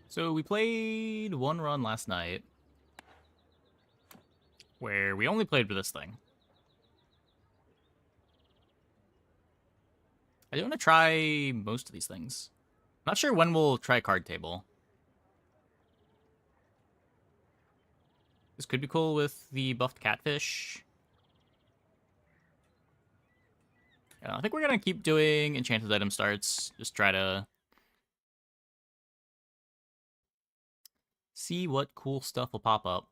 So we played one run last night where we only played with this thing. I do want to try most of these things. Not sure when we'll try card table. This could be cool with the buffed catfish. Yeah, I think we're going to keep doing enchanted item starts. Just try to see what cool stuff will pop up.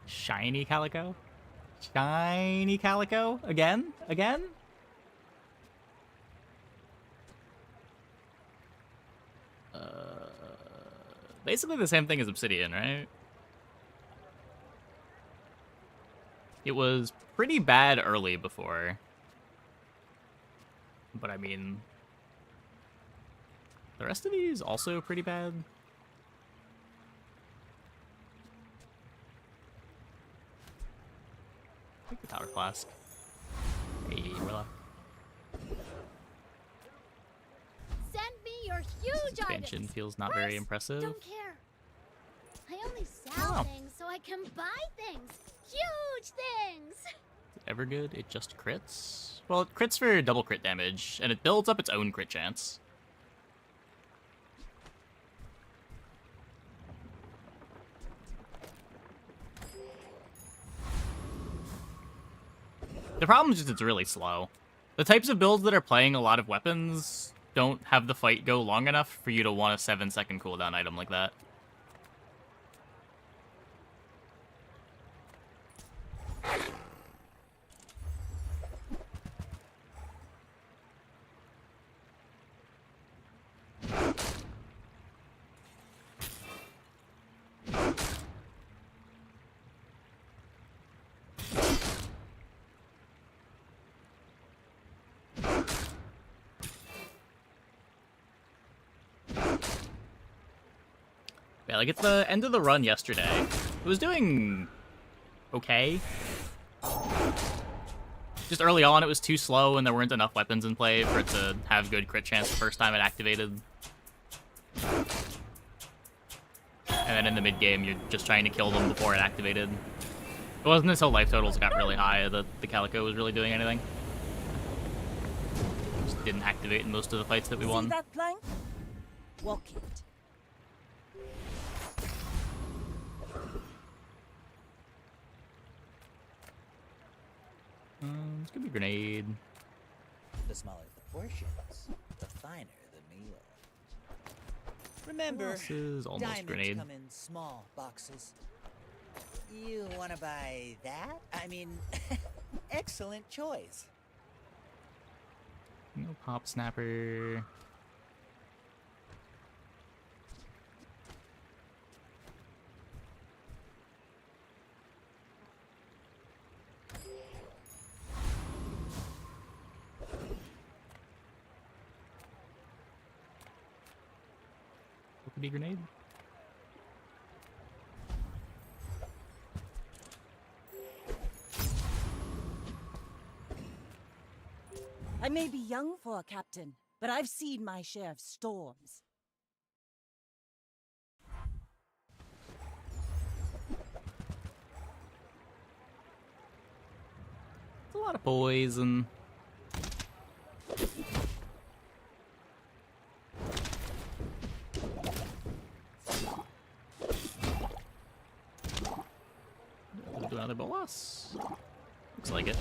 Shiny Calico? Shiny Calico? Again? Again? Basically the same thing as Obsidian, right? It was pretty bad early before. But I mean, the rest of these also pretty bad. Take the Tower Flask. Hey, Rilla. Send me your huge Expansion items. feels not very impressive. Don't care. I only sell things so I can buy things. Huge things. Ever good? It just crits? Well, it crits for double crit damage, and it builds up its own crit chance. The problem is just it's really slow. The types of builds that are playing a lot of weapons don't have the fight go long enough for you to want a 7-second cooldown item like that. Yeah, like it's the end of the run yesterday. It was doing okay. Just early on, it was too slow and there weren't enough weapons in play for it to have good crit chance the first time it activated. And then in the mid-game, you're just trying to kill them before it activated. It wasn't until life totals got really high that the Calico was really doing anything. Just didn't activate in most of the fights that we won. See that plank? Walk it. It's gonna be grenade. The smaller the portions, the finer the meal. Remember, This is almost diamonds grenade. come in small boxes. You want to buy that? I mean, excellent choice. No pop snapper. Could grenade. I may be young for a captain, but I've seen my share of storms. It's a lot of poison. Do another bolas. Looks like it.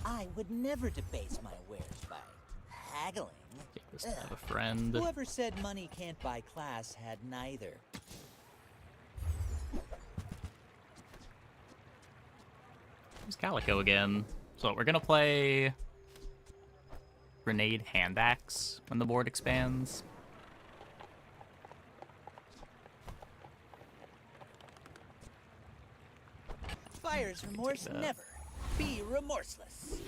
I would never debase my wares by haggling. Take this to have a friend. Whoever said money can't buy class had neither. There's Calico again. So we're gonna play grenade hand axe when the board expands. Buyer's remorse never. Be remorseless.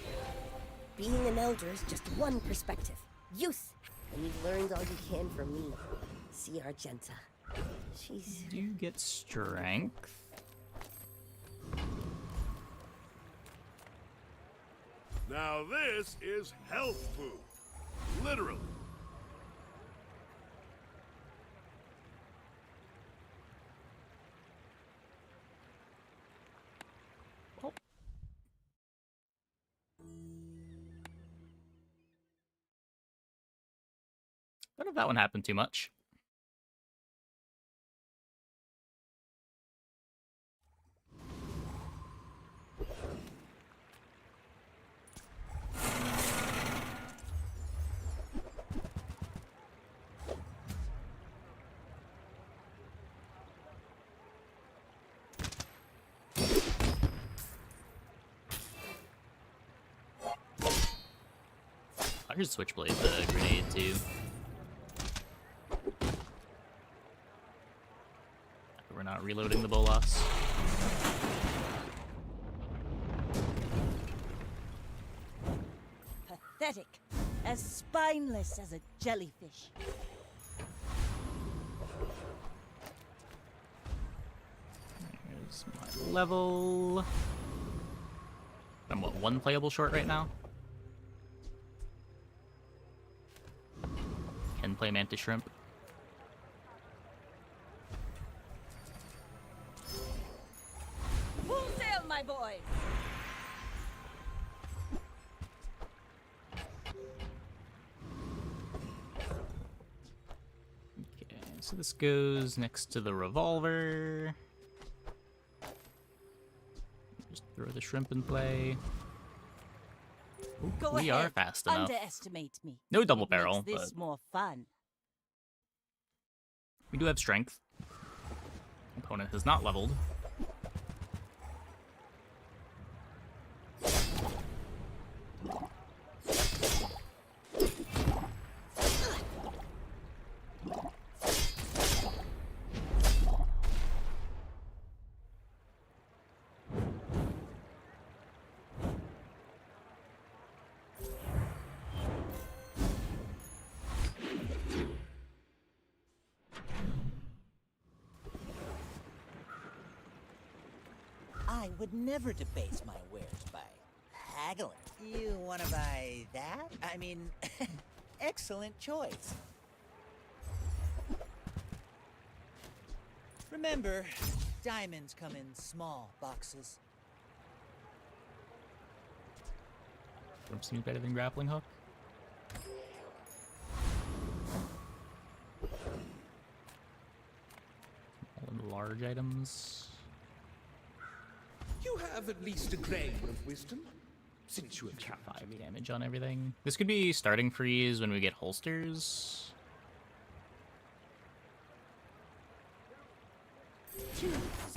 Being an elder is just one perspective. Youth! And you've learned all you can from me. See Argenta. She's... Do you get strength? Now this is health food. Literally. Oh. None of that one happened too much. I should switchblade the grenade too. We're not reloading the bolas. Pathetic. As spineless as a jellyfish. Here's my level. I'm what, one playable short right now? Can play Mantis Shrimp. Full sail, my boy! Okay, so this goes next to the revolver. Just throw the shrimp in play. Ooh, Go we ahead. are fast enough. Underestimate me. No double It makes barrel, this but more fun. we do have strength. Opponent has not leveled. I would never debase my wares by haggling. You want to buy that? I mean, excellent choice. Remember, diamonds come in small boxes. Shrimp seems better than grappling hook. All in large items. You have at least a grain of wisdom, since you have 5 damage on everything. This could be starting freeze when we get holsters. His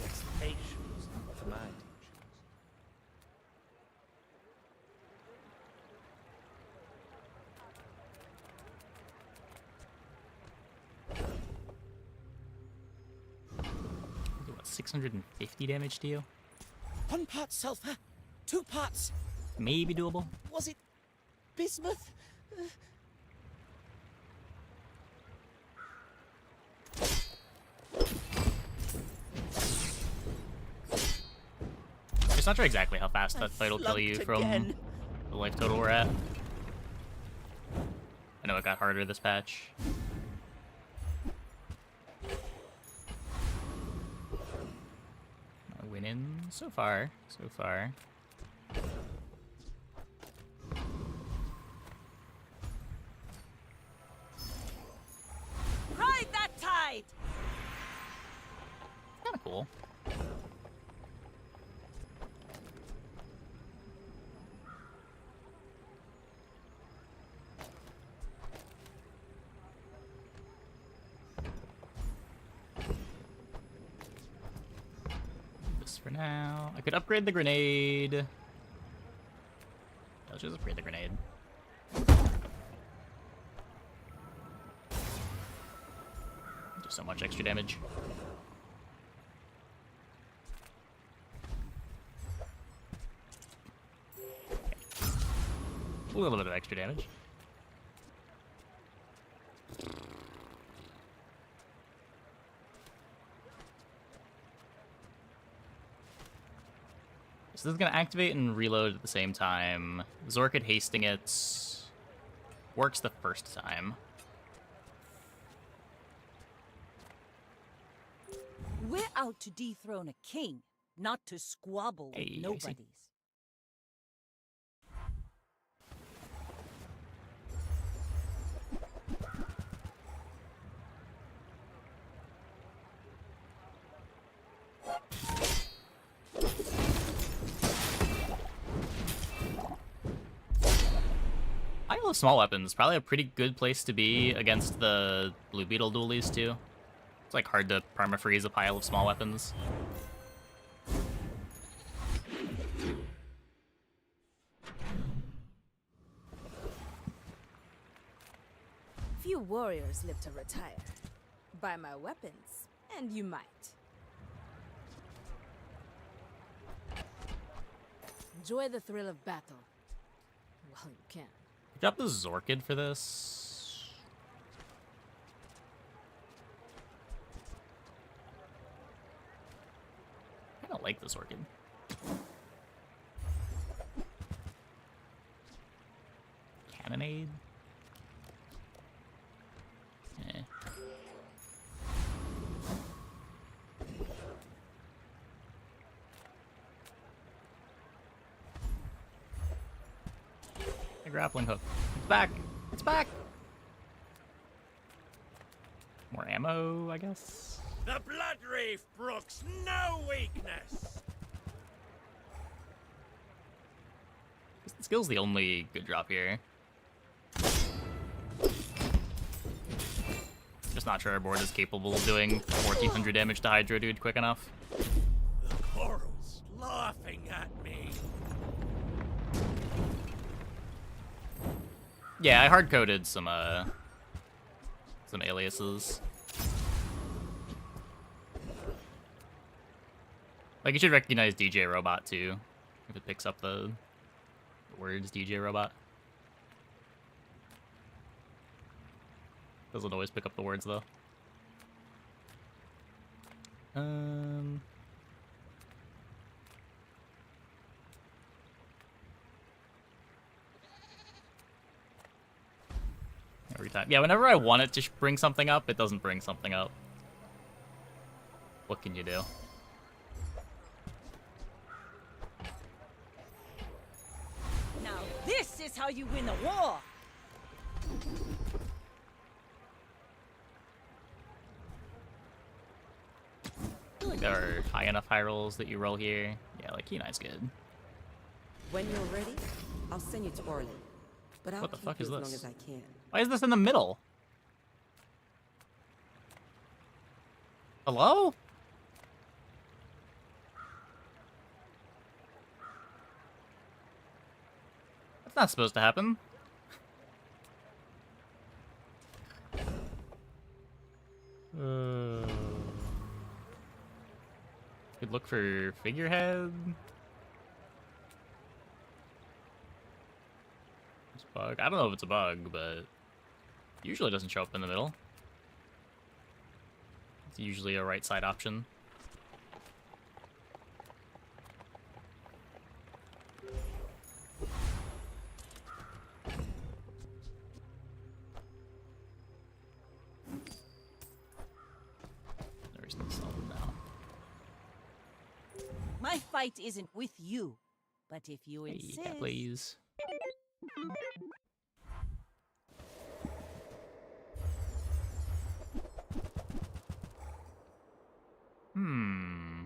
exhortations for my teachings. What, 650 damage to you? 1 part sulfur, 2 parts. Maybe doable. Was it bismuth? It's not sure exactly how fast that fight will kill you from again. the life total we're at. I know it got harder this patch. Winning so far, so far. Ride that tide! Kind of cool. For now, I could upgrade the grenade. I'll just upgrade the grenade. So much extra damage. A little bit of extra damage. So this is going to activate and reload at the same time. Zorkid hasting it works the first time. We're out to dethrone a king, not to squabble with Hey, I see. nobodies. Pile of small weapons, probably a pretty good place to be against the blue beetle dualies too. It's like hard to perma-freeze a pile of small weapons. Few warriors live to retire. Buy my weapons, and you might. Enjoy the thrill of battle. While you can. Drop the Zorkid for this. I don't like this Zorkid. Cannonade? Eh. A grappling hook. It's back! It's back! More ammo, I guess? The Blood Reef brooks no weakness. The skill's the only good drop here. Just not sure our board is capable of doing 1400 damage to Hydro Dude quick enough. The coral's laughing at me. Yeah, I hard-coded some aliases. Like, you should recognize DJ Robot, too, if it picks up the words DJ Robot. Doesn't always pick up the words, though. Every time. Yeah, whenever I want it to bring something up, it doesn't bring something up. What can you do? Now this is how you win a war! I feel like there are high enough high rolls that you roll here. Yeah, like Keen Eye's good. When you're ready, I'll send you to Orlin. But I'll What the keep fuck you is as long this? as I can. Why is this in the middle? Hello? That's not supposed to happen. Could look for figurehead. It's a bug. I don't know if it's a bug, but usually it doesn't show up in the middle. It's usually a right side option. There's no solid now. My fight isn't with you, but if you Hey, insist... yeah, please. Hmm.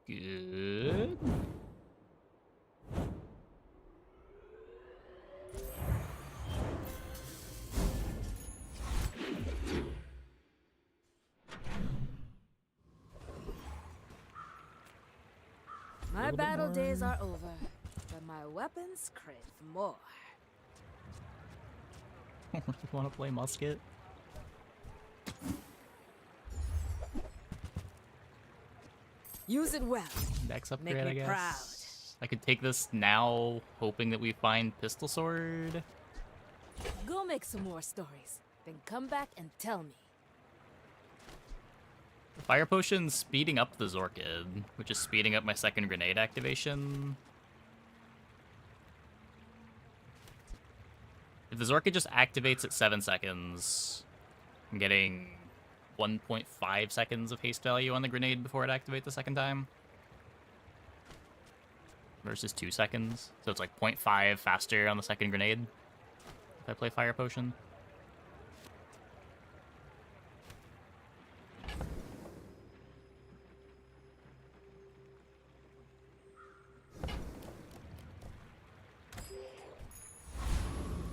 Good. little bit battle days more. are over, but my weapons crave more. You want to play musket? Use it well. Dex Make upgrade, I me guess. proud. I could take this now, hoping that we find pistol sword. Go make some more stories, then come back and tell me. Fire potion's speeding up the Zorkid, which is speeding up my second grenade activation. If the Zorkid just activates at 7 seconds, I'm getting 1.5 seconds of haste value on the grenade before it activates the second time. Versus 2 seconds. So it's like 0.5 faster on the second grenade if I play Fire Potion.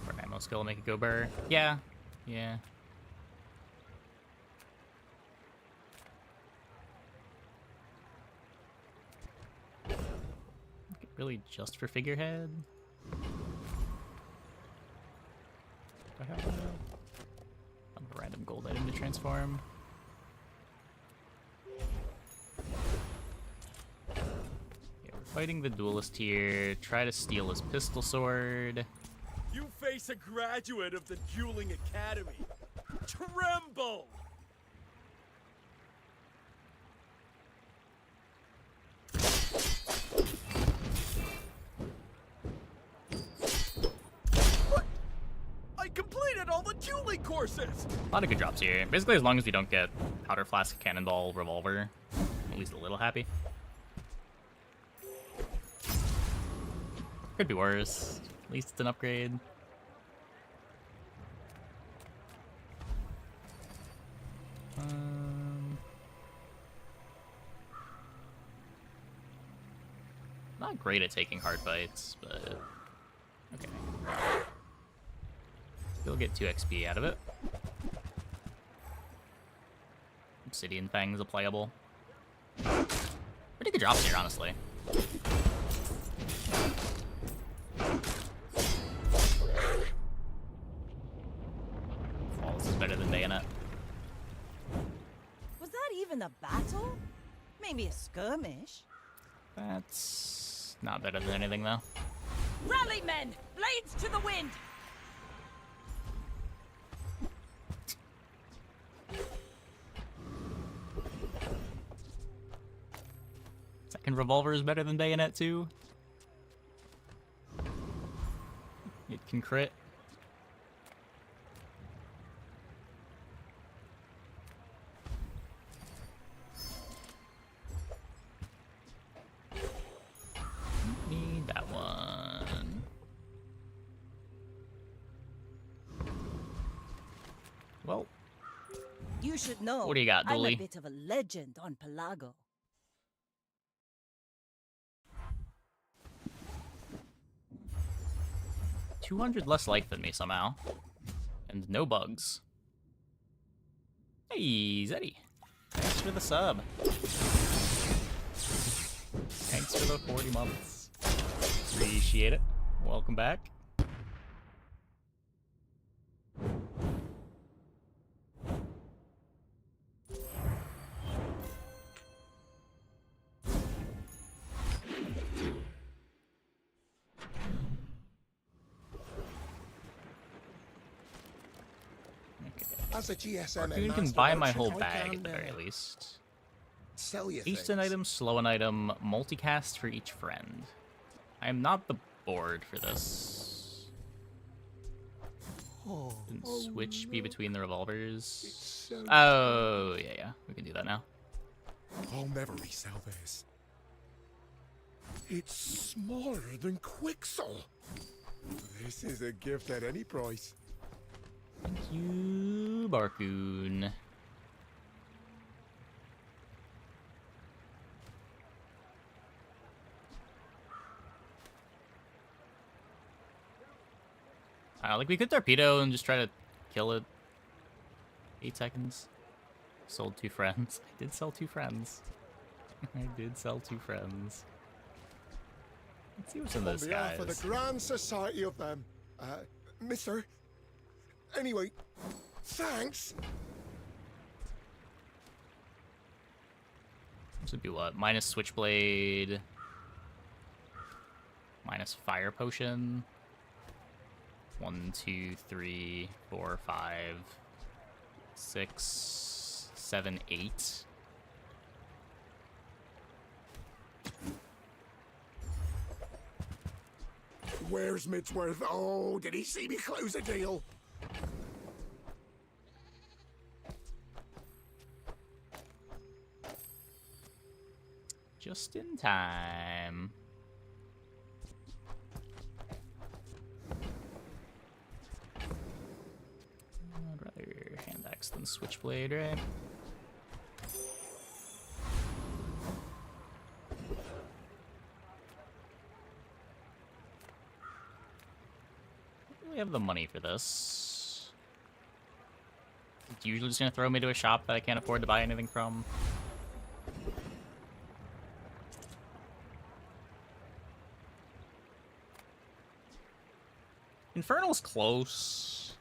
For ammo skill, make it go burr. Yeah. Yeah. Really just for figurehead? Do I have a random gold item to transform? Yeah, we're fighting the duelist here. Try to steal his pistol sword. You face a graduate of the Dueling Academy. Tremble! What? I completed all the dueling courses! A lot of good drops here. Basically, as long as we don't get powder flask, cannonball, revolver, I'm at least a little happy. Could be worse. At least it's an upgrade. Not great at taking hard fights, but okay. Still get 2 XP out of it. Obsidian Fangs are playable. Pretty good drops here, honestly. Falls is better than Bayonet. Was that even a battle? Maybe a skirmish. That's not better than anything, though. Rally, men! Blades to the wind! Second revolver is better than Bayonet, too. It can crit. Need that one. Well, You should know. What do you got, I'm a Dooley? bit of a legend on Pelago. 200 less life than me somehow. And no bugs. Hey, Zeddy. Thanks for the sub. Thanks for the 40 months. Appreciate it. Welcome back. As a GSM, You can buy my whole bag at the very least. Sell your Hasten things. item, slow an item, multicast for each friend. I am not the board for this. Didn't switch be between the revolvers. So Oh, yeah, we can do that now. I'll never resell this. It's smaller than Quixel. This is a gift at any price. Thank you, Barcoon. Like, we could torpedo and just try to kill it. 8 seconds. Sold 2 friends. I did sell 2 friends. I did sell 2 friends. Let's see what's in On this, behalf guys. of the Grand Society of them, Mister. Anyway, thanks. This would be what? Minus Switchblade. Minus Fire Potion. 1, 2, 3, 4, 5, 6, 7, 8. Where's Midsworth? Oh, did he see me close a deal? Just in time. I'd rather hand axe than Switchblade, right? We have the money for this. It's usually just gonna throw me to a shop that I can't afford to buy anything from. Infernal's close.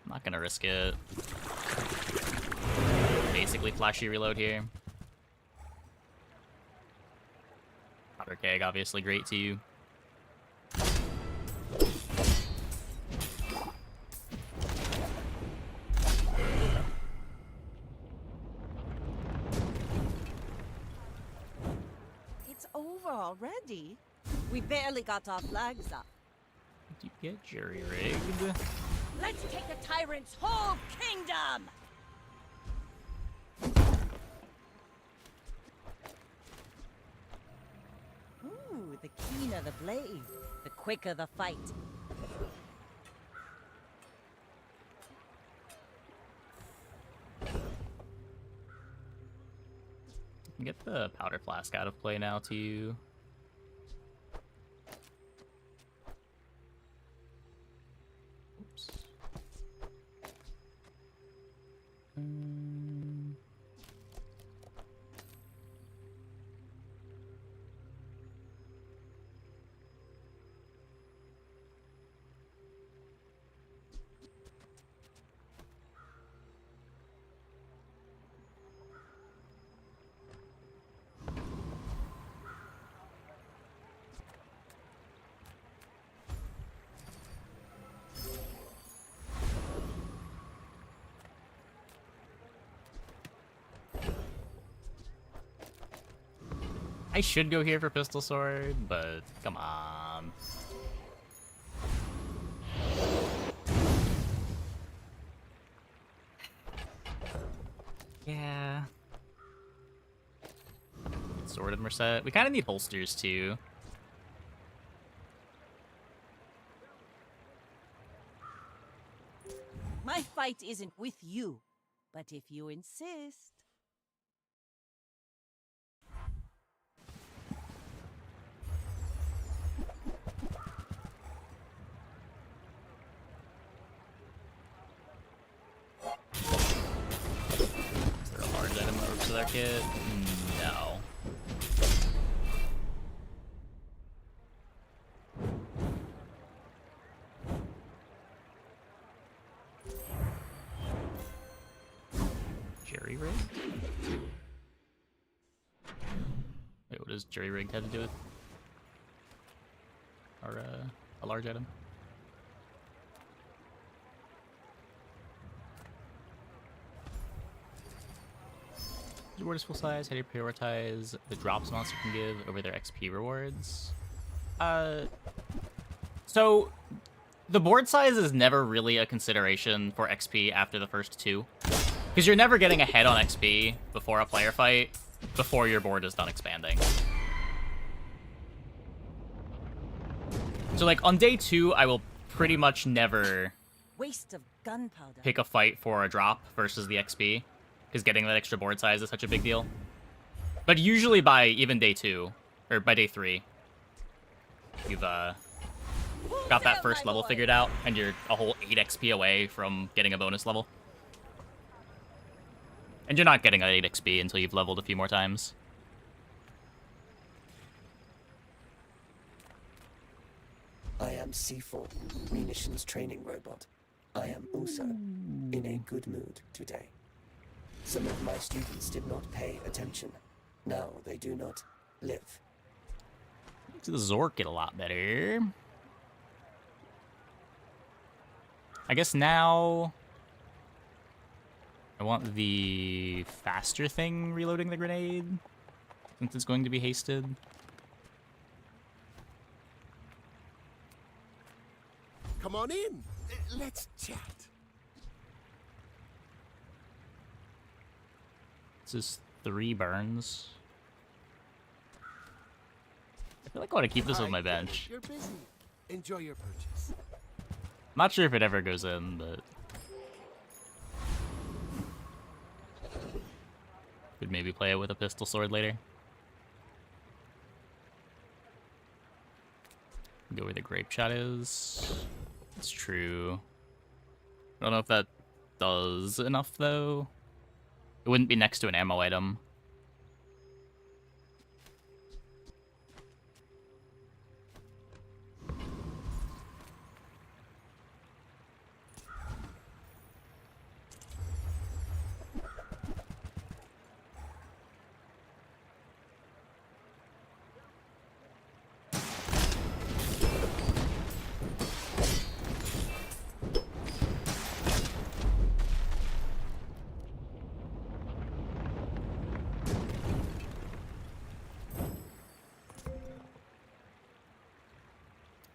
I'm not gonna risk it. Basically flashy reload here. Powder keg, obviously great to you. It's over already. We barely got our flags up. Did you get jury-rigged? Let's take the tyrant's whole kingdom! Ooh, the keener the blade, the quicker the fight. Get the powder flask out of play now, too. Oops. I should go here for pistol sword, but come on. Yeah. Sword and Merced. We kind of need holsters too. My fight isn't with you, but if you insist. Is there a large item over to that kit? No. Jerry rig? Wait, what does jerry rig have to do with our a large item? Reward is full size. How do you prioritize the drops monster can give over their XP rewards? So the board size is never really a consideration for XP after the first two, because you're never getting ahead on XP before a player fight before your board is done expanding. So like on day 2, I will pretty much never Waste of gunpowder. pick a fight for a drop versus the XP, because getting that extra board size is such a big deal. But usually by even day 2, or by day 3, you've got that first level figured out, and you're a whole 8 XP away from getting a bonus level. And you're not getting that 8 XP until you've leveled a few more times. I'm C4, munitions training robot. I am also in a good mood today. Some of my students did not pay attention. Now they do not live. Makes the Zork get a lot better. I guess now I want the faster thing reloading the grenade, since it's going to be hasted. Come on in. Let's chat. This is 3 burns. I feel like I want to keep this on my bench. You're busy. Enjoy your purchase. I'm not sure if it ever goes in, but could maybe play it with a pistol sword later. Go where the grape shot is. It's true. I don't know if that does enough though. It wouldn't be next to an ammo item.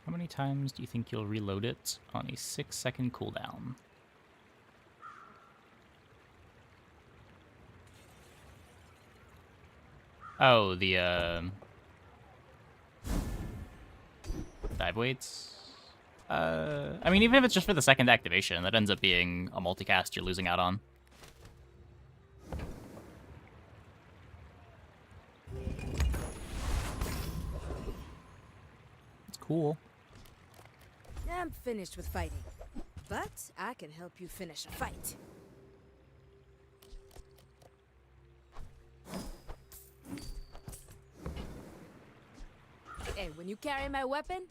How many times do you think you'll reload it on a 6-second cooldown? Oh, the dive weights? I mean, even if it's just for the second activation, that ends up being a multicast you're losing out on. It's cool. I'm finished with fighting, but I can help you finish a fight. And when you carry my weapon,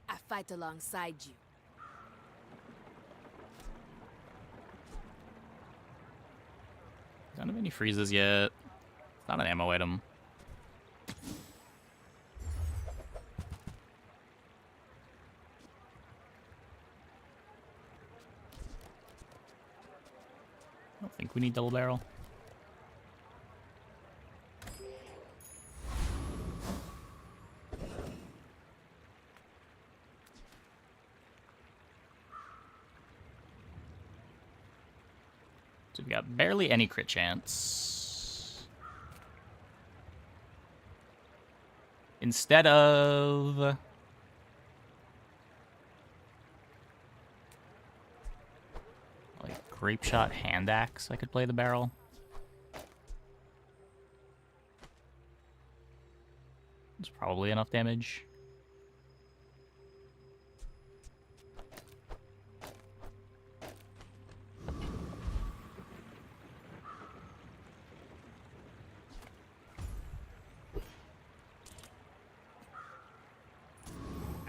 I fight alongside you. Don't have any freezes yet. It's not an ammo item. I don't think we need double barrel. So we've got barely any crit chance. Instead of grape shot hand axe, I could play the barrel. It's probably enough damage.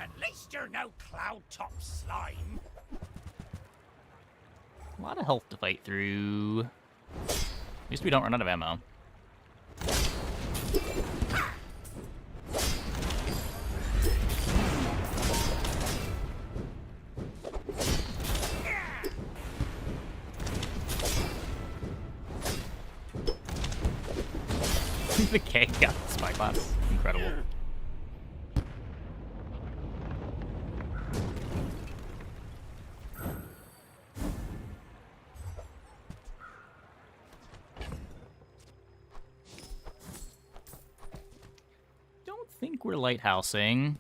At least you're no cloud top slime. A lot of health to fight through. At least we don't run out of ammo. The K got the spyglass. Incredible. Don't think we're lighthousing.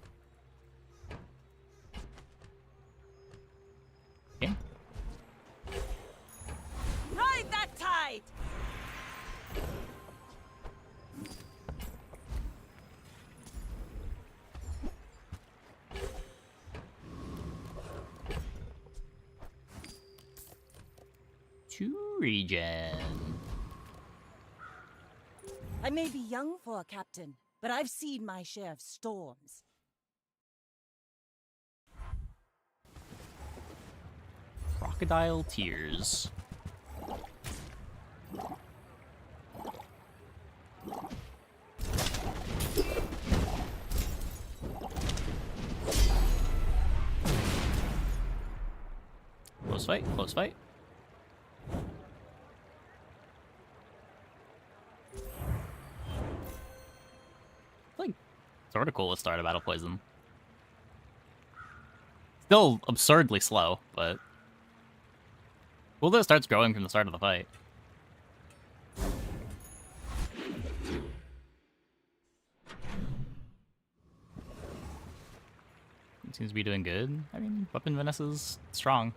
Okay. Ride that tide! To regen. I may be young for a captain, but I've seen my share of storms. Crocodile Tears. Close fight, close fight. Like, sort of cool to start a Battle Poison. Still absurdly slow, but cool that it starts growing from the start of the fight. It seems to be doing good. I mean, Weapon Vanessa's strong.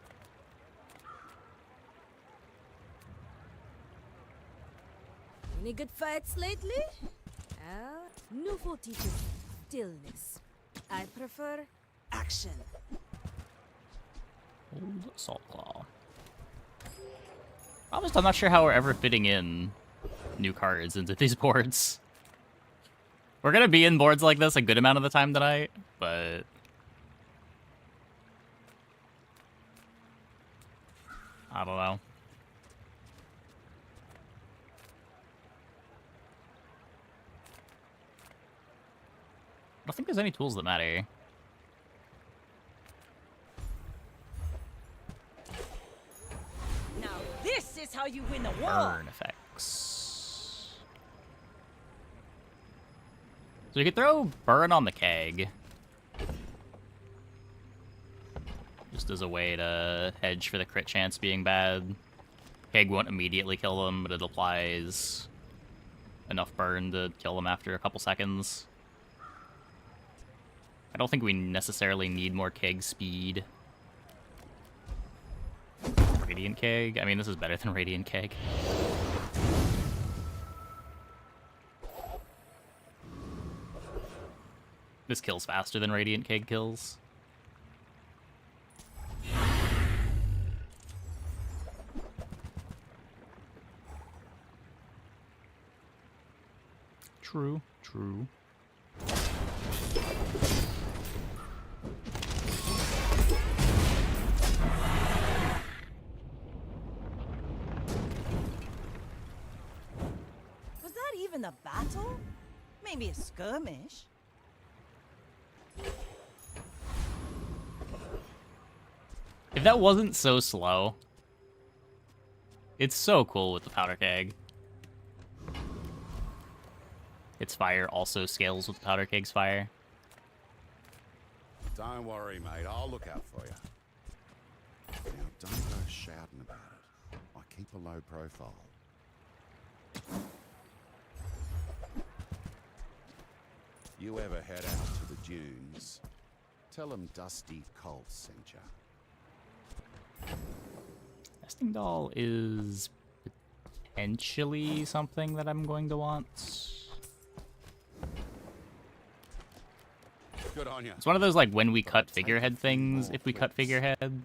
Any good fights lately? Nouveau teaches stillness. I prefer action. Old Salt Claw. I'm not sure how we're ever fitting in new cards into these boards. We're gonna be in boards like this a good amount of the time tonight, but I don't know. I don't think there's any tools that matter. Now this is how you win a war. Burn effects. So you could throw burn on the keg. Just as a way to hedge for the crit chance being bad. Keg won't immediately kill them, but it applies enough burn to kill them after a couple seconds. I don't think we necessarily need more keg speed. Radiant keg? I mean, this is better than Radiant keg. This kills faster than Radiant keg kills. True, true. Was that even a battle? Maybe a skirmish. If that wasn't so slow, it's so cool with the powder keg. Its fire also scales with the powder keg's fire. Don't worry, mate. I'll look out for you. Now, don't go shouting about it. I keep a low profile. You ever head out to the dunes, tell them Dusty Colt sent you. Nesting Doll is potentially something that I'm going to want. Good on you. It's one of those, like, when we cut figurehead things, if we cut figurehead.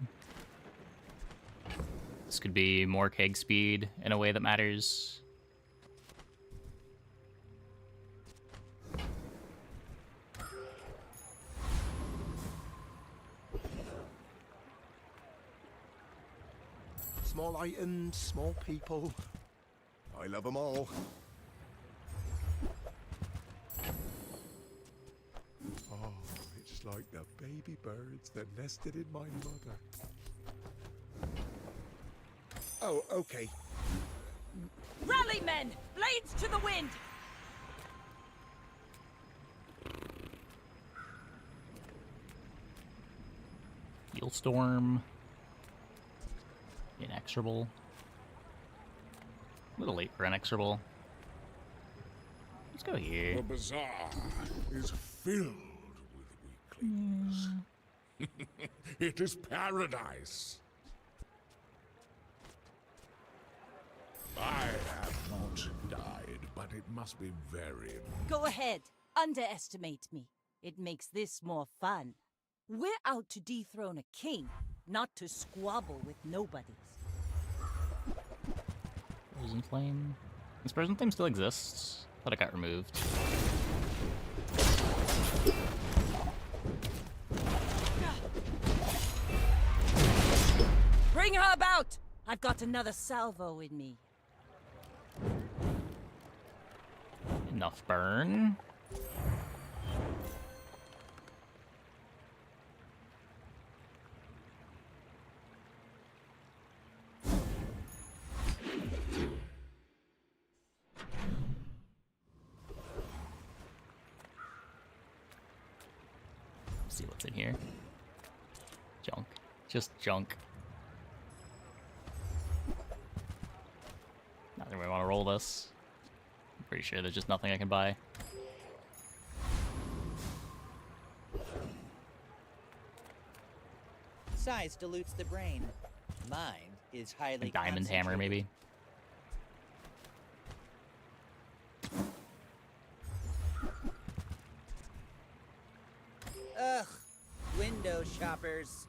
This could be more keg speed in a way that matters. Small items, small people. I love them all. Oh, it's like the baby birds that nested in my mother. Oh, okay. Rally, men! Blades to the wind! Storm. Inexorable. A little late for inexorable. Let's go here. The bazaar is filled with weaklings. It is paradise. I have not died, but it must be very... Go ahead. Underestimate me. It makes this more fun. We're out to dethrone a king, not to squabble with nobodies. Frozen Flame. This Frozen Flame still exists. Thought it got removed. Bring her about! I've got another salvo in me. Enough burn. See what's in here. Junk. Just junk. Not that we want to roll this. I'm pretty sure there's just nothing I can buy. Size dilutes the brain. Mind is highly A diamond hammer, maybe. Ugh, window shoppers.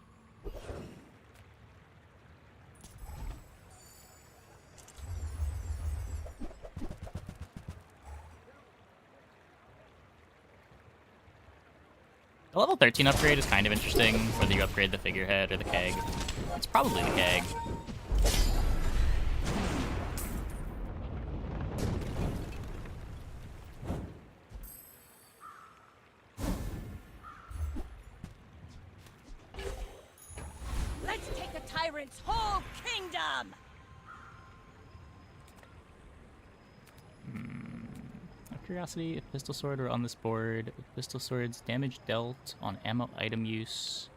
The level 13 upgrade is kind of interesting, whether you upgrade the figurehead or the keg. It's probably the keg. Let's take a tyrant's whole kingdom! Out of curiosity, if pistol sword were on this board, with pistol swords damage dealt on ammo item use.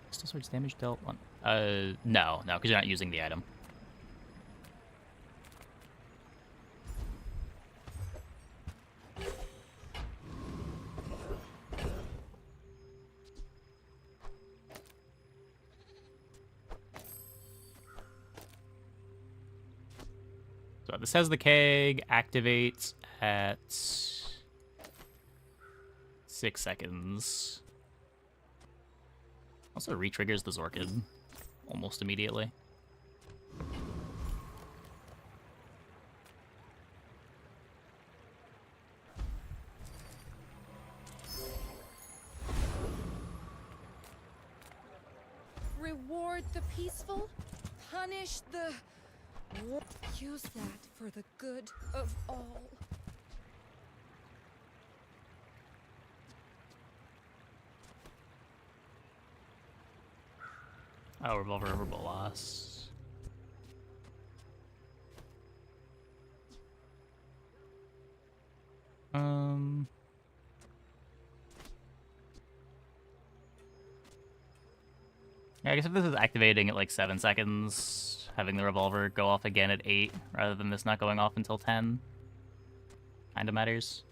Pistol swords damage dealt on. No, because you're not using the item. So this has the keg, activates at 6 seconds. Also re-triggers the Zorkid almost immediately. Reward the peaceful, punish the... Use that for the good of all. Oh, revolver over bolas. Yeah, I guess if this is activating at like 7 seconds, having the revolver go off again at 8, rather than this not going off until 10, kinda matters.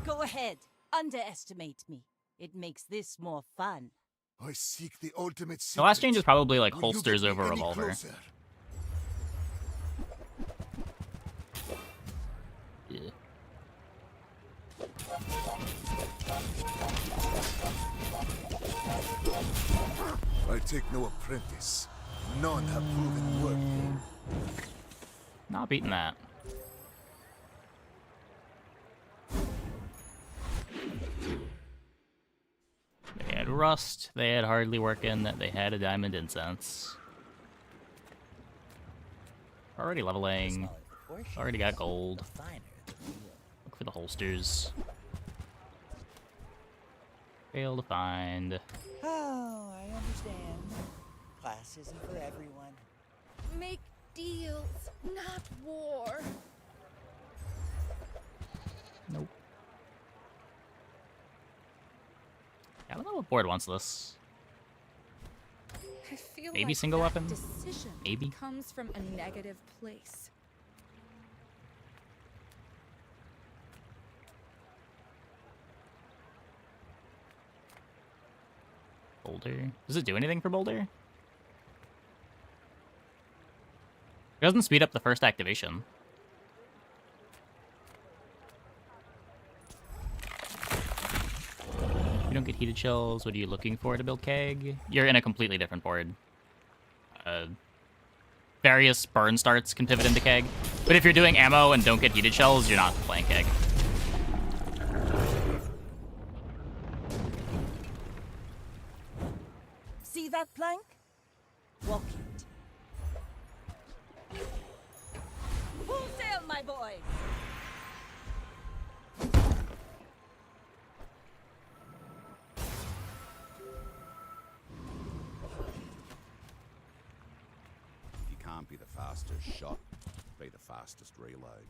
Go ahead, underestimate me. It makes this more fun. I seek the ultimate secret. The last change is probably like Will you holsters get me over any revolver. closer? Yeah. I take no apprentice. None have proven worthy. Not beating that. They had rust, they had hardly working, they had a diamond incense. Already leveling. Already got gold. Look for the holsters. Fail to find. Oh, I understand. Class isn't for everyone. Make deals, not war. Nope. I don't know what board wants this. I feel Maybe like single that weapon? decision Maybe. comes from a negative place. Boulder. Does it do anything for Boulder? It doesn't speed up the first activation. You don't get healed. heated shells? What are you looking for to build keg? You're in a completely different board. Various burn starts can pivot into keg, but if you're doing ammo and don't get heated shells, you're not playing keg. See that plank? Walk it. Full sail, my boys! If you can't be the fastest shot, be the fastest reload.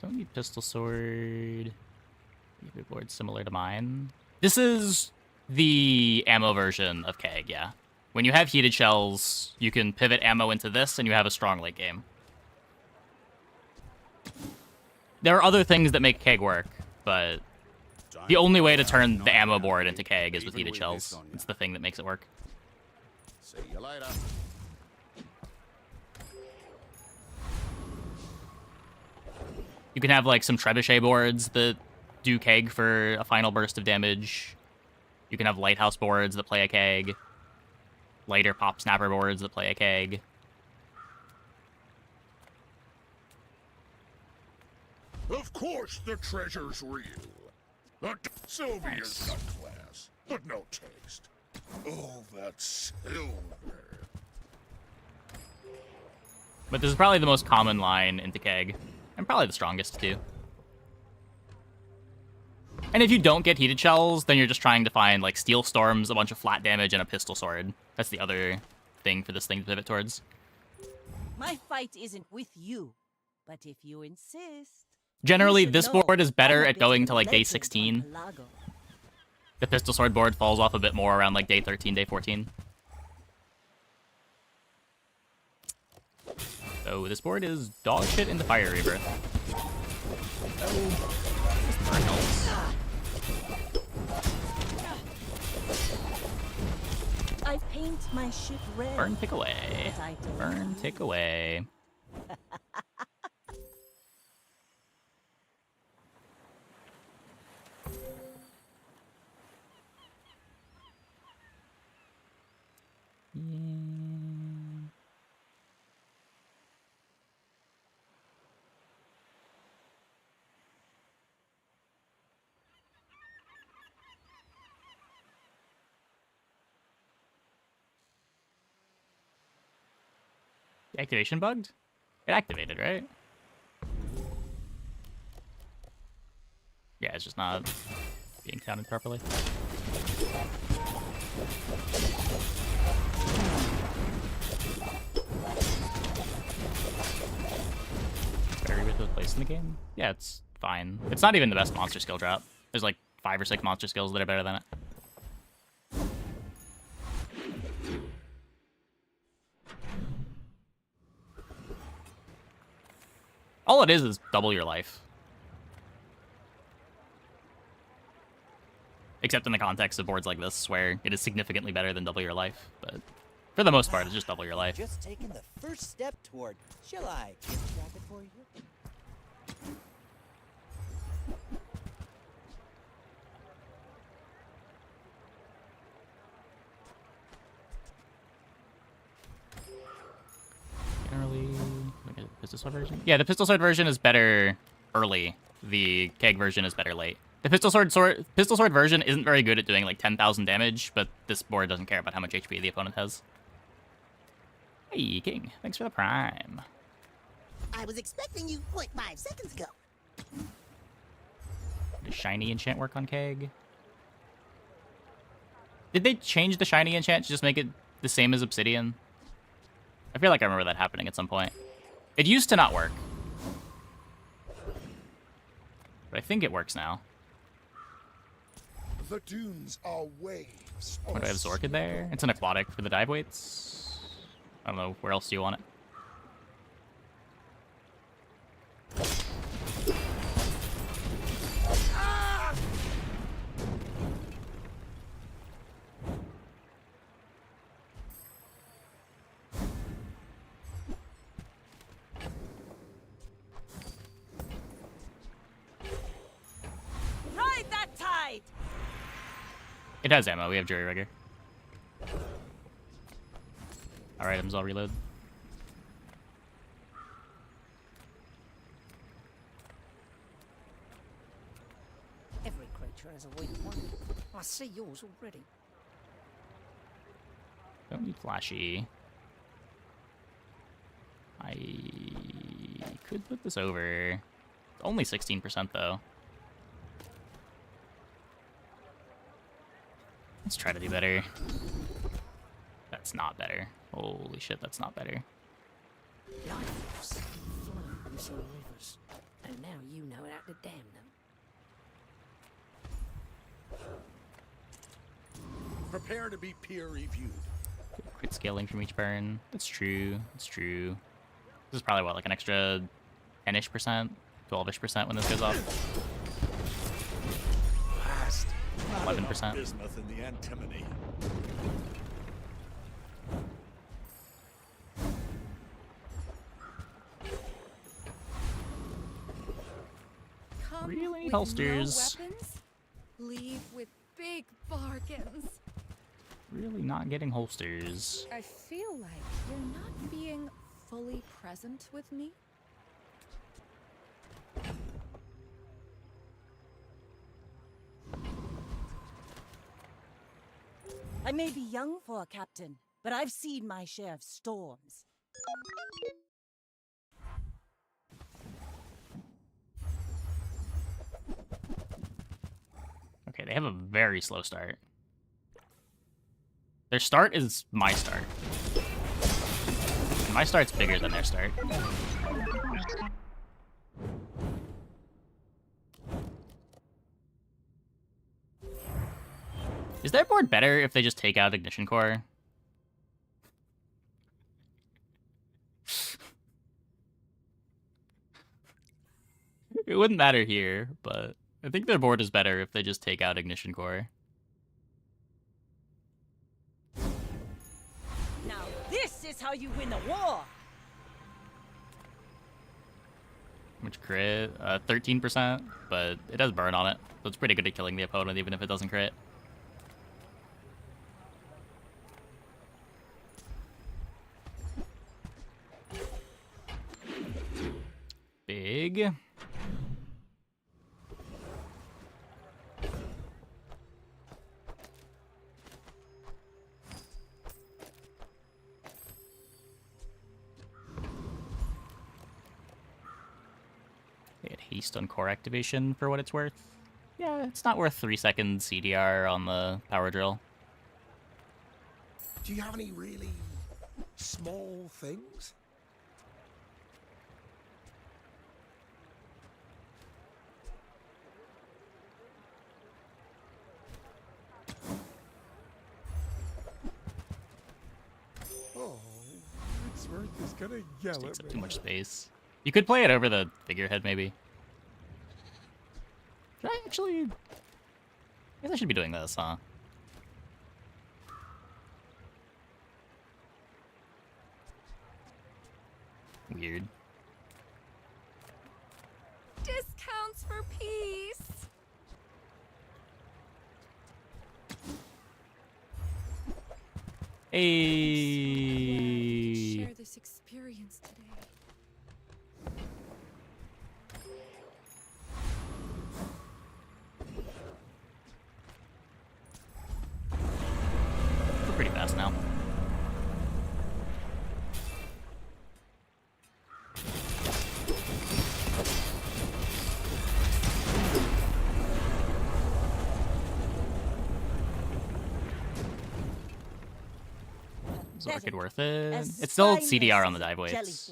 Don't need pistol sword. Your board's similar to mine. This is the ammo version of keg, yeah. When you have heated shells, you can pivot ammo into this, and you have a strong late game. There are other things that make keg work, but the only way to turn the ammo board into keg is with heated shells. It's the thing that makes it work. See you later. You can have like some trebuchet boards that do keg for a final burst of damage. You can have lighthouse boards that play a keg. Lighter pop snapper boards that play a keg. Of course the treasure's real. Sylvia's got class, but no taste. Oh, that silver. But this is probably the most common line into keg. And probably the strongest, too. And if you don't get heated shells, then you're just trying to find, like, steel storms, a bunch of flat damage, and a pistol sword. That's the other thing for this thing to pivot towards. My fight isn't with you, but if you insist... Generally, you should this know board is better I'm a at bit going of to, a like, day legend 16. on Pelago. The pistol sword board falls off a bit more around, like, day 13, day 14. So this board is dog shit in the Fire Rebirth. Oh, burn helps. I paint my ship red. Burn, tick away. but I don't Burn, know. tick away. Yeah. The activation bugged? It activated, right? Yeah, it's just not being counted properly. Very with the place in the game? Yeah, it's fine. It's not even the best monster skill drop. There's like 5 or 6 monster skills that are better than it. All it is double your life. Except in the context of boards like this, where it is significantly better than double your life. But for the most part, it's just double your life. Just taking the first step toward. Shall I gift wrap it for you? Generally, look at the pistol sword version. Yeah, the pistol sword version is better early. The keg version is better late. The pistol sword version isn't very good at doing like 10,000 damage, but this board doesn't care about how much HP the opponent has. Hey, King, thanks for the prime. I was expecting you 0.5 seconds ago. Does shiny enchant work on keg? Did they change the shiny enchant to just make it the same as obsidian? I feel like I remember that happening at some point. It used to not work. But I think it works now. The dunes are waves. What do I have Zorkid there? It's an aquatic for the dive weights. I don't know, where else do you want it? Ride that tide! It has ammo. We have jury rigger. Our items all reload. Every creature has a weak point. I see yours already. Don't need flashy. I could put this over. Only 16% though. Let's try to do better. That's not better. Holy shit, that's not better. Life force flow in some rivers, and now you know how to dam them. Prepare to be peer reviewed. Crit scaling from each burn. That's true. That's true. This is probably what, like an extra 10-ish%, 12-ish% when this goes off. Last. 11%. Bismuth in the antimony. Come Really? with Holsters. No weapons, leave with big bargains. Really not getting holsters. I feel like you're not being fully present with me. I may be young for a captain, but I've seen my share of storms. Okay, they have a very slow start. Their start is my start. And my start's bigger than their start. Is their board better if they just take out Ignition Core? It wouldn't matter here, but I think their board is better if they just take out Ignition Core. Now this is how you win a war! Which crit? 13%, but it has burn on it, so it's pretty good at killing the opponent even if it doesn't crit. Big. They had haste on core activation for what it's worth. Yeah, it's not worth 3 seconds CDR on the power drill. Do you have any really small things? Oh, Wordsworth is gonna yell Just takes at up me. too much space. You could play it over the figurehead, maybe. Should I actually? I guess I should be doing this, huh? Weird. Discounts for peace. Hey. Share this experience today. We're pretty fast now. Is Orchid worth it? As It's still spineless CDR on the as a dive weights. jellyfish.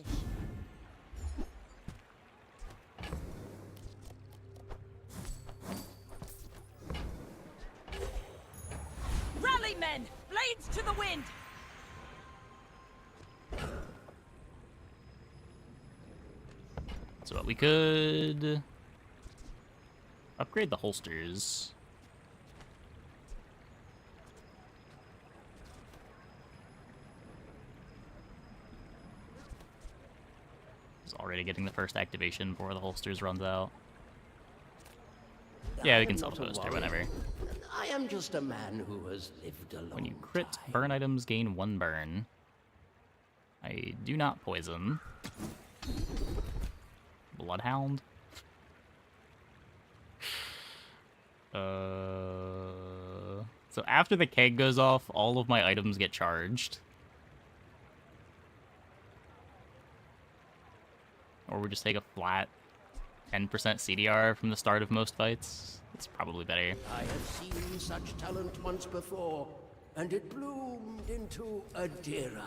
Rally, men! Blades to the wind! So we could upgrade the holsters. It's already getting the first activation before the holsters runs out. Yeah, we can self-toaster whenever. I am just a man who has lived a long When you crit, time. burn items gain 1 burn. I do not poison. Bloodhound. So after the keg goes off, all of my items get charged. Or we just take a flat 10% CDR from the start of most fights. It's probably better. I have seen such talent once before, and it bloomed into Adira.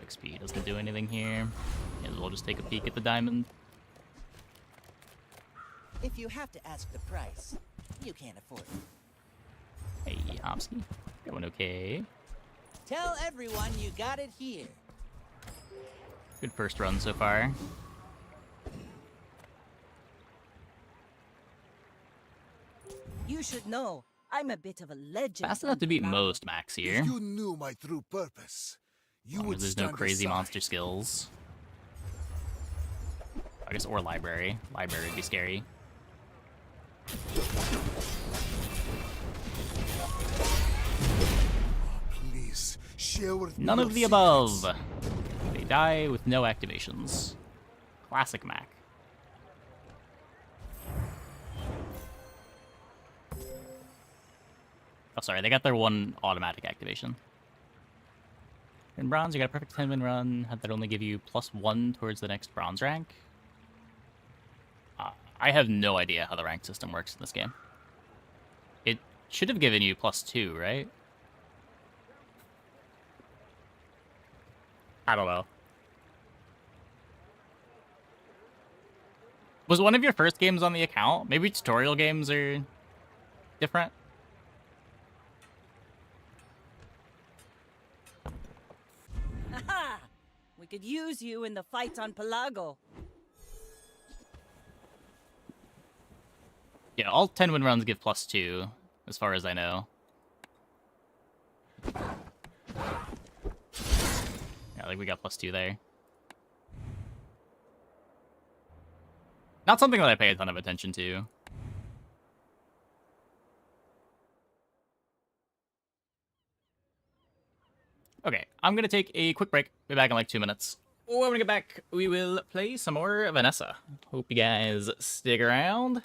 XP doesn't do anything here. May as well just take a peek at the diamond. If you have to ask the price, you can't afford it. Hey, Hopsky. Going okay. Tell everyone you got it here. Good first run so far. You should know, I'm a bit of a legend. Fast enough to beat most max here. If you knew my true purpose, you As long would as there's no stand crazy aside. monster skills. I guess, or library. Library would be scary. Please, share with me None your of the above. secrets. They die with no activations. Classic Mac. Oh, sorry, they got their 1 automatic activation. In bronze, you got a perfect 10-win run. Had that only give you +1 towards the next bronze rank. I have no idea how the rank system works in this game. It should have given you +2, right? I don't know. Was one of your first games on the account? Maybe tutorial games are different? Haha! We could use you in the fight on Pelago. Yeah, all 10-win runs give +2, as far as I know. Yeah, like we got +2 there. Not something that I pay a ton of attention to. Okay, I'm gonna take a quick break. Be back in like 2 minutes. When we get back, we will play some more Vanessa. Hope you guys stick around.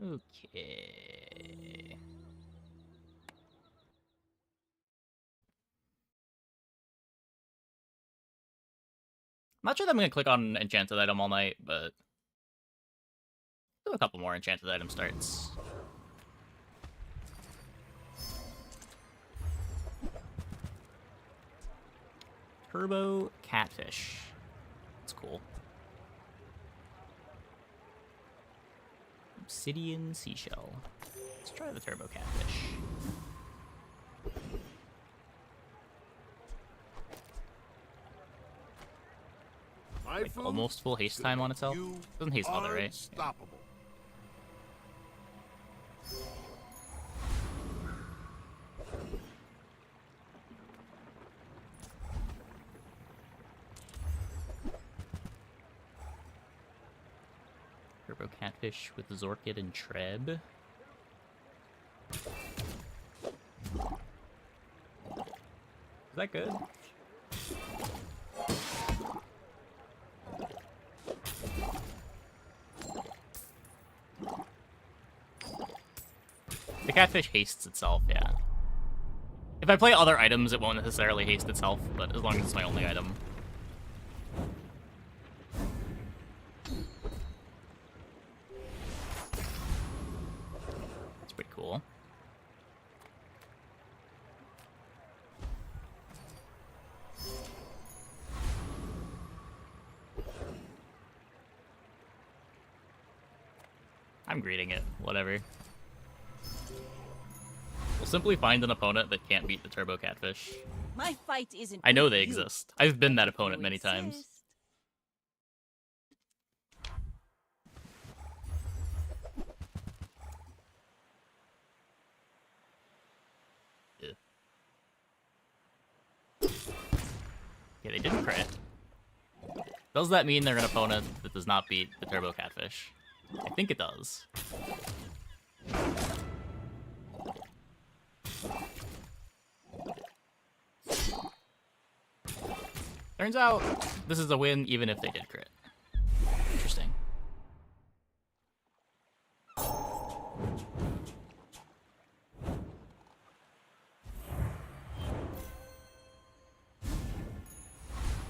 Okay. I'm not sure that I'm gonna click on enchanted item all night, but do a couple more enchanted item starts. Turbo catfish. That's cool. Obsidian seashell. Let's try the turbo catfish. Like almost full haste time on itself. Doesn't haste mother, right? Unstoppable. Turbo catfish with Zorkid and Treb. Is that good? The catfish hastes itself, yeah. If I play other items, it won't necessarily haste itself, but as long as it's my only item. That's pretty cool. I'm greeting it, whatever. We'll simply find an opponent that can't beat the turbo catfish. My fight isn't. I know with they you. exist. I've been that opponent You many times. insist. Yeah, they didn't crit. Does that mean they're an opponent that does not beat the turbo catfish? I think it does. Turns out this is a win even if they did crit. Interesting.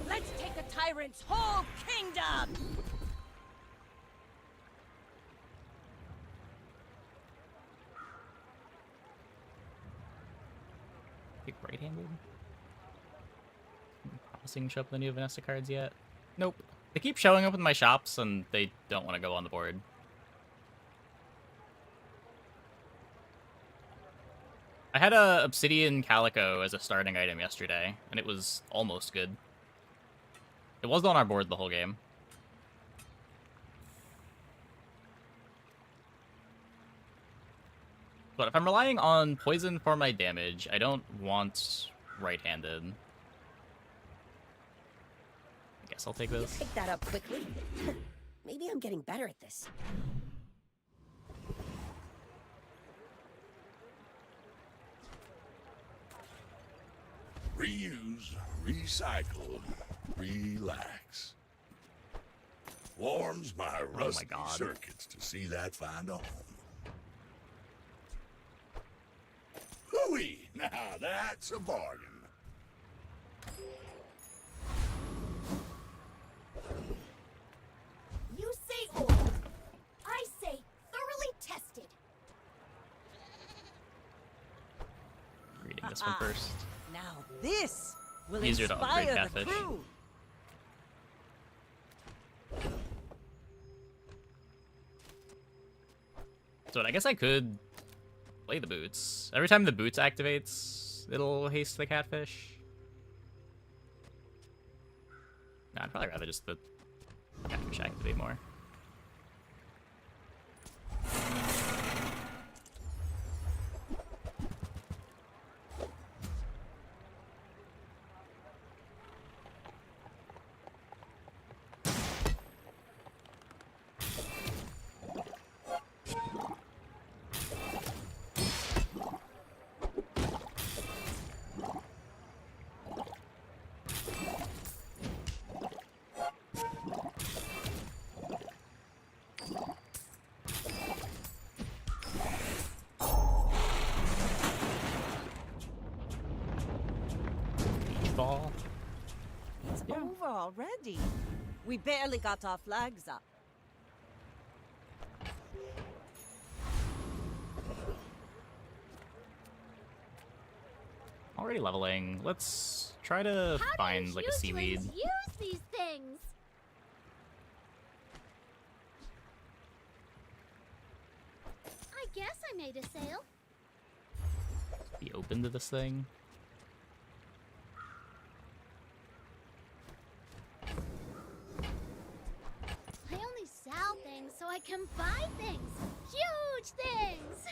Let's take the tyrant's whole kingdom. Pick right-handed. Promising show up with any Vanessa cards yet? Nope. They keep showing up in my shops and they don't want to go on the board. I had a Obsidian Calico as a starting item yesterday, and it was almost good. It was on our board the whole game. But if I'm relying on poison for my damage, I don't want right-handed. I guess I'll take this. Pick that up quickly. Maybe I'm getting better at this. Reuse, recycle, relax. Warms my rusty God. circuits to see that find a home. Hooey! Now that's a bargain. You say old. I say thoroughly tested. Reading this one first. Now this will Easier to upgrade inspire the catfish. crew. So I guess I could play the boots. Every time the boots activates, it'll haste the catfish. Nah, I'd probably rather just the catfish activate more. already. We barely got our flags up. Already leveling. Let's try to find like a seaweed. Use these things. I guess I made a sale. Be open to this thing. I only sell things so I can buy things. Huge things.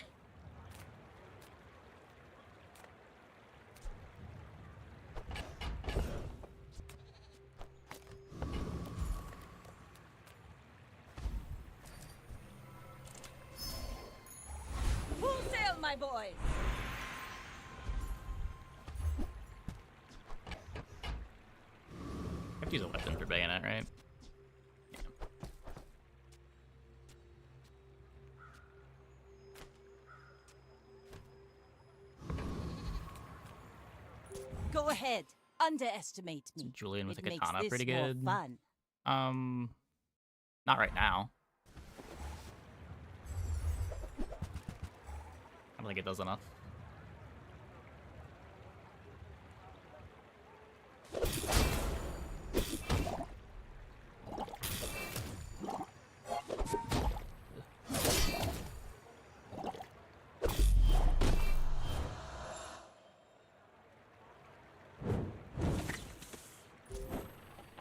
Full sail, my boys! I have to use a weapon for bayonet, right? Go ahead. Underestimate me. Julian with It a makes katana this pretty more good. fun. Not right now. I don't think it does enough.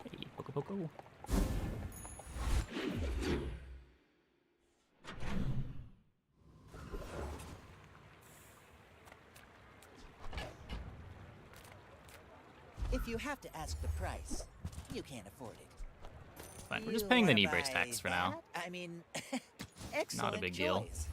Hey, poco poco. If you have to ask the price, you can't afford it. Fine, we're just You paying the wanna knee brace buy tax for now. that? I mean, excellent big deal. choice.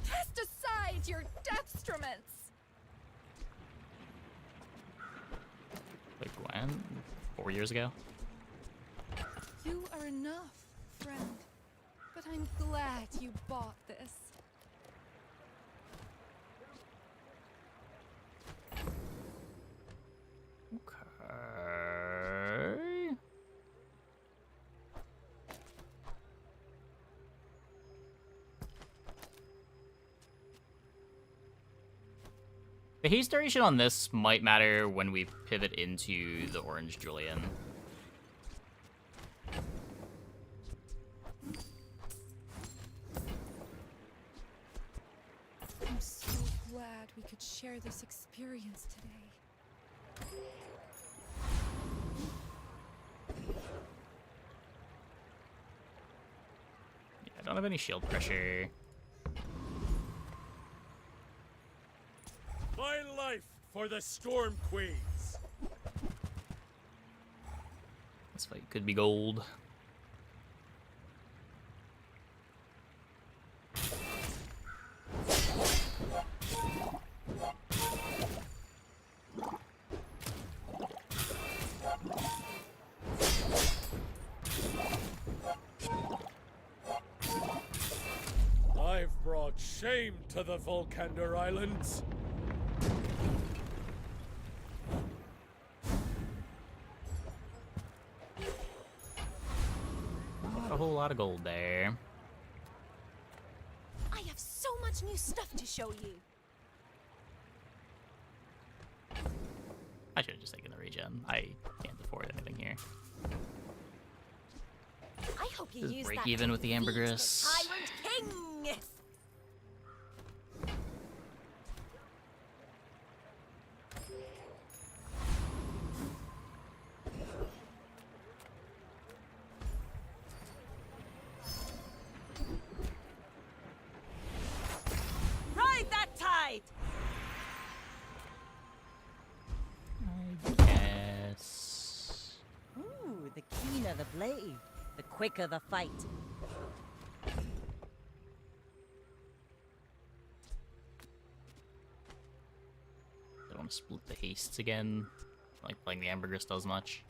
Cast aside your deathstruments! Like when? 4 years ago? You are enough, friend. But I'm glad you bought this. Okay. The haste duration on this might matter when we pivot into the orange Julian. I'm so glad we could share this experience today. Yeah, I don't have any shield pressure. My life for the Storm Queens. This fight could be gold. I've brought shame to the Volcander Islands. Not a whole lot of gold there. I have so much new stuff to show you. I should have just taken the regen. I can't afford anything here. I hope you This is use break that even to with the defeat ambergris. Tyrant King! Ride that tide! I guess. Ooh, the keener the blade, the quicker the fight. Don't want to split the hastes again. Like playing the ambergris does much.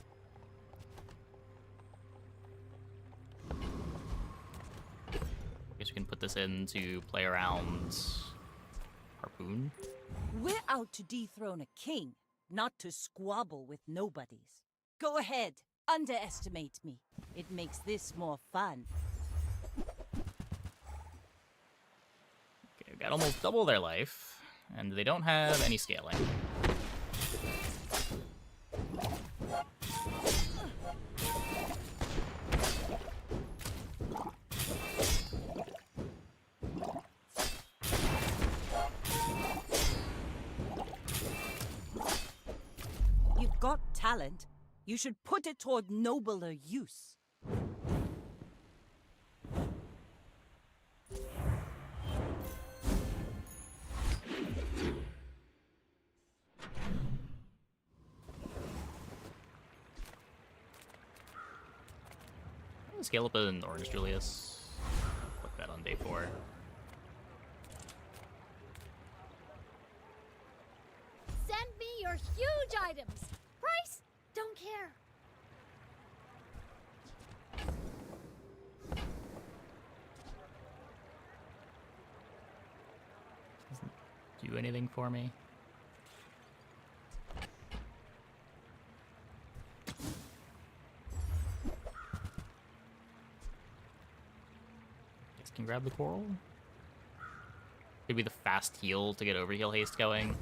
this in to play around Harpoon. We're out to dethrone a king, not to squabble with nobodies. Go ahead, underestimate me. It makes this more fun. Okay, we've got almost double their life, and they don't have any scaling. You've got talent. You should put it toward nobler use. Scale up an Orange Julius. Put that on day 4. Send me your huge items. Price? Don't care. Doesn't do anything for me. Can grab the coral. Could be the fast heal to get overheal haste going.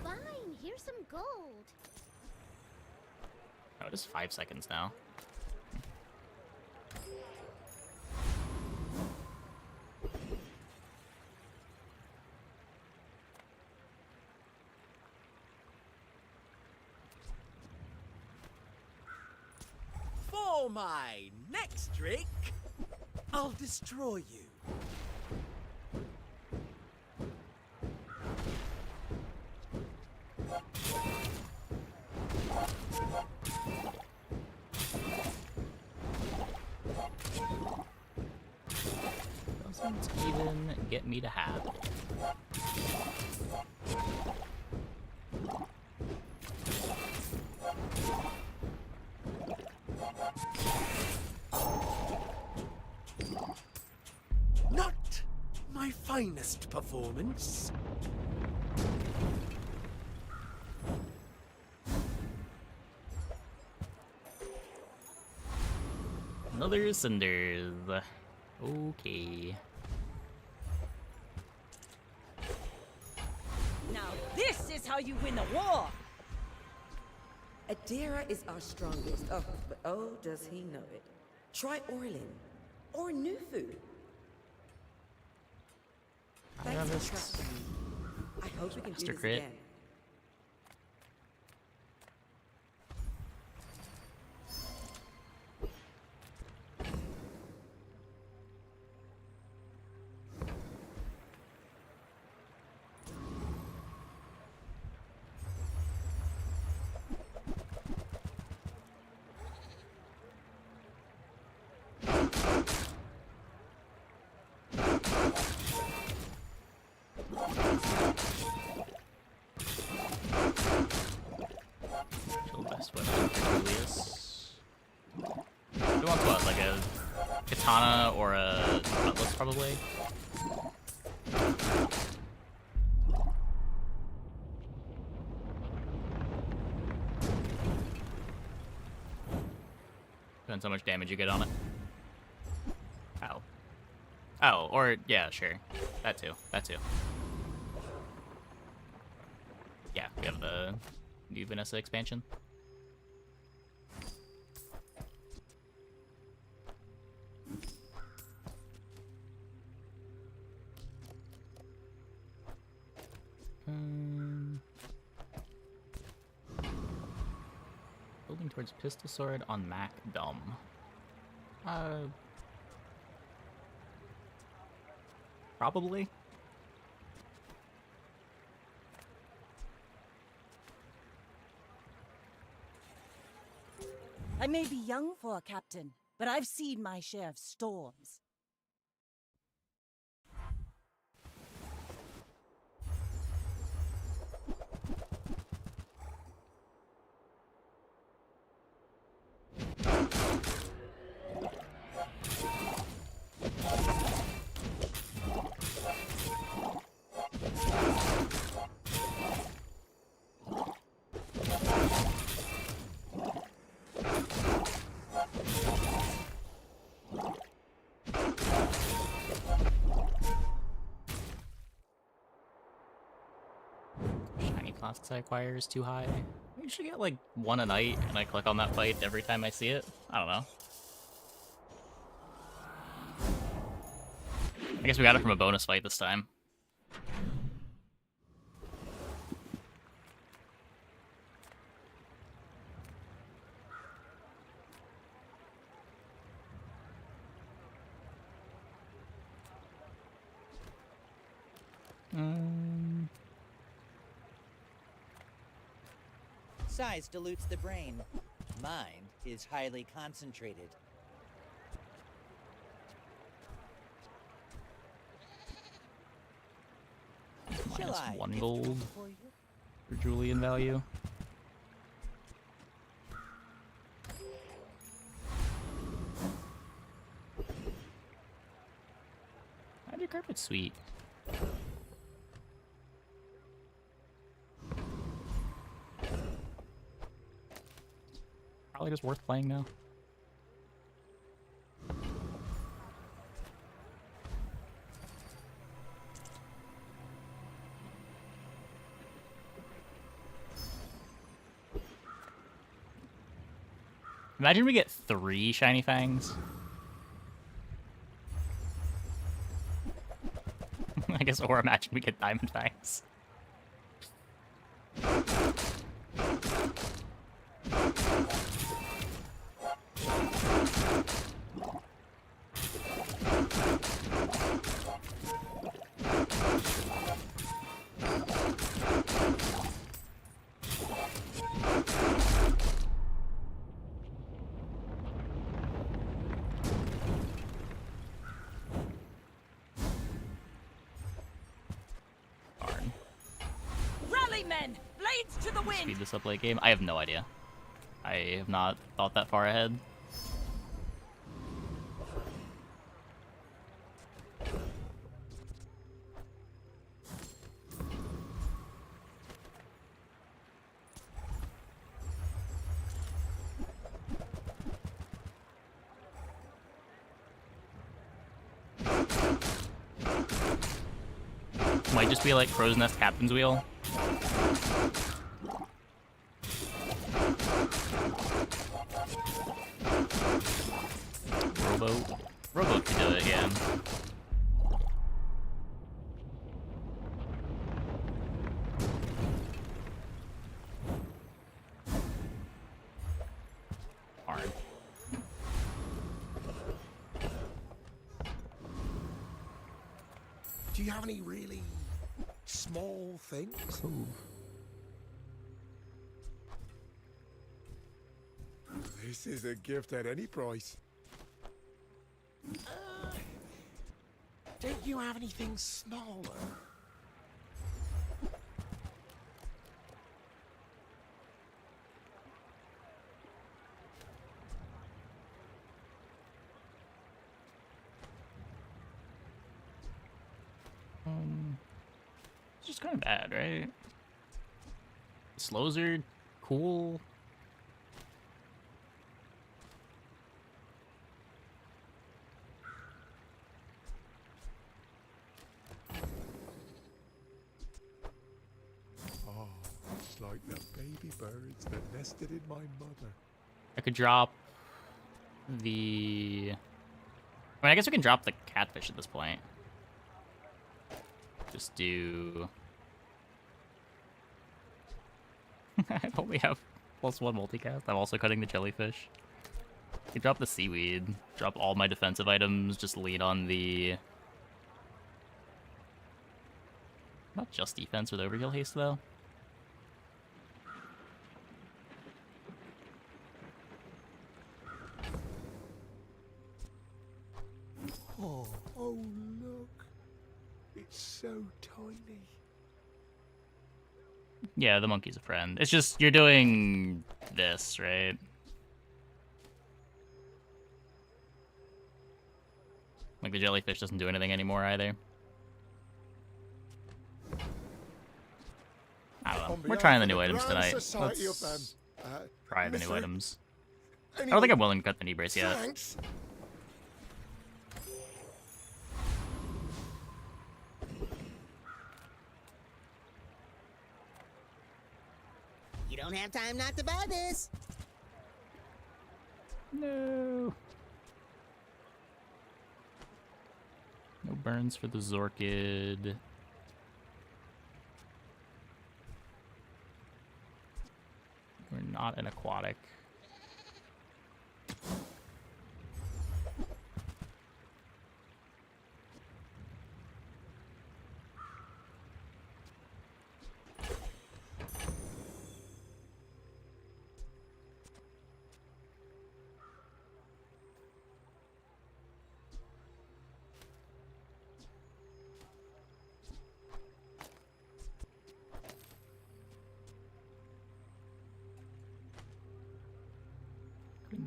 Fine, here's some gold. Oh, it is 5 seconds now. For my next trick, I'll destroy you. Doesn't even get me to have. Not my finest performance. Another Cinders. Okay. Now this is how you win a war! Adira is our strongest. Oh, but oh, does he know it. Try Orlin. Or Nufu. Thanks for trusting me. I hope we can do Master this crit. again. Kill best weapon for Julius. Who wants what? Like a katana or a cutlass, probably? Depends how much damage you get on it. Ow. Oh, or, yeah, sure. That too. That too. Yeah, we have the new Vanessa expansion. Building towards pistol sword on Mac Dumb. Probably. I may be young for a captain, but I've seen my share of storms. classics I acquire is too high. I usually get like one a night, and I click on that fight every time I see it. I don't know. I guess we got it from a bonus fight this time. Size dilutes the brain. Mind is highly concentrated. Shall Minus I 1 gift gold one for you? for Julian value. Magic carpet's sweet. Probably just worth playing now. Imagine we get 3 shiny fangs. I guess, or imagine we get diamond fangs. Rally, men! Blades to the wind! Speed this up late game? I have no idea. I have not thought that far ahead. Might just be like Crow's Nest Captain's Wheel. Rowboat could do it, yeah. Darn. Do you have any really small things? Ooh. This is a gift at any price. Don't you have anything smaller? It's just kind of bad, right? Slows are cool. Oh, it's like the baby birds that nested in my mother. I could drop the... I mean, I guess we can drop the catfish at this point. Just do... I only have +1 multicast. I'm also cutting the jellyfish. I could drop the seaweed. Drop all my defensive items. Just lean on the... Not just defense with overkill haste, though. Oh, oh look. It's so tiny. Yeah, the monkey's a friend. It's just, you're doing this, right? Like, the jellyfish doesn't do anything anymore, either. I don't know. We're trying the new items tonight. Let's try the new items. I don't think I'm willing to cut the knee brace yet. Thanks. don't have time not to buy this. No. No burns for the Zorkid. We're not an aquatic.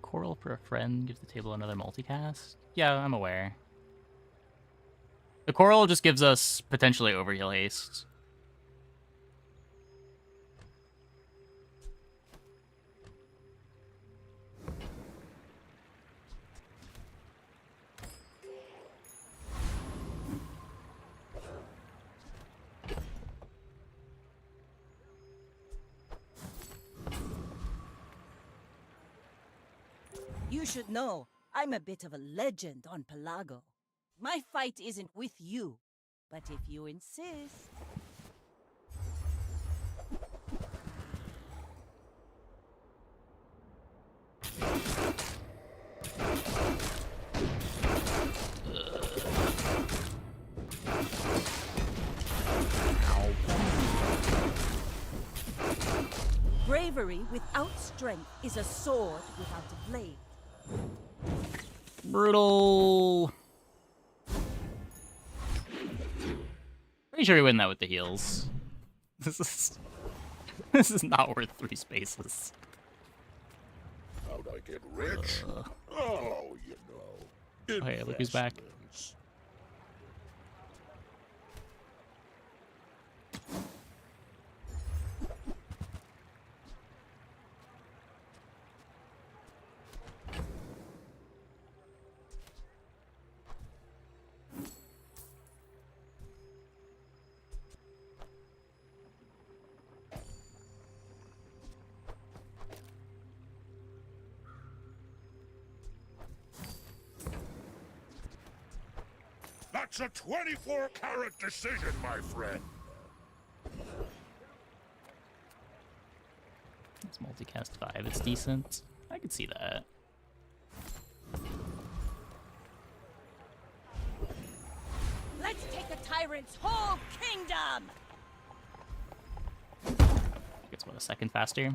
Coral for a friend gives the table another multicast? Yeah, I'm aware. The coral just gives us potentially overheal haste. You should know, I'm a bit of a legend on Pelago. My fight isn't with you, but if you insist... Bravery without strength is a sword without a blade. Brutal. Pretty sure we win that with the heals. This is not worth 3 spaces. How'd I get rich? Oh, you know. Oh, hey, look who's back. Investments. That's a 24-carat decision, my friend. It's multicast 5, it's decent. I could see that. Let's take the tyrant's whole kingdom! Gets what, a second faster?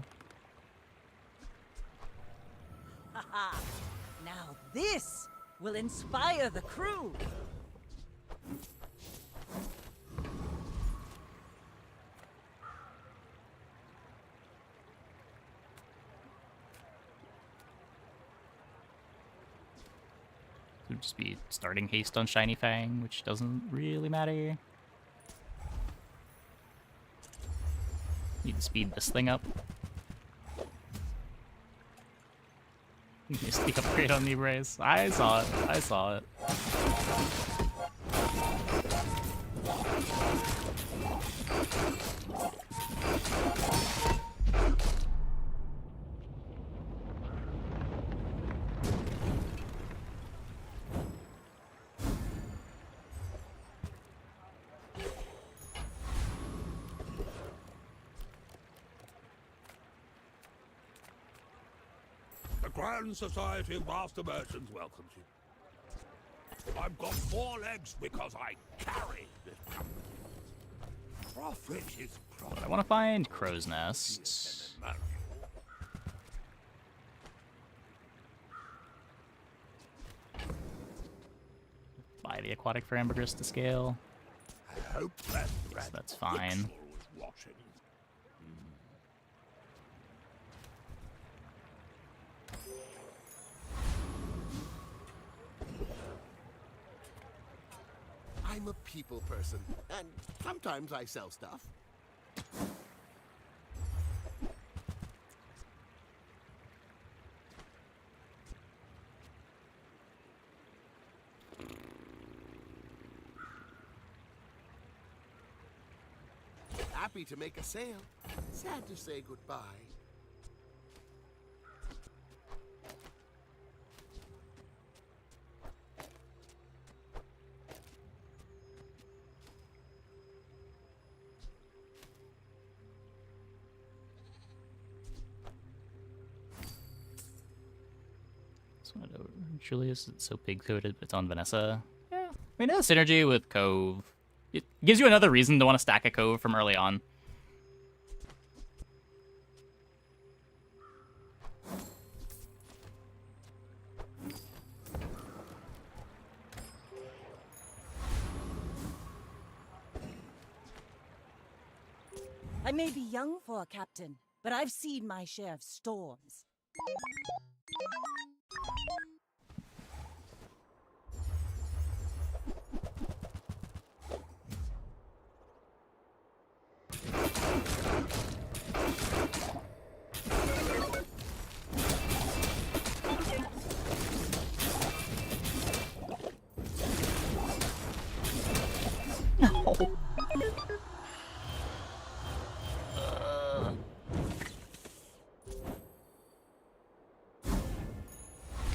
Haha! Now this will inspire the crew! Could just be starting haste on Shiny Fang, which doesn't really matter. Need to speed this thing up. Missed the upgrade on the Embrace. I saw it. I saw it. The Grand Society of Master Merchants welcomes you. I've got 4 legs because I carry this company. Profit is profit. I want to find Crow's Nest. Buy the aquatic for ambergris to scale. I hope that Yes, that's fine. was watching. I'm a people person, and sometimes I sell stuff. happy to make a sale. Sad to say goodbye. Julius is so pig-coated, but it's on Vanessa. Yeah, I mean, it has synergy with Cove. It gives you another reason to want to stack a Cove from early on. I may be young for a captain, but I've seen my share of storms.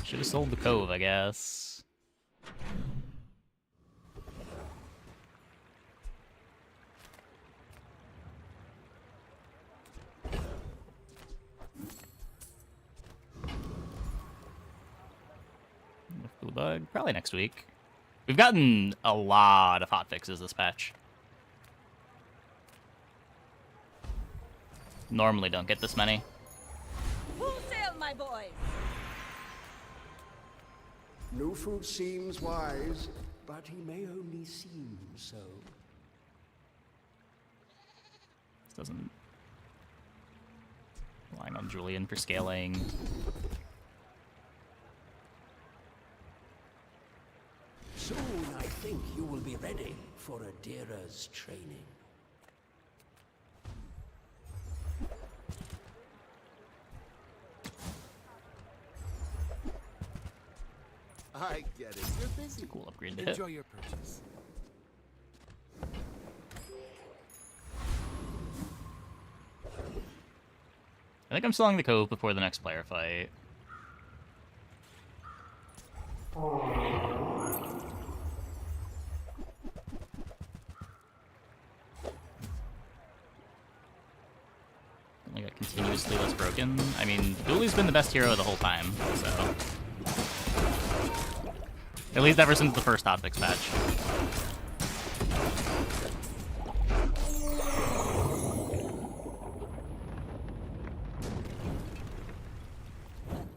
Should have sold the Cove, I guess. Bug probably next week. We've gotten a lot of hotfixes this patch. Normally don't get this many. Full sail, my boys! No food seems wise, but he may only seem so. This doesn't... Relying on Julian for scaling. Soon I think you will be ready for Adira's training. I get it. You're busy. Cool upgrade to hit. Enjoy your purchase. I think I'm selling the Cove before the next player fight. Only got continuously less broken. I mean, Dooley's been the best hero the whole time, so... At least ever since the first hotfix patch.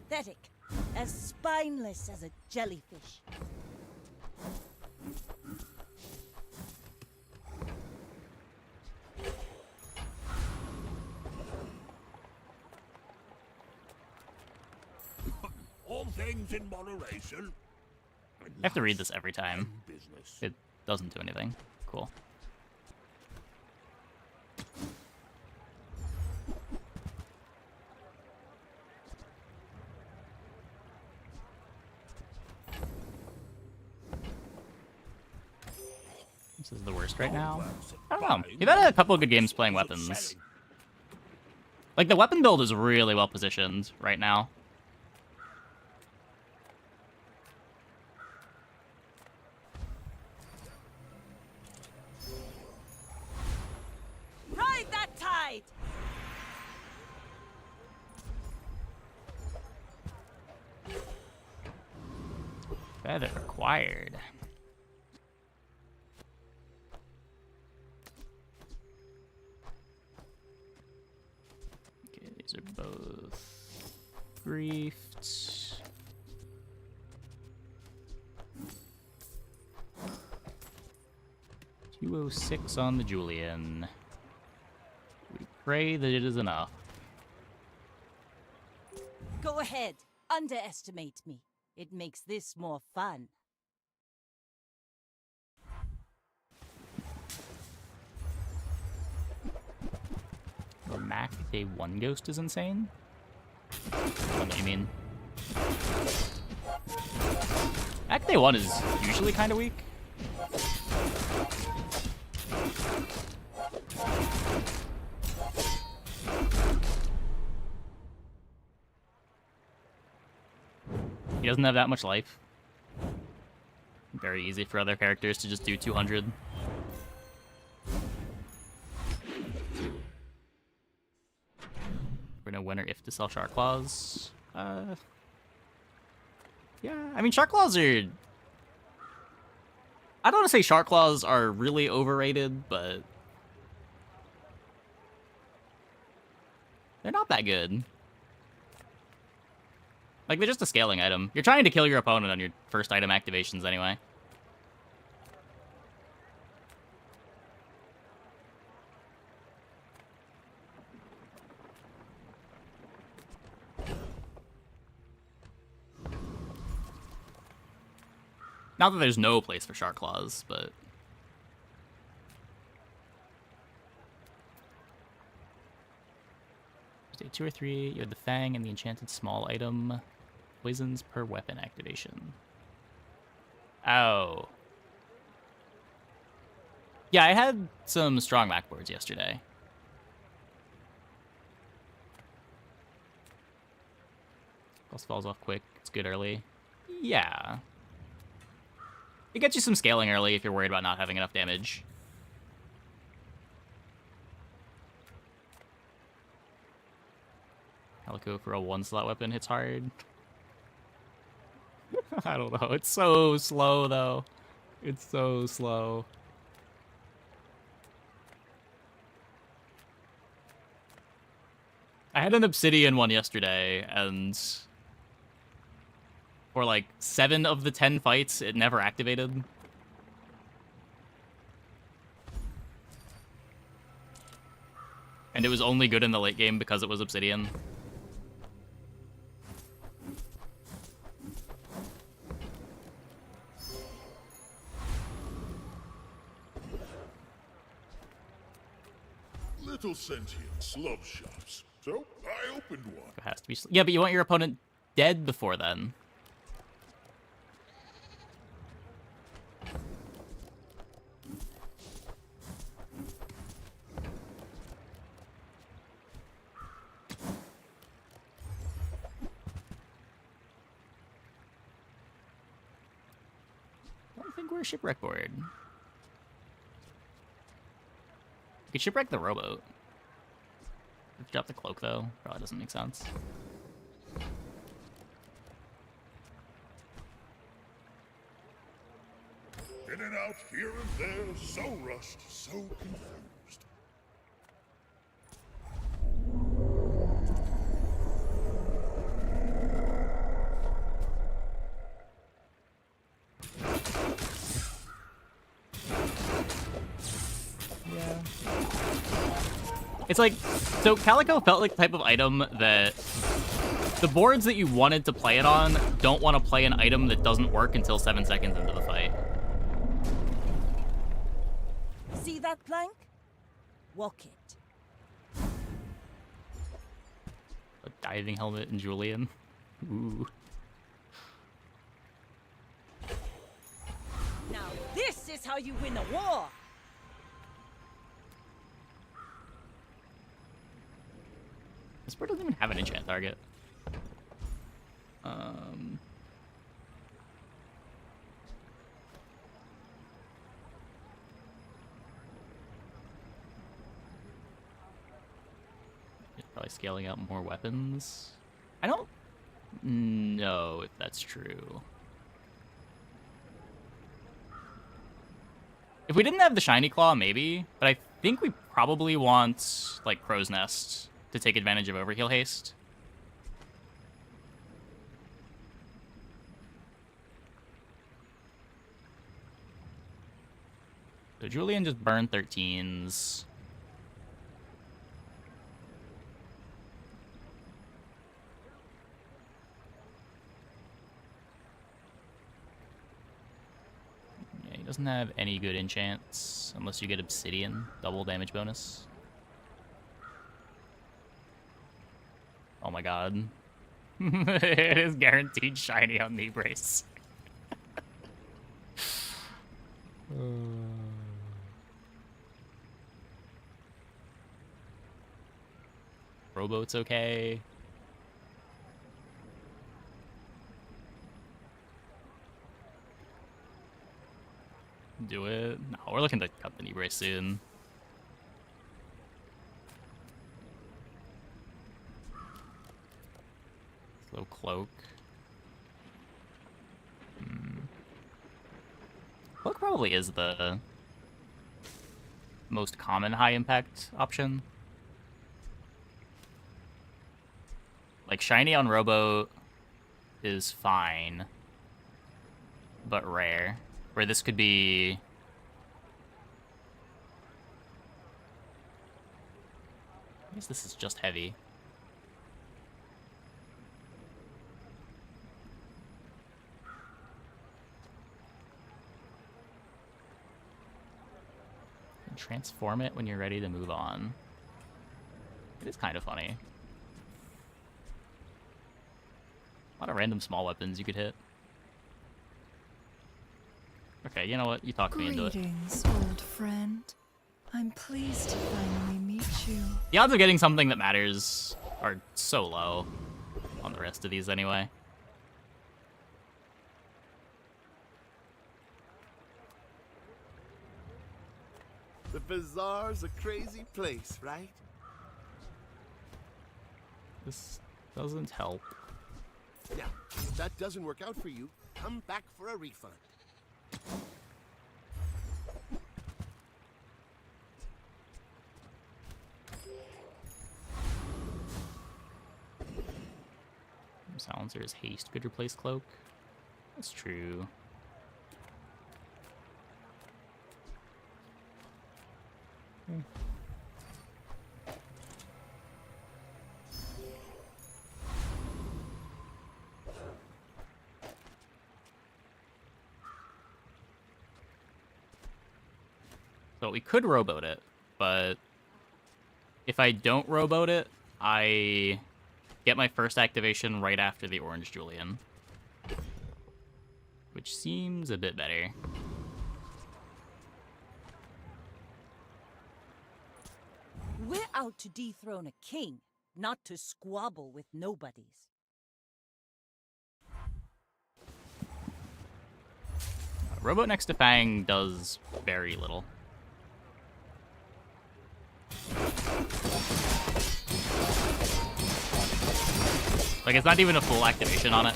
Pathetic. As spineless as a jellyfish. All things in moderation. I have to read this every time. Business. It doesn't do anything. Cool. This is the worst right now. I don't know. You've had a couple of good games playing weapons. Like, the weapon build is really well positioned right now. Ride that tide! Better required. Okay, these are both briefed. $206 on the Julian. We pray that it is enough. Go ahead. Underestimate me. It makes this more fun. The Mac Day 1 Ghost is insane? I don't know what you mean. Mac Day 1 is usually kind of weak. He doesn't have that much life. Very easy for other characters to just do 200. We're gonna winner if to sell Shark Claws. Yeah, I mean, Shark Claws are... I don't want to say Shark Claws are really overrated, but... they're not that good. Like, they're just a scaling item. You're trying to kill your opponent on your first item activations anyway. Not that there's no place for Shark Claws, but... Day 2 or 3, you have the Fang and the enchanted small item. Poisons per weapon activation. Oh. Yeah, I had some strong backboards yesterday. Plus falls off quick. It's good early. Yeah. It gets you some scaling early if you're worried about not having enough damage. Calico for a 1-slot weapon hits hard. I don't know. It's so slow, though. It's so slow. I had an Obsidian one yesterday, and for like 7 of the 10 fights, it never activated. And it was only good in the late game because it was Obsidian. Little sentience love shops, so I opened one. It has to be. Yeah, but you want your opponent dead before then. I don't think we're a shipwreck board. We could shipwreck the rowboat. Drop the cloak, though. Probably doesn't make sense. In and out, here and there, so rushed, so confused. It's like, so Calico felt like the type of item that the boards that you wanted to play it on don't want to play an item that doesn't work until 7 seconds into the fight. See that plank? Walk it. A diving helmet and Julian. Ooh. Now this is how you win a war! This board doesn't even have an enchant target. Probably scaling out more weapons. I don't know if that's true. If we didn't have the shiny claw, maybe, but I think we probably want like Crow's Nest to take advantage of overheal haste. So Julian just burned 13s. Yeah, he doesn't have any good enchants unless you get Obsidian, double damage bonus. Oh my god. It is guaranteed shiny on knee brace. Rowboat's okay. do it. No, we're looking to cut the knee brace soon. Slow cloak. Cloak probably is the most common high impact option. Like shiny on Rowboat is fine, but rare. Where this could be... I guess this is just heavy. And transform it when you're ready to move on. It is kind of funny. A lot of random small weapons you could hit. Okay, you know what? You talked me into it. Greetings, old friend. I'm pleased to finally meet you. The odds of getting something that matters are so low on the rest of these anyway. The bazaar's a crazy place, right? This doesn't help. Now, if that doesn't work out for you, come back for a refund. Silencer's haste could replace cloak. That's true. So we could rowboat it, but if I don't rowboat it, I get my first activation right after the Orange Julian, which seems a bit better. We're out to dethrone a king, not to squabble with nobodies. Rowboat next to Fang does very little. Like, it's not even a full activation on it.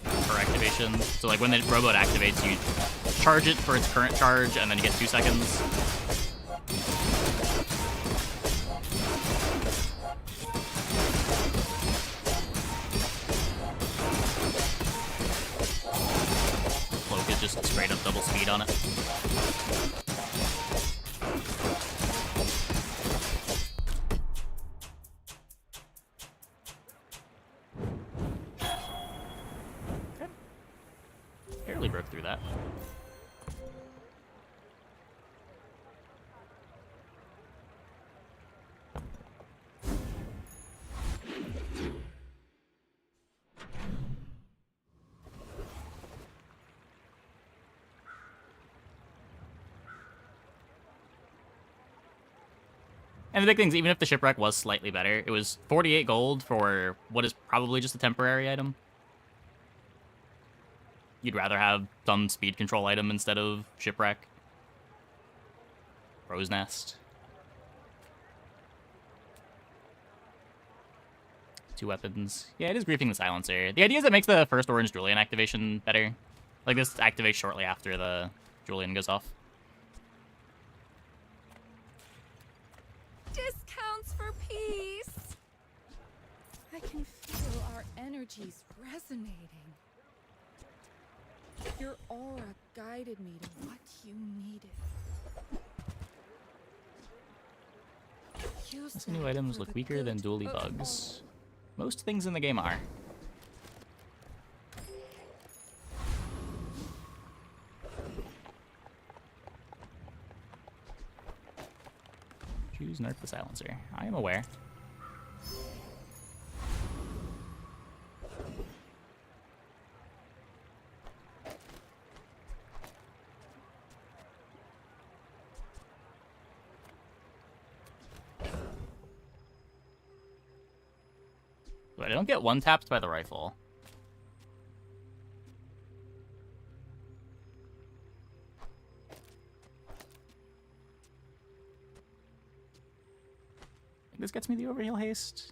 Per activation. So, like, when the rowboat activates, you charge it for its current charge, and then you get 2 seconds. Cloak is just straight up double speed on it. Barely broke through that. And the big thing is, even if the shipwreck was slightly better, it was 48 gold for what is probably just a temporary item. You'd rather have some speed control item instead of shipwreck. Rose Nest. 2 weapons. Yeah, it is griefing the silencer. The idea is it makes the first Orange Julian activation better. Like, this activates shortly after the Julian goes off. Discounts for peace. I can feel our energies resonating. Your aura guided me to what you needed. Use These new that items for look the weaker than good dually of bugs. Most things in the game are. Choose nerf the silencer. I am aware. But I don't get one tapped by the rifle. This gets me the overheal haste.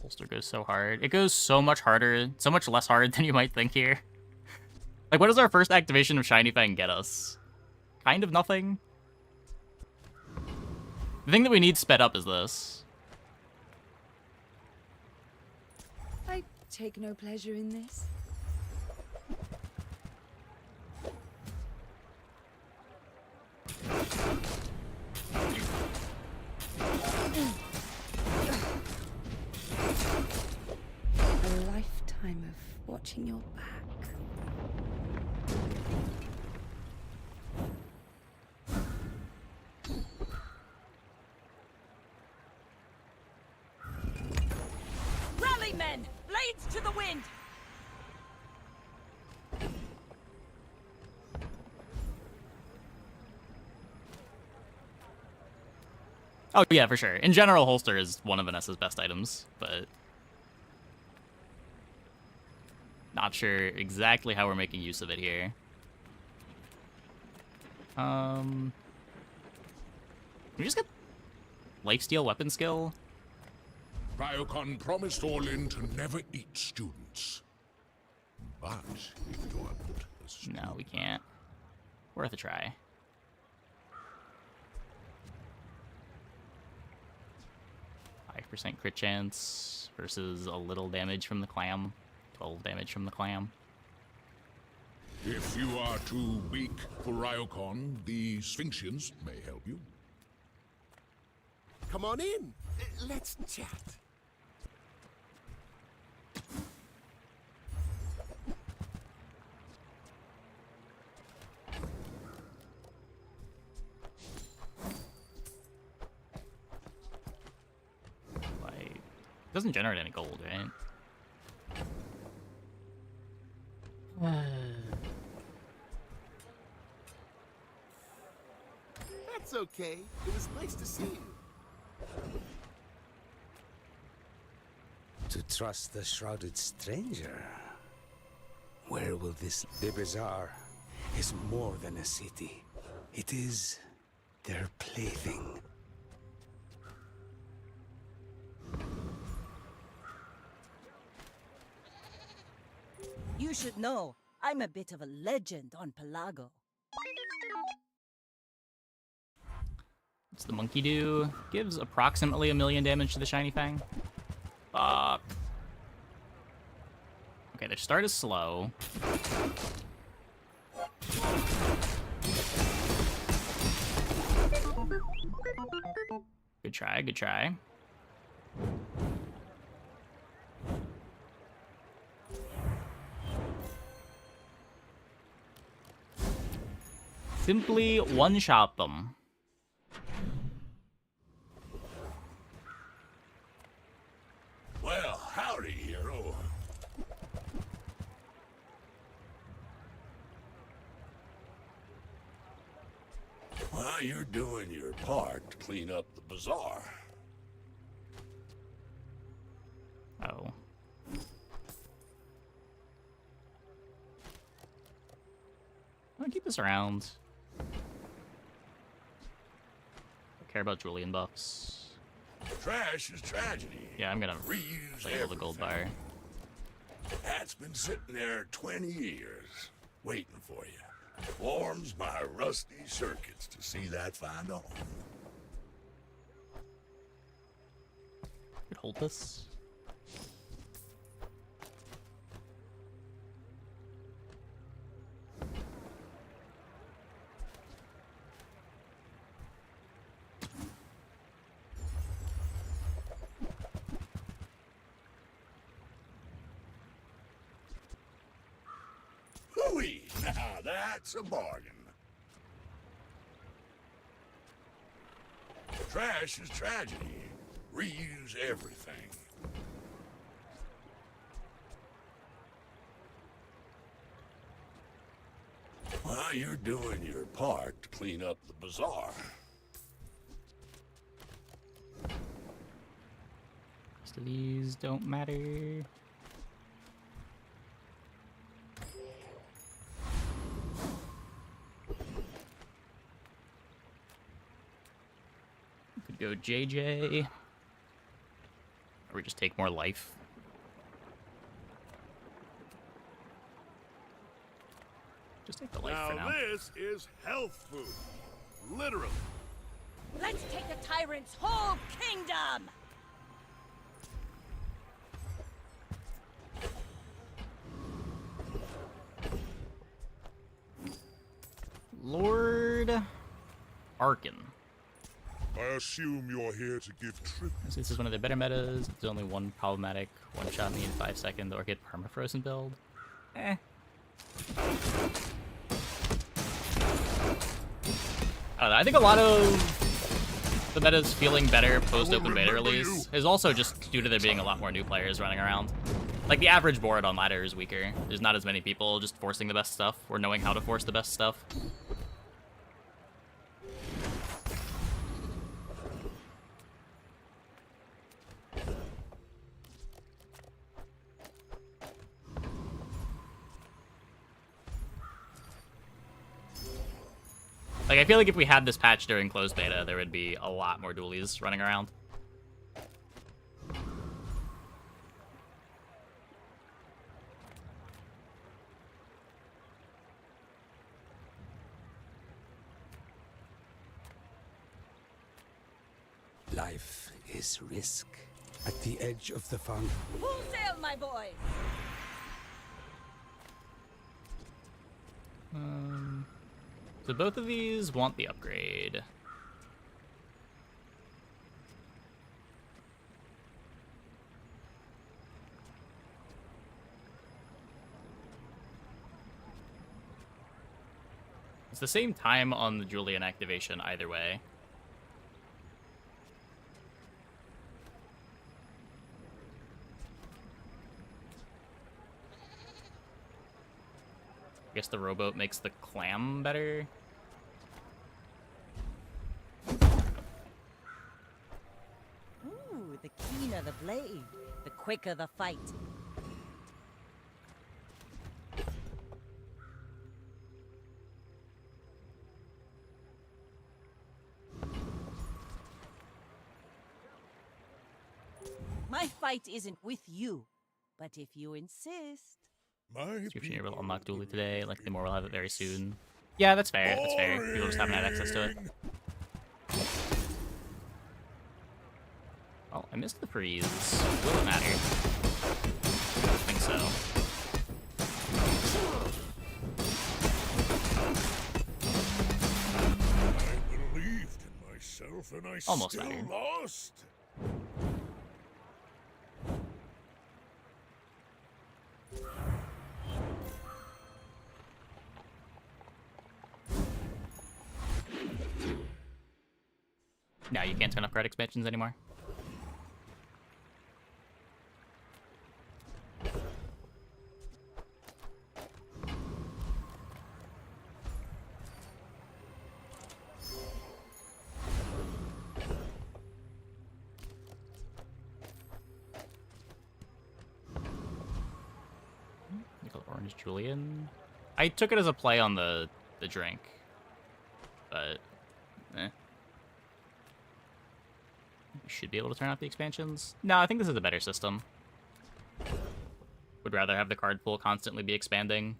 Holster goes so hard. It goes so much harder, so much less hard than you might think here. Like, what does our first activation of Shiny Fang get us? Kind of nothing. The thing that we need sped up is this. I take no pleasure in this. A lifetime of watching your back. Rally, men! Blades to the wind! Oh yeah, for sure. In general, Holster is one of Vanessa's best items, but not sure exactly how we're making use of it here. We just get lifesteal weapon skill. Ryokon promised Orlin to never eat students. But if you are not a student... No, we can't. Worth a try. % crit chance versus a little damage from the clam. 12 damage from the clam. If you are too weak for Ryokon, the Sphinxians may help you. Come on in. Let's chat. Doesn't generate any gold, right? That's okay. It was nice to see you. To trust the shrouded stranger? Where will this... The bazaar is more than a city. It is their plaything. You should know, I'm a bit of a legend on Pelago. What's the monkey do? Gives approximately 1,000,000 damage to the Shiny Fang. Fuck. Okay, their start is slow. Good try, good try. Simply one-shot them. Well, howdy, hero. Well, you're doing your part to clean up the bazaar. Oh. I'll keep this around. Care about Julian buffs. Trash is tragedy. Yeah, I'm gonna reuse play all the gold bar. That's been sitting there 20 years, waiting for you. Warms my rusty circuits to see that find on. Could hold this. Hooey! Now that's a bargain. Trash is tragedy. Reuse everything. Well, you're doing your part to clean up the bazaar. Rest of these don't matter. Go JJ. Or we just take more life. Just take the life for now. This is health food. Literally. Let's take the tyrant's whole kingdom! Lord Arkin. I assume you're here to give tribute. This is one of the better metas. There's only one problematic one-shot me in 5 seconds or get permafrozen build. Eh. I don't know, I think a lot of the meta's feeling better post-open beta release is also just due to there being a lot more new players running around. Like, the average board on ladder is weaker. There's not as many people just forcing the best stuff or knowing how to force the best stuff. Like, I feel like if we had this patch during closed beta, there would be a lot more dualies running around. Life is risk. At the edge of the fun. Full sail, my boy! So both of these want the upgrade. It's the same time on the Julian activation either way. I guess the rowboat makes the clam better. Ooh, the keener the blade, the quicker the fight. My fight isn't with you, but if you insist. Description here will unlock dually today, likely more will have it very soon. Yeah, that's fair, that's fair. People just haven't had access to it. Well, I missed the freeze. Will it matter? I don't think so. I believed in myself and I Almost still mattered. lost. Now you can't turn off card expansions anymore. Nickel Orange Julian. I took it as a play on the drink, but eh. You should be able to turn off the expansions. No, I think this is a better system. Would rather have the card pool constantly be expanding.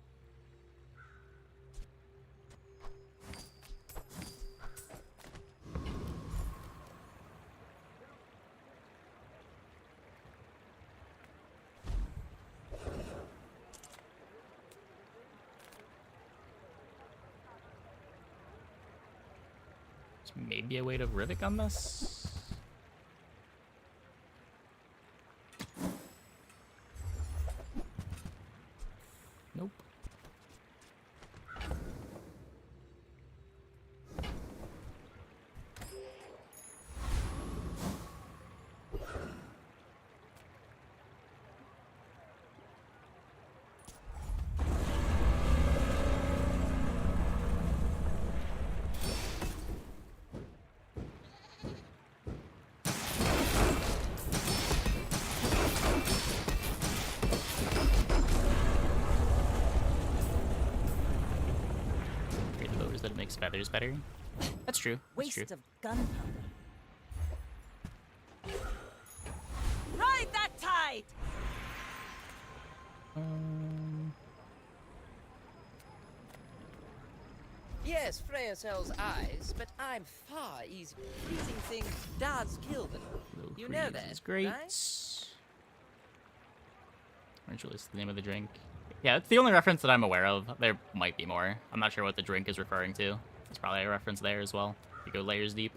There's maybe a way to Rivik on this. Nope. That it makes feathers better. That's true. That's Waste true. of gunpowder. right. Yes, Freya sells eyes, but I'm far easier. Freezing things does kill them. You know that, Is great. right? Eventually, it's the name of the drink. Yeah, it's the only reference that I'm aware of. There might be more. I'm not sure what the drink is referring to. There's probably a reference there as well. You go layers deep.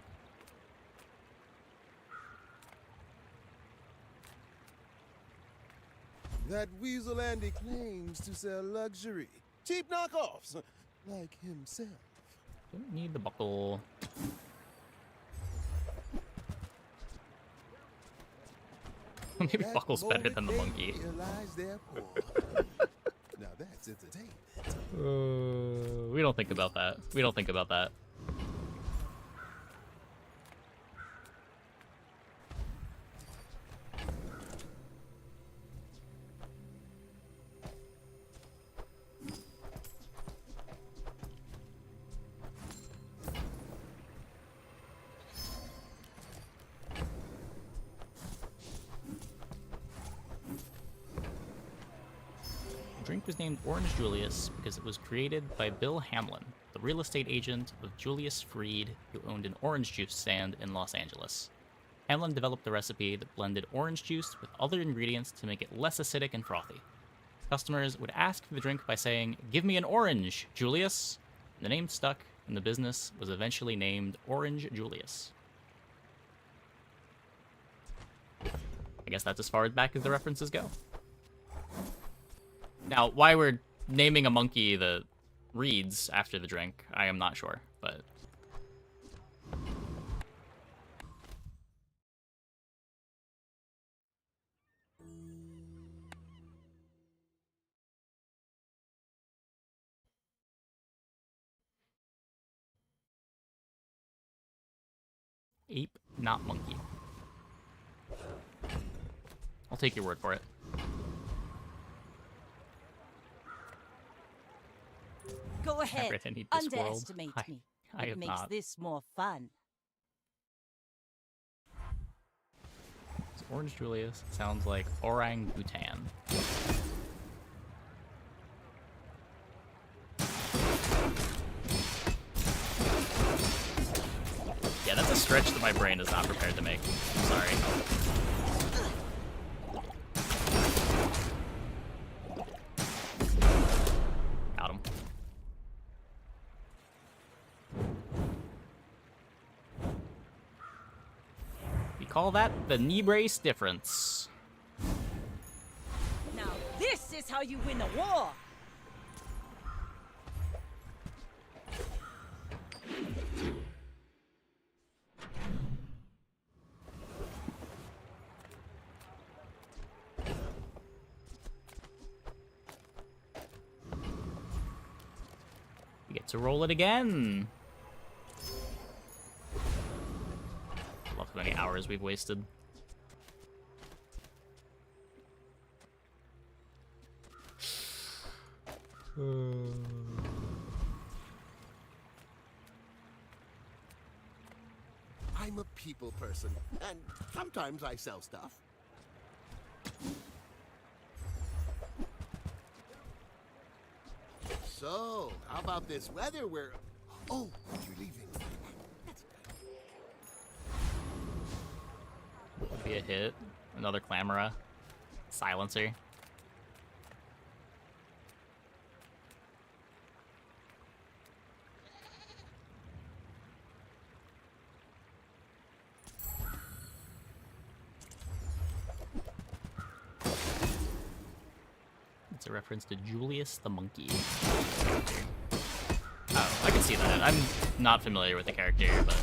That weasel Andy claims to sell luxury. Cheap knockoffs, like himself. Don't need the buckle. Maybe That buckle's better than the moment monkey. they realize they're poor. Now that's entertainment. We don't think about that. We don't think about that. The drink was named Orange Julius because it was created by Bill Hamlin, the real estate agent of Julius Freed, who owned an orange juice stand in Los Angeles. Hamlin developed a recipe that blended orange juice with other ingredients to make it less acidic and frothy. Customers would ask for the drink by saying, "Give me an orange, Julius." The name stuck, and the business was eventually named Orange Julius. I guess that's as far back as the references go. Now, why we're naming a monkey that reads after the drink, I am not sure, but... Ape, not monkey. I'll take your word for it. Go ahead. Never hit any Discworld. Underestimate me. I It have makes not. this more fun. It's Orange Julius. It sounds like orangutan. Yeah, that's a stretch that my brain is not prepared to make. I'm sorry. Got him. We call that the knee brace difference. Now this is how you win a war. We get to roll it again. Love how many hours we've wasted. I'm a people person, and sometimes I sell stuff. So, how about this weather where... Oh, you're leaving. Would be a hit. Another Clamora. Silencer. It's a reference to Julius the Monkey. Oh, I can see that. I'm not familiar with the character, but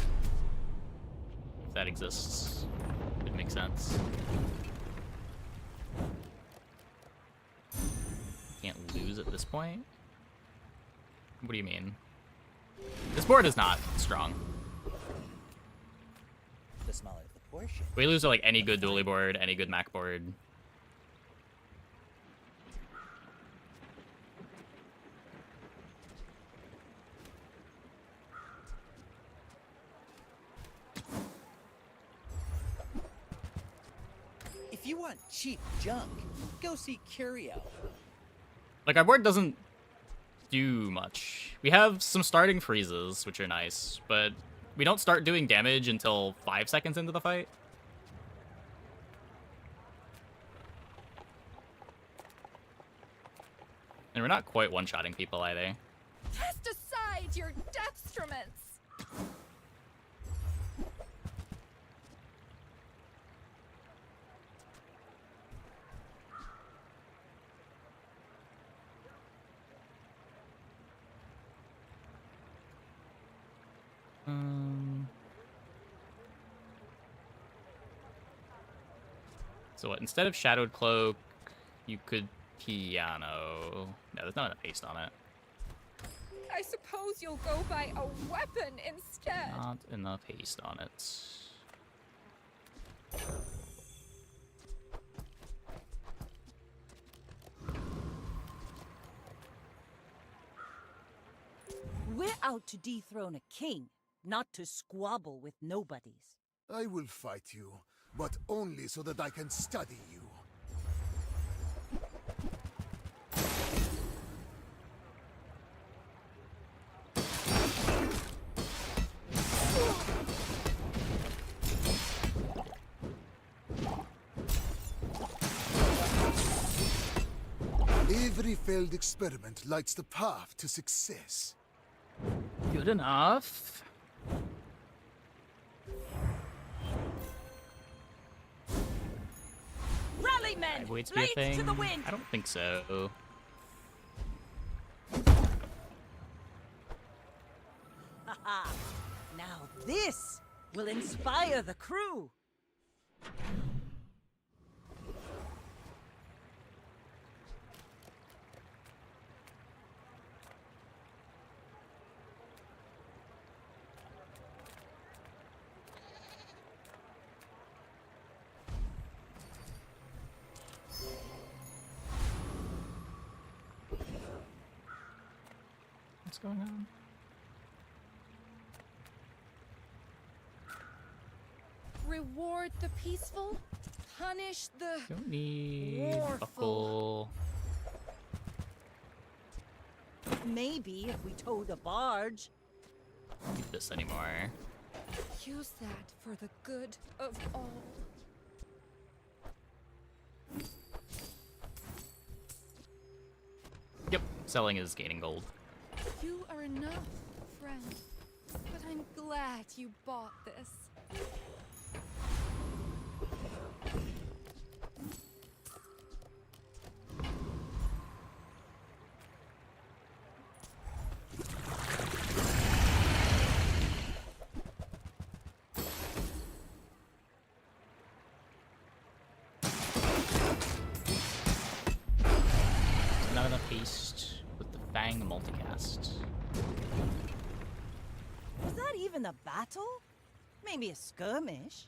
if that exists, it makes sense. Can't lose at this point? What do you mean? This board is not strong. The smaller the portion. We lose to like any good dually board, any good Mac board. If If you want cheap junk, go see Curio. Like, our board doesn't do much. We have some starting freezes, which are nice, but we don't start doing damage until 5 seconds into the fight. And we're not quite one-shotting people either. Cast aside your deathstruments! So what, instead of Shadowed Cloak, you could Piano. No, there's not enough haste on it. I suppose you'll go by a weapon instead. Not enough haste on it. We're out to dethrone a king, not to squabble with nobodies. I will fight you, but only so that I can study you. Every failed experiment lights the path to success. Good enough. Rally men! Blades be a Blades thing? to the wind! I don't think so. Haha! Now this will inspire the crew. What's going on? Reward the peaceful, punish the Don't need warful. buckle. Maybe if we towed a barge. Don't need this anymore. Use that for the good of all. Yep, selling is gaining gold. You are enough, friend. But I'm glad you bought this. Not enough haste with the Fang multicast. Was that even a battle? Maybe a skirmish.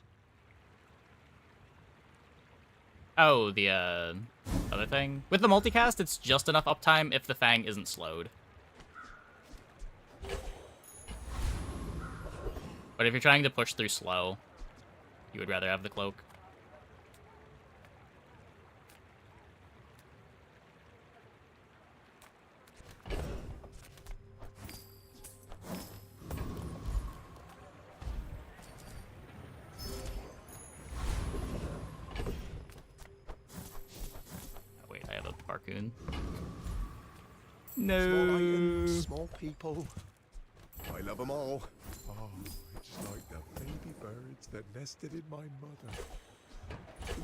Oh, the other thing. With the multicast, it's just enough uptime if the Fang isn't slowed. But if you're trying to push through slow, you would rather have the cloak. Oh, wait, I have a Barcoon. No. Small items, small people. I love them all. Oh, it's like the baby birds that nested in my mother.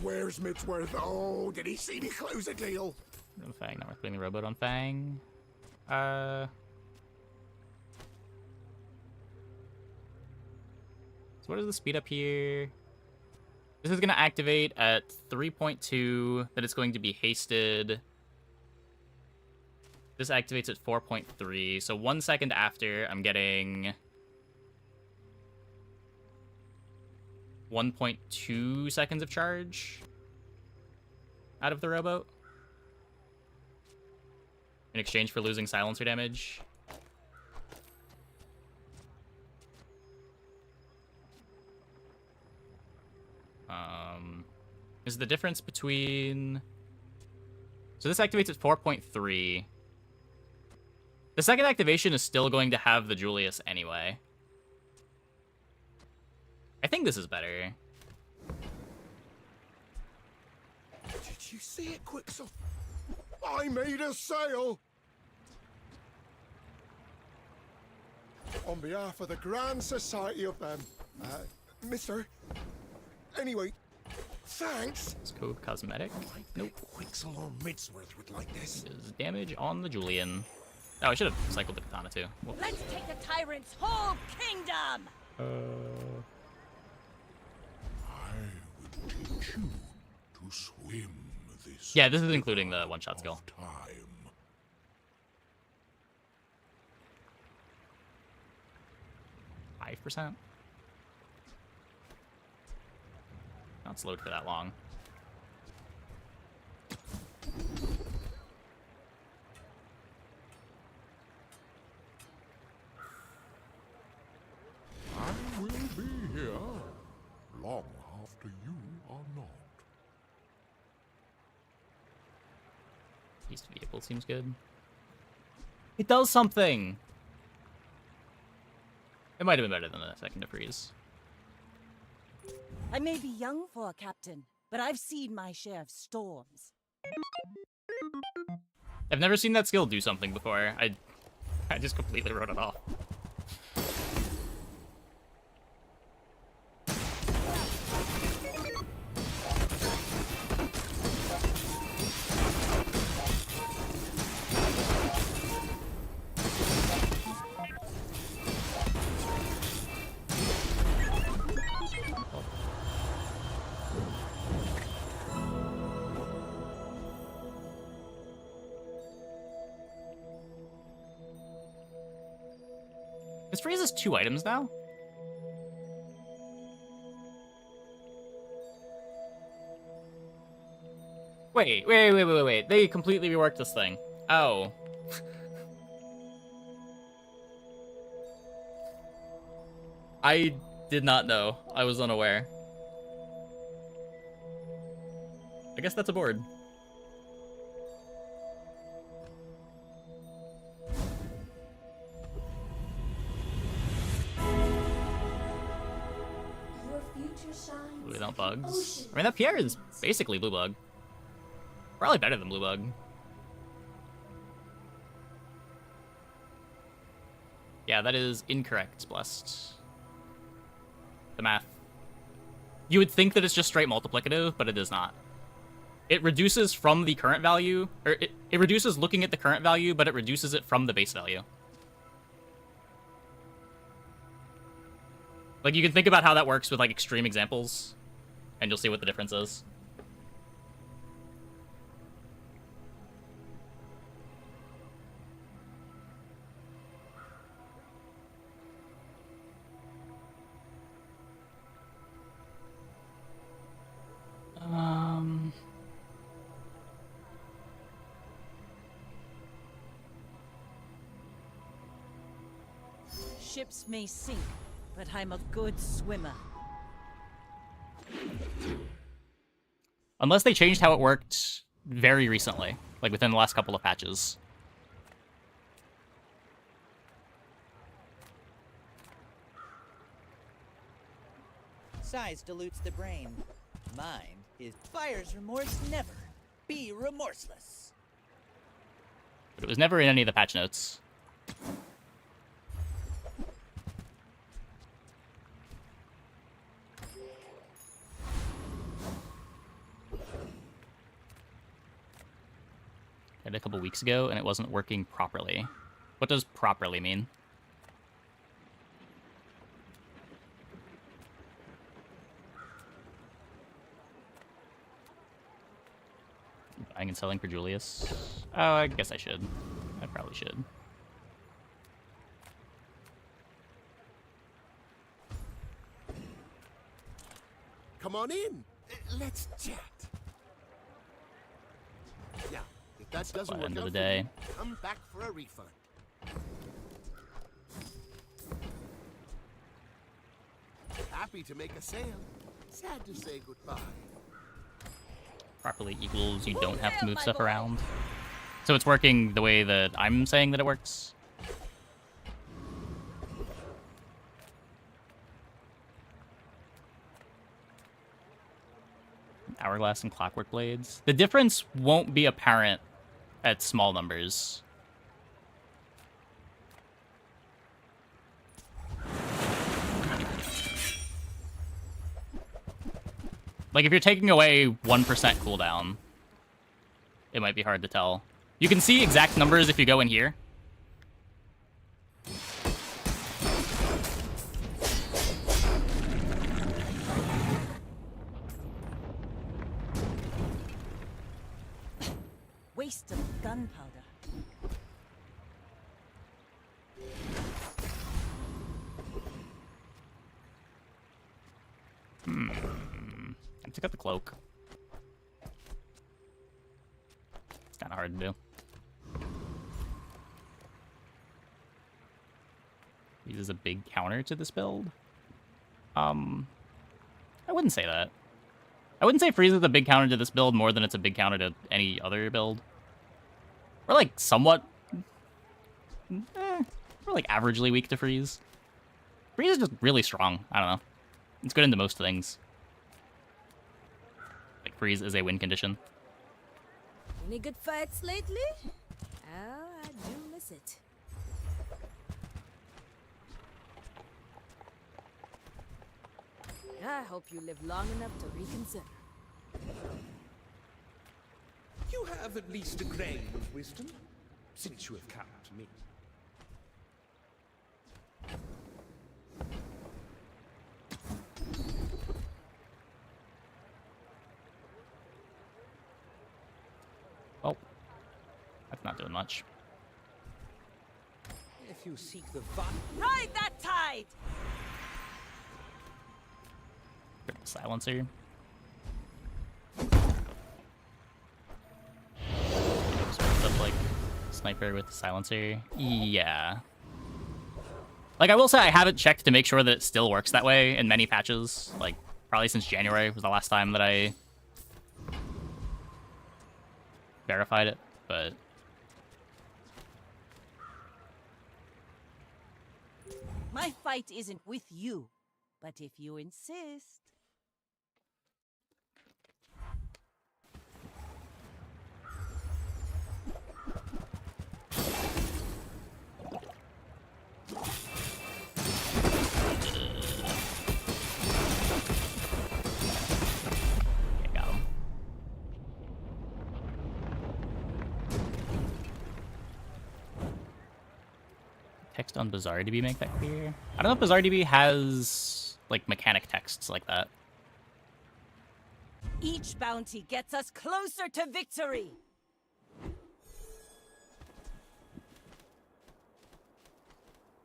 Where's Mitchworth? Oh, did he see me close a deal? No Fang, not worth putting the rowboat on Fang. So what is the speed up here? This is going to activate at 3.2, then it's going to be hasted. This activates at 4.3, so 1 second after, I'm getting 1.2 seconds of charge out of the rowboat in exchange for losing silencer damage. is the difference between... So this activates at 4.3. The second activation is still going to have the Julius anyway. I think this is better. Did you see it, Quicksilver? I made a sale! On behalf of the Grand Society of them. Mister. Anyway, thanks. Let's go cosmetic. Nope. Quicksilver or Midsworth would like this. Is damage on the Julian. Oh, I should have cycled the katana too. Whoops. Let's take the tyrant's whole kingdom! I will teach you to swim this. Yeah, this is including the one-shot skill. Time. 5%. Not slowed for that long. I will be here long after you are not. Beast vehicle seems good. It does something! It might have been better than the second to freeze. I may be young for a captain, but I've seen my share of storms. I've never seen that skill do something before. I just completely wrote it off. This freeze has 2 items now? Wait. They completely reworked this thing. Oh. I did not know. I was unaware. I guess that's a board. Without bugs. I mean, that Pierre is basically Blue Bug. Probably better than Blue Bug. Yeah, that is incorrect, Blessed. The math. You would think that it's just straight multiplicative, but it is not. It reduces from the current value, or it reduces looking at the current value, but it reduces it from the base value. Like, you can think about how that works with, like, extreme examples, and you'll see what the difference is. Ships may sink, but I'm a good swimmer. Unless they changed how it worked very recently, like within the last couple of patches. Size dilutes the brain. Mind is buyer's remorse never. Be remorseless. But it was never in any of the patch notes. I did a couple weeks ago, and it wasn't working properly. What does properly mean? Buying and selling for Julius? Oh, I guess I should. I probably should. Come on in. Let's chat. Yeah, if that doesn't work End of out the for day. you, come back for a refund. Happy to make a sale. Sad to say goodbye. properly equals you don't have to move stuff around. So it's working the way that I'm saying that it works. Hourglass and clockwork blades. The difference won't be apparent at small numbers. Like, if you're taking away 1% cooldown, it might be hard to tell. You can see exact numbers if you go in here. Waste of gunpowder. I took out the cloak. It's kind of hard to do. Uses a big counter to this build. I wouldn't say that. I wouldn't say freeze is a big counter to this build more than it's a big counter to any other build. We're like somewhat... we're like averagely weak to freeze. Freeze is just really strong. I don't know. It's good into most things. Like, freeze is a win condition. Any good fights lately? Oh, I do miss it. I hope you live long enough to reconsider. You have at least a grain of wisdom, since you have come to me. Oh. That's not doing much. If you seek the fun... Ride that tide! Silencer. Stuff like sniper with the silencer. Yeah. Like, I will say I haven't checked to make sure that it still works that way in many patches. Like, probably since January was the last time that I verified it, but... My fight isn't with you, but if you insist... Got him. Text on BazarDB make that clear? I don't know if BazarDB has, like, mechanic texts like that. Each bounty gets us closer to victory!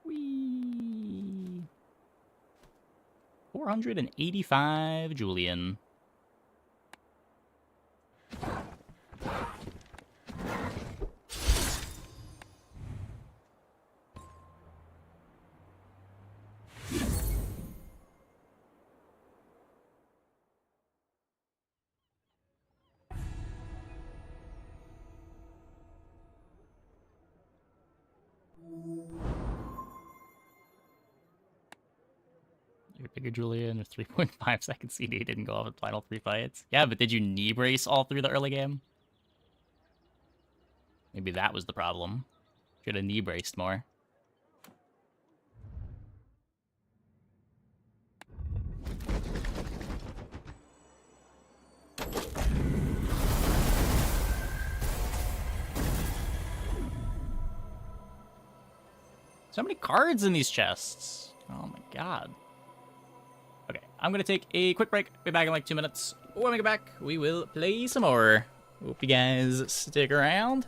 Whee! 485 Julian. You're bigger, Julian. A 3.5 second CD didn't go off in final 3 fights. Yeah, but did you knee brace all through the early game? Maybe that was the problem. Should have knee braced more. So many cards in these chests. Oh my god. Okay, I'm gonna take a quick break. Be back in like 2 minutes. When we get back, we will play some more. Hope you guys stick around.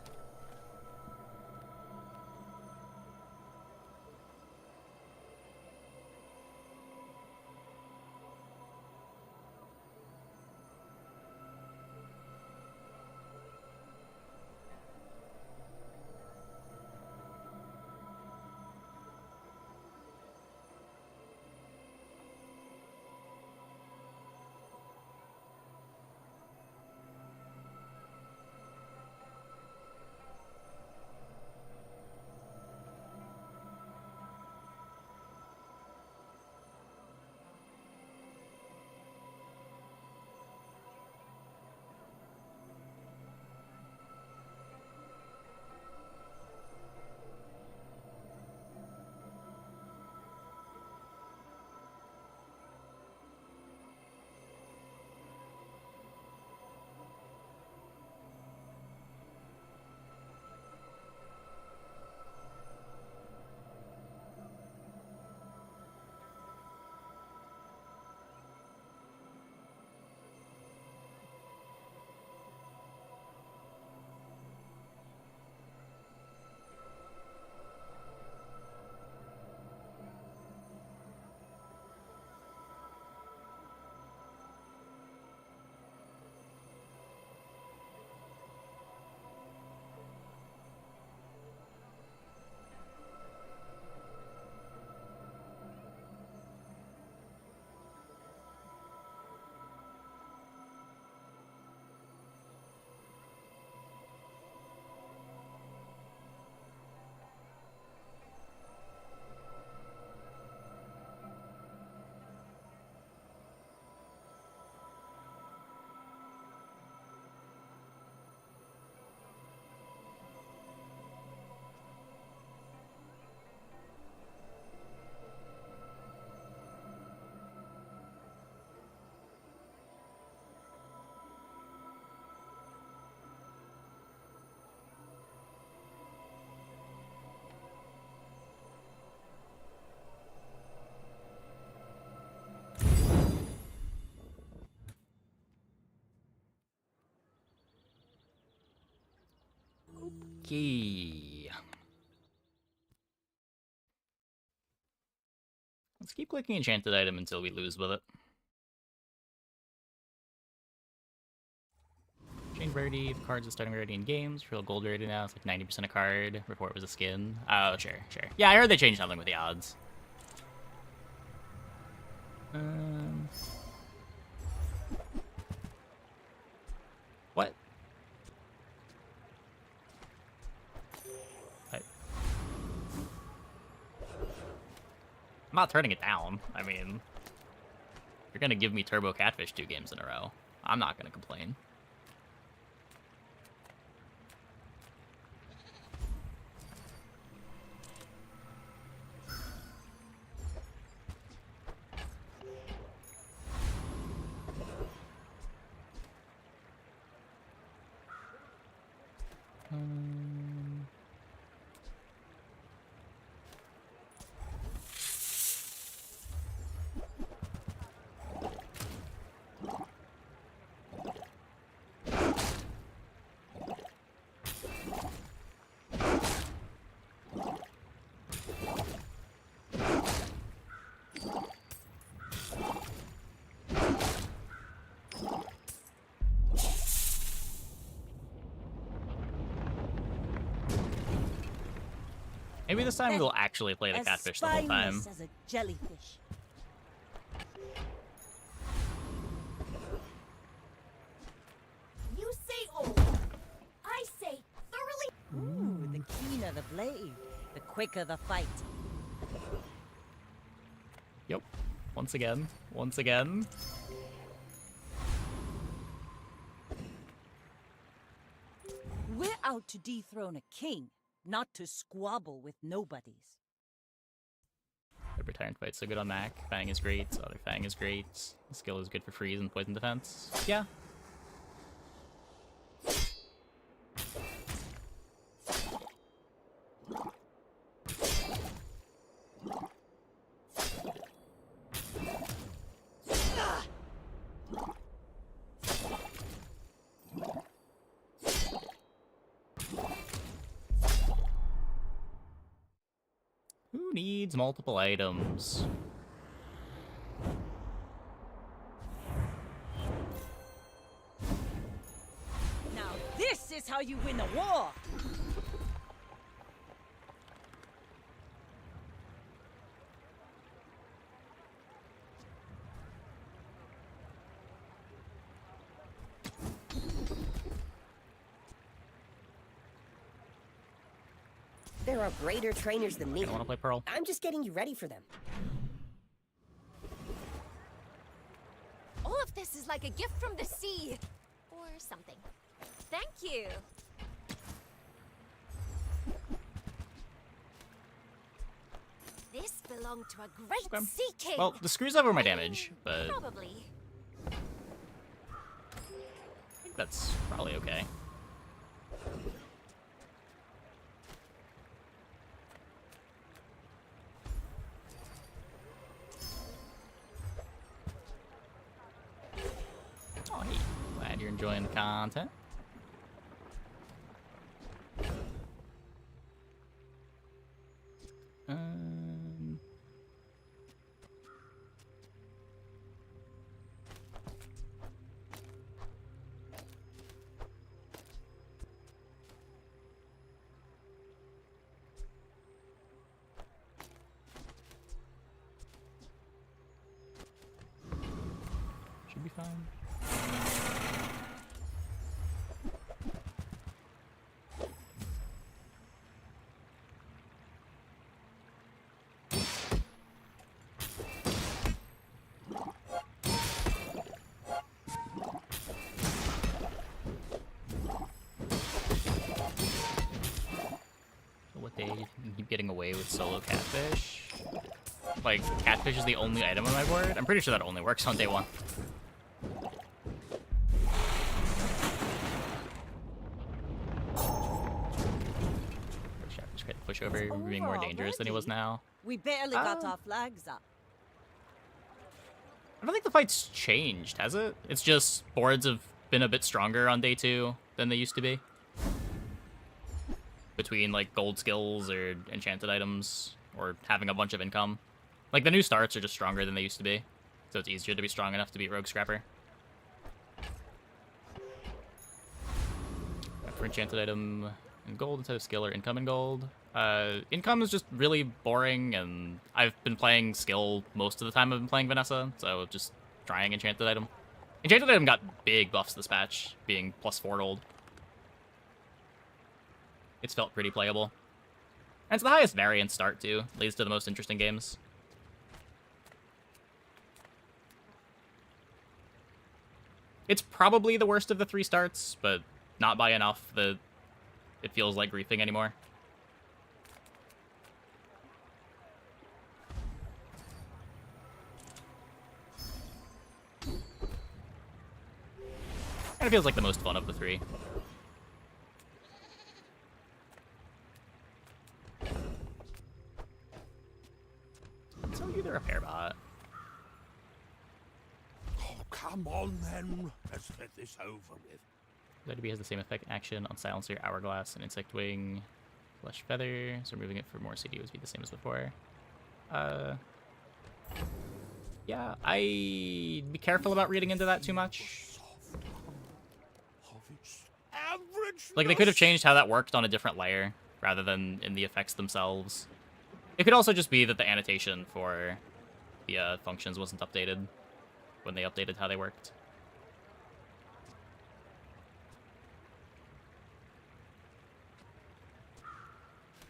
Okay. Let's keep clicking enchanted item until we lose with it. Chain rarity, the cards are starting rarity in games. Real gold rarity now, it's like 90% a card. Before it was a skin. Oh, sure. Yeah, I heard they changed something with the odds. What? I'm not turning it down. I mean, you're gonna give me Turbo Catfish 2 games in a row. I'm not gonna complain. Maybe this time we'll actually play the As catfish the whole time. spineless as a jellyfish. You say old. I say thoroughly. Ooh, the keener the blade, the quicker the fight. Yep. Once again. Once again. We're out to dethrone a king, not to squabble with nobodies. Every Tyrant fight's so good on Mac. Fang is great. Other Fang is great. Skill is good for freeze and poison defense. Yeah. Who needs multiple items? Now this is how you win a war! There are greater trainers than me. I want to play Pearl. I'm just getting you ready for them. All of this is like a gift from the sea. Or something. Thank you. This belonged to a great sea king. Well, the screws over my damage, but Probably. I think that's probably okay. Oh, hey. Glad you're enjoying the content. Should be fine. What day do you think you keep getting away with solo catfish? Like, catfish is the only item on my board? I'm pretty sure that only works on day 1. Just push over, being more dangerous than he was now. We barely got our flags up. I don't think the fight's changed, has it? It's just boards have been a bit stronger on day 2 than they used to be. between like gold skills or enchanted items or having a bunch of income. Like the new starts are just stronger than they used to be, so it's easier to be strong enough to beat Rogue Scrapper. For enchanted item in gold instead of skill or income in gold. Income is just really boring, and I've been playing skill most of the time I've been playing Vanessa, so just trying enchanted item. Enchanted item got big buffs this patch, being +4 gold. It's felt pretty playable. And it's the highest variance start, too. Leads to the most interesting games. It's probably the worst of the 3 starts, but not by enough that it feels like griefing anymore. And it feels like the most fun of the 3. So you the repair bot. Oh, come on then. Let's get this over with. ZDB has the same effect action on Silencer, Hourglass, and Insect Wing, Flesh Feather, so removing it for more CD would be the same as before. Yeah, I'd be careful about reading into that too much. Like, they could have changed how that worked on a different layer, rather than in the effects themselves. It could also just be that the annotation for the functions wasn't updated when they updated how they worked.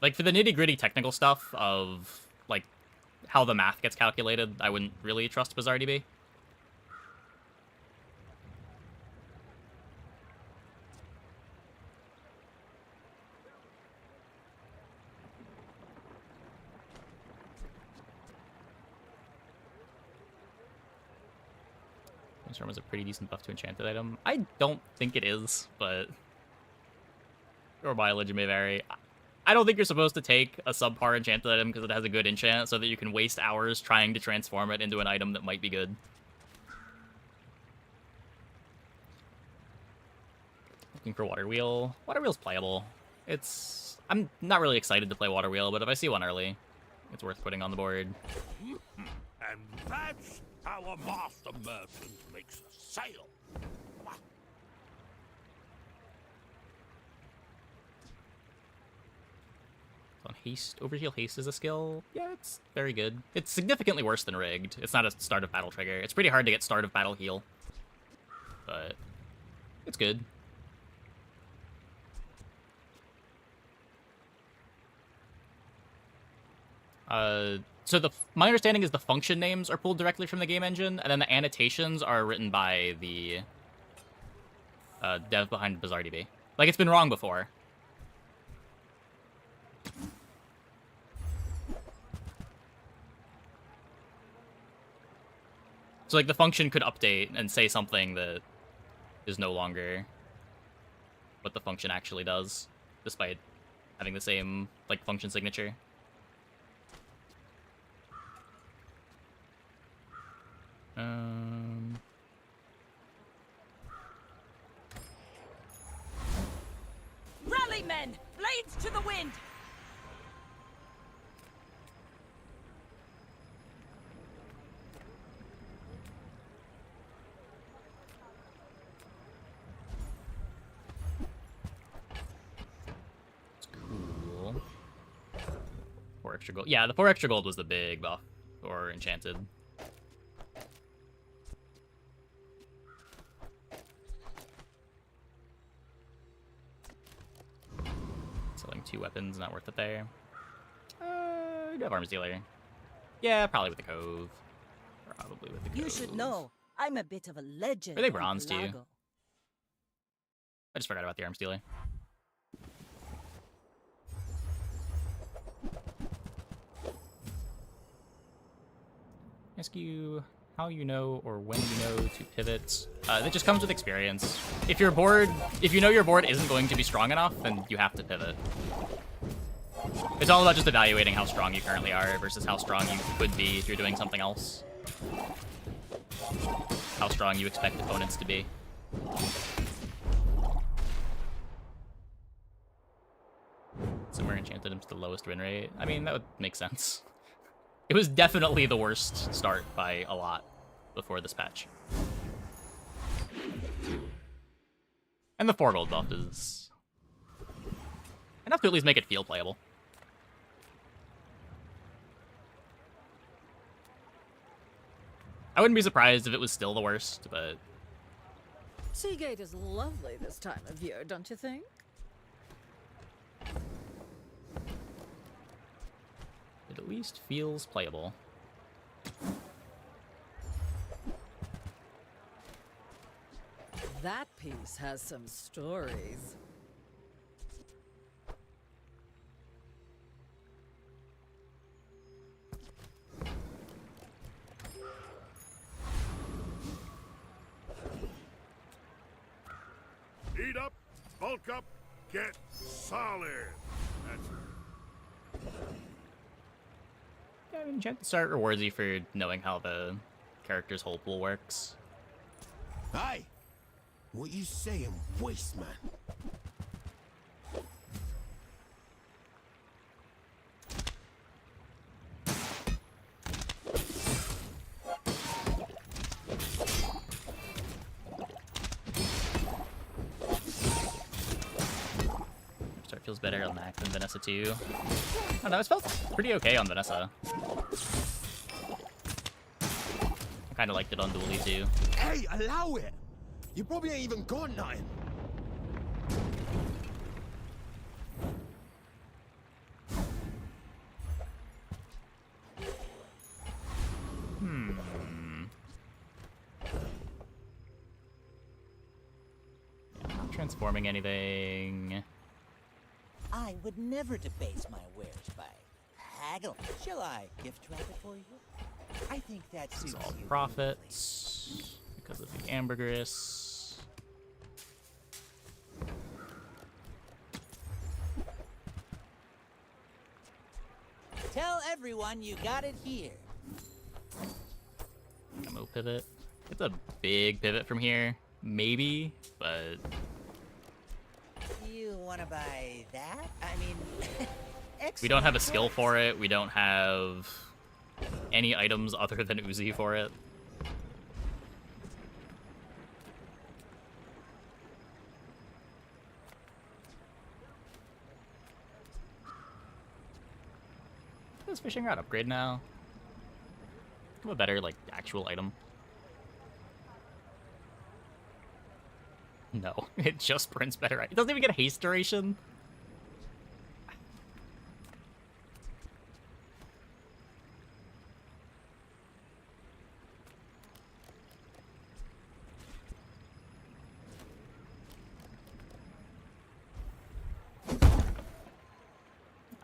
Like, for the nitty-gritty technical stuff of, like, how the math gets calculated, I wouldn't really trust BazarDB. Storm is a pretty decent buff to enchanted item. I don't think it is, but your mileage may vary. I don't think you're supposed to take a subpar enchanted item because it has a good enchant so that you can waste hours trying to transform it into an item that might be good. Looking for Water Wheel. Water Wheel's playable. I'm not really excited to play Water Wheel, but if I see one early, it's worth putting on the board. And that's how a master merchant makes a sale. On haste, overheal haste is a skill. Yeah, it's very good. It's significantly worse than rigged. It's not a start of battle trigger. It's pretty hard to get start of battle heal, but it's good. So my understanding is the function names are pulled directly from the game engine, and then the annotations are written by the dev behind BazarDB. Like, it's been wrong before. So, like, the function could update and say something that is no longer what the function actually does, despite having the same, like, function signature. Rally, men! Blades to the wind! Cool. 4 extra gold. Yeah, the 4 extra gold was the big buff for enchanted. Selling 2 weapons, not worth it there. You have Arms Dealer. Yeah, probably with the Cove. Probably with the Cove. You should know, I'm a bit of a legend. Are they on bronze to you? Pelago. I just forgot about the Arms Dealer. Ask you how you know or when you know to pivot. That just comes with experience. If you're bored, if you know your board isn't going to be strong enough, then you have to pivot. It's all about just evaluating how strong you currently are versus how strong you could be if you're doing something else. How strong you expect opponents to be. Somewhere enchanted him to the lowest win rate. I mean, that would make sense. It was definitely the worst start by a lot before this patch. And the 4 gold buff is enough to at least make it feel playable. I wouldn't be surprised if it was still the worst, but... Seagate is lovely this time of year, don't you think? It at least feels playable. That piece has some stories. Eat up, bulk up, get solid. That's Yeah, I mean, Enchanted Start rewards you for knowing how the character's whole pool works. Hey! What you saying, waste man? Start feels better on Mac than Vanessa too. I don't know, it felt pretty okay on Vanessa. I kinda liked it on Dually too. Hey, allow it! You probably ain't even got nothing. Yeah, not transforming anything. I would never debase my wares by haggling. Shall I gift wrap it for you? I think that This suits is all you. profits because of the ambergris. Tell everyone you got it here. Ammo pivot. It's a big pivot from here, maybe, but You wanna buy that? I mean, we don't have a skill for it. We don't have any items other than Uzi for it. Does fishing rod upgrade now? Have a better, like, actual item. No, it just prints better. It doesn't even get haste duration.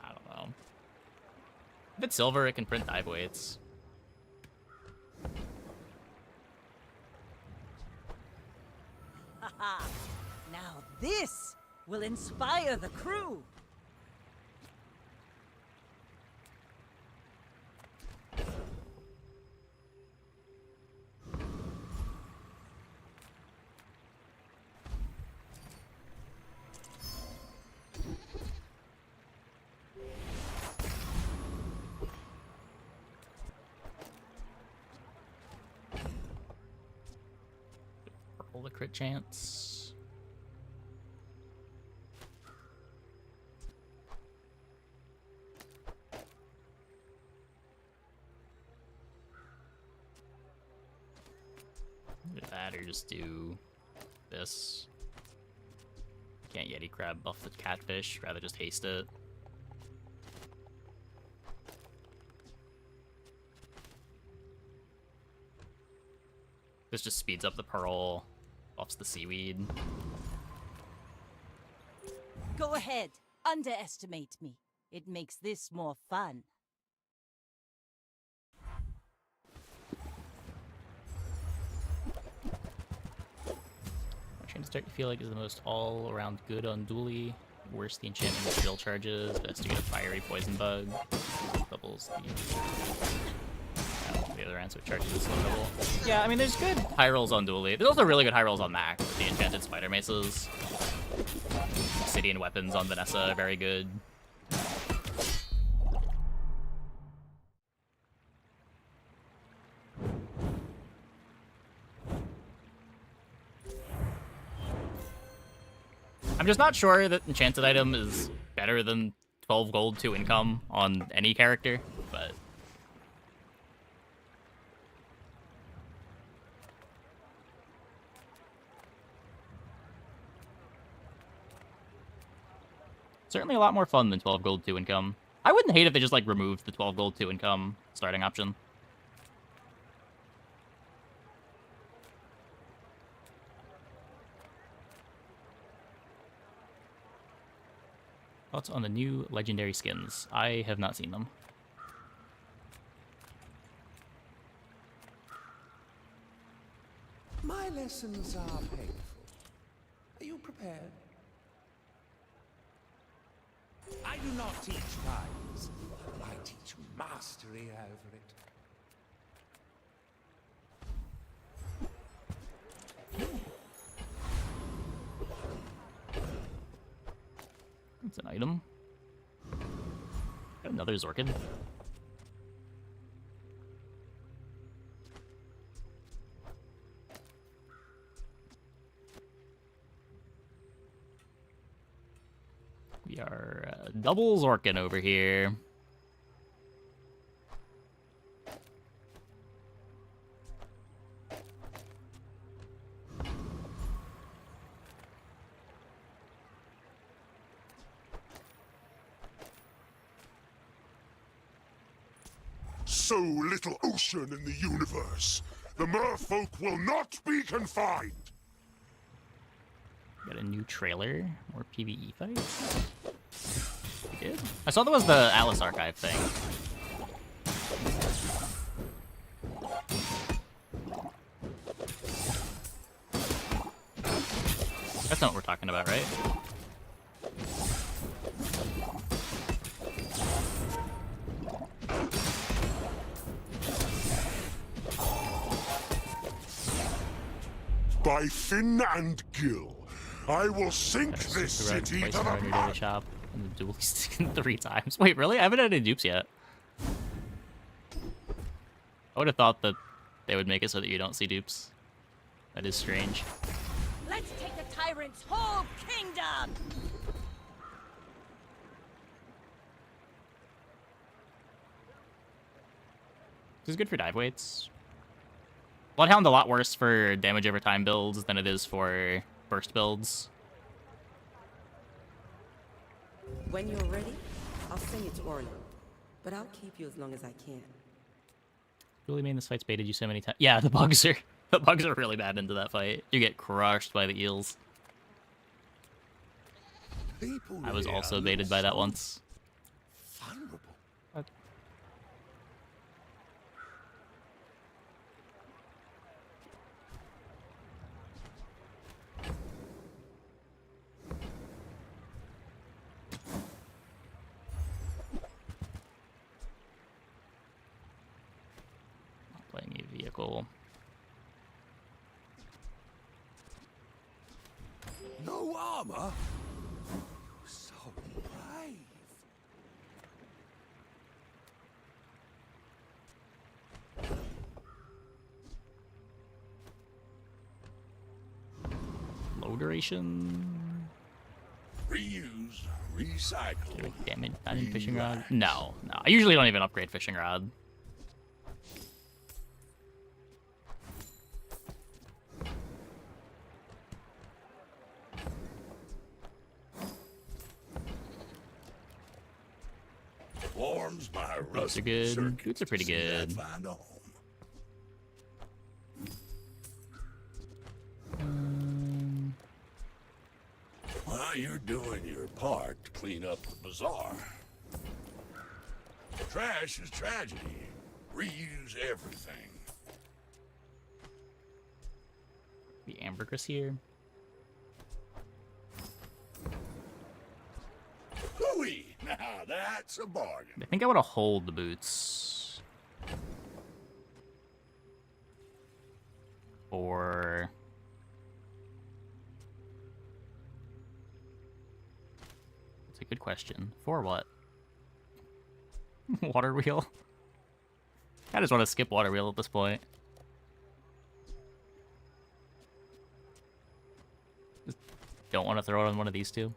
I don't know. If it's silver, it can print dive weights. Haha! Now this will inspire the crew! Roll the crit chance. Do that or just do this. Can't Yeti Crab buff the catfish, rather just haste it. This just speeds up the pearl, buffs the seaweed. Go ahead, underestimate me. It makes this more fun. Train Start you feel like is the most all-around good on Dually. Worse the enchantment skill charges, best to get a fiery poison bug. Doubles the other end, so it charges the slow double. Yeah, I mean, there's good high rolls on Dually. There's also really good high rolls on Mac with the enchanted spider maces. Obsidian weapons on Vanessa are very good. I'm just not sure that enchanted item is better than 12 gold 2 income on any character, but certainly a lot more fun than 12 gold 2 income. I wouldn't hate if they just like removed the 12 gold 2 income starting option. Thoughts on the new legendary skins? I have not seen them. My lessons are painful. Are you prepared? I do not teach guidance. I teach mastery over it. It's an item. Got another Zorkin. We are double Zorkin over here. So little ocean in the universe. The merfolk will not be confined. Got a new trailer. More PvE fights. We did? I saw there was the Atlas Archive thing. That's not what we're talking about, right? By fin and gill, I will sink this city to the daily shop and the dual skin 3 times. Wait, really? I haven't had any dupes yet. I would have thought that they would make it so that you don't see dupes. That is strange. Let's take the tyrant's whole kingdom! This is good for dive weights. Bloodhound a lot worse for damage over time builds than it is for burst builds. When you're ready, I'll send you to Orlin. But I'll keep you as long as I can. Really mean this fight's baited you so many times. Yeah, the bugs are really bad into that fight. You get crushed by the eels. I was also baited by that once. Vulnerable. Playing a vehicle. No armor? You're so brave. Low duration. Reuse, recycle. Damage, diamond fishing rod. No. I usually don't even upgrade fishing rod. Warms my Boots are good. Boots are pretty good. Well, you're doing your part to clean up the bazaar. Trash is tragedy. Reuse everything. The ambergris here. Hooey! Now that's a bargain. I think I want to hold the boots. Or... That's a good question. For what? Water wheel? I just want to skip water wheel at this point. Just don't want to throw it on one of these two.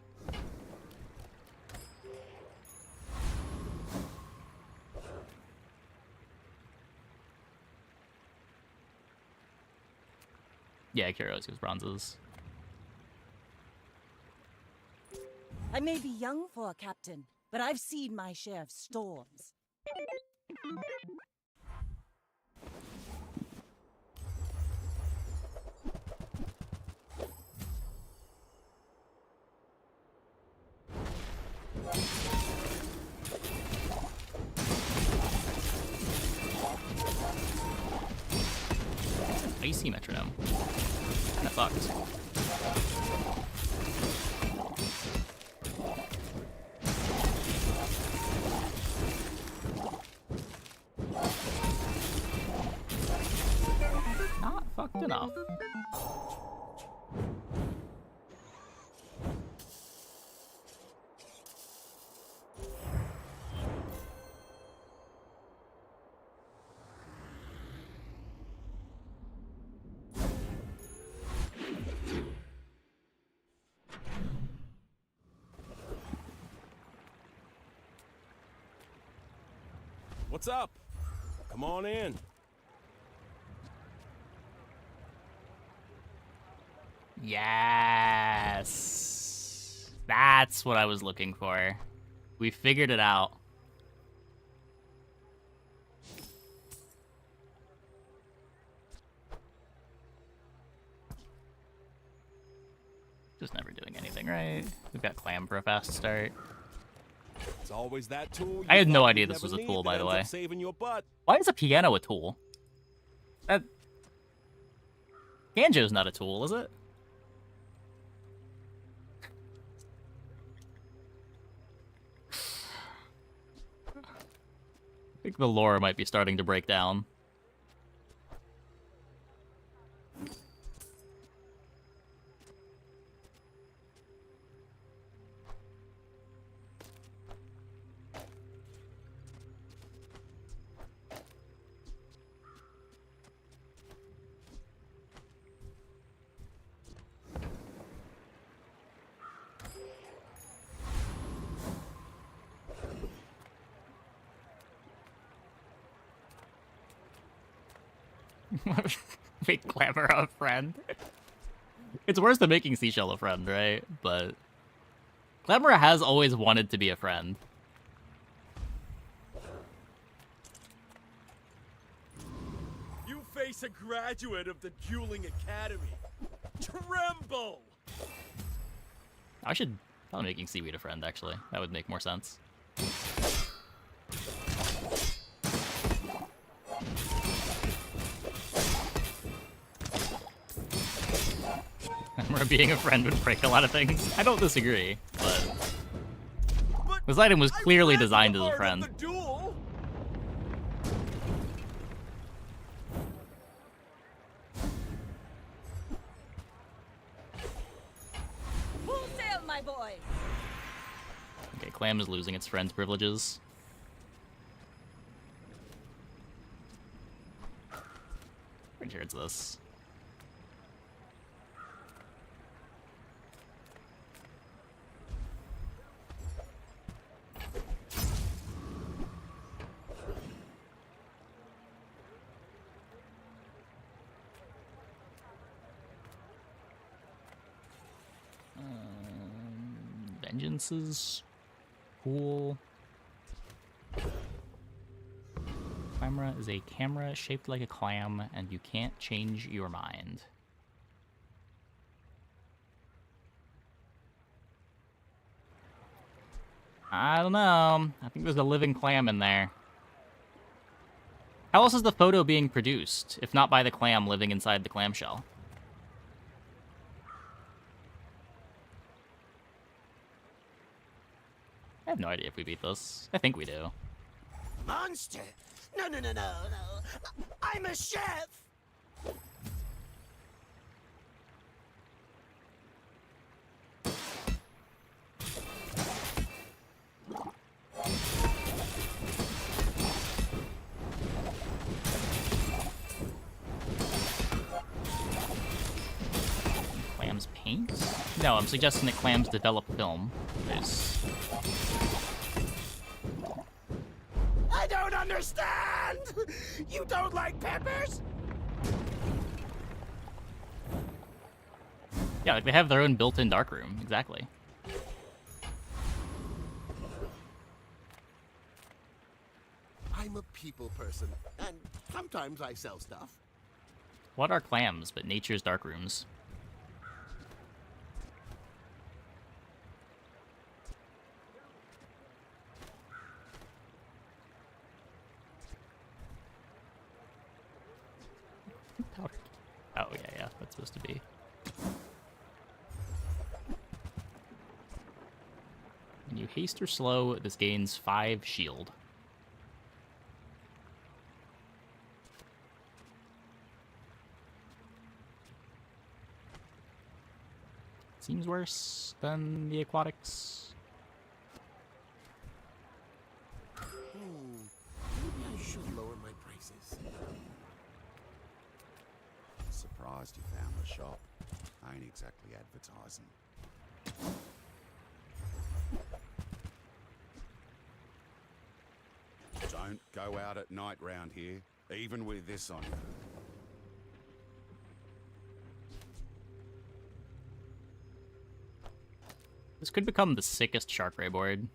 Yeah, Kyros gives bronzes. I may be young for a captain, but I've seen my share of storms. Icy metronome. Kinda fucked. Not fucked enough. What's up? Come on in. Yes. That's what I was looking for. We figured it out. Just never doing anything, right? We've got Clam for a fast start. It's always that tool. I had no idea this was a tool, by the way. Saving your butt. Why is a piano a tool? That banjo's not a tool, is it? I think the lore might be starting to break down. Make Glamour a friend. It's worse than making Seashell a friend, right? But Glamour has always wanted to be a friend. You face a graduate of the Dueling Academy. Tremble! I should probably making Seaweed a friend, actually. That would make more sense. Being a friend would break a lot of things. I don't disagree, but this item was clearly designed as a friend. Full sail, my boy! Okay, Clam is losing its friend's privileges. Pretty sure it's this. Vengeances. Cool. Camera is a camera shaped like a clam, and you can't change your mind. I don't know. I think there's a living clam in there. How else is the photo being produced, if not by the clam living inside the clamshell? I have no idea if we beat this. I think we do. Monster! No, no, no, no, no. I'm a chef! Clam's paint? No, I'm suggesting that clams develop film. There's... I don't understand! You don't like peppers? Yeah, like they have their own built-in darkroom. Exactly. I'm a people person, and sometimes I sell stuff. What are clams but nature's darkrooms? Powder. Oh, yeah, that's supposed to be. When you haste or slow, this gains 5 shield. Seems worse than the aquatics. Maybe I should lower my prices. Surprised you found the shop. I ain't exactly advertising. Don't go out at night round here, even with this on you. This could become the sickest shark ray board.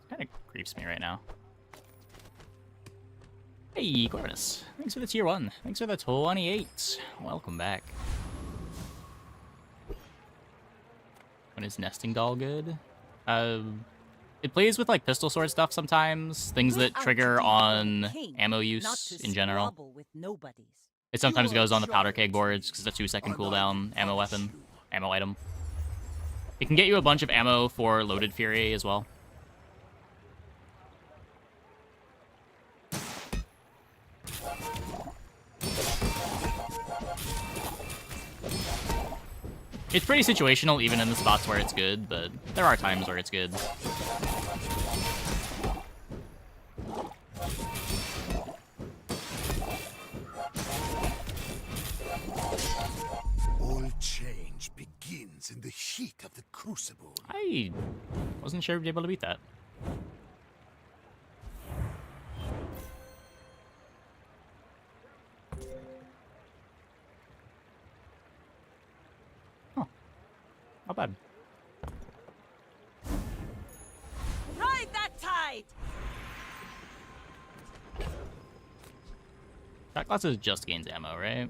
Kind of creeps me right now. Hey, Corvus. Thanks for the tier 1. Thanks for the 28. Welcome back. When is Nesting Doll good? It plays with like pistol sword stuff sometimes, things that trigger on ammo use in general. It sometimes goes on the powder keg boards because it's a 2-second cooldown ammo item. It can get you a bunch of ammo for loaded fury as well. It's pretty situational even in the spots where it's good, but there are times where it's good. All change begins in the heat of the crucible. I wasn't sure we'd be able to beat that. Not bad. Ride that tide! That class just gains ammo, right?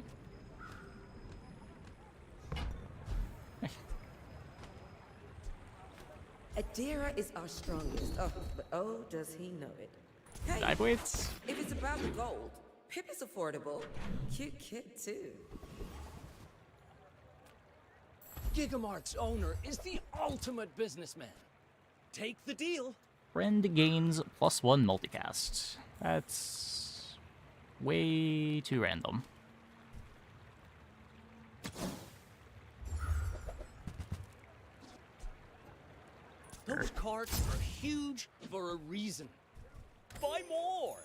Adira is our strongest. Oh, but oh, does he know it? Hey, Dive weights? if it's about the gold, Pip is affordable. Cute kid, too. Gigamart's owner is the ultimate businessman. Take the deal. Friend gains +1 multicast. That's way too random. Those carts are huge for a reason. Buy more.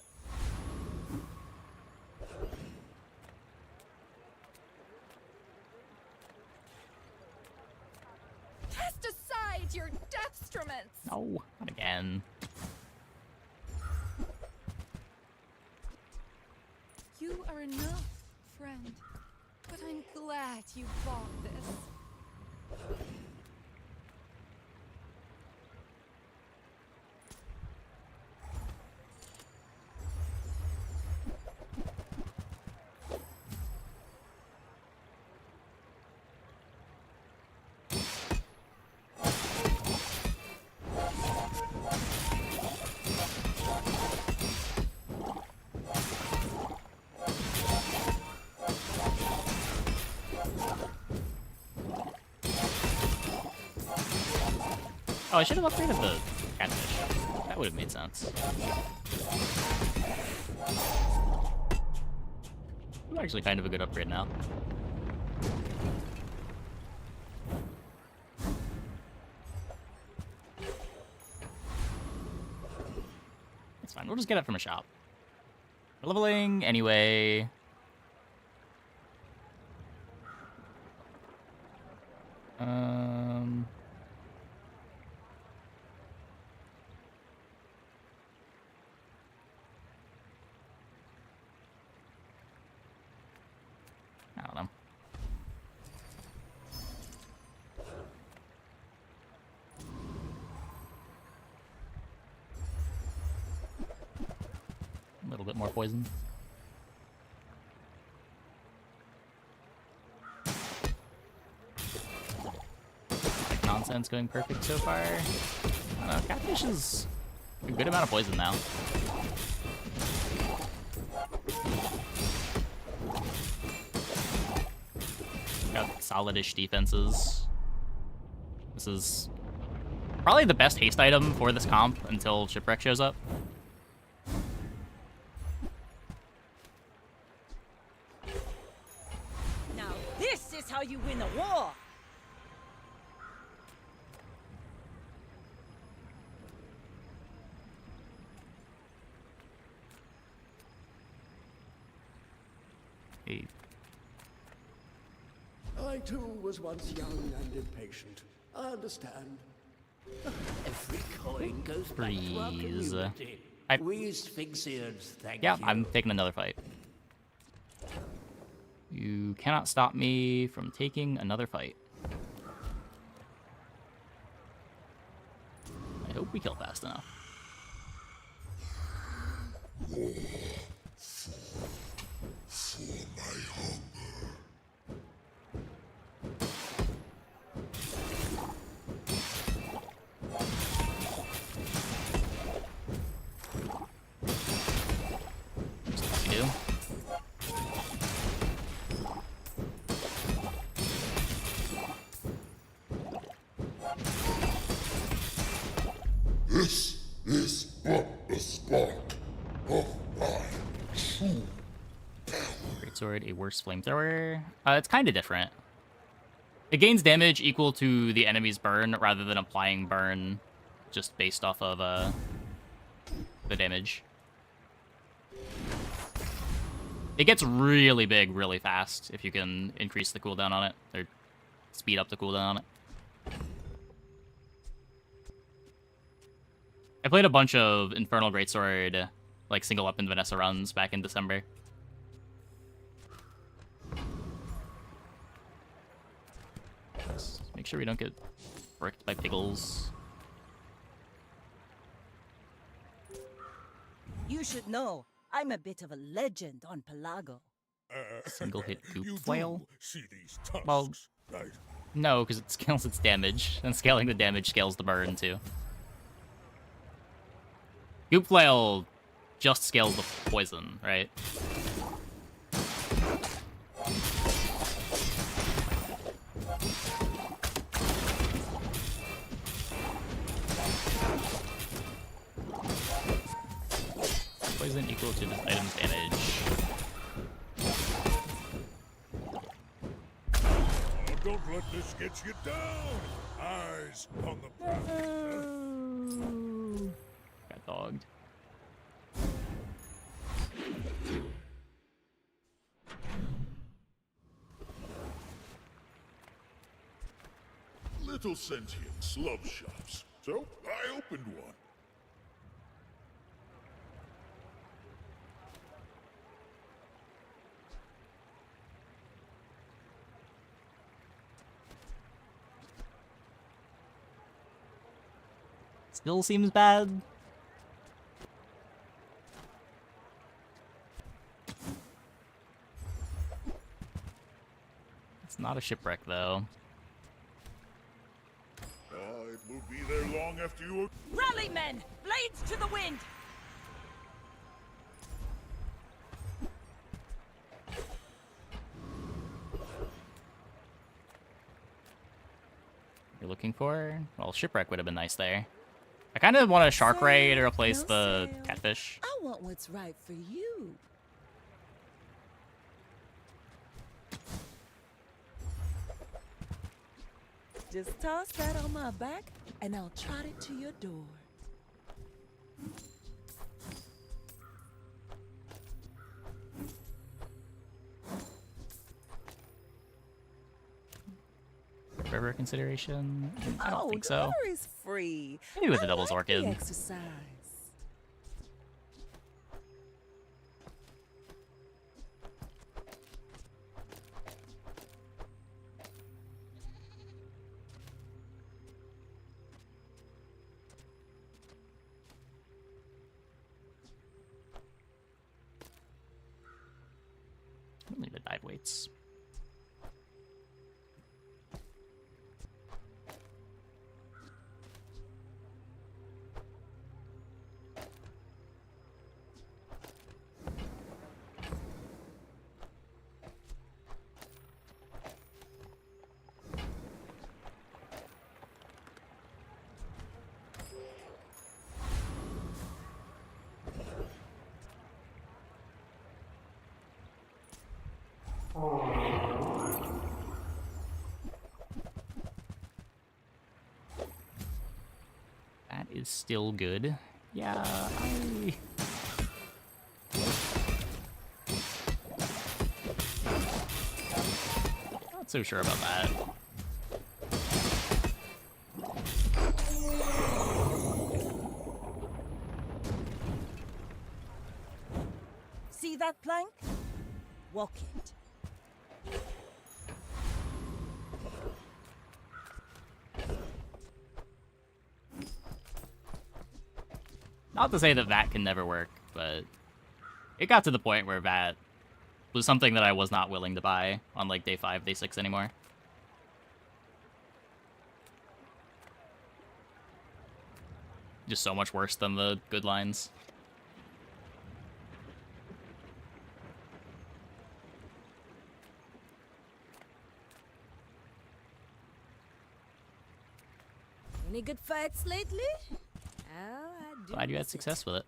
Cast aside your deathstruments! No, not again. You are enough, friend. But I'm glad you bought this. Oh, I should have upgraded the catfish. That would have made sense. It's actually kind of a good upgrade now. It's fine. We'll just get it from a shop. We're leveling anyway. I don't know. A little bit more poison. Like nonsense going perfect so far. I don't know, catfish is a good amount of poison now. Got solid-ish defenses. This is probably the best haste item for this comp until Shipwreck shows up. Now this is how you win a war! Hey. I too was once young and impatient. I understand. Every coin goes back to our Freeze. community. We Sphinxians thank Yeah, you. I'm taking another fight. You cannot stop me from taking another fight. I hope we kill fast enough. Just like you do. This is but the spark of my true Greatsword, a worse flamethrower. It's kind of different. It gains damage equal to the enemy's burn rather than applying burn just based off of the damage. It gets really big really fast if you can increase the cooldown on it, or speed up the cooldown on it. I played a bunch of Infernal Greatsword, like single weapon Vanessa runs back in December. Let's make sure we don't get bricked by pickles. You should know, I'm a bit of a legend on Pelago. Single hit goop You flail. do see these tusks, Well, right? no, because it scales its damage, and scaling the damage scales the burn too. Goop flail just scales the poison, right? Poison equal to this item's damage. Oh, don't let this get you down. Eyes on the prize. Got dogged. Little sentients love shops, so I opened one. Still seems bad. It's not a shipwreck though. It will be there long after you. Rally, men! Blades to the wind! You're looking for? Well, shipwreck would have been nice there. I kind of want a shark ray to replace No the sail. catfish. I want what's right for you. Just toss that on my back, and I'll trot it to your door. consideration? I don't think the so. water is free. Maybe with the I Devil's like the Orchid. exercise. Only the dive weights. That is still good. Yeah, not so sure about that. See that plank? Walk it. Not to say that that can never work, but it got to the point where that was something that I was not willing to buy on like day 5, day 6 anymore. Just so much worse than the good lines. Any good fights lately? Oh, I do. Glad you had success with it.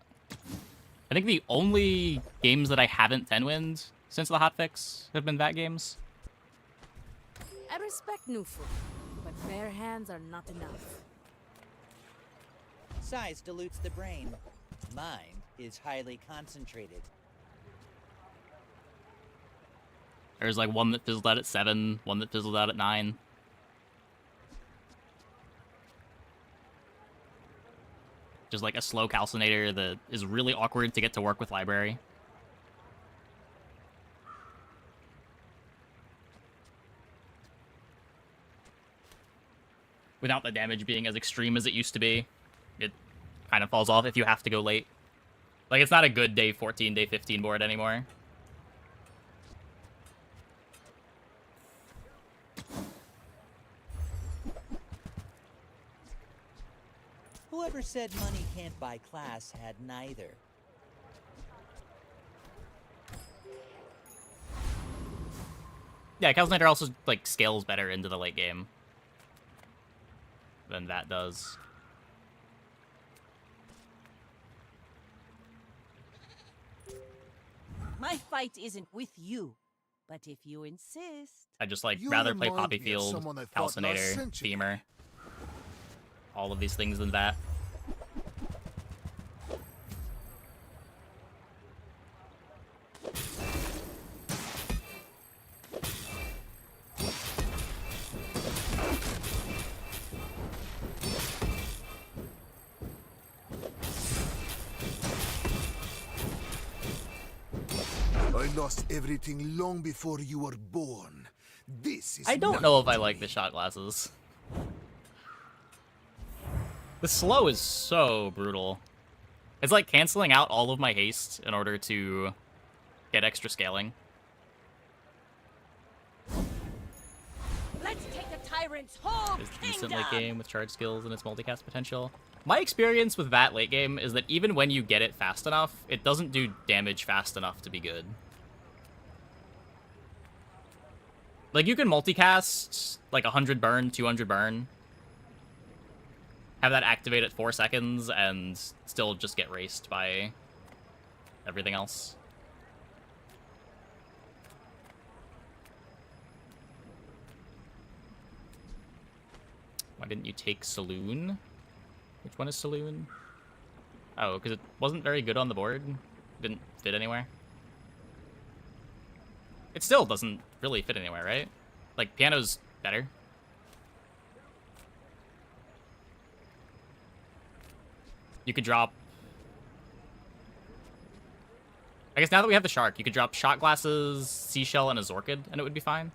I think the only games that I haven't 10-winned since the hotfix have been that games. I respect new food, but bare hands are not enough. Size dilutes the brain. Mind is highly concentrated. There's like one that fizzled out at 7, one that fizzled out at 9. Just like a slow calcinator that is really awkward to get to work with library. Without the damage being as extreme as it used to be, it kind of falls off if you have to go late. Like, it's not a good day 14, day 15 board anymore. Whoever said money can't buy class had neither. Yeah, Calcinator also, like, scales better into the late game than that does. My fight isn't with you, but if you insist... I just, like, You rather play remind me of Poppyfield, someone I fought last Calcinator, century. Femur, all of these things than that. I lost everything long before you were born. This is I don't know if I like the shot glasses. The slow is so brutal. It's like canceling out all of my haste in order to get extra scaling. Let's take the tyrant's whole It's a decent kingdom! late game with charge skills and its multicast potential. My experience with that late game is that even when you get it fast enough, it doesn't do damage fast enough to be good. Like, you can multicast, like, 100 burn, 200 burn, have that activate at 4 seconds, and still just get raced by everything else. Why didn't you take Saloon? Which one is Saloon? Oh, because it wasn't very good on the board. Didn't fit anywhere. It still doesn't really fit anywhere, right? Like, piano's better. You could drop... I guess now that we have the shark, you could drop shot glasses, seashell, and a Zorkid, and it would be fine.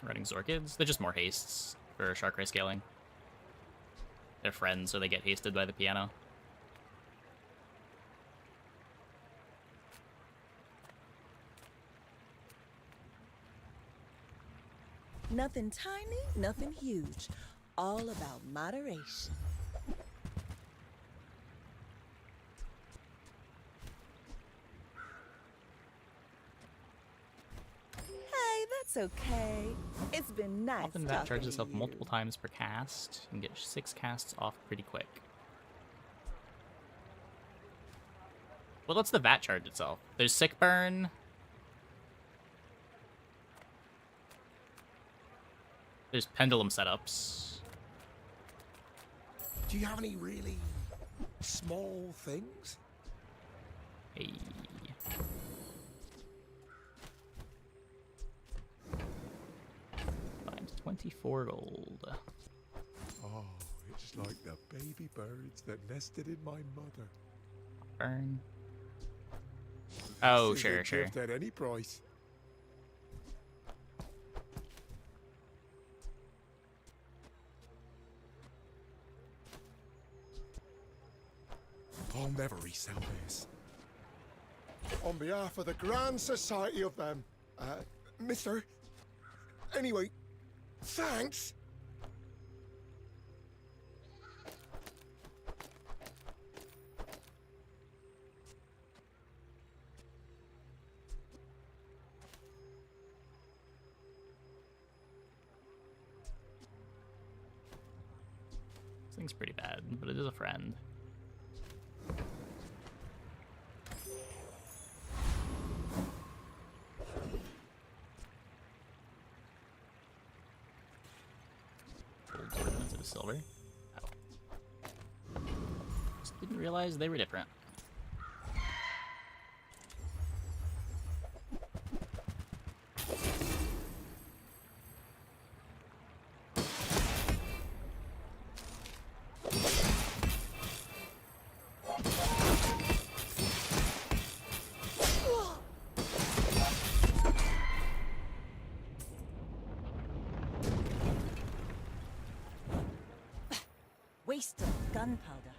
Running Zorkids? They're just more hastes for Shark Ray scaling. They're friends, so they get hasted by the piano. Nothing tiny, nothing huge. All about moderation. Hey, that's okay. It's been nice Often that talking charges to itself you. multiple times per cast. You can get 6 casts off pretty quick. Well, what's the VAT charge itself? There's Sick Burn. There's Pendulum setups. Do you have any really small things? Hey. Find 24 gold. Oh, it's like the baby birds that nested in my mother. Burn. Oh, This is sure, a sure. gift at any price. I'll never resell this. On behalf of the Grand Society of them, Mister. Anyway, thanks. This thing's pretty bad, but it is a friend. Gold sword instead of silver. Oh. Just didn't realize they were different. Waste of gunpowder.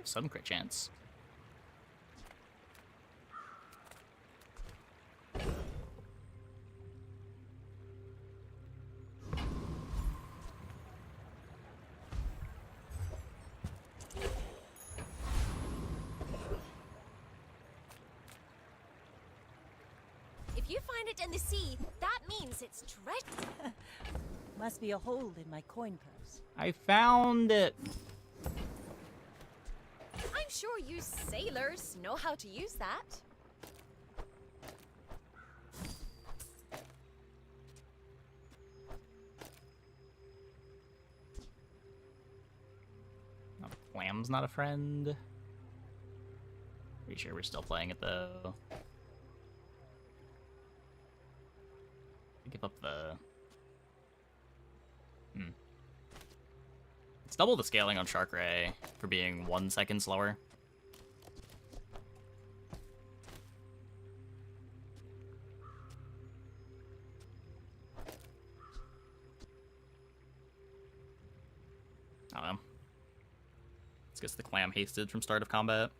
Some crit chance. If you find it in the sea, that means it's treasure. Must be a hole in my coin purse. I found it. I'm sure you sailors know how to use that. Oh, Wham's not a friend. Pretty sure we're still playing it though. Give up the... It's double the scaling on Shark Ray for being 1 second slower. I don't know. Let's get the clam hasted from start of combat.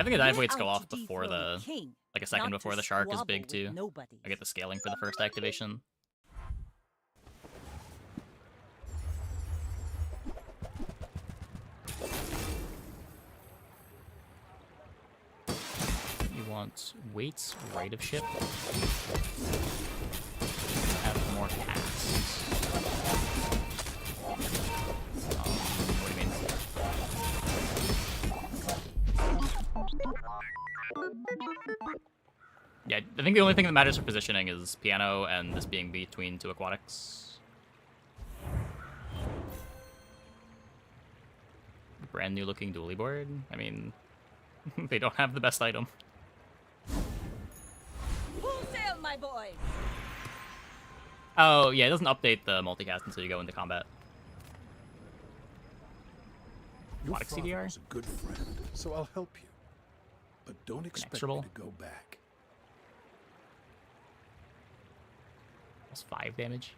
I think the dive weights go off before the, like a second before the shark is big too. I get the scaling for the first activation. You want weights right of ship. Have more casts. What do you mean? Yeah, I think the only thing that matters for positioning is piano and this being between two aquatics. Brand new looking dually board. I mean, they don't have the best item. Full sail, my boys! Oh, yeah, it doesn't update the multicast until you go into combat. Your Aquatic father CDR? was a good friend, so I'll help you. But don't expect me Inexorable? to go back. Plus 5 damage.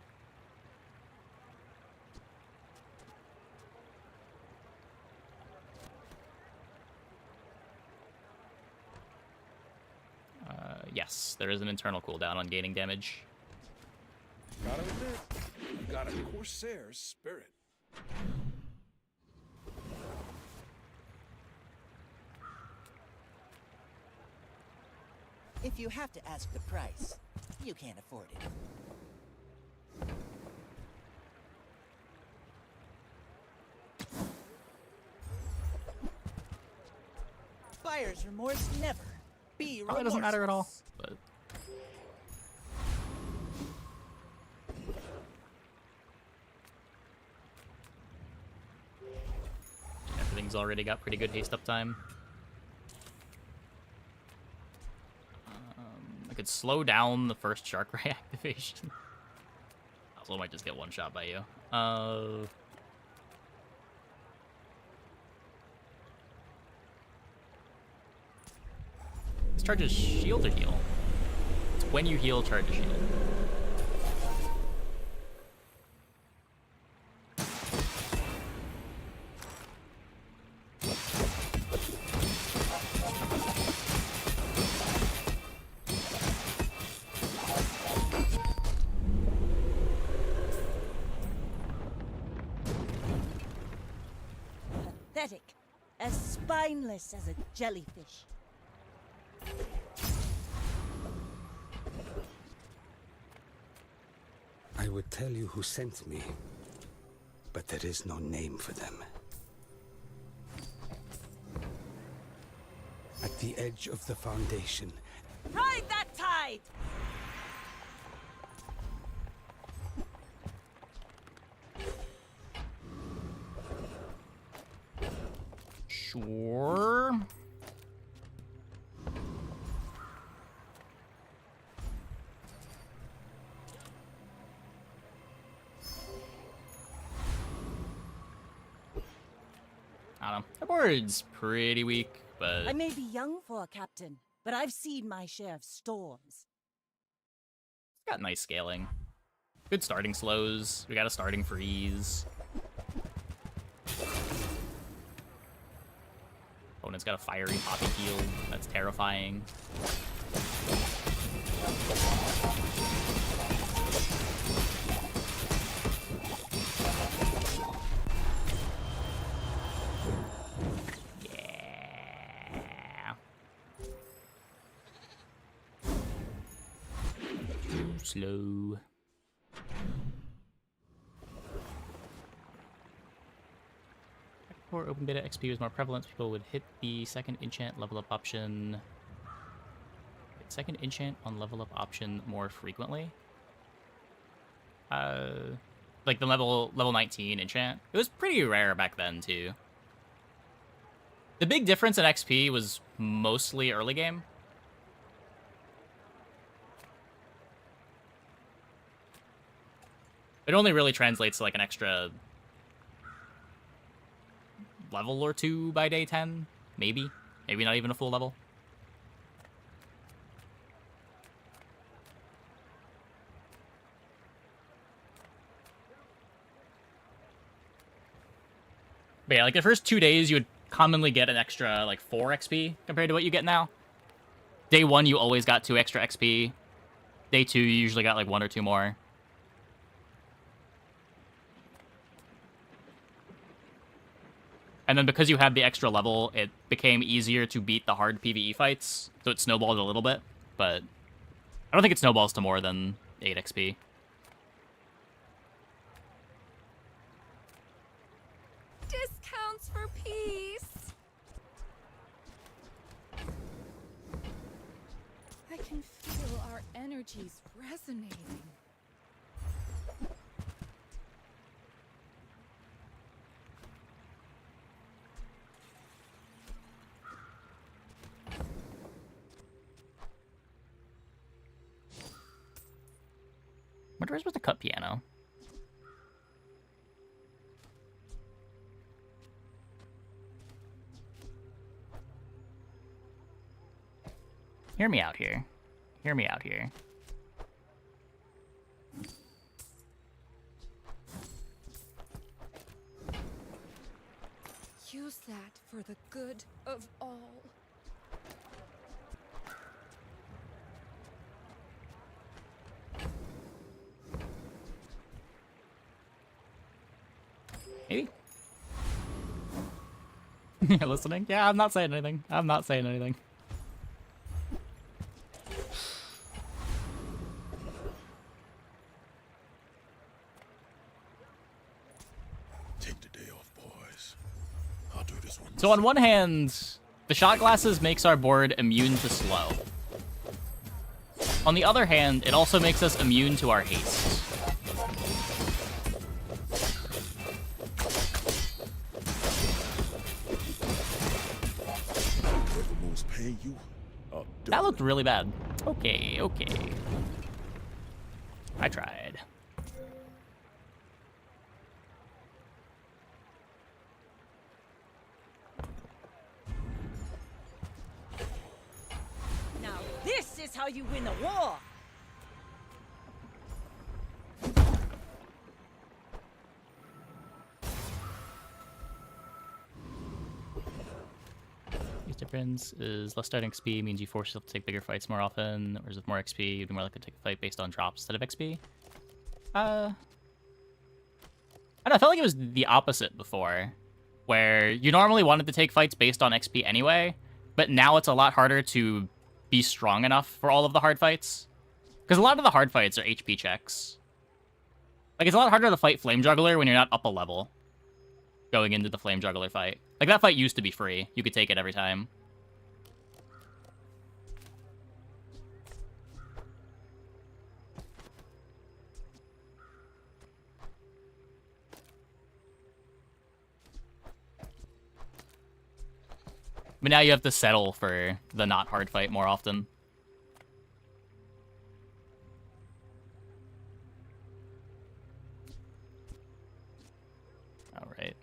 Yes, there is an internal cooldown on gaining damage. Gotta admit, you got a Corsair's spirit. If you have to ask the price, you can't afford it. Buyer's remorse never. Be Probably doesn't matter at all, remorseless. but... Everything's already got pretty good haste up time. I could slow down the first Shark Ray activation. Also might just get one shot by you. This charges shield or heal? It's when you heal, charge a shield. Pathetic. As spineless as a jellyfish. I would tell you who sent me, but there is no name for them. At the edge of the Foundation, Ride that tide! Sure. I don't know. The board's pretty weak, but... I may be young for a captain, but I've seen my share of storms. It's got nice scaling. Good starting slows. We got a starting freeze. Opponent's got a fiery poppy field. That's terrifying. Yeah. Too slow. Before open beta XP was more prevalent, people would hit the second enchant level up option. Hit second enchant on level up option more frequently. Like the level 19 enchant. It was pretty rare back then too. The big difference in XP was mostly early game. It only really translates to like an extra level or two by day 10, maybe. Maybe not even a full level. But yeah, like the first 2 days, you would commonly get an extra like 4 XP compared to what you get now. Day 1, you always got 2 extra XP. Day 2, you usually got like 1 or 2 more. And then because you had the extra level, it became easier to beat the hard PvE fights, so it snowballed a little bit, but I don't think it snowballs to more than 8 XP. Discounts for peace. I can feel our energies resonating. Wonder where's supposed to cut piano? Hear me out here. Hear me out here. Use that for the good of all. Maybe. You're listening? Yeah, I'm not saying anything. I'm not saying anything. Take the day off, boys. I'll do this one. So on one hand, the shot glasses makes our board immune to slow. On the other hand, it also makes us immune to our haste. That looked really bad. Okay, okay. I tried. Now this is how you win a war! Difference is less starting XP means you force yourself to take bigger fights more often, whereas with more XP, you'd be more likely to take a fight based on drops instead of XP. I don't know, I felt like it was the opposite before, where you normally wanted to take fights based on XP anyway, but now it's a lot harder to be strong enough for all of the hard fights. Because a lot of the hard fights are HP checks. Like, it's a lot harder to fight Flame Juggler when you're not up a level going into the Flame Juggler fight. Like, that fight used to be free. You could take it every time. But now you have to settle for the not hard fight more often. Alright.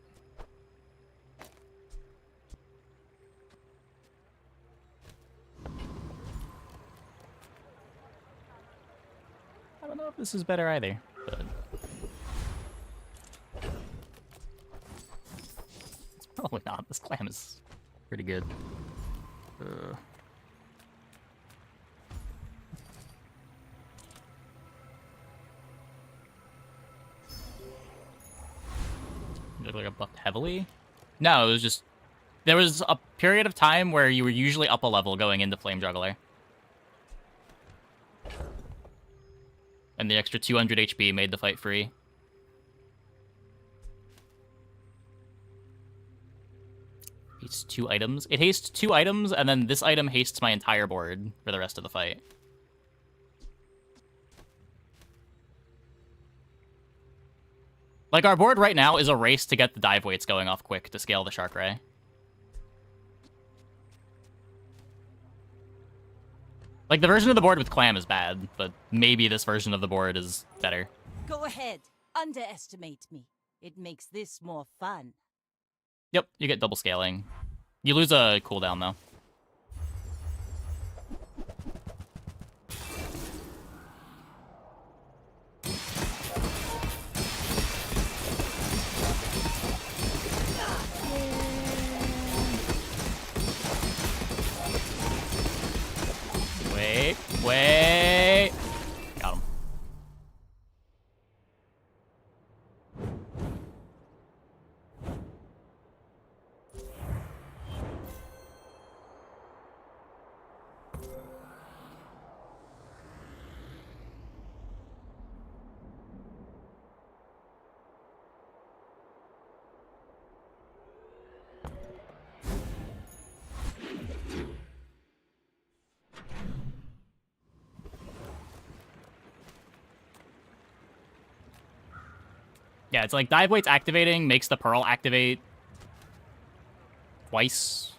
I don't know if this is better either, but... It's probably not. This clam is pretty good. Look like I buffed heavily? No, it was just... There was a period of time where you were usually up a level going into Flame Juggler. And the extra 200 HP made the fight free. Hastes 2 items. It hastes 2 items, and then this item hastes my entire board for the rest of the fight. Like, our board right now is a race to get the dive weights going off quick to scale the Shark Ray. Like, the version of the board with Clam is bad, but maybe this version of the board is better. Go ahead. Underestimate me. It makes this more fun. Yep, you get double scaling. You lose a cooldown, though. Wait. Got him. Yeah, it's like dive weights activating makes the Pearl activate twice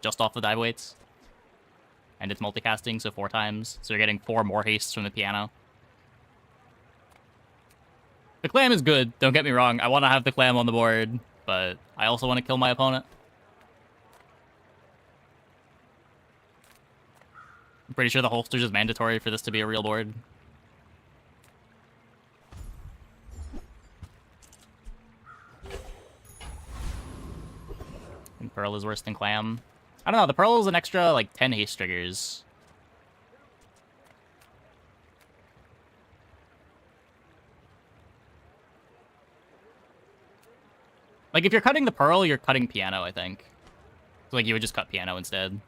just off the dive weights. And it's multicasting, so 4 times. So you're getting 4 more hastes from the piano. The clam is good, don't get me wrong. I want to have the clam on the board, but I also want to kill my opponent. I'm pretty sure the holsters is mandatory for this to be a real board. And Pearl is worse than Clam. I don't know, the Pearl is an extra, like, 10 haste triggers. Like, if you're cutting the Pearl, you're cutting Piano, I think. So, like, you would just cut Piano instead.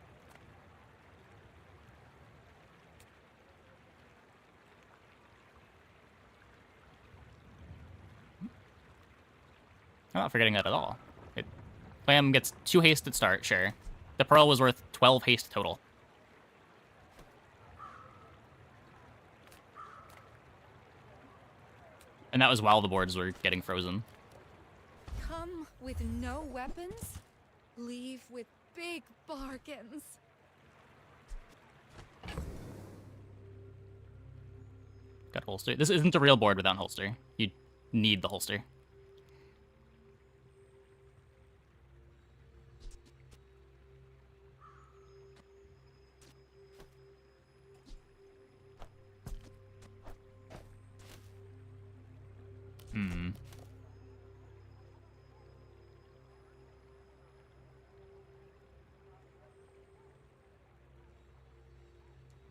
I'm not forgetting that at all. Clam gets 2 haste at start, sure. The Pearl was worth 12 haste total. And that was while the boards were getting frozen. Come with no weapons, leave with big bargains. Got holster. This isn't a real board without holster. You need the holster.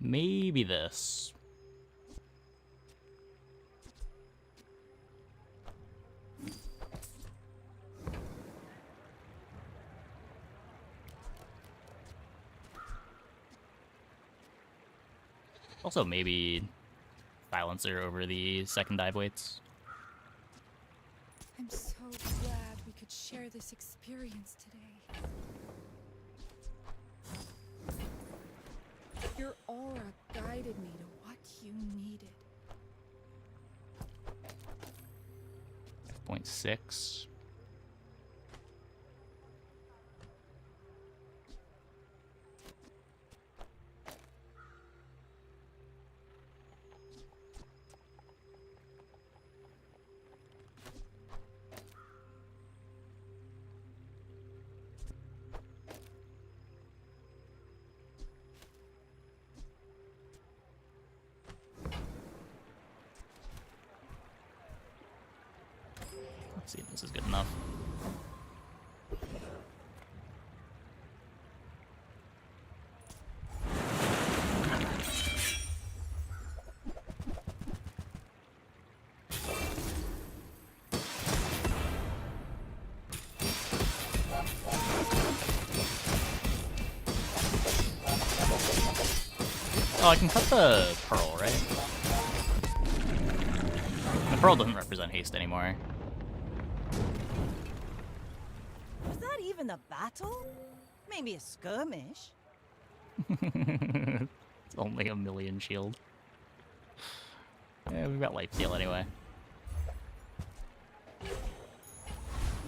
Maybe this. Also, maybe silencer over the second dive weights. I'm so glad we could share this experience today. Your aura guided me to what you needed. 0.6. Let's see if this is good enough. Oh, I can cut the Pearl, right? The Pearl doesn't represent haste anymore. Was that even a battle? Maybe a skirmish? It's only a 1,000,000 shield. Yeah, we've got life steal anyway.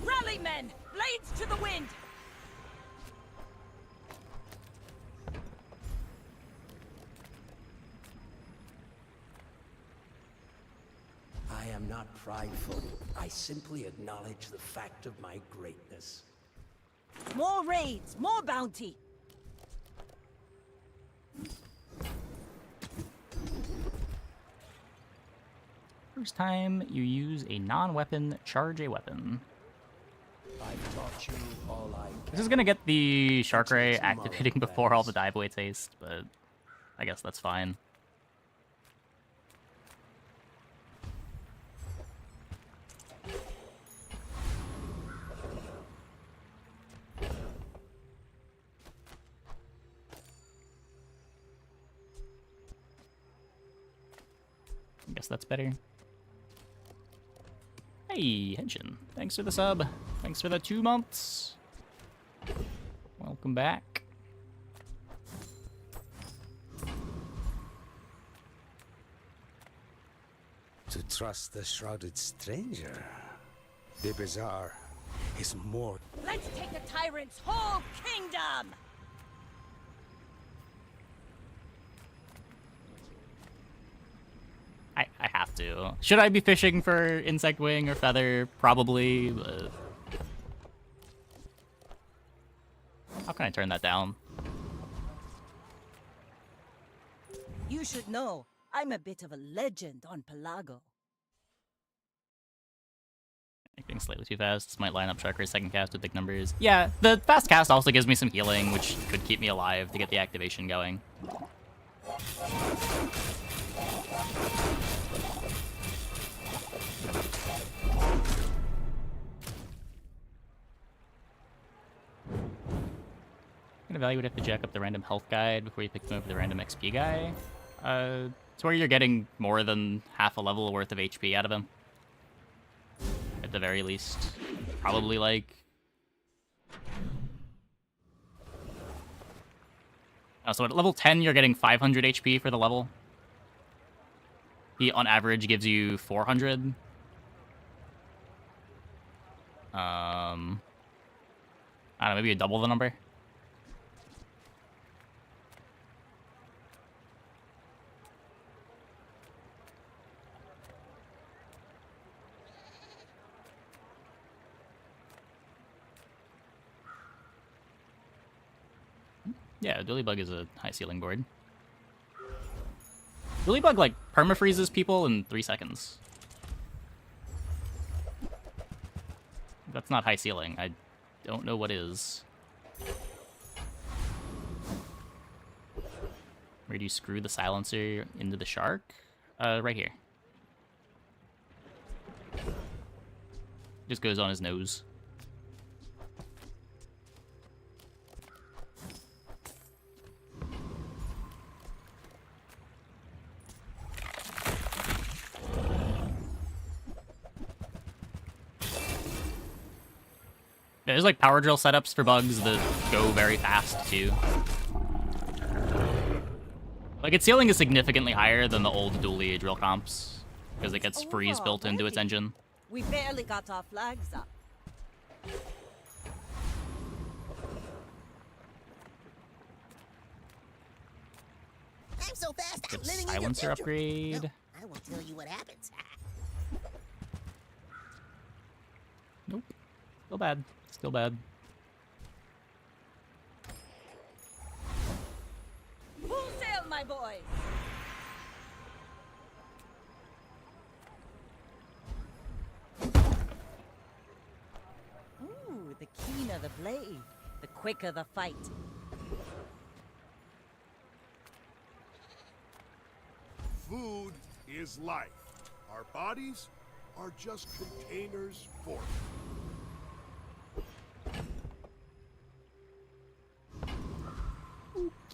Rally, men! Blades to the wind! I am not prideful. I simply acknowledge the fact of my greatness. More raids, more bounty! First time you use a non-weapon, charge a weapon. I've taught you all I can. This is gonna get the Shark Ray activating before all the dive weights haste, but I guess that's fine. I guess that's better. Hey, Henshin. Thanks for the sub. Thanks for the 2 months. Welcome back. To trust the shrouded stranger. The bazaar is more. Let's take the tyrant's whole kingdom! I have to. Should I be fishing for insect wing or feather? Probably, but... How can I turn that down? You should know, I'm a bit of a legend on Pelago. Getting slightly too fast. This might line up Sharker's second cast with big numbers. Yeah, the fast cast also gives me some healing, which could keep me alive to get the activation going. I'm gonna evaluate if to jack up the random health guide before you pick them over the random XP guy. It's where you're getting more than half a level worth of HP out of him. At the very least. Probably like... Oh, so at level 10, you're getting 500 HP for the level. He, on average, gives you 400. I don't know, maybe you double the number. Yeah, Dullybug is a high ceiling board. Dullybug, like, permafreezes people in 3 seconds. That's not high ceiling. I don't know what is. Where do you screw the silencer into the shark? Right here. Just goes on his nose. There's like power drill setups for bugs that go very fast too. Like its ceiling is significantly higher than the old dually drill comps because it gets freeze built into its engine. We barely got our flags up. I'm so fast, I'm Good living silencer in your upgrade. No, I will tell you what happens. Nope. Still bad. Still bad. Full sail, my boys! Ooh, the keener the blade, the quicker the fight. Food is life. Our bodies are just containers for it.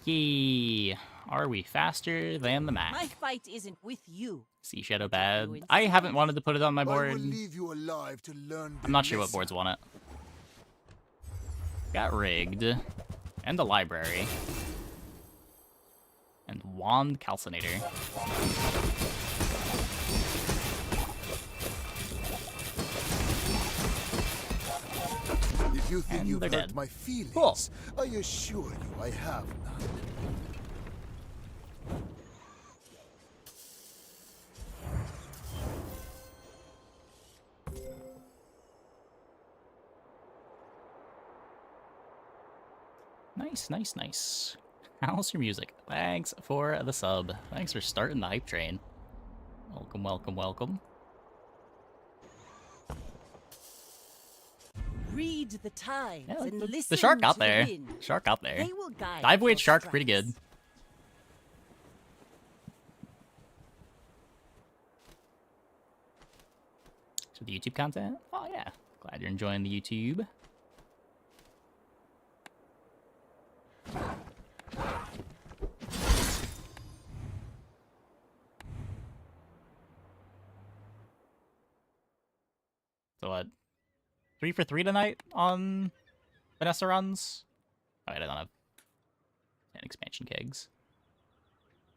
Okay. Are we faster than the Mac? My fight isn't with you. Sea Shadow bad. I haven't wanted to put it on my I board. will leave you alive to learn I'm not sure what Vanessa. boards want it. Got rigged. And a library. And wand calcinator. If you think And you've they're hurt dead. my feelings, Cool. I assure you I have none. Nice, nice, nice. How's your music? Thanks for the sub. Thanks for starting the hype train. Welcome, welcome, welcome. Read the tides Yeah, and listen the shark got to there. the wind. Shark got there. They will guide Dive weight your shark strikes. pretty good. So the YouTube content? Oh yeah. Glad you're enjoying the YouTube. So what? 3 for 3 tonight on Vanessa runs? Oh, wait, I don't have 10 expansion kegs.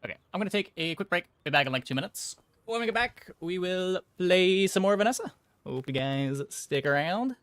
Okay, I'm gonna take a quick break. Be back in like 2 minutes. When we get back, we will play some more Vanessa. Hope you guys stick around.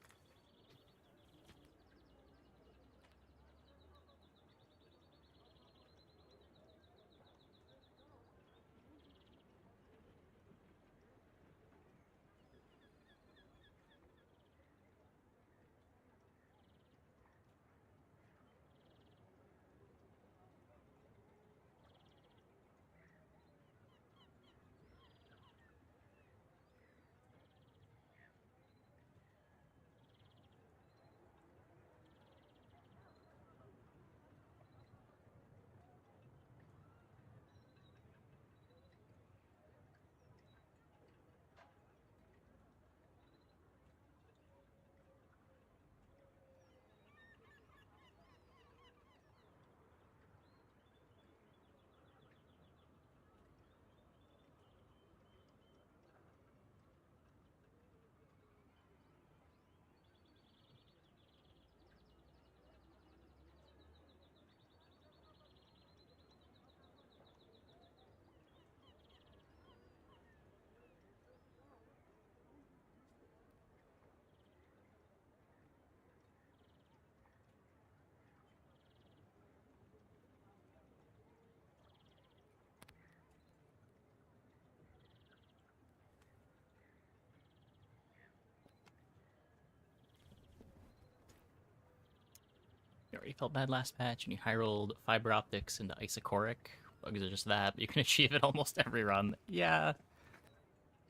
You already felt bad last patch, and you high rolled fiber optics into isocoric. Bugs are just that, but you can achieve it almost every run. Yeah,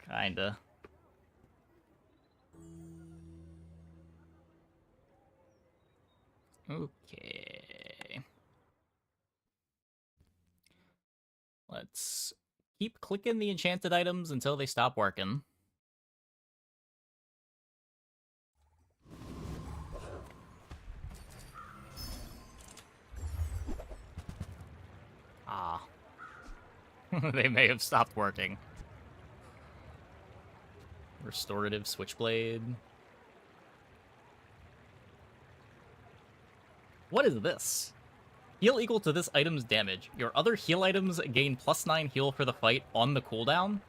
kinda. Okay. Let's keep clicking the enchanted items until they stop working. Ah. They may have stopped working. Restorative Switchblade. What is this? Heal equal to this item's damage. Your other heal items gain +9 heal for the fight on the cooldown.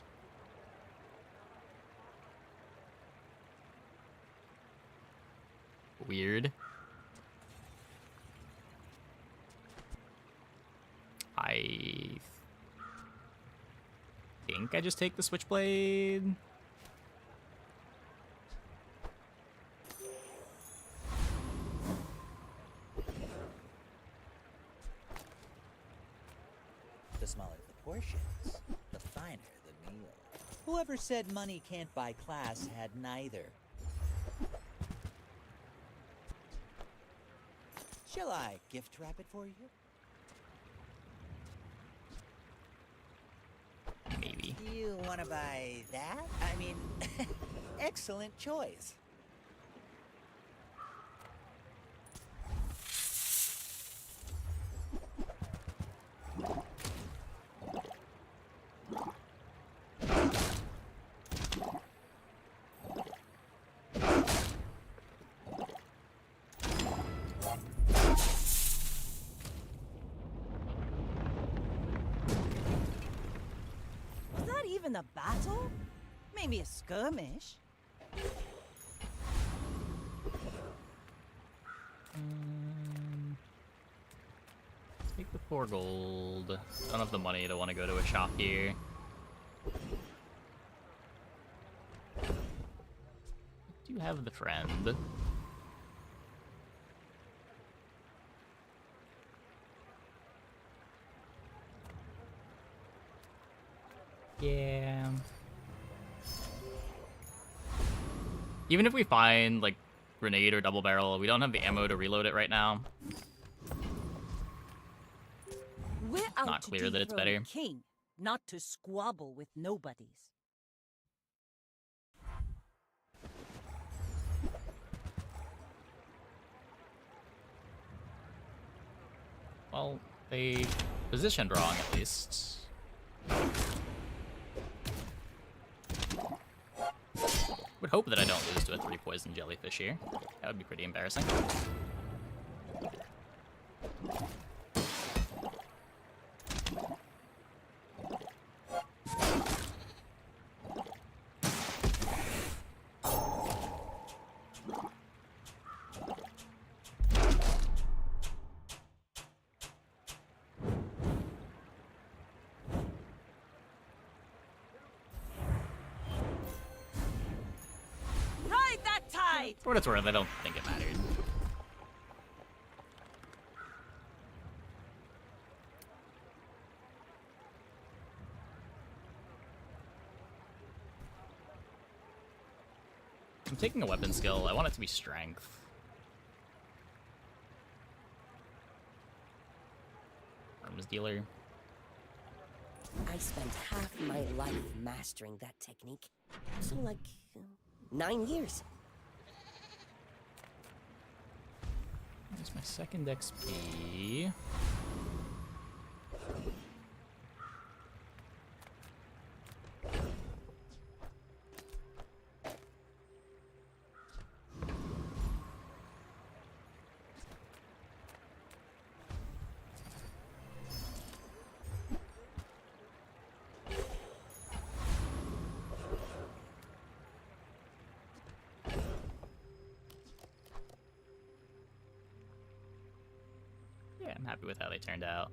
Weird. I think I just take the Switchblade. The smaller the portions, the finer the meal. Whoever said money can't buy class had neither. Shall I gift wrap it for you? Maybe. You want to buy that? I mean, excellent choice. Was that even a battle? Maybe a skirmish. Take the 4 gold. Don't have the money to want to go to a shop here. Do you have the friend? Yeah. Even if we find, like, grenade or double barrel, we don't have the ammo to reload it right now. We're out Not to clear that it's dethrone a better. king, not to squabble with nobodies. Well, they positioned wrong, at least. Would hope that I don't lose to a 3-poison jellyfish here. That would be pretty embarrassing. right. For what it's worth, I don't think it mattered. I'm taking a weapon skill. I want it to be strength. Arms dealer. I spent half my life mastering that technique. So, like, 9 years. There's my second XP. Yeah, I'm happy with how they turned out.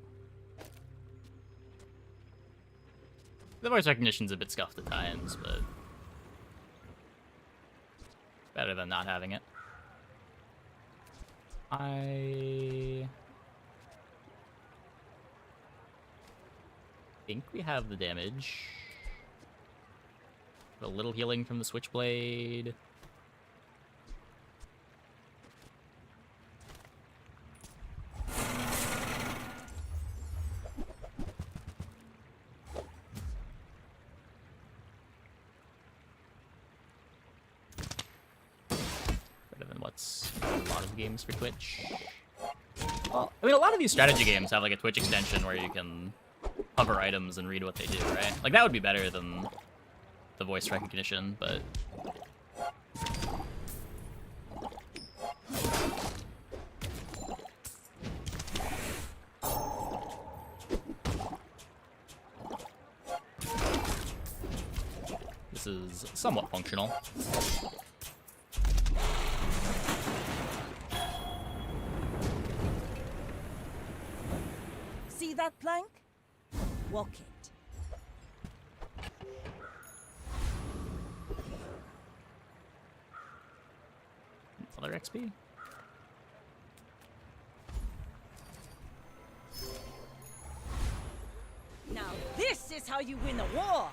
The voice recognition's a bit scuffed at times, but better than not having it. I think we have the damage. A little healing from the switchblade. Games for Twitch. Well, I mean, a lot of these strategy games have like a Twitch extension where you can hover items and read what they do, right? Like that would be better than the voice recognition, but this is somewhat functional. See that plank? Walk it. Other XP? Now this is how you win a war!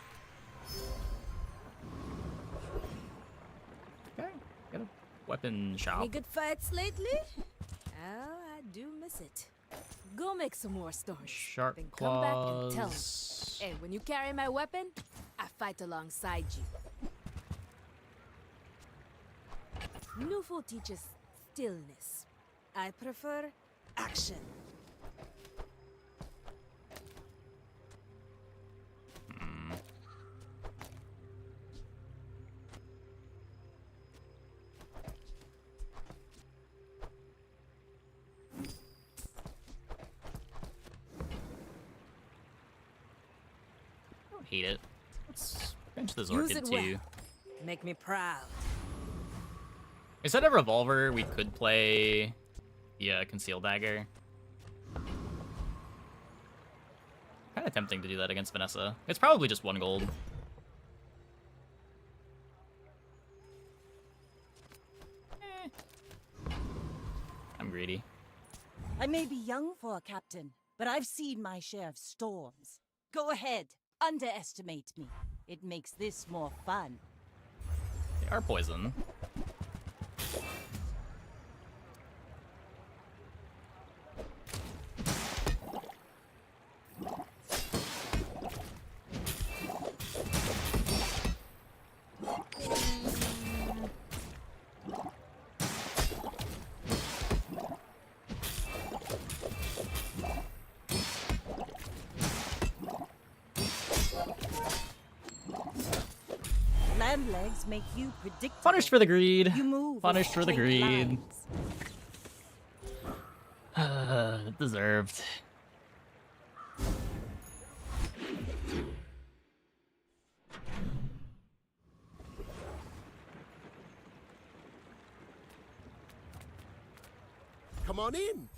Okay, got a weapon shop. Any good fights lately? Oh, I do miss it. Go make some more stories. Shark then come back and tell me. claws. Hey, when you carry my weapon, I fight alongside you. Nufo teaches stillness. I prefer action. Hate it. Let's bench the Use Zorkid it too. well. Make me proud. Instead of revolver, we could play the concealed dagger. Kind of tempting to do that against Vanessa. It's probably just 1 gold. I'm greedy. I may be young for a captain, but I've seen my share of storms. Go ahead, underestimate me. It makes this more fun. They are poison. Land legs make you predictable. Punished for the greed. You move Punished for the straight greed. lines. Deserved. Come on in.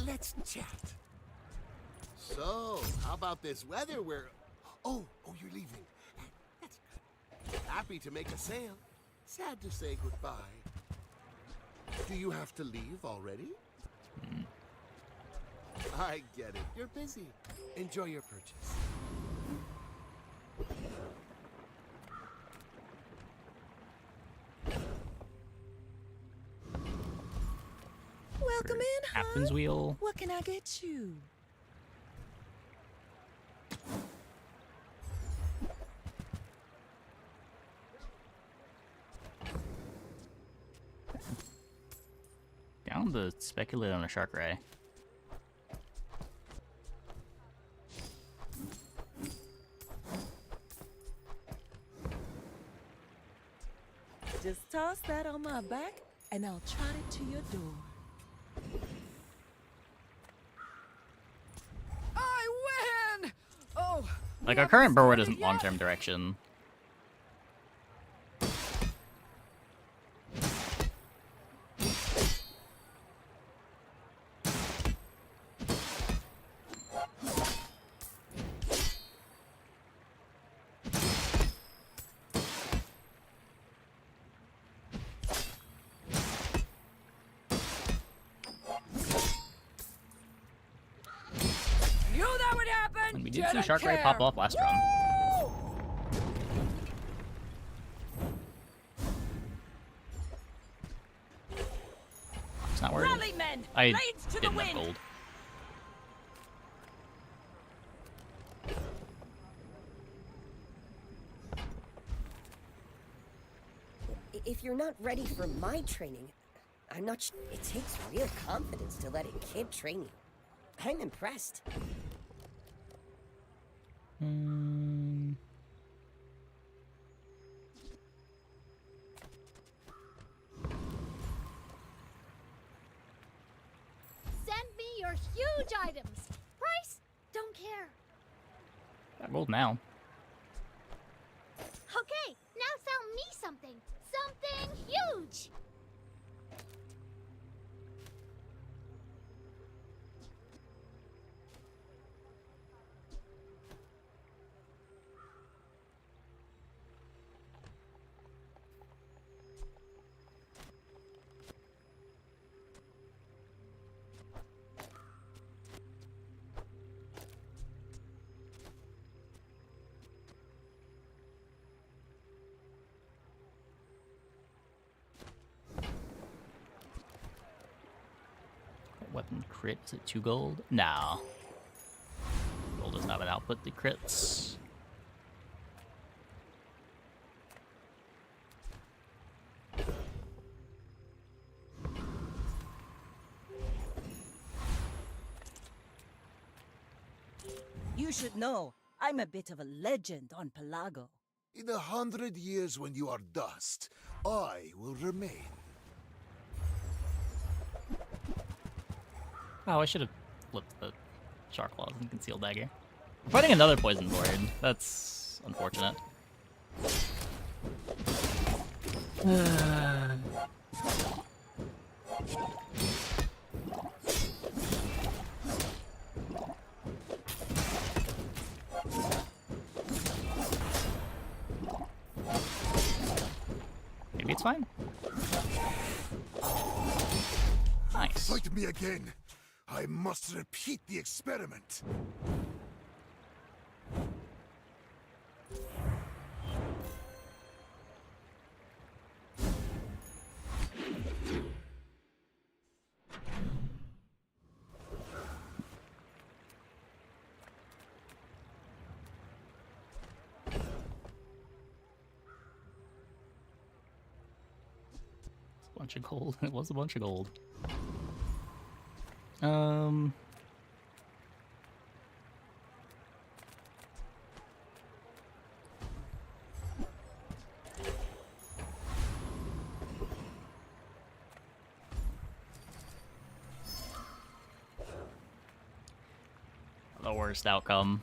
Let's chat. So, how about this weather? Oh, you're leaving. That's good. Happy to make a sale. Sad to say goodbye. Do you have to leave already? I get it. You're busy. Enjoy your purchase. Welcome in, Captain's wheel. What can I get you? Down to speculate on a shark ray. Just toss that on my back, and I'll trot it to your door. I win! Oh, Like, our current board isn't long-term direction. knew that would happen. We did see Shark Ray pop off last run. It's not worth Rally, men! I Blades to the didn't have wind! gold. If you're not ready for my training, I'm not sure. It takes real confidence to let a kid train you. I'm impressed. Send me your huge items. Price? Don't care. Got gold now. Okay, now sell me something. Something huge. Weapon crit, is it 2 gold? No. Gold does not have an output to crits. You should know, I'm a bit of a legend on Pelago. In 100 years when you are dust, I will remain. Oh, I should have flipped the Shark Claws and Concealed Dagger. We're fighting another poison board. That's unfortunate. Maybe it's fine. Nice. Fight me again. I must repeat the experiment. Bunch of gold. It was a bunch of gold. The worst outcome.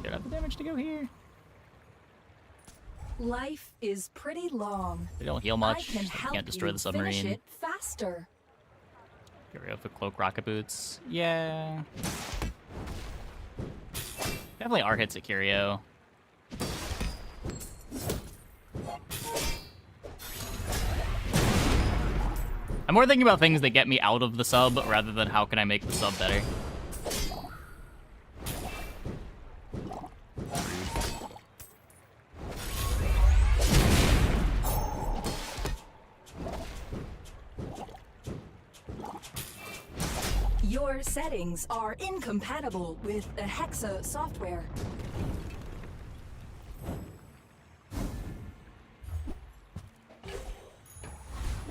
Did I have the damage to go here? Life is pretty long. They don't heal much. I can So help you can't destroy you the submarine. finish it faster. Curio for cloak rocket boots. Yeah. Definitely R hits at Curio. I'm more thinking about things that get me out of the sub rather than how can I make the sub better. Your settings are incompatible with the Hexa software.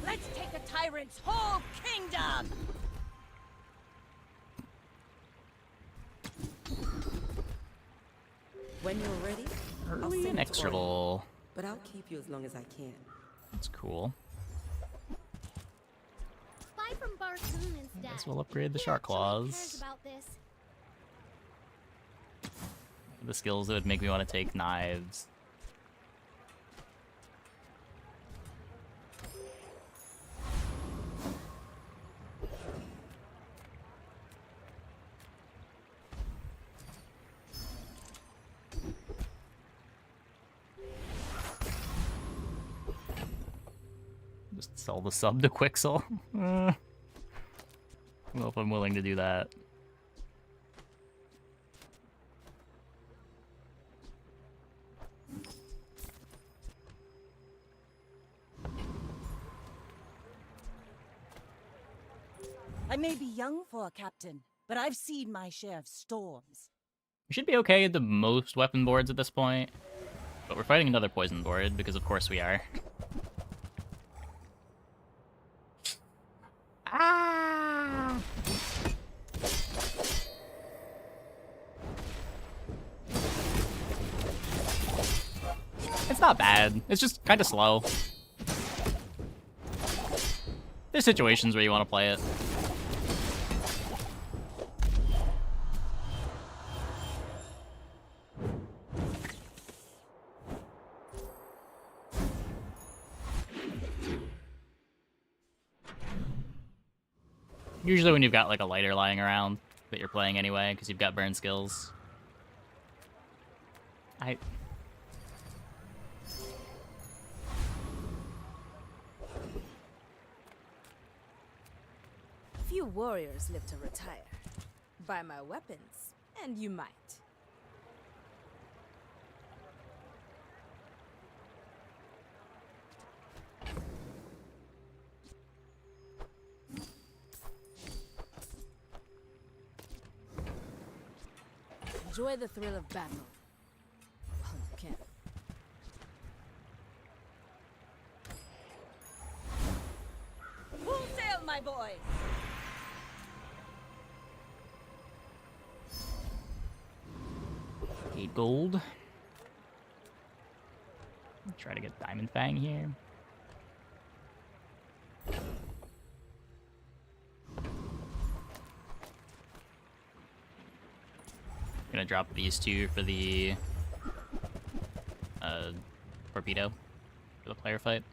Let's take a tyrant's whole kingdom! When you're ready, I'll Early send it to Orlin. inexorable. But I'll keep you as long as I can. That's cool. Buy from Barsoon instead. Guess we'll upgrade the He shark actually claws. cares about this. The skills that would make me want to take knives. Just sell the sub to Quixel. I don't know if I'm willing to do that. I may be young for a captain, but I've seen my share of storms. We should be okay at the most weapon boards at this point. But we're fighting another poison board, because of course we are. Ah! It's not bad. It's just kind of slow. There's situations where you want to play it. Usually when you've got like a lighter lying around that you're playing anyway, because you've got burn skills. Few warriors live to retire. Buy my weapons, and you might. Enjoy the thrill of battle. While you can. Full sail, my boy! 8 gold. Try to get Diamond Fang here. Gonna drop these two for the torpedo for the player fight.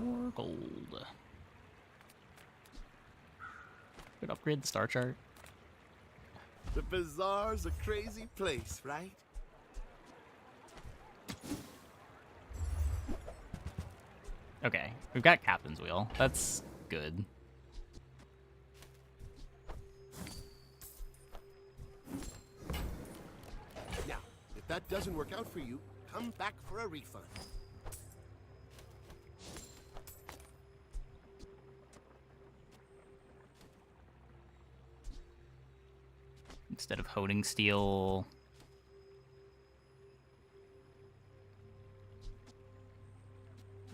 More gold. Could upgrade the star chart. The bazaar's a crazy place, right? Okay, we've got Captain's Wheel. That's good. Now, if that doesn't work out for you, come back for a refund. Instead of holding steel.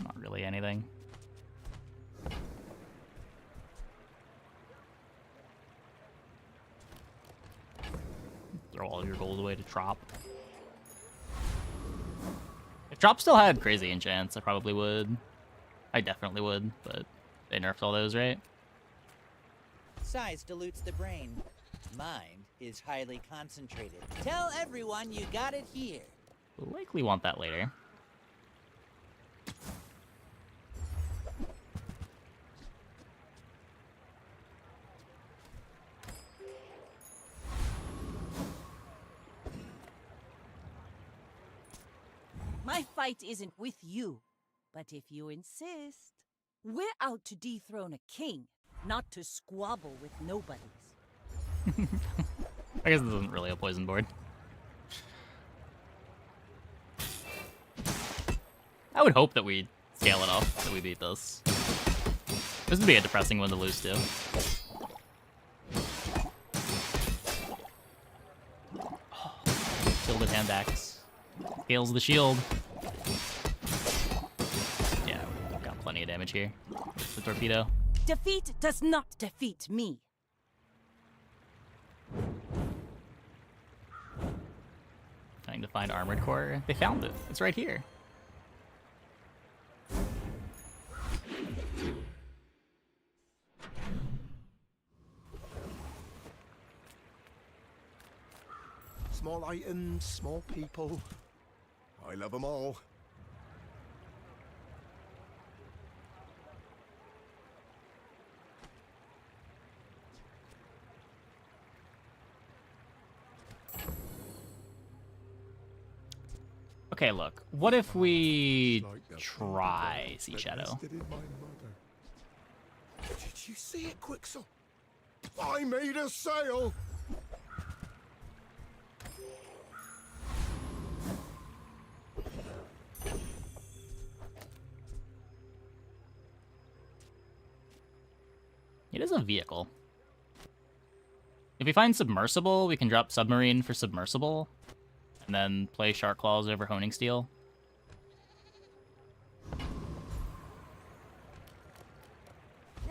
Not really anything. throw all your gold away to Trop. If Trop still had crazy enchants, I probably would. I definitely would, but they nerfed all those, right? Size dilutes the brain. Mind is highly concentrated. Tell everyone you got it here. We'll likely want that later. My fight isn't with you, but if you insist, we're out to dethrone a king, not to squabble with nobodies. I guess this isn't really a poison board. I would hope that we scale it up, that we beat this. This would be a depressing one to lose to. Gilded Hand Axe. Scales the shield. Yeah, we've got plenty of damage here. The torpedo. Defeat does not defeat me. Trying to find Armored Core. They found it. It's right here. Small items, small people. I love them all. Okay, look. What if we try Sea Shadow? Did you see it, Quixel? I made a sail! It is a vehicle. If we find Submersible, we can drop Submarine for Submersible, and then play Shark Claws over Honing Steel.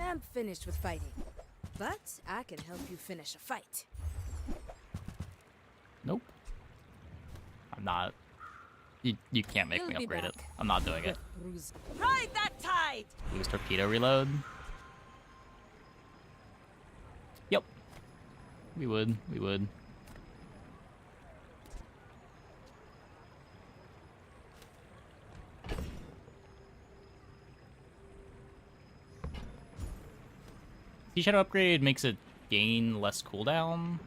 I'm finished with fighting, but I can help you finish a fight. Nope. I'm not. You can't make me upgrade it. I'm not doing it. Ride that tide! Use Torpedo Reload. Yep. We would. Sea Shadow upgrade makes it gain less cooldown.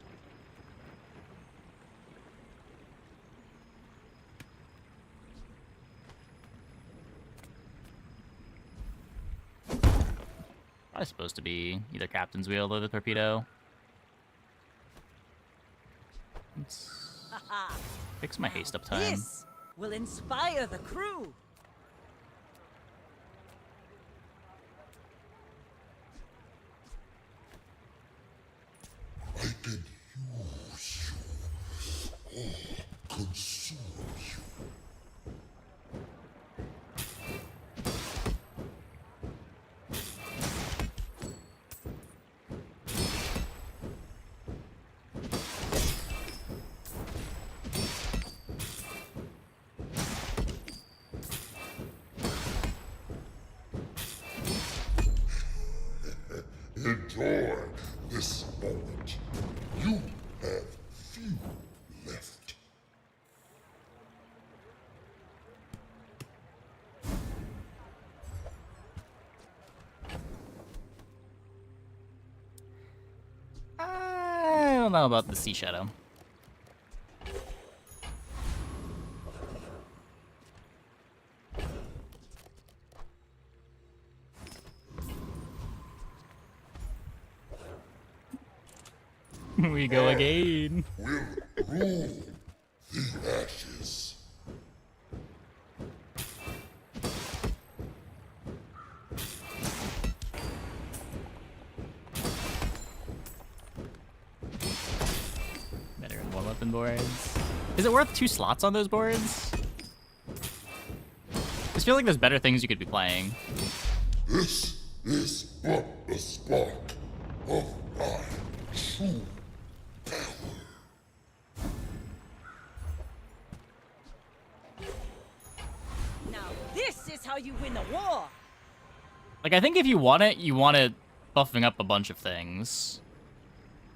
Probably supposed to be either Captain's Wheel or the Torpedo. Let's fix my haste up time. This will inspire the crew. I can use you or consume you. Enjoy this moment. You have few left. I don't know about the Sea Shadow. We go again. Will rule the ashes. Better in one weapon boards. Is it worth 2 slots on those boards? I just feel like there's better things you could be playing. This is but the spark of my true power. Now this is how you win a war. Like, I think if you want it buffing up a bunch of things.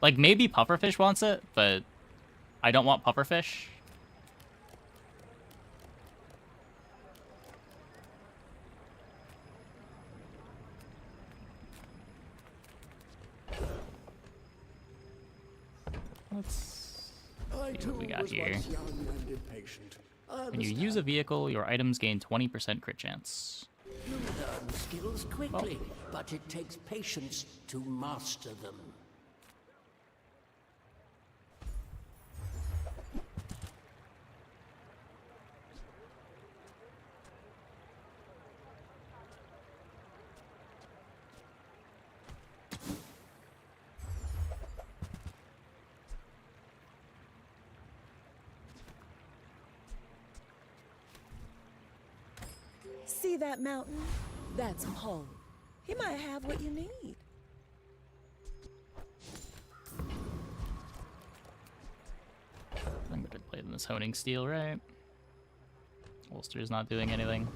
Like, maybe Pufferfish wants it, but I don't want Pufferfish. Let's see what we got here. When you use a vehicle, your items gain 20% crit chance. You learn skills quickly, but it takes patience to master them. See that mountain? That's Paul. He might have what you need. I'm gonna play this honing steel, right? Holster's not doing anything.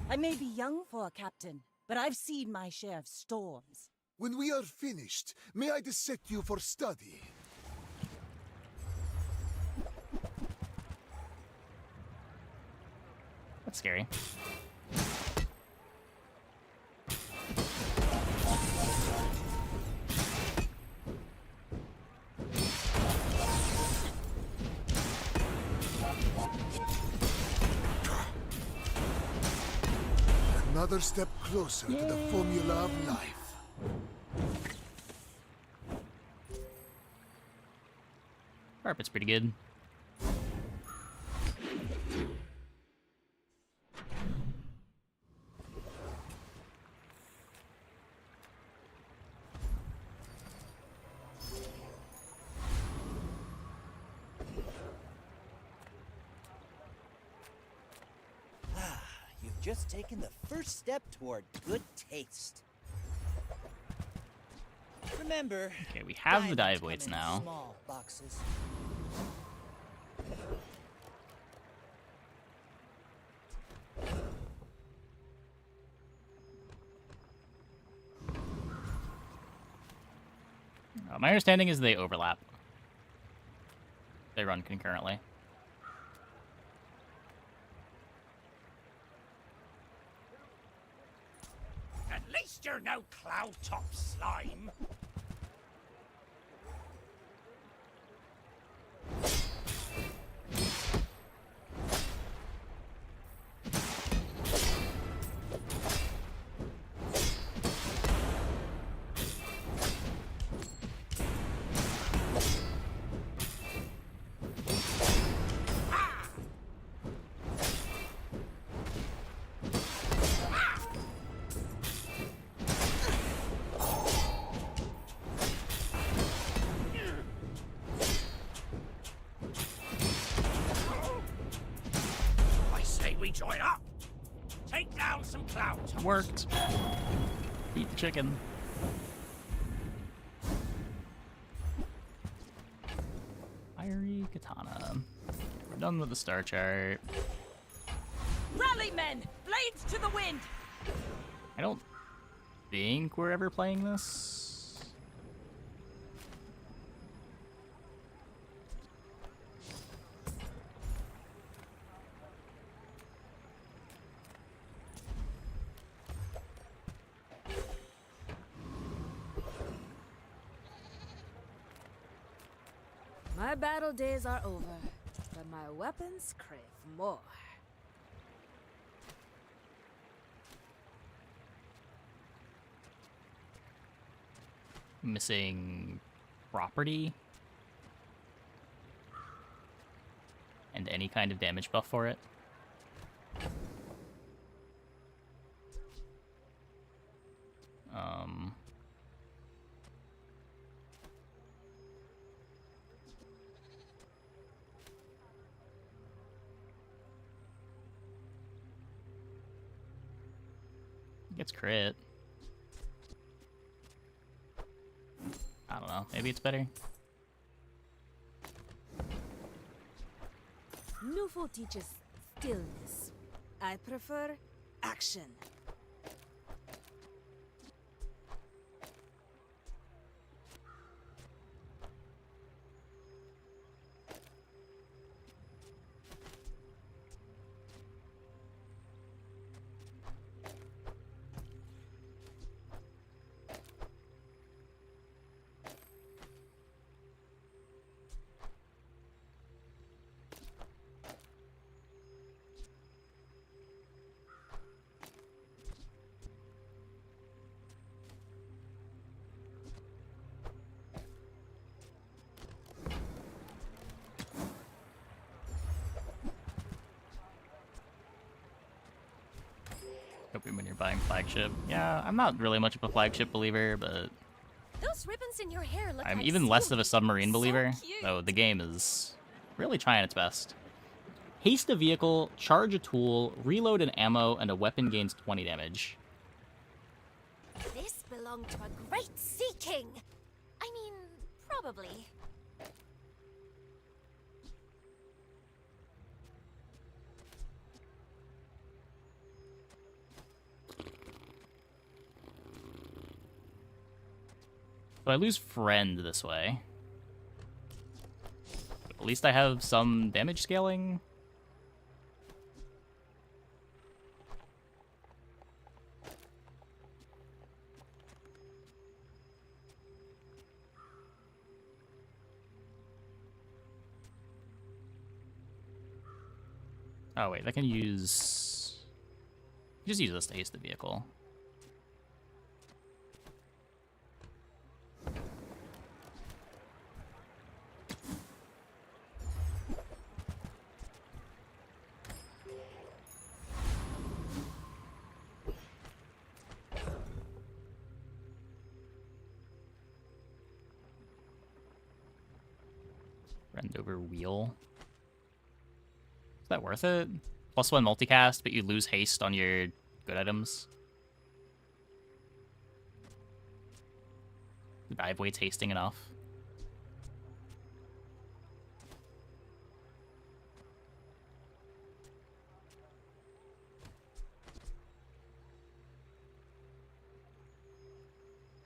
I may be young for a captain, but I've seen my share of storms. When we are finished, may I dissect you for study? That's scary. Another step closer to the formula of life. Carpet's pretty good. You've just taken the first step toward good taste. Remember, Okay, we have the diamonds dive weights come in now. Small boxes. My understanding is they overlap. They run concurrently. At least you're no cloud top slime. I say we join up. Take down some cloud tops. Worked. Eat the chicken. Fiery katana. We're done with the star chart. Rally, men! Blades to the wind! I don't think we're ever playing this. My battle days are over, but my weapons crave more. Missing property and any kind of damage buff for it. Gets crit. I don't know. Maybe it's better. Nufo teaches stillness. I prefer action. When you're buying flagship. Yeah, I'm not really much of a flagship believer, but Those ribbons in your hair look I'm like even less of a seaweed. submarine So believer. cute. So the game is really trying its best. Haste a vehicle, charge a tool, reload an ammo, and a weapon gains 20 damage. This belonged to a great sea king. I mean, probably. So I lose friend this way. At least I have some damage scaling. Oh wait, I can use... Just use this to haste the vehicle. Rend over wheel. Is that worth it? +1 multicast, but you lose haste on your good items. Dive weight's hasting enough.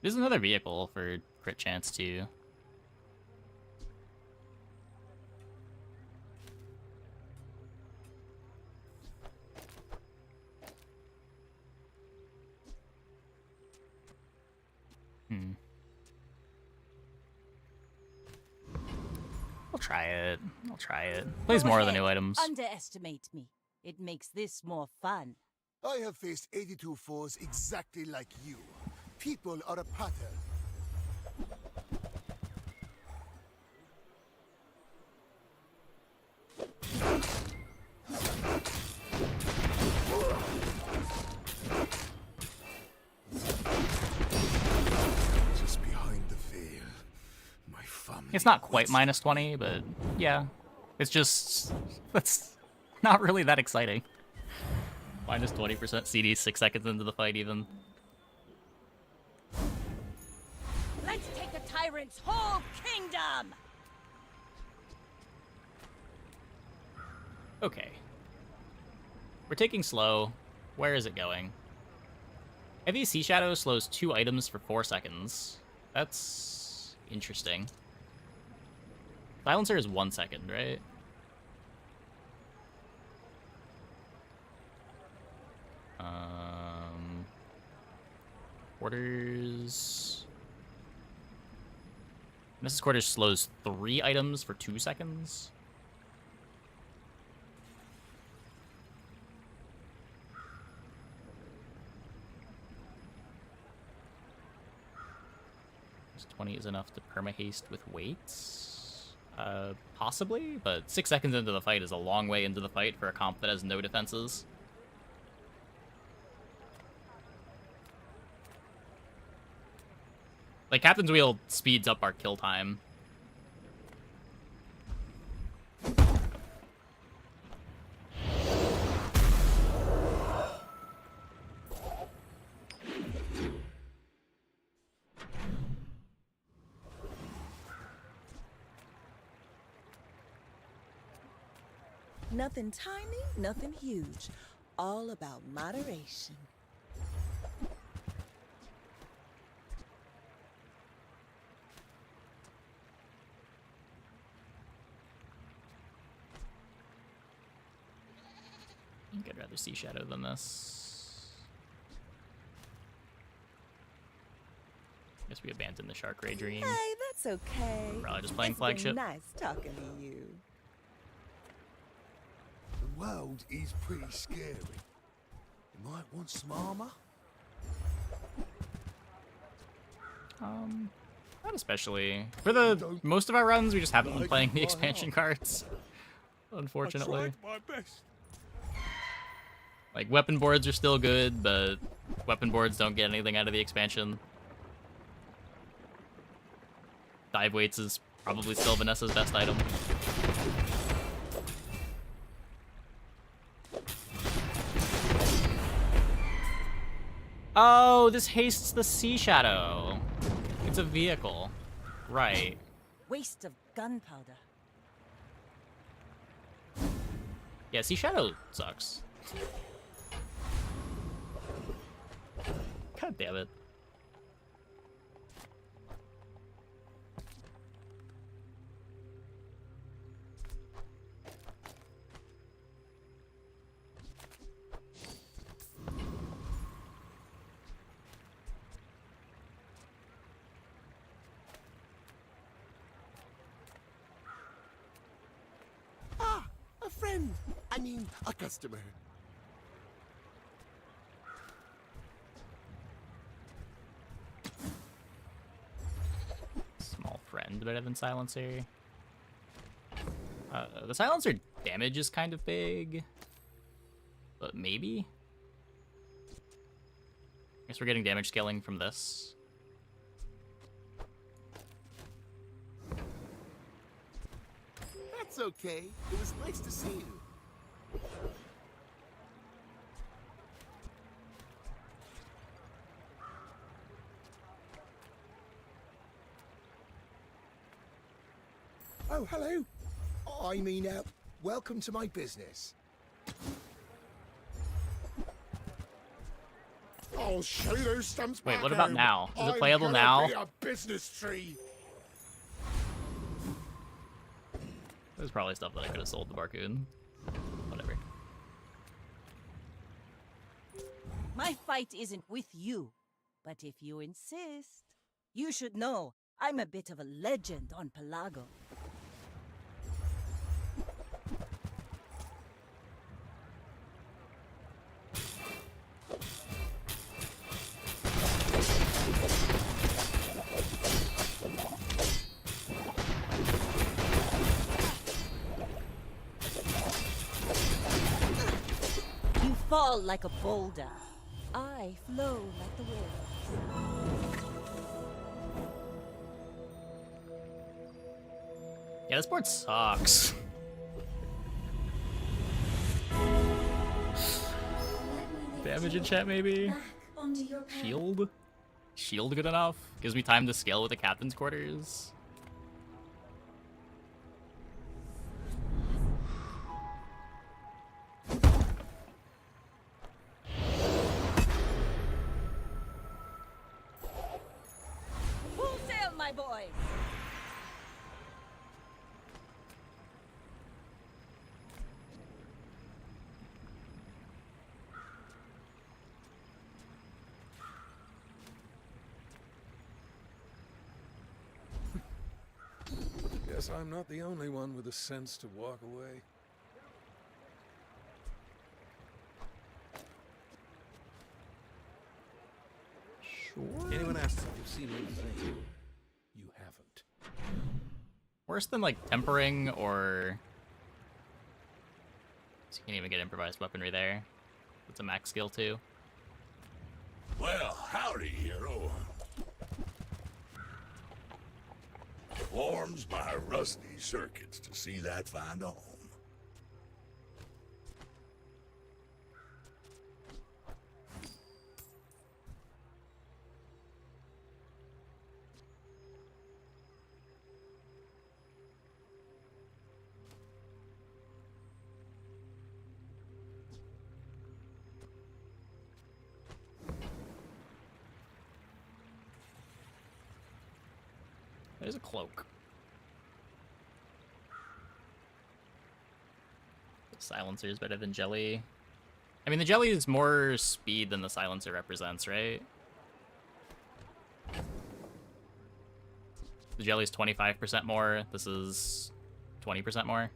There's another vehicle for crit chance too. I'll try it. I'll try it. Plays Go more of the ahead. new items. Underestimate me. It makes this more fun. I have faced 82 foes exactly like you. People are a pattern. Just behind the veil, my family. It's not quite -20, but yeah. It's just... That's not really that exciting. -20% CD 6 seconds into the fight even. Let's take the tyrant's whole kingdom! Okay. We're taking slow. Where is it going? Heavy Sea Shadow slows 2 items for 4 seconds. That's interesting. Silencer is 1 second, right? Quarters... Mrs. Quarters slows 3 items for 2 seconds. This 20 is enough to perma-haste with weights? Possibly, but 6 seconds into the fight is a long way into the fight for a comp that has no defenses. Like, Captain's Wheel speeds up our kill time. Nothing tiny, nothing huge. All about moderation. I think I'd rather see Shadow than this. Guess we abandoned the Shark Ray Dream. Hey, that's okay. Probably just playing It's been flagship. nice talking to you. The world is pretty scary. You might want some armor. Not especially. For the most of our runs, we just haven't been playing the expansion cards. Unfortunately. I tried my best. Like, weapon boards are still good, but weapon boards don't get anything out of the expansion. Dive weights is probably still Vanessa's best item. Oh, this hastes the Sea Shadow. It's a vehicle. Right. Waste of gunpowder. Yeah, Sea Shadow sucks. God damn it. Ah, a friend. I mean, a customer. Small friend better than Silencer. The Silencer damage is kind of big. But maybe? Guess we're getting damage scaling from this. That's okay. It was nice to see you. Oh, hello. I mean, welcome to my business. I'll show you those stumps. Wait, back what about home. now? Is it I'm playable gonna now? be a business tree. There's probably stuff that I could have sold to Barcoon. Whatever. My fight isn't with you, but if you insist, you should know I'm a bit of a legend on Pelago. You fall like a boulder. I flow like the wind. Yeah, this board sucks. Damage in chat, maybe? Shield? Shield good enough? Gives me time to scale with the captain's quarters. Full sail, my boys! Guess I'm not the only one with the sense to walk away. Sure. Anyone asks if you've seen anything, you haven't. Worse than, like, tempering or... So you can't even get improvised weaponry there. That's a max skill, too. Well, howdy, hero. Warms my rusty circuits to see that find a home. There's a cloak. Silencer is better than jelly. I mean, the jelly is more speed than the silencer represents, right? The jelly is 25% more. This is 20% more.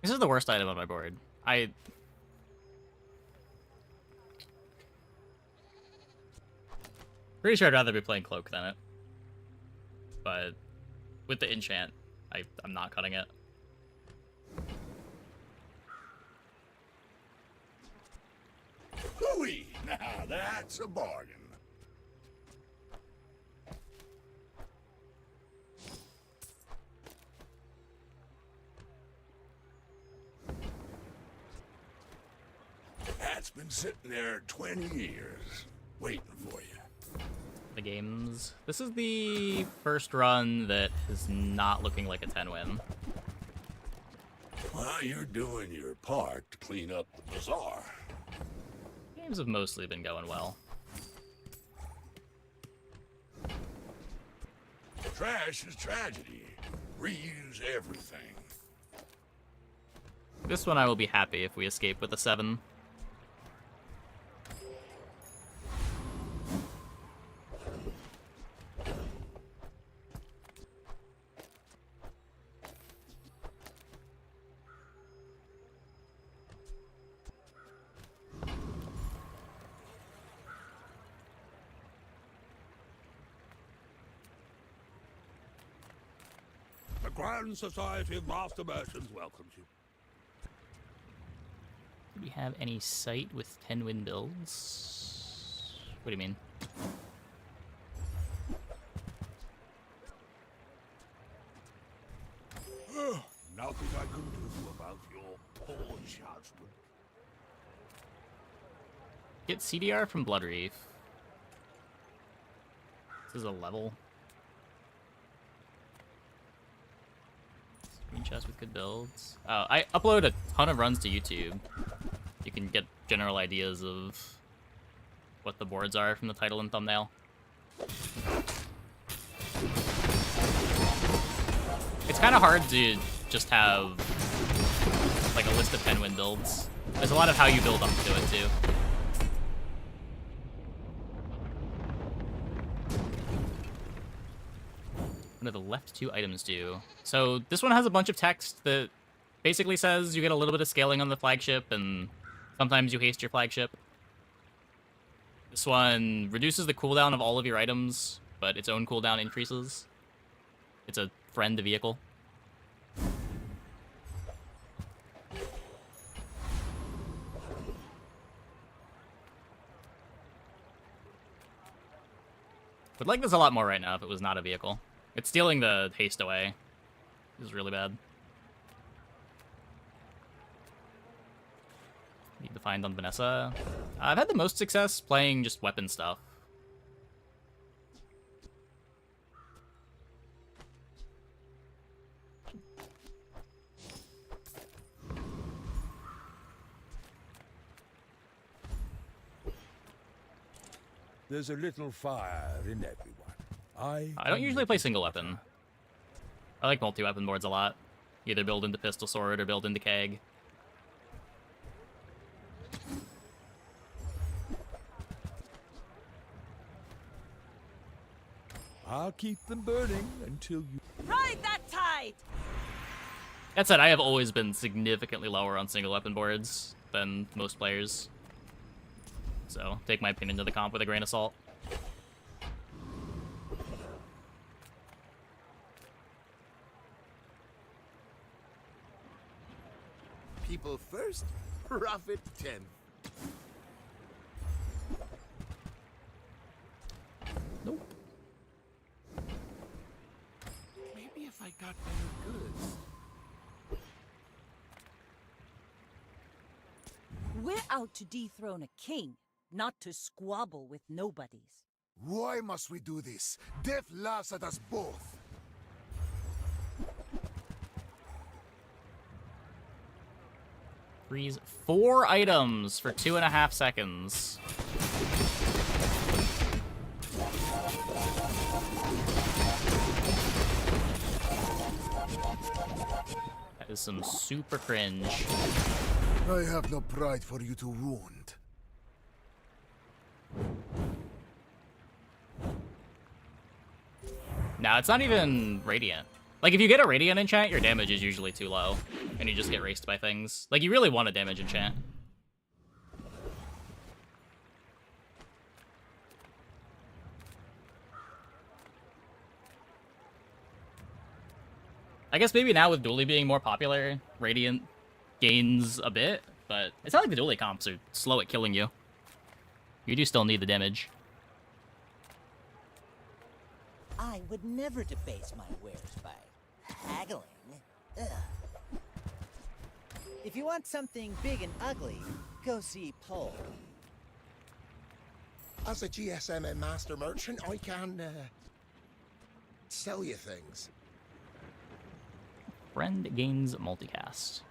This is the worst item on my board. Pretty sure I'd rather be playing Cloak than it. But with the enchant, I'm not cutting it. Hooey! Now that's a bargain. That's been sitting there 20 years, waiting for you. The games. This is the first run that is not looking like a 10 win. Well, you're doing your part to clean up the bazaar. Games have mostly been going well. Trash is tragedy. Reuse everything. This one I will be happy if we escape with a 7. The Grand Society of Master Merchants welcomes you. Do we have any sight with 10 win builds? What do you mean? Nothing I can do about your poor judgment. Get CDR from Blood Reef. This is a level. Screen chest with good builds. Oh, I upload a ton of runs to YouTube. You can get general ideas of what the boards are from the title and thumbnail. It's kind of hard to just have like a list of 10 win builds. There's a lot of how you build up to it too. What do the left 2 items do? So this one has a bunch of text that basically says you get a little bit of scaling on the flagship and sometimes you haste your flagship. This one reduces the cooldown of all of your items, but its own cooldown increases. It's a friend vehicle. Would like this a lot more right now if it was not a vehicle. It's stealing the haste away. This is really bad. Need to find on Vanessa. I've had the most success playing just weapon stuff. There's a little fire in everyone. I don't usually play single weapon. I like multi-weapon boards a lot. Either build into pistol sword or build into keg. I'll keep them burning until you... Ride that tide! That said, I have always been significantly lower on single weapon boards than most players. So, take my opinion to the comp with a grain of salt. People first, profit 10th. got better goods. We're out to dethrone a king, not to squabble with nobodies. Why must we do this? Death laughs at us both. Freeze 4 items for 2.5 seconds. That is some super cringe. I have no pride for you to wound. Nah, it's not even Radiant. Like, if you get a Radiant enchant, your damage is usually too low, and you just get raced by things. Like, you really want a damage enchant. I guess maybe now with Dually being more popular, Radiant gains a bit, but it's not like the Dually comps are slow at killing you. You do still need the damage. I would never debase my wares by haggling. Ugh. If you want something big and ugly, go see Pole. As a GSM and master merchant, I can, sell you things. Friend gains multicast.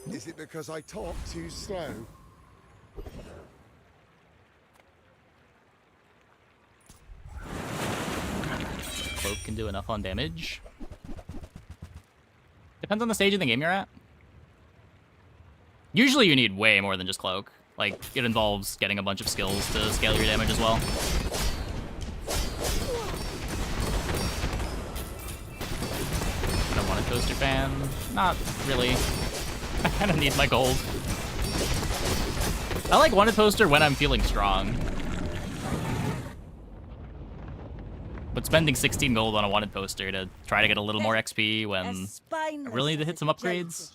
Is it because I talk too slow? Cloak can do enough on damage. Depends on the stage of the game you're at. Usually you need way more than just Cloak. Like, it involves getting a bunch of skills to scale your damage as well. I don't want a Toaster Fan. Not really. I kind of need my gold. I like Wanted Poster when I'm feeling strong. But spending 16 gold on a Wanted Poster to try to get a little more XP when I really need to hit some upgrades,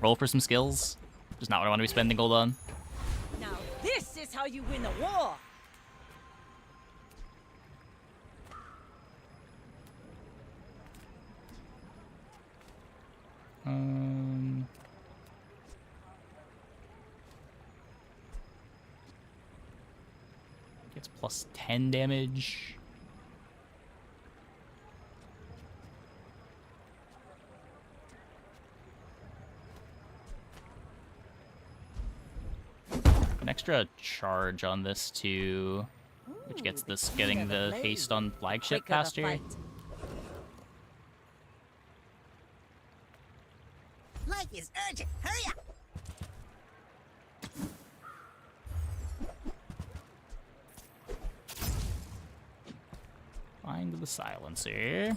roll for some skills, just not what I want to be spending gold on. Now this is how you win a war! Gets plus 10 damage. An extra charge on this too, which gets this getting the haste on flagship faster. Life is urgent. Hurry up! Find the silencer.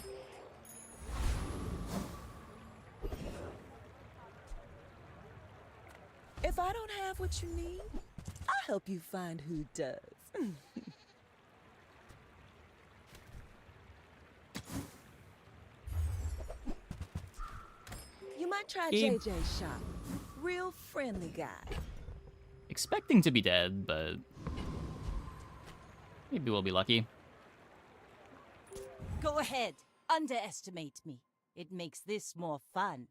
If I don't have what you need, I'll help you find who does. You might try Gabe. JJ's shop. Real friendly guy. Expecting to be dead, but maybe we'll be lucky. Go ahead, underestimate me. It makes this more fun.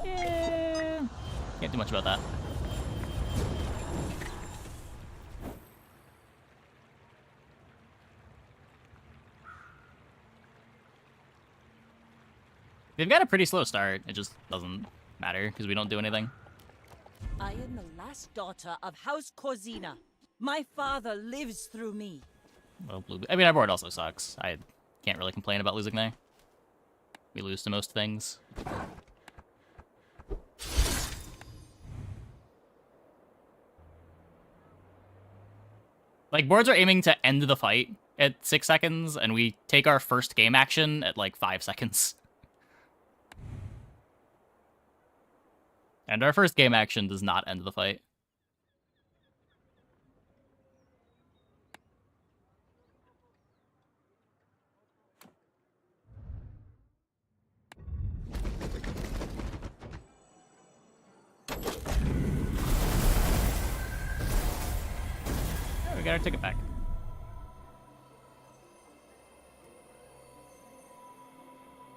Yeah. Can't do much about that. They've got a pretty slow start. It just doesn't matter because we don't do anything. I am the last daughter of House Corzina. My father lives through me. Well, blue. I mean, our board also sucks. I can't really complain about losing there. We lose to most things. Like, boards are aiming to end the fight at 6 seconds, and we take our first game action at, like, 5 seconds. And our first game action does not end the fight. Oh, we got our ticket back.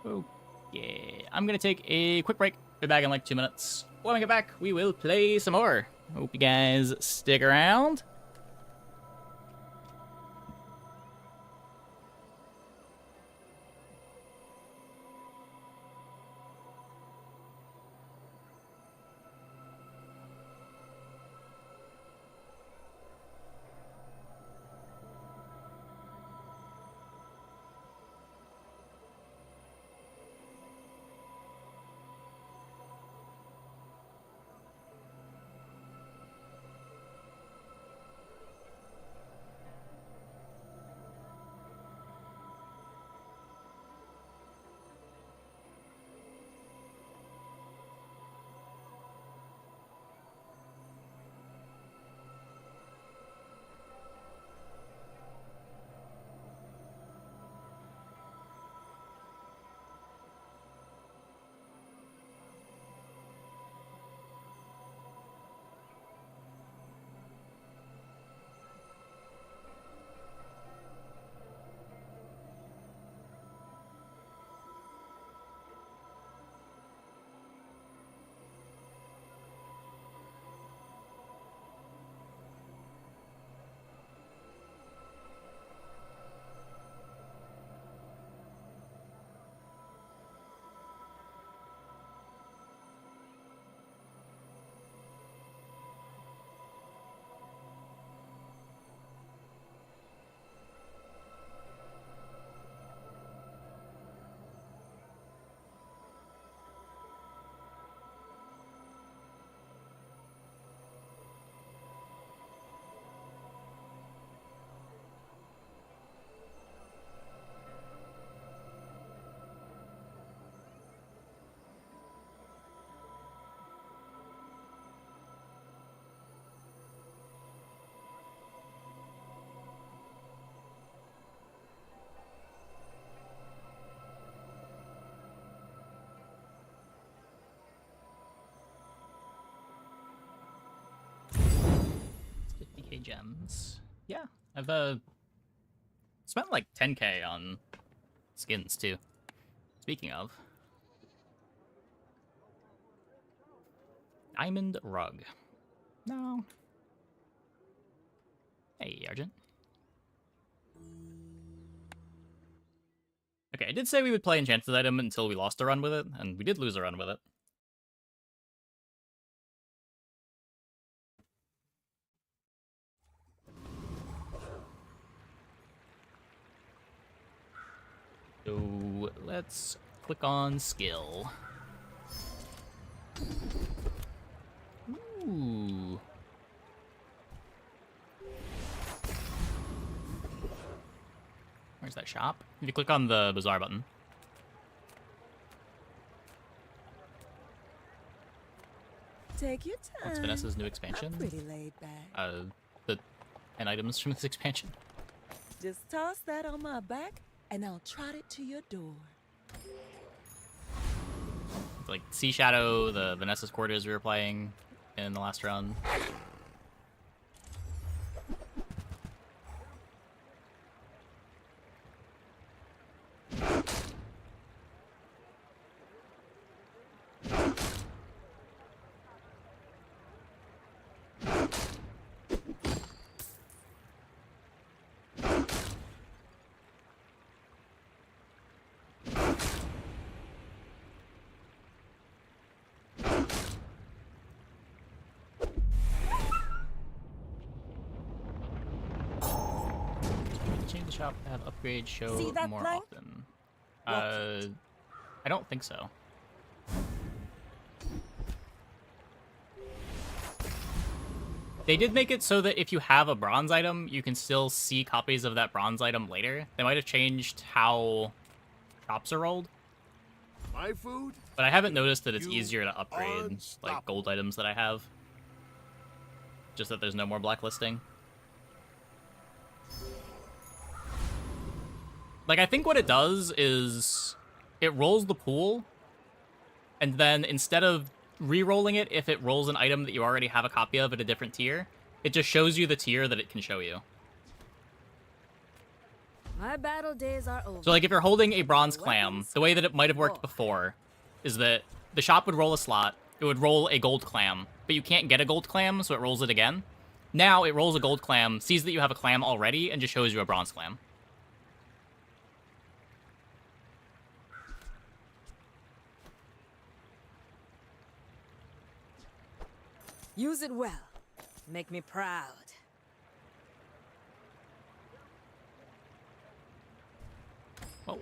Okay, I'm gonna take a quick break. Be back in like 2 minutes. When we get back, we will play some more. Hope you guys stick around. Gems. Yeah, I've spent like 10k on skins too. Speaking of, diamond rug. No. Hey, Argent. Okay, I did say we would play enchanted item until we lost a run with it, and we did lose a run with it. So let's click on skill. Ooh. Where's that shop? If you click on the bazaar button. Take your time. What's Vanessa's new expansion? I'm pretty laid back. The 10 items from this expansion. Just toss that on my back, and I'll trot it to your door. It's like Sea Shadow, the Vanessa's quarters we were playing in the last run. Change the shop to have upgrades show more plank? often. I don't think so. They did make it so that if you have a bronze item, you can still see copies of that bronze item later. They might have changed how crops are rolled. My food? But I haven't noticed that it's easier to upgrade, like, gold items that I have. Just that there's no more blacklisting. Like, I think what it does is it rolls the pool, and then instead of re-rolling it if it rolls an item that you already have a copy of at a different tier, it just shows you the tier that it can show you. My battle days are over. So, like, if you're holding a bronze clam, the way that it might have worked before is that the shop would roll a slot, it would roll a gold clam, but you can't get a gold clam, so it rolls it again. Now, it rolls a gold clam, sees that you have a clam already, and just shows you a bronze clam. Use it well. Make me proud. Oh.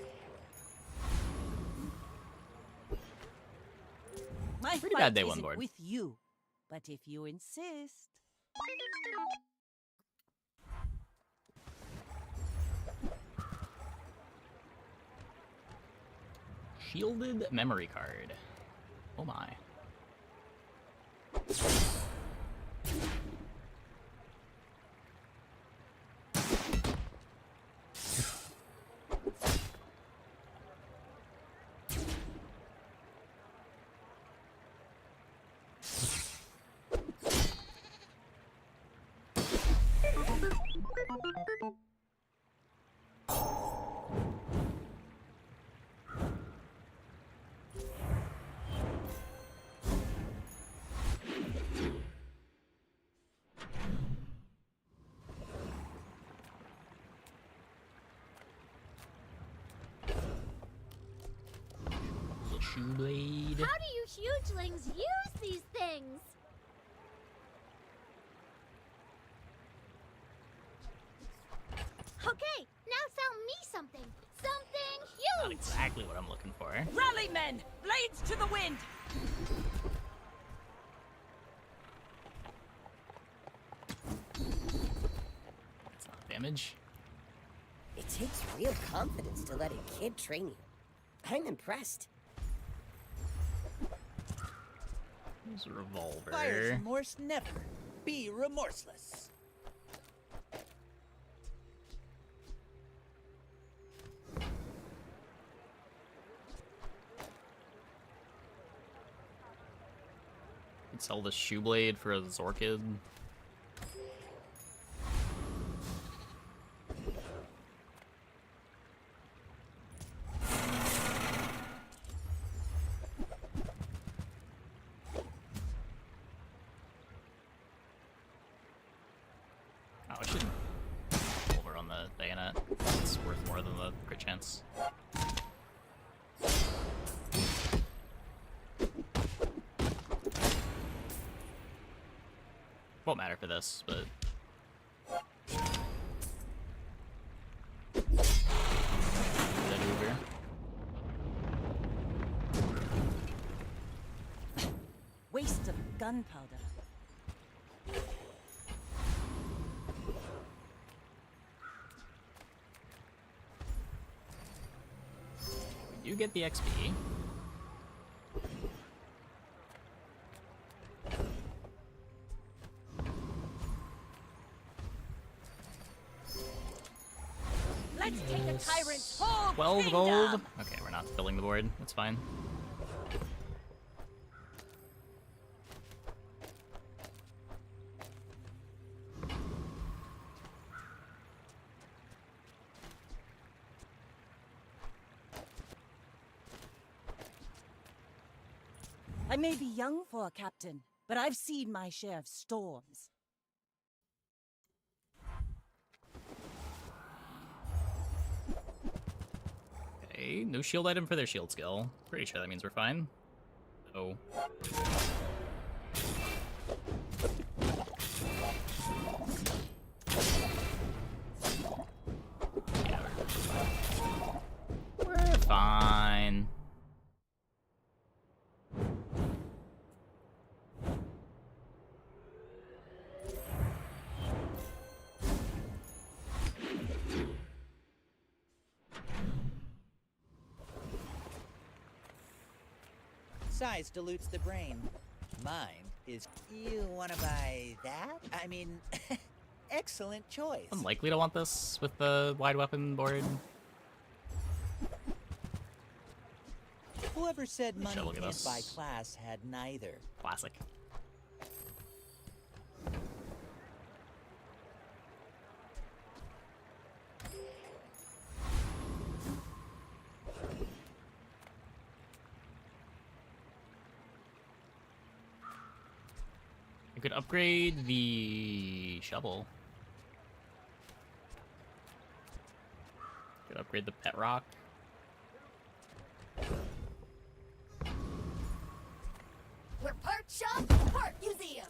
My Pretty fight bad day one isn't board. with you, but if you insist. Shielded memory card. Oh my. Shoeblade. How do you hugelings use these things? Okay, now sell me something. Something Not huge! exactly what I'm looking for. Rally, men! Blades to the wind! That's not damage. It takes real confidence to let a kid train you. I'm impressed. There's a revolver. Buyer's remorse never. Be remorseless. Could sell the shoeblade for a Zorkid. Oh, I should over on the bayonet. It's worth more than the crit chance. Won't matter for this, but that Uber. Waste of gunpowder. You get the XP. Let's take the tyrant's whole 12 kingdom! gold. Okay, we're not filling the board. That's fine. I may be young for a captain, but I've seen my share of storms. Okay, no shield item for their shield skill. Pretty sure that means we're fine. Oh. Yeah, we're fine. Size dilutes the brain. Mine is... You wanna buy that? I mean, excellent choice. I'm likely to want this with the wide weapon board. Whoever said money Look at can't this. buy class had neither. Classic. I could upgrade the shovel. Could upgrade the pet rock. We're part shop, part museum.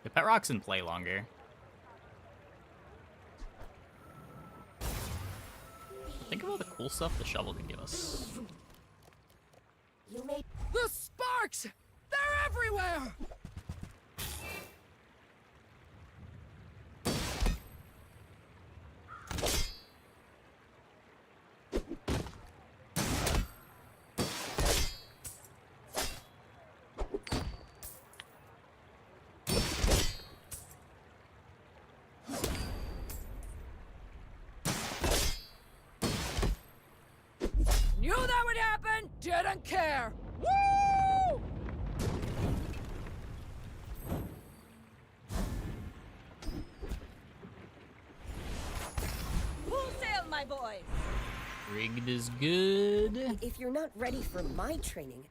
The pet rock's in play longer. Think of all the cool stuff the shovel could give us. You made The sparks! They're everywhere! Knew that would happen! Didn't care! Woo! Full sail, my boy. Rigged is good. If you're not ready for my training,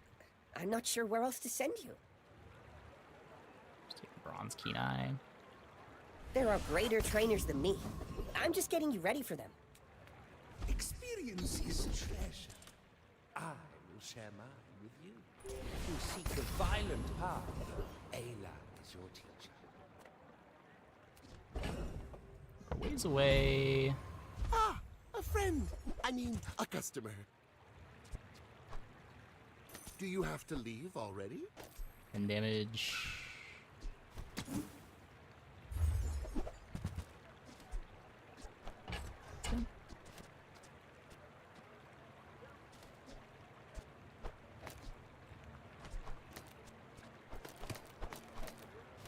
I'm not sure where else to send you. Just take the bronze kenai. There are greater trainers than me. I'm just getting you ready for them. Experience is treasure. I will share mine with you. If you seek the violent path, Ayla is your teacher. A ways away. Ah, a friend. I mean, a customer. Do you have to leave already? And damage.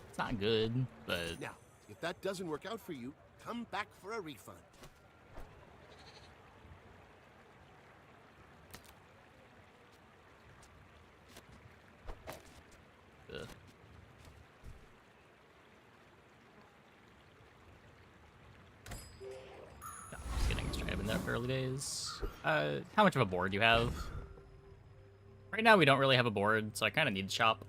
It's not good, but Now, if that doesn't work out for you, come back for a refund. ugh. No, just kidding. Just trying to have in there for early days. How much of a board do you have? Right now, we don't really have a board, so I kind of need the shop.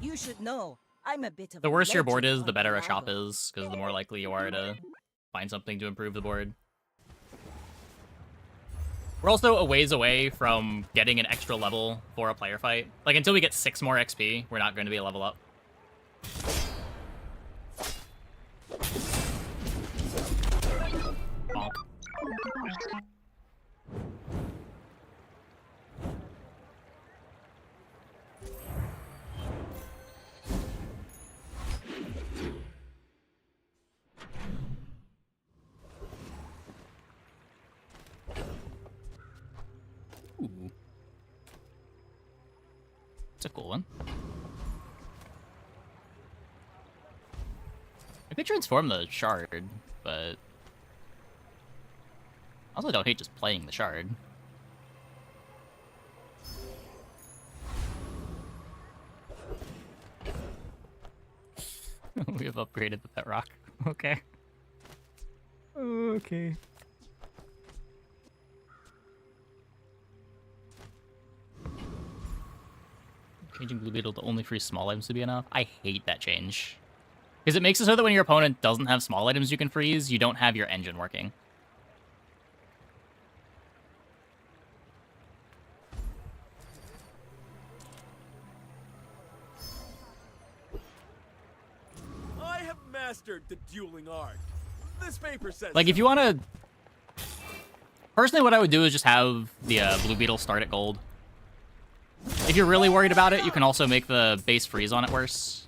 You should know, I'm a bit of The worse your board legend is, the on better a Palago. shop is, because the more likely you are to find something to improve the board. We're also a ways away from getting an extra level for a player fight. Like, until we get 6 more XP, we're not going to be a level up. Bonk. Ooh. It's a cool one. I could transform the shard, but I also don't hate just playing the shard. We have upgraded the pet rock. Okay. Okay. Changing Blue Beetle to only free small items to be enough? I hate that change. Because it makes it so that when your opponent doesn't have small items you can freeze, you don't have your engine working. I have mastered the dueling art. This paper says Like, if you want to... Personally, what I would do is just have the Blue Beetle start at gold. If you're really worried about it, you can also make the base freeze on it worse.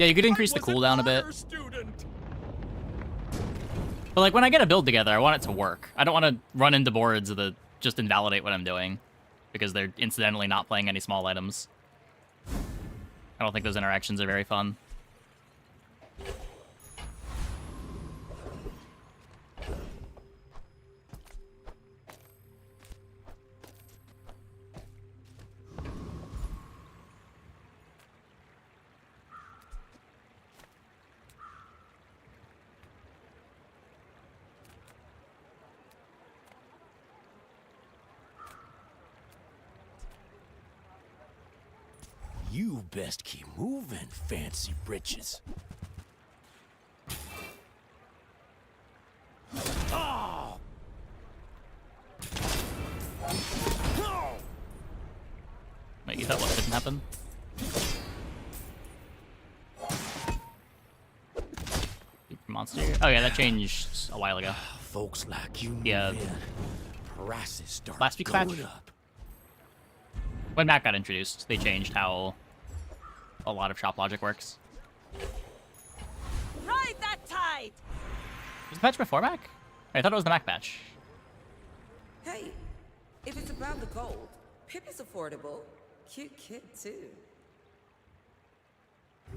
Yeah, you could increase the cooldown a bit. But like when I get a build together, I want it to work. I don't want to run into boards that just invalidate what I'm doing because they're incidentally not playing any small items. I don't think those interactions are very fun. You best keep moving, fancy britches. Oh! Wait, you thought what didn't happen? Monster. Oh yeah, that changed a while ago. Folks like you, yeah. Prices start Last week's going patch. up. When Mac got introduced, they changed how a lot of shop logic works. Ride that tide! Was the patch before Mac? I thought it was the Mac patch. Hey, if it's about the gold, Pip is affordable. Cute kid, too.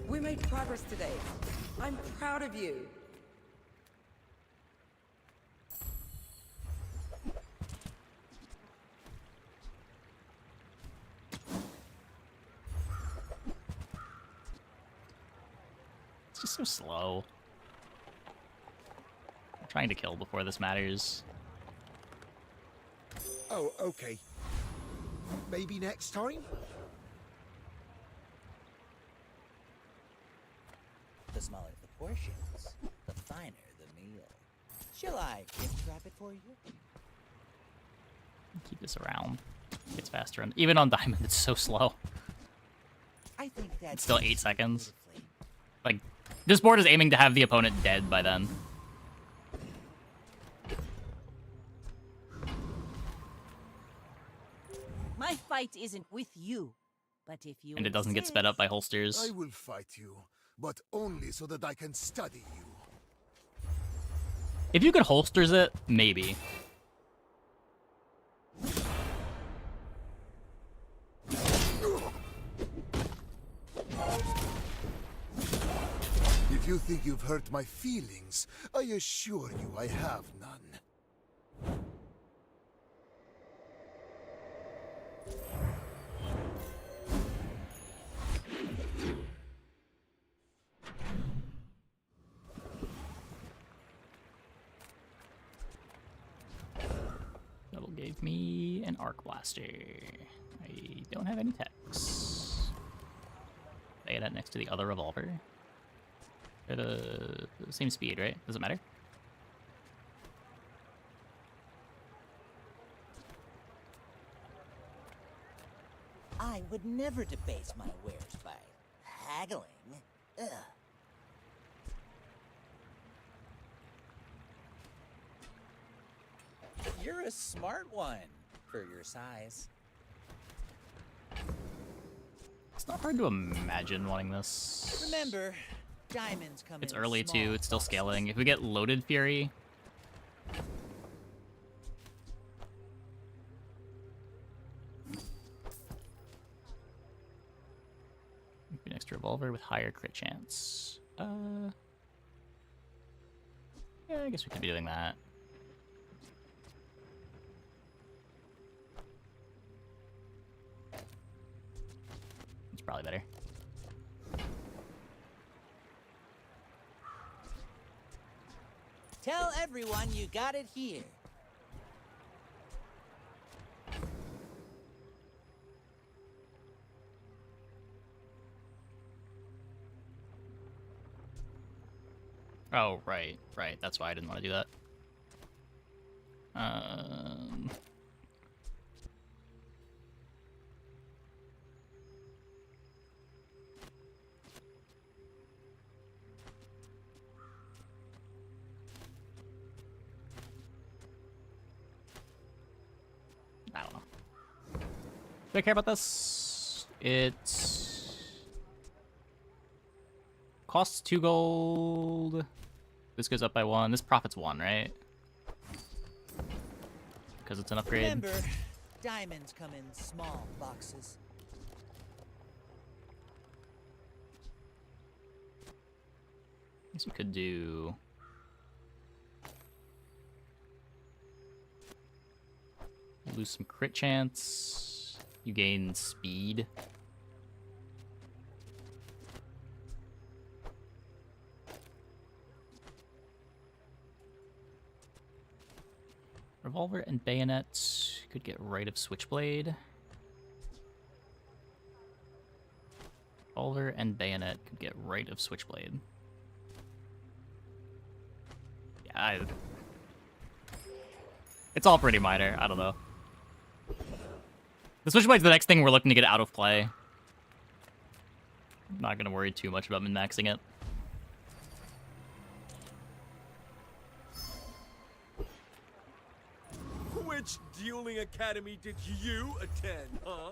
We made progress today. I'm proud of you. It's just so slow. I'm trying to kill before this matters. Oh, okay. Maybe next time? The smaller the portions, the finer the meal. Shall I gift wrap it for you? Keep this around. It's faster. And even on Diamond, it's so slow. I think that's It's still 8 seconds. Like, this board is aiming to have the opponent dead by then. My fight isn't with you, but if you And it doesn't get sped up by holsters. I will fight you, but only so that I can study you. If you could holsters it, maybe. If you think you've hurt my feelings, I assure you I have none. That'll give me an arc blaster. I don't have any techs. Lay that next to the other revolver. They're the same speed, right? Does it matter? I would never debase my wares by haggling. Ugh. You're a smart one for your size. It's not hard to imagine wanting this. Remember, diamonds come It's in early small too, it's still boxes. scaling. If we get loaded Fury... An extra revolver with higher crit chance. Yeah, I guess we could be doing that. It's probably better. Tell everyone you got it here. Oh, right. That's why I didn't want to do that. I don't know. Do I care about this? It's... costs 2 gold. This goes up by 1. This profits 1, right? Because it's an upgrade. Remember, diamonds come in small boxes. Guess we could do... You lose some crit chance. You gain speed. Revolver and bayonet could get right of switchblade. Revolver and bayonet could get right of switchblade. Yeah, it's all pretty minor. I don't know. The switchblade's the next thing we're looking to get out of play. I'm not gonna worry too much about min-maxing it. Which dueling academy did you attend, huh?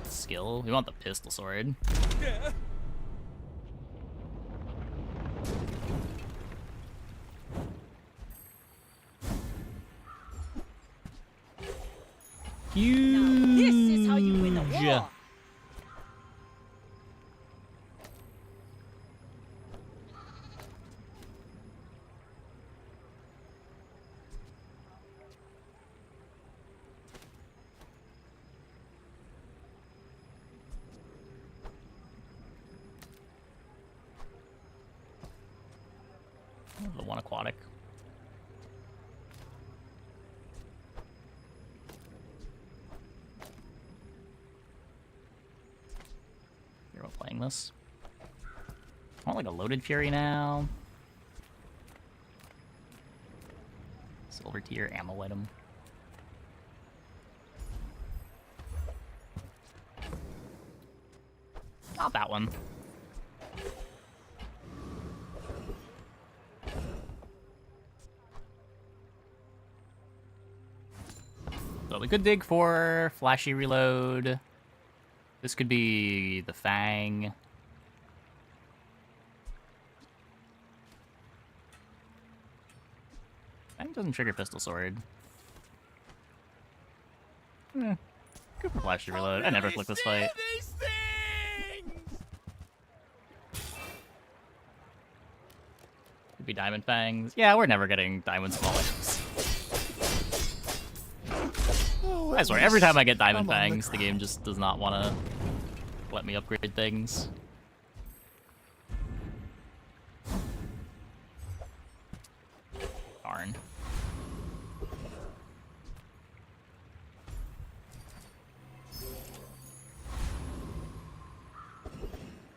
Skill? We want the pistol sword. Yeah. Now this is how you win a war. The one aquatic. You're about playing this. I want like a loaded fury now. Silver tier ammo item. Not that one. So we could dig for flashy reload. This could be the Fang. Fang doesn't trigger pistol sword. Good for flashy reload. I never click this fight. Could be diamond fangs. Yeah, we're never getting diamond small items. I swear, every time I get diamond fangs, the game just does not want to let me upgrade things. Darn.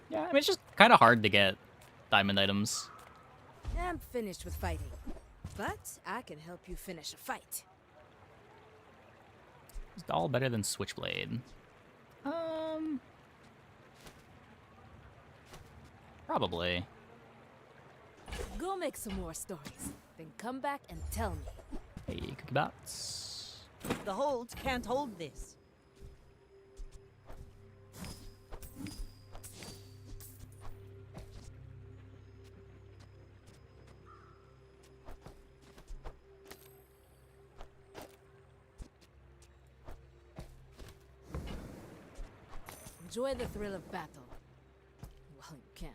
Yeah, I mean, it's just kind of hard to get diamond items. I'm finished with fighting, but I can help you finish a fight. Is Doll better than Switchblade? Probably. Go make some more stories, then come back and tell me. Hey, cookie bots. The holds can't hold this. Enjoy the thrill of battle. While you can.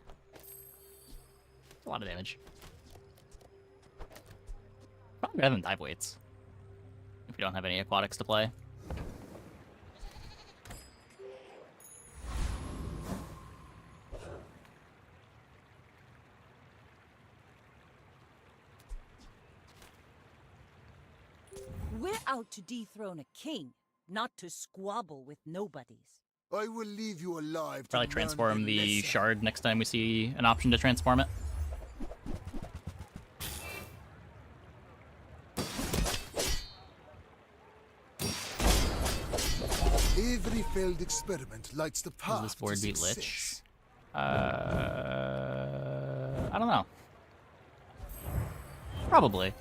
A lot of damage. Probably better than dive weights. If you don't have any aquatics to play. We're out to dethrone a king, not to squabble with nobodies. I will leave you alive. Probably transform the shard next time we see an option to transform it. Every failed experiment lights the path. Does this board to beat success. Lich? I don't know. Probably.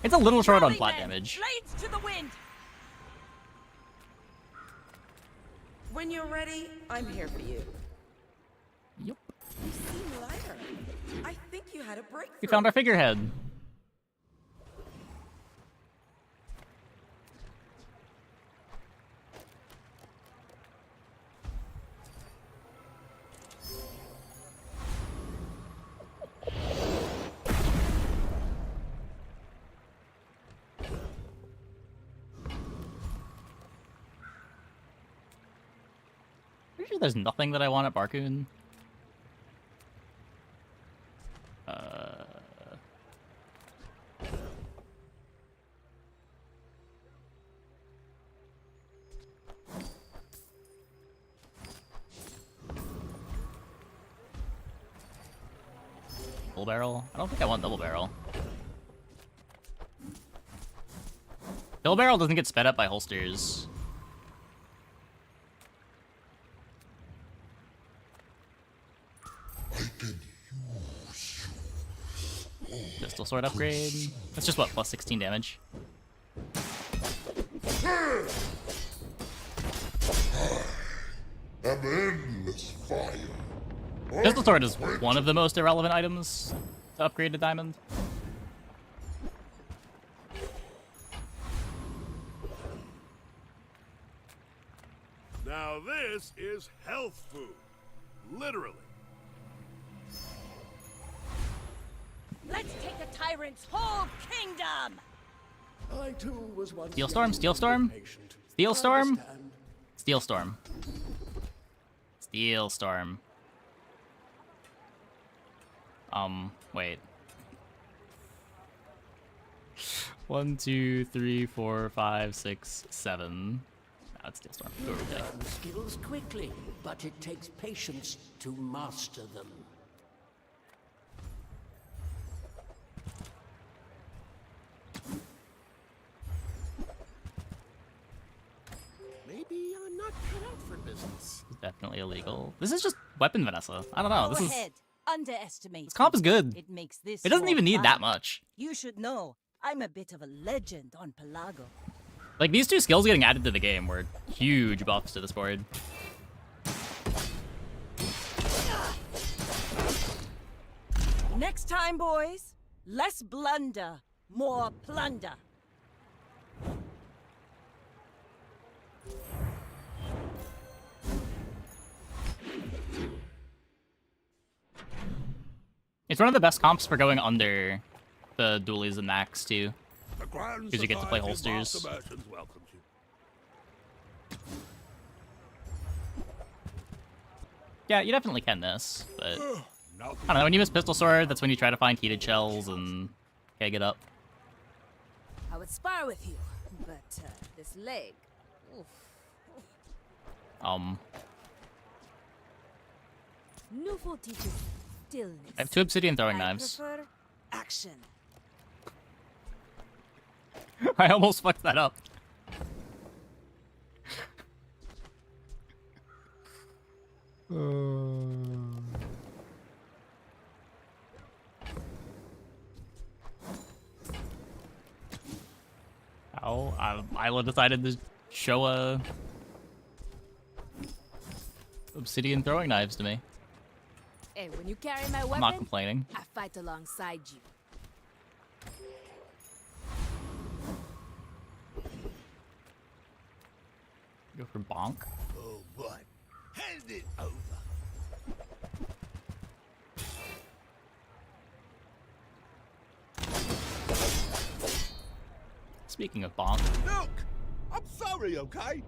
It's a little short on Rally flat men, damage. Blades to the wind. When you're ready, I'm here for you. Yep. You seem lighter. I think you had a breakthrough. We found our figurehead. Pretty sure there's nothing that I want at Barcoon. Double barrel? I don't think I want double barrel. Double barrel doesn't get sped up by holsters. Pistol sword upgrade. That's just what, plus 16 damage? An endless fire. Pistol sword is one of the most irrelevant items to upgrade to diamond. Now this is health food. Literally. Let's take the tyrant's whole kingdom. I too was once Steel storm, steel storm, steel storm, steel storm, steel storm. Wait. 1, 2, 3, 4, 5, 6, 7. That's steel storm. You learn skills quickly, but it takes patience to master them. Maybe I'm not cut out for business. It's definitely illegal. This is just weapon Vanessa. I don't know. Go This is ahead. Underestimate. this comp is good. It makes this. It doesn't more even need fun. that much. You should know. I'm a bit of a legend on Pelago. Like these two skills getting added to the game were huge buffs to this board. Next time, boys, less blunder, more plunder. It's one of the best comps for going under the dualies and max too, because you get to play holsters. Yeah, you definitely can this, but I don't know. When you miss pistol sword, that's when you try to find heated shells and keg it up. I would spar with you, but this leg. Oof. Nufo teaches stillness. I have 2 obsidian throwing I knives. prefer action. I almost fucked that up. Oh, Isla decided to show obsidian throwing knives to me. Hey, when you carry my weapon, I'm not complaining. I fight alongside you. Go for bonk. Oh boy. Hand it over. Speaking of bonk. Look! I'm sorry, okay?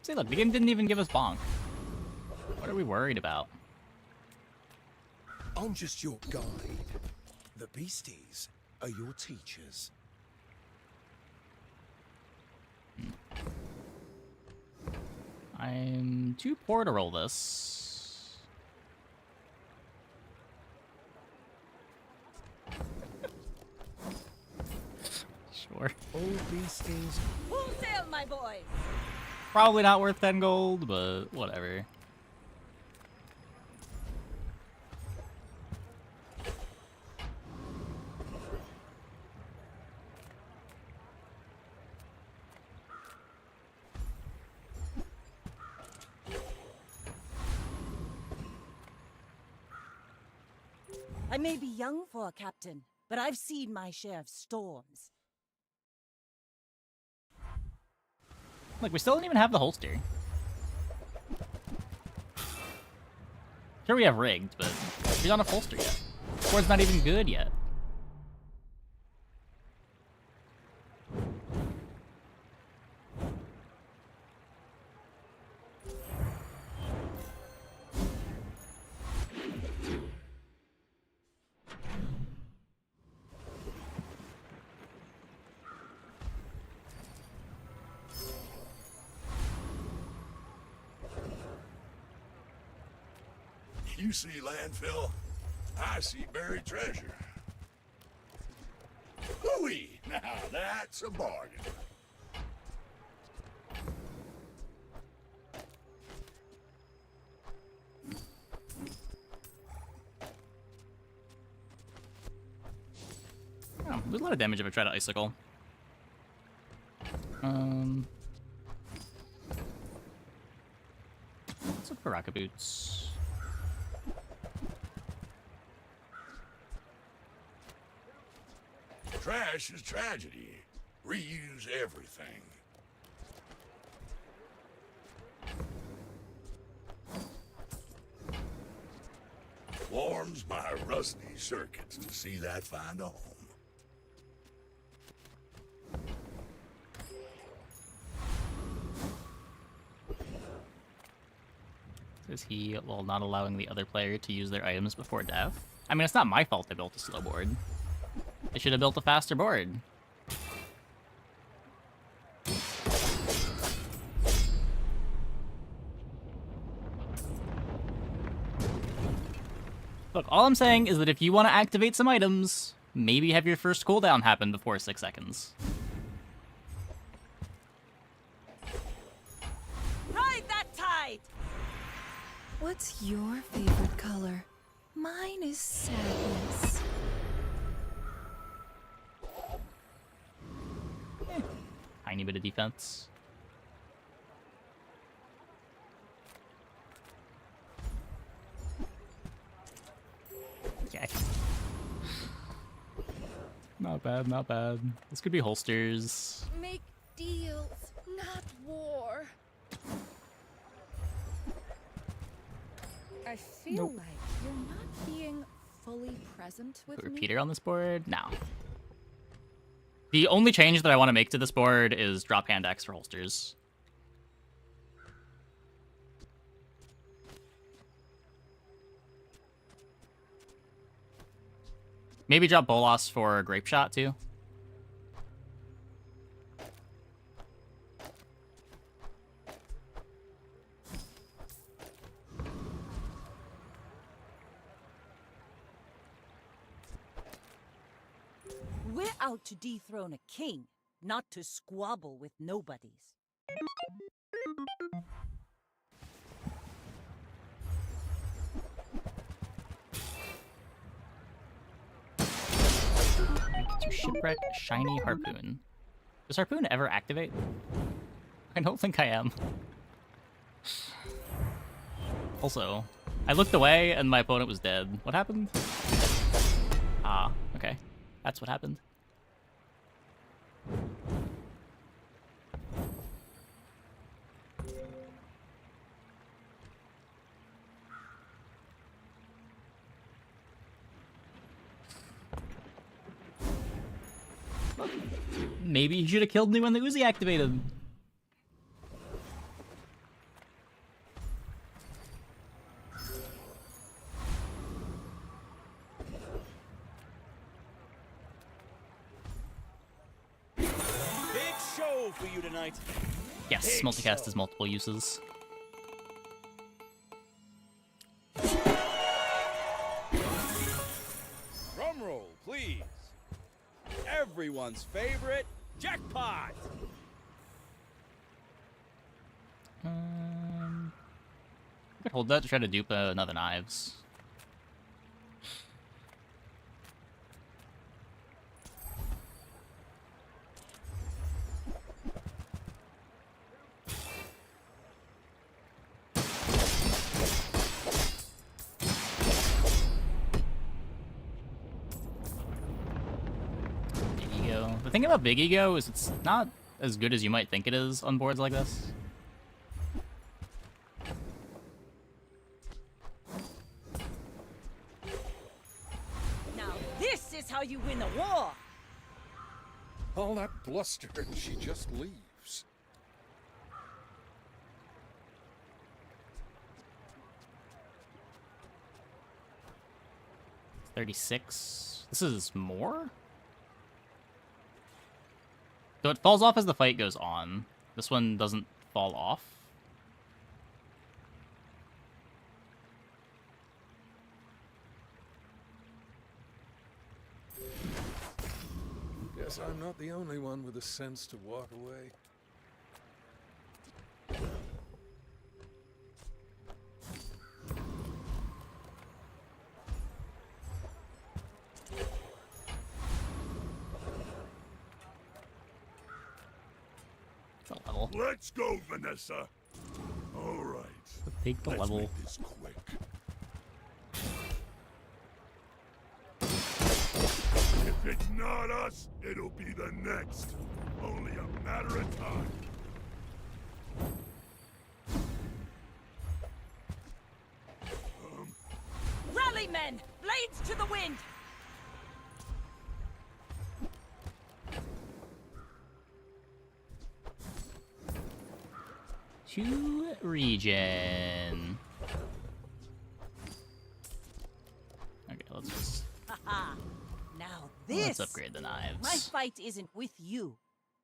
See, look, the game didn't even give us bonk. What are we worried about? I'm just your guide. The beasties are your teachers. I'm too poor to roll this. Sure. All beasties. Full sail, my boys. Probably not worth 10 gold, but whatever. I may be young for a captain, but I've seen my share of storms. Look, we still don't even have the holster. Sure, we have rigged, but we don't have holster yet. The board's not even good yet. You see landfill, I see buried treasure. Hooey! Now that's a bargain. Oh, there's a lot of damage if I try to icicle. Let's look for rocket boots. Trash is tragedy. Reuse everything. Warms my rusty circuits to see that find a home. Says he, while not allowing the other player to use their items before death. I mean, it's not my fault they built a slow board. They should have built a faster board. Look, all I'm saying is that if you want to activate some items, maybe have your first cooldown happen before 6 seconds. Ride that tide! What's your favorite color? Mine is sadness. Tiny bit of defense. Okay. Not bad, not bad. This could be holsters. Make deals, not war. I feel like you're not being fully present with Put me. repeater on this board? No. The only change that I want to make to this board is drop hand X for holsters. Maybe drop Bolas for Grape Shot, too. We're out to dethrone a king, not to squabble with nobodies. To shipwreck Shiny Harpoon. Does Harpoon ever activate? I don't think I am. Also, I looked away and my opponent was dead. What happened? Ah, okay. That's what happened. Maybe he should have killed me when the Uzi activated. Big show for you tonight. Yes, multicast has multiple uses. Drum roll, please. Everyone's favorite jackpot. I could hold that to try to dupe another knives. thing about Big Ego is it's not as good as you might think it is on boards like this. Now this is how you win a war! All that bluster and she just leaves. $36. This is more? So it falls off as the fight goes on. This one doesn't fall off. Guess I'm not the only one with the sense to walk away. Level. Let's go, Vanessa. All right. Take the Let's level. make this quick. If it's not us, it'll be the next. Only a matter of time. Rally, men! Blades to the wind! To regen. Okay, let's just Haha! Now this! let's upgrade the knives. My fight isn't with you,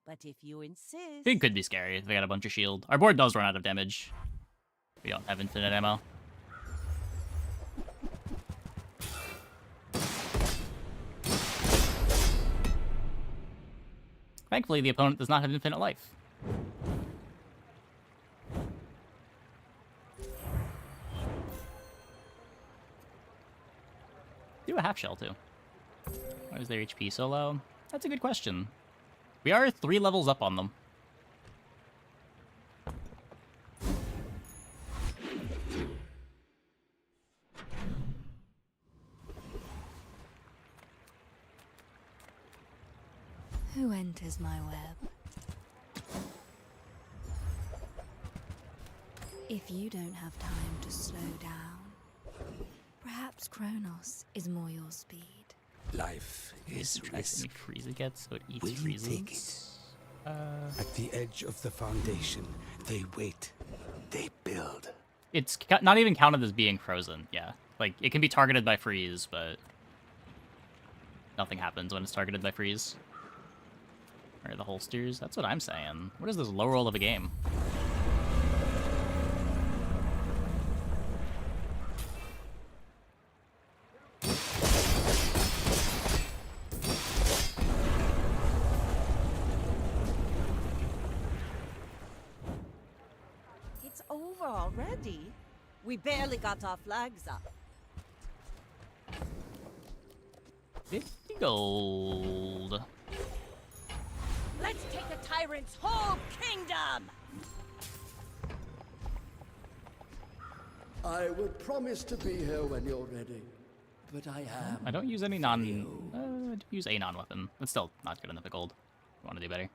but if you insist... It could be scary if they got a bunch of shield. Our board does run out of damage. We don't have infinite ammo. Thankfully, the opponent does not have infinite life. Do a half shell too. Why is their HP so low? That's a good question. We are 3 levels up on them. Who enters my web? If you don't have time to slow down, perhaps Kronos is more your speed. Life is risk. Any freeze it gets, so it eats Will you freezes. take it? At the edge of the foundation, they wait. They build. It's not even counted as being frozen, yeah. Like, it can be targeted by freeze, but nothing happens when it's targeted by freeze. Or the holsters, that's what I'm saying. What is this low roll of a game? It's over already. We barely got our flags up. 50 gold. Let's take a tyrant's whole kingdom! I would promise to be here when you're ready, but I am. I don't use any I do use a non-weapon. It's still not good enough at gold. I want to do better.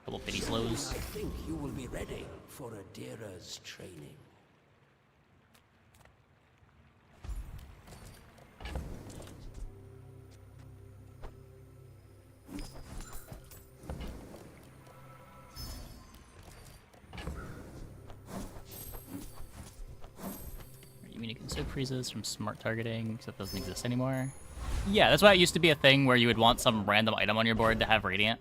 Couple pity slows. I think you will be ready for Adira's training. You mean you can soak freezes from smart targeting, except those don't exist anymore? Yeah, that's why it used to be a thing where you would want some random item on your board to have Radiant.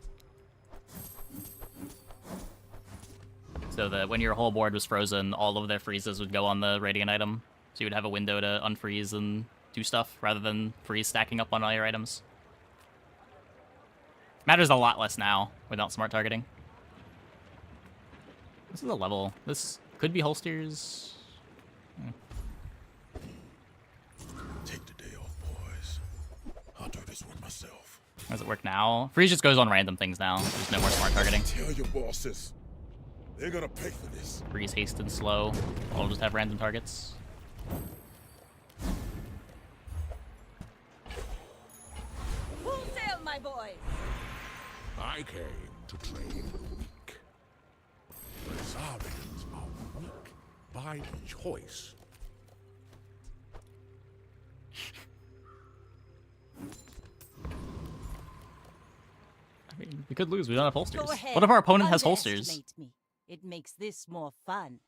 So that when your whole board was frozen, all of their freezes would go on the Radiant item. So you would have a window to unfreeze and do stuff, rather than freeze stacking up on all your items. Matters a lot less now, without smart targeting. This is a level. This could be holsters. Take the day off, boys. I'll do this one myself. How does it work now? Freeze just goes on random things now. There's no more smart targeting. Tell your bosses. They're gonna pay for this. Freeze, haste, and slow. I'll just have random targets. my boys. I came to train the weak. Rosarians are weak by choice. I mean, we could lose. We don't have holsters. Go ahead. What if our opponent has holsters? Underestimate me. It makes this more fun.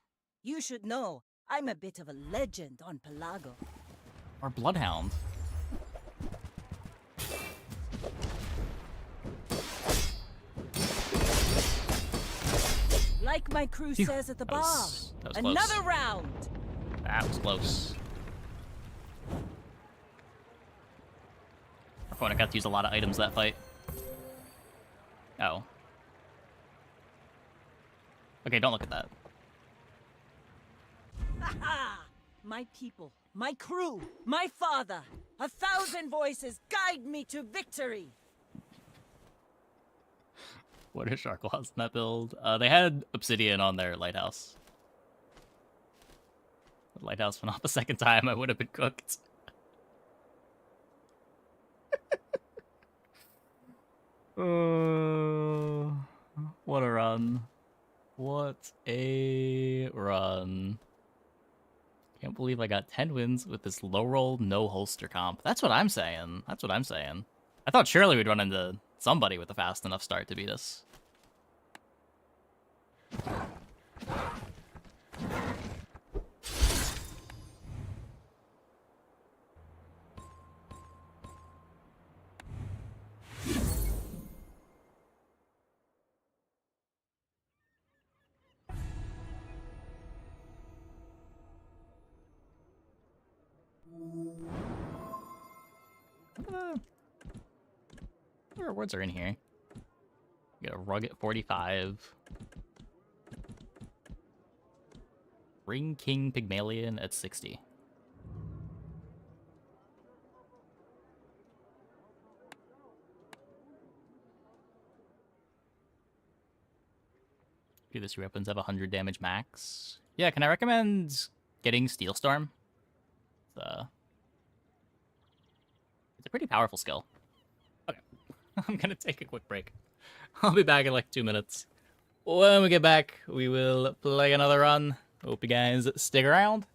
You should know, I'm a bit of a legend on Pelago. Or Bloodhound. Like my crew Phew. says at the That bar. was close. Another round. That was close. Our opponent got to use a lot of items that fight. Oh. Okay, don't look at that. Aha! My people, my crew, my father. 1,000 voices guide me to victory. What are Shark Claws in that build? They had Obsidian on their Lighthouse. The Lighthouse went off a second time, I would have been cooked. What a run. What a run. Can't believe I got 10 wins with this low roll, no holster comp. That's what I'm saying. That's what I'm saying. I thought surely we'd run into somebody with a fast enough start to beat us. What rewards are in here? Get a rug at 45. Ring King Pygmalion at 60. Do this, your weapons have 100 damage max. Yeah, can I recommend getting Steel Storm? It's a pretty powerful skill. Okay, I'm gonna take a quick break. I'll be back in like 2 minutes. When we get back, we will play another run. Hope you guys stick around.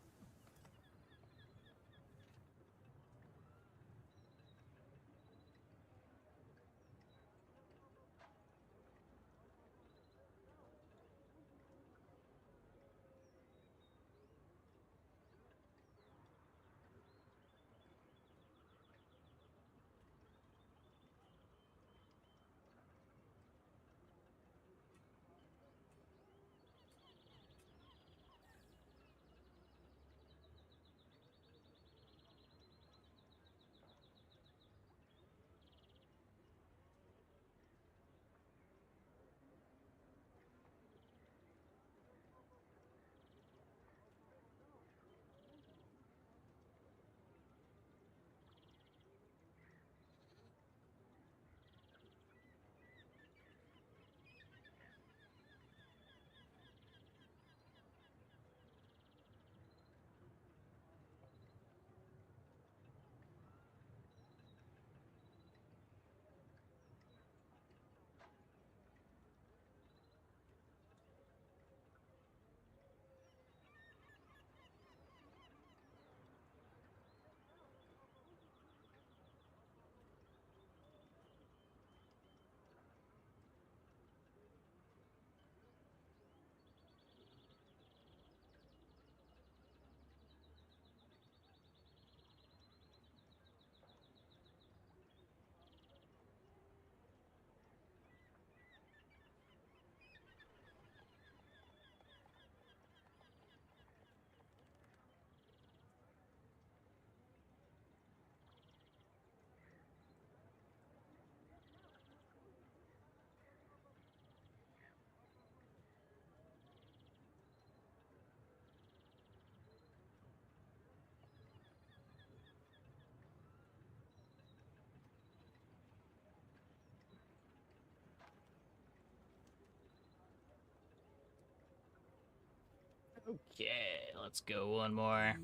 Okay, let's go one more.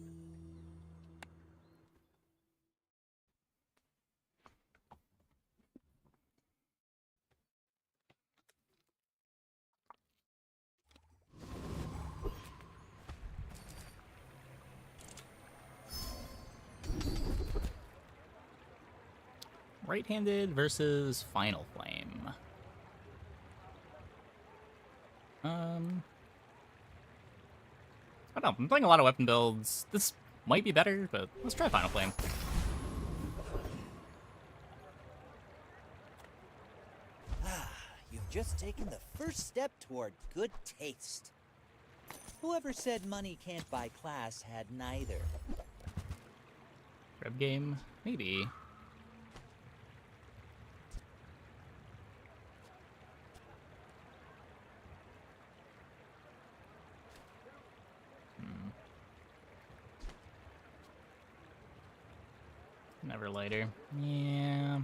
right-handed versus Final Flame. I don't know. I'm playing a lot of weapon builds. This might be better, but let's try Final Flame. You've just taken the first step toward good taste. Whoever said money can't buy class had neither. Grab game? Maybe. Never lighter. Yeah. I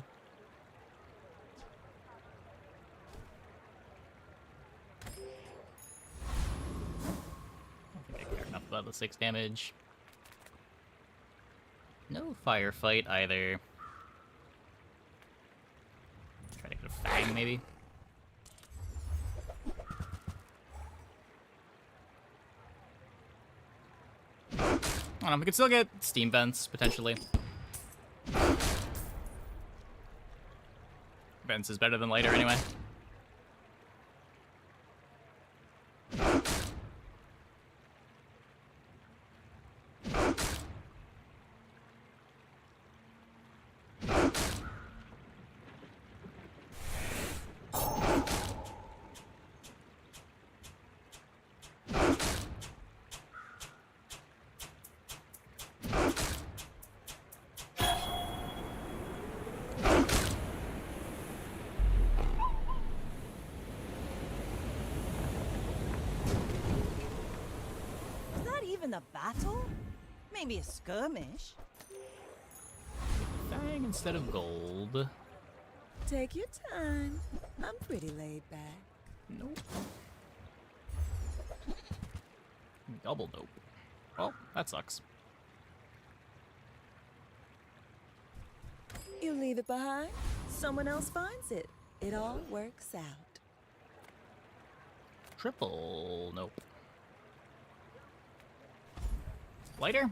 don't think I care enough about the 6 damage. No firefight either. Try to get a fang, maybe. I don't know, we could still get steam vents, potentially. Vents is better than lighter anyway. A battle? Maybe a skirmish? Fang instead of gold. Take your time. I'm pretty laid back. Nope. Double nope. Well, that sucks. You leave it behind, someone else finds it. It all works out. Triple nope. Lighter?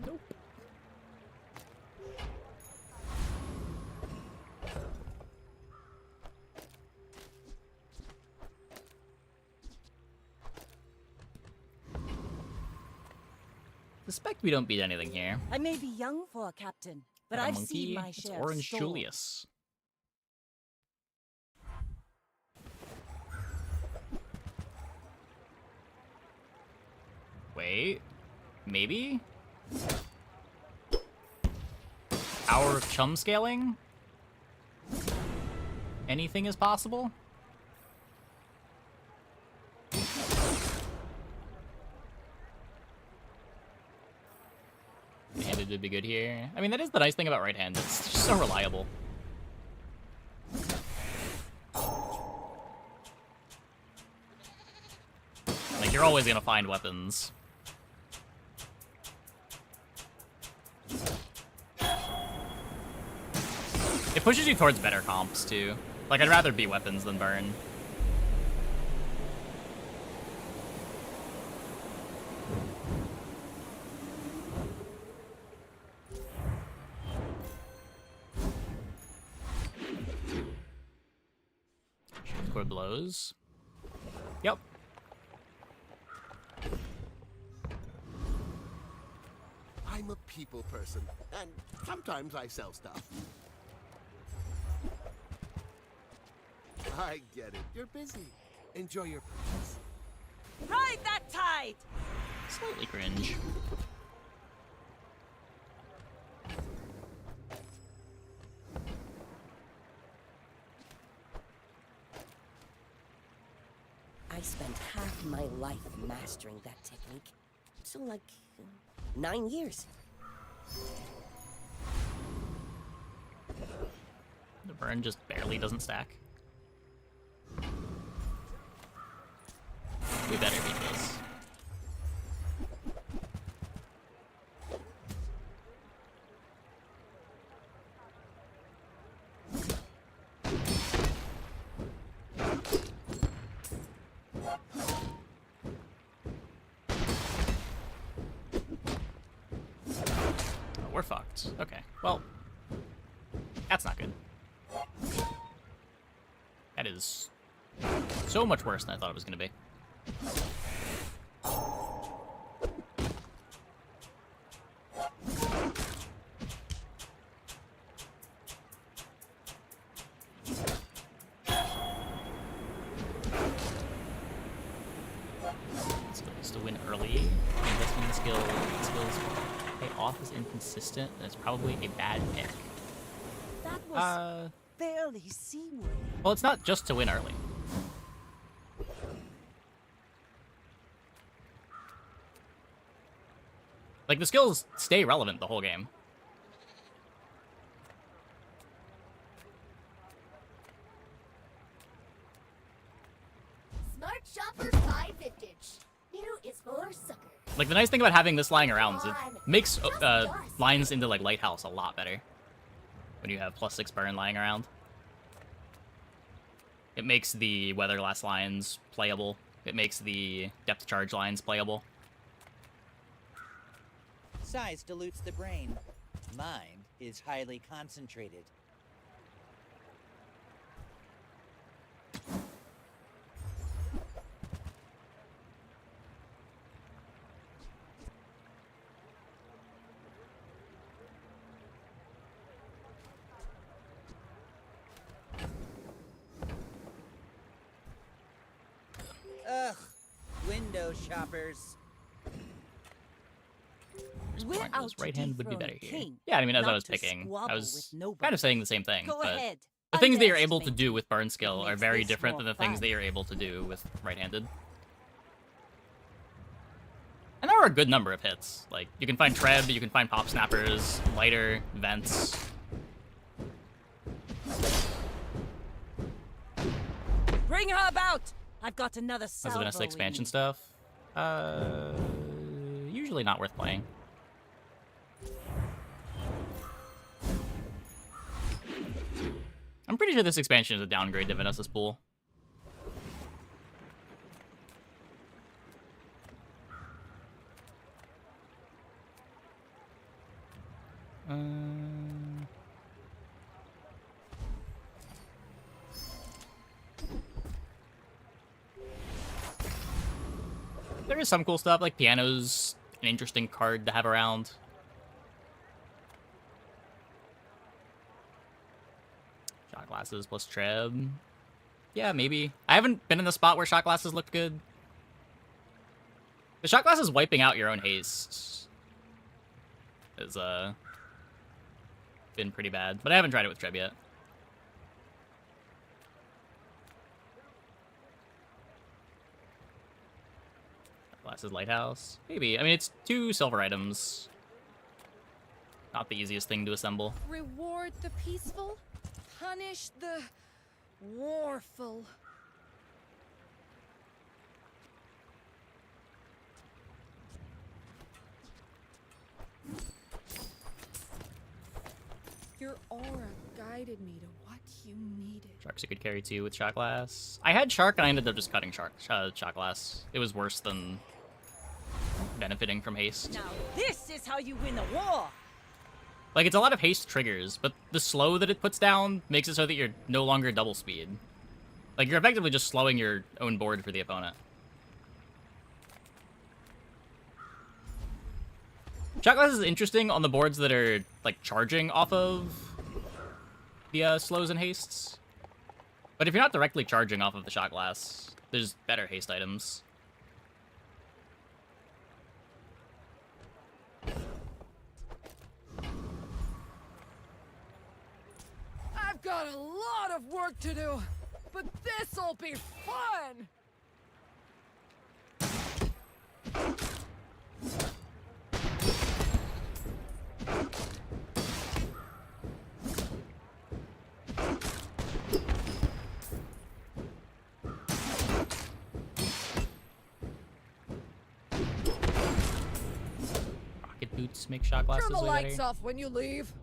Nope. Suspect we don't beat anything here. I may be young for a captain, but Got a I've monkey. seen my It's share of Orange storms. Julius. Wait, maybe? Hour of chum scaling? Anything is possible? Right-handed would be good here. I mean, that is the nice thing about right-hand. It's just so reliable. Like, you're always gonna find weapons. It pushes you towards better comps, too. Like, I'd rather be weapons than burn. Core blows. Yep. I'm a people person, and sometimes I sell stuff. I get it. You're busy. Enjoy your purchase. Ride that tide! Slightly cringe. I spent half my life mastering that technique. So, like, 9 years. The burn just barely doesn't stack. We better beat this. we're fucked. Okay, well, that's not good. That is so much worse than I thought it was going to be. Skills to win early. Investing in the skills pay off is inconsistent, and it's probably a bad pick. That was barely seaworthy. Well, it's not just to win early. Like, the skills stay relevant the whole game. Smart shoppers buy vintage. New is for sucker. Like, the nice thing about having this lying around is it makes lines into, like, Lighthouse a lot better. When you have +6 burn lying around. It makes the Weatherglass lines playable. It makes the Depth Charge lines playable. Size dilutes the brain. Mind is highly concentrated. Ugh, window shoppers. We're out to Right hand would be dethrone better a here. king, Yeah, I mean, as I not was to picking, I squabble was with nobody. kind of saying the same thing. Go but ahead. the things that you're able to Underestimate do with burn skill are makes very this different more than the things fun. that you're able to do with right-handed. And there are a good number of hits. Like, you can find Treb, you can find Pop Snappers, Lighter, Vents. Bring her about! I've got another As salvo the Vanessa in expansion me. stuff, usually not worth playing. I'm pretty sure this expansion is a downgrade to Vanessa's pool. There is some cool stuff, like Piano's an interesting card to have around. Shot glasses plus Treb. Yeah, maybe. I haven't been in the spot where shot glasses look good. The shot glasses wiping out your own haste has been pretty bad, but I haven't tried it with Treb yet. Glasses Lighthouse? Maybe. I mean, it's 2 silver items. Not the easiest thing to assemble. Reward the peaceful, punish the warful. Your aura guided me to what you needed. Sharks you could carry too with shot glass. I had Shark and I ended up just cutting shot glass. It was worse than benefiting from haste. Now this is how you win a war! Like, it's a lot of haste triggers, but the slow that it puts down makes it so that you're no longer double speed. Like, you're effectively just slowing your own board for the opponent. Shot glass is interesting on the boards that are, like, charging off of the slows and hastes. But if you're not directly charging off of the shot glass, there's better haste items. I've got a lot of work to do, but this'll be fun! Rocket boots make shot glasses Turn the way lights better. off when you leave.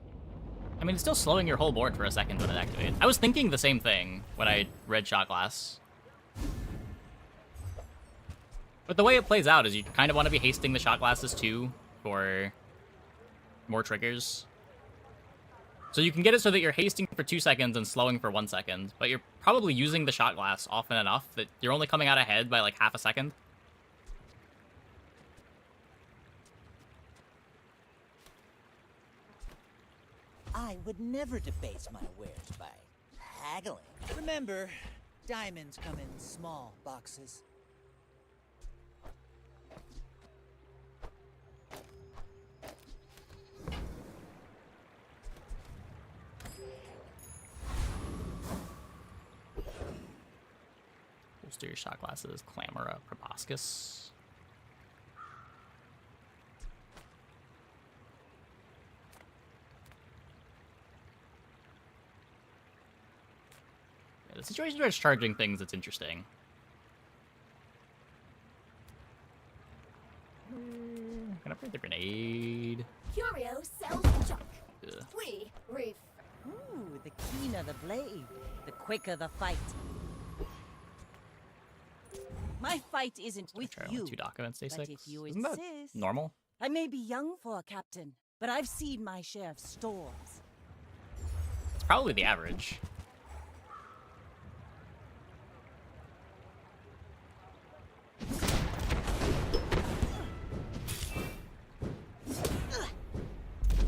I mean, it's still slowing your whole board for a second when it activates. I was thinking the same thing when I read shot glass. But the way it plays out is you kind of want to be hasting the shot glasses too for more triggers. So you can get it so that you're hasting for 2 seconds and slowing for 1 second, but you're probably using the shot glass often enough that you're only coming out ahead by like half a second. I would never debase my wares by haggling. Remember, diamonds come in small boxes. Bolster your shot glasses, Clamora, Proboscis. Yeah, the situation where it's charging things that's interesting. Gonna upgrade the grenade. Curio sells junk. Ugh. We ref. Ooh, the keener the blade, the quicker the fight. My fight isn't with Try you. only 2 documents, day But 6. if you Isn't that insist, normal? I may be young for a captain, but I've seen my share of storms. It's probably the average.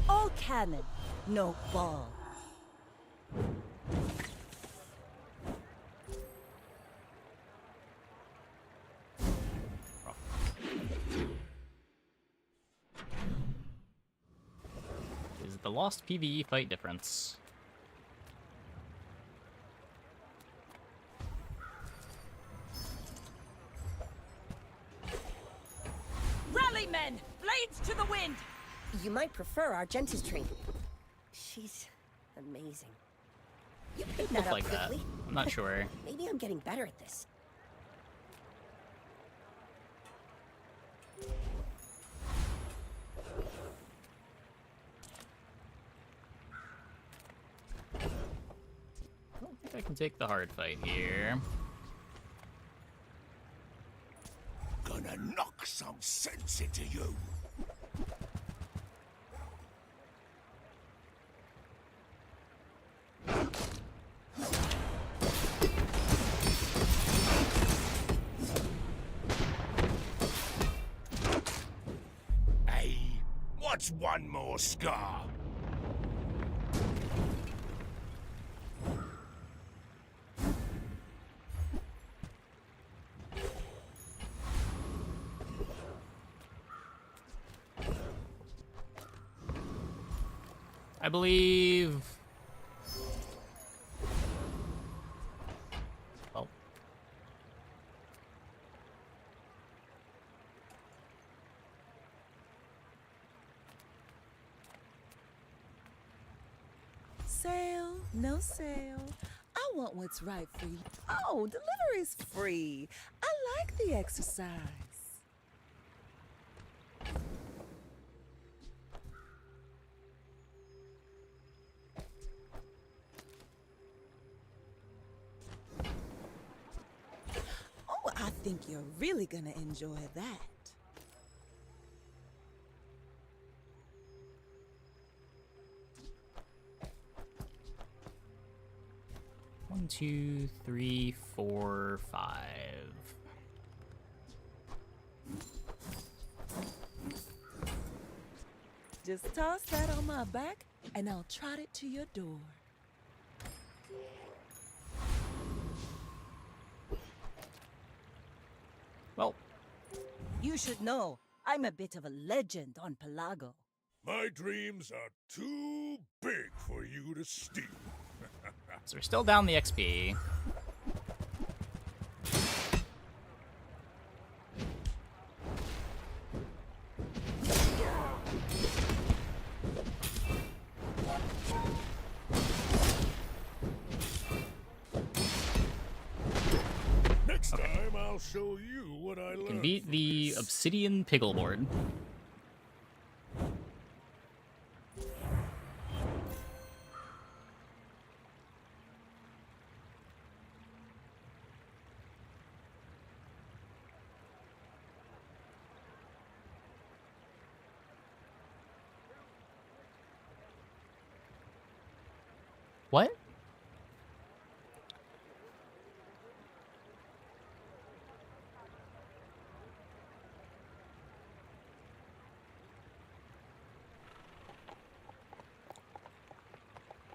All cannon, no ball. Is the lost PvE fight difference? Rally, men! Blades to the wind! You might prefer Argenta's training. She's amazing. You picked that Look up like that. quickly. I'm not sure. Maybe I'm getting better at this. I don't think I can take the hard fight here. Gonna knock some sense into you. Hey, what's one more scar? I believe... Oh. Sale, no sale. I want what's right for you. Oh, delivery's free. I like the exercise. Oh, I think you're really gonna enjoy that. One, two, three, four, 5. Just toss that on my back, and I'll trot it to your door. Well, You should know, I'm a bit of a legend on Pelago. My dreams are too big for you to steal. so we're still down the XP. Next time, I'll show you what I You learned. can beat the Obsidian Piggleboard. What?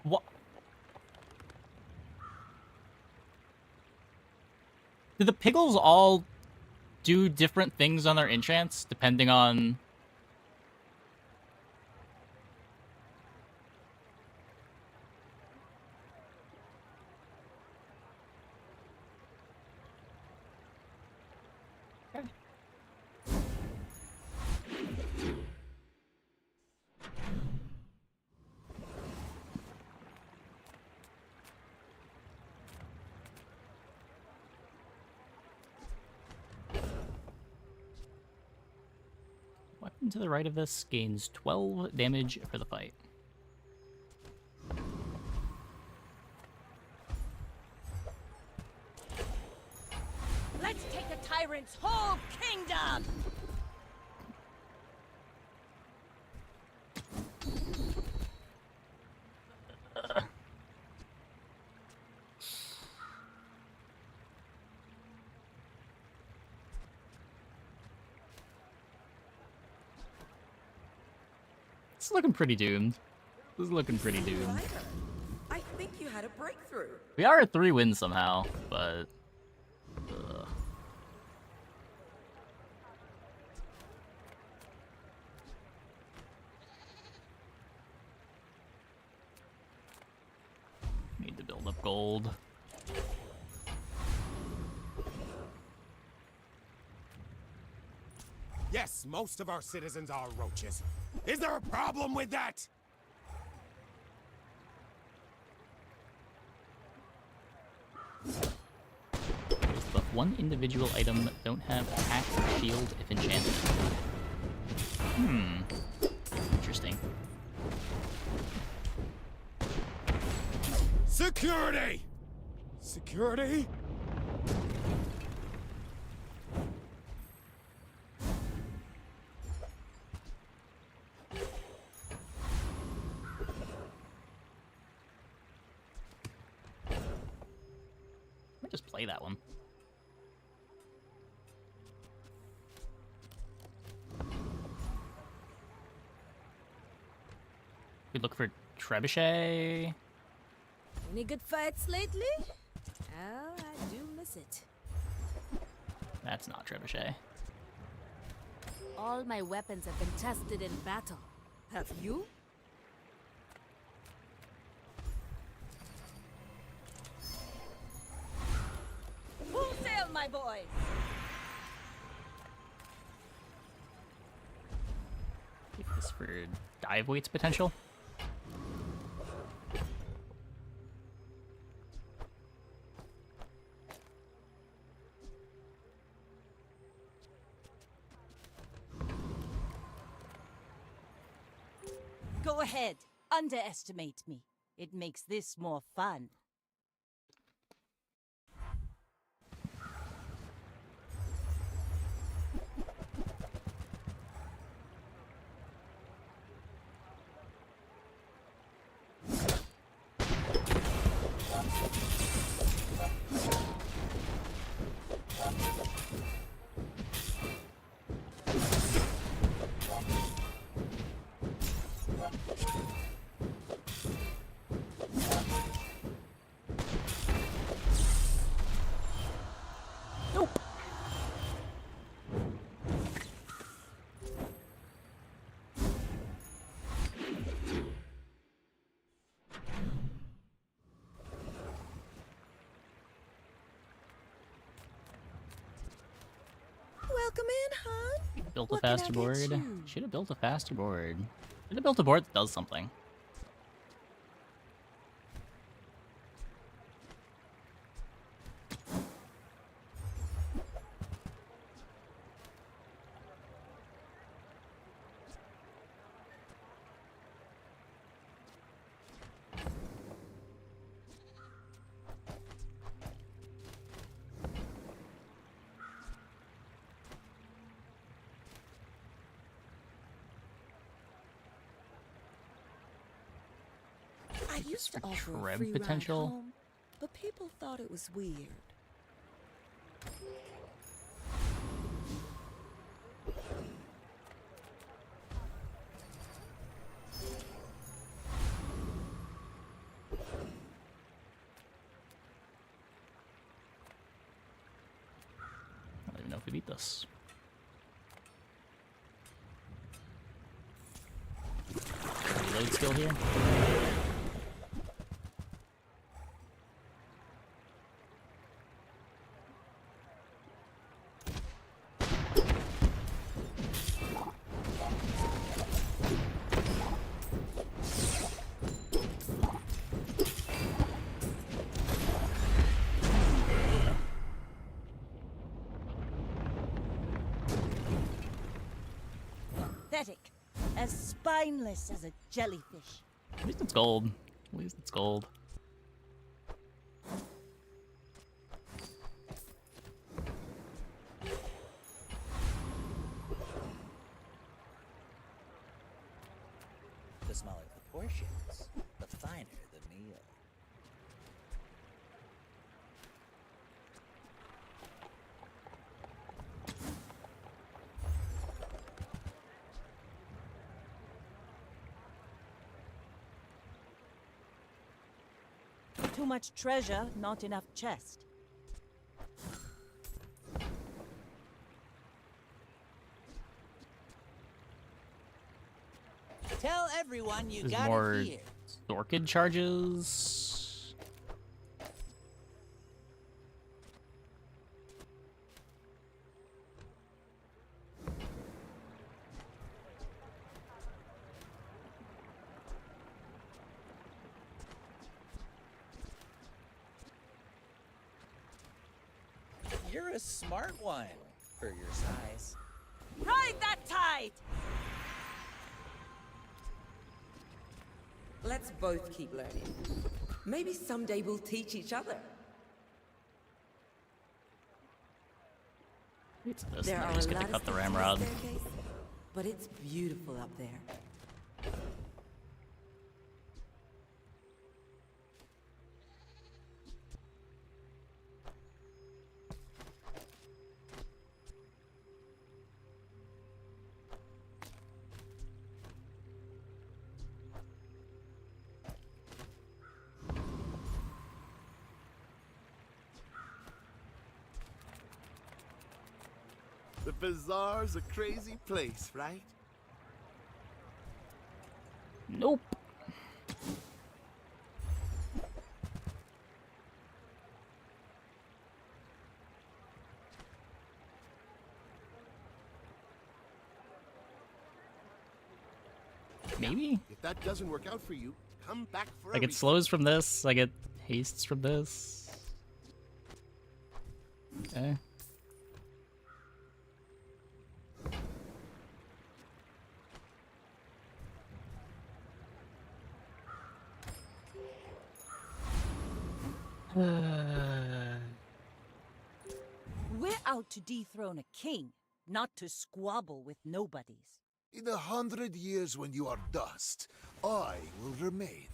What? Do the piggles all do different things on their enchants depending on... Weapon to the right of this gains 12 damage for the fight. Let's take a tyrant's whole kingdom! It's looking pretty doomed. This is looking pretty doomed. I think you had a breakthrough. We are at 3 wins somehow, but... Need to build up gold. Yes, most of our citizens are roaches. Is there a problem with that? But one individual item don't have attack or shield if enchanted. Interesting. Security! Security? Might just play that one. We look for trebuchet. Any good fights lately? Oh, I do miss it. That's not trebuchet. All my weapons have been tested in battle. Have you? Full sail, my boys! Keep this for dive weights potential. Go ahead, underestimate me. It makes this more fun. Welcome in, hon. Built a What can I faster get board. you? Should have built a faster board. Should have built a board that does something. I used to offer a Treb free potential. ride home, but people thought it was weird. I don't even know if we beat this. Reload skill here. Pathetic. As spineless as a jellyfish. At least it's gold. At least it's gold. The smaller the portions, the finer the meal. Too much treasure, not enough chest. Tell everyone you There's got more it here. orchid charges. You're a smart one for your size. Ride that tide! Let's both keep learning. Maybe someday we'll teach each other. It's this. There There are just a get to lot cut of the steps on ramrod. the staircase, but it's beautiful up there. The bazaar's a crazy place, right? Nope. Maybe? If that doesn't work out for you, come back for I a get refill. slows from this. I get hastes from this. Okay. We're out to dethrone a king, not to squabble with nobodies. In 100 years when you are dust, I will remain.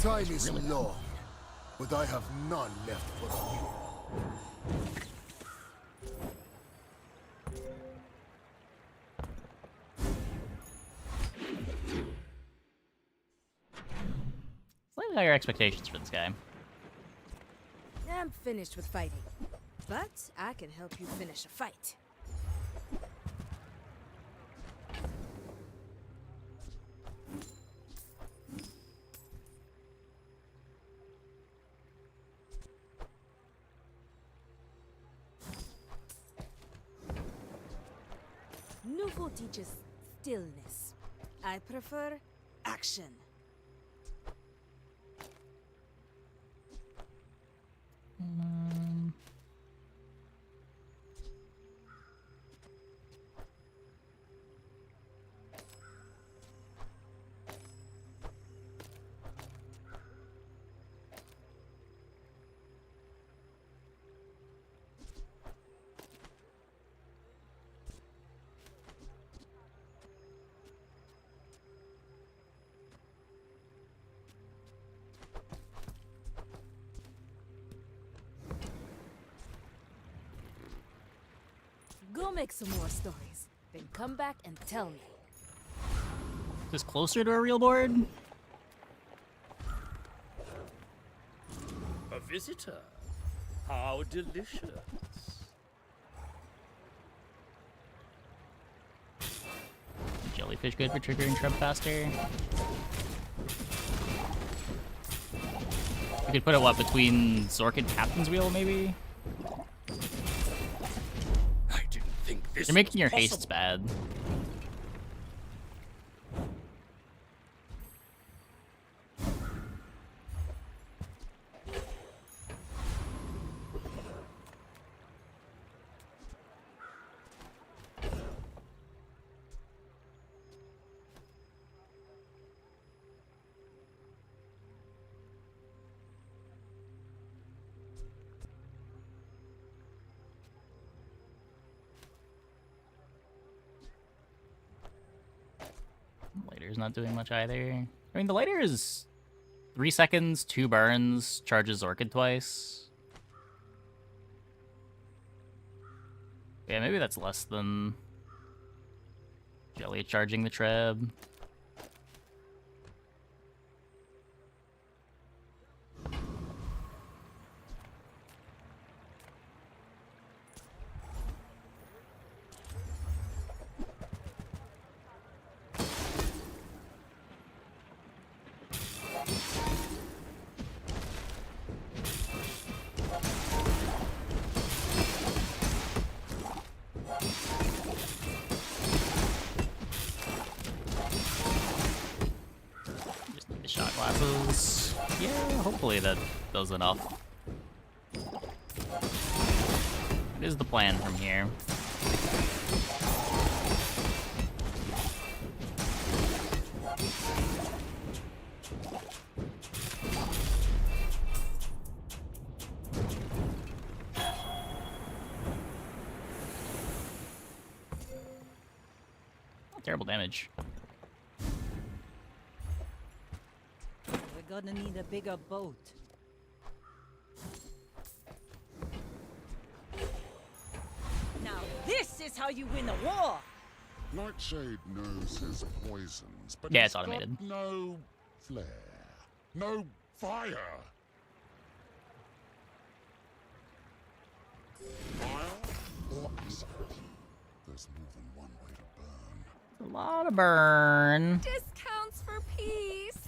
Time is long, but I have none left for you. Slightly higher expectations for this guy. I'm finished with fighting, but I can help you finish a fight. Nouveau teaches stillness. I prefer action. make some more stories. Then come back and tell me. Is this closer to a real board? A visitor. How delicious. Jellyfish good for triggering Shrub faster. We could put it, what, between Zork and Captain's Wheel, maybe? I didn't think this You're making your was hastes bad. Lighter's not doing much either. I mean, the lighter is 3 seconds, 2 burns, charges Orchid twice. Yeah, maybe that's less than Jelly charging the Treb. Shot glasses. Yeah, hopefully that does enough. What is the plan from here? Terrible damage. We're gonna need a bigger boat. Now this is how you win a war! Nightshade knows his poisons, but Yeah, he's it's automated. got no flair, no fire. Fire or acid? There's more than one way to burn. A lot of burn. Discounts for peace.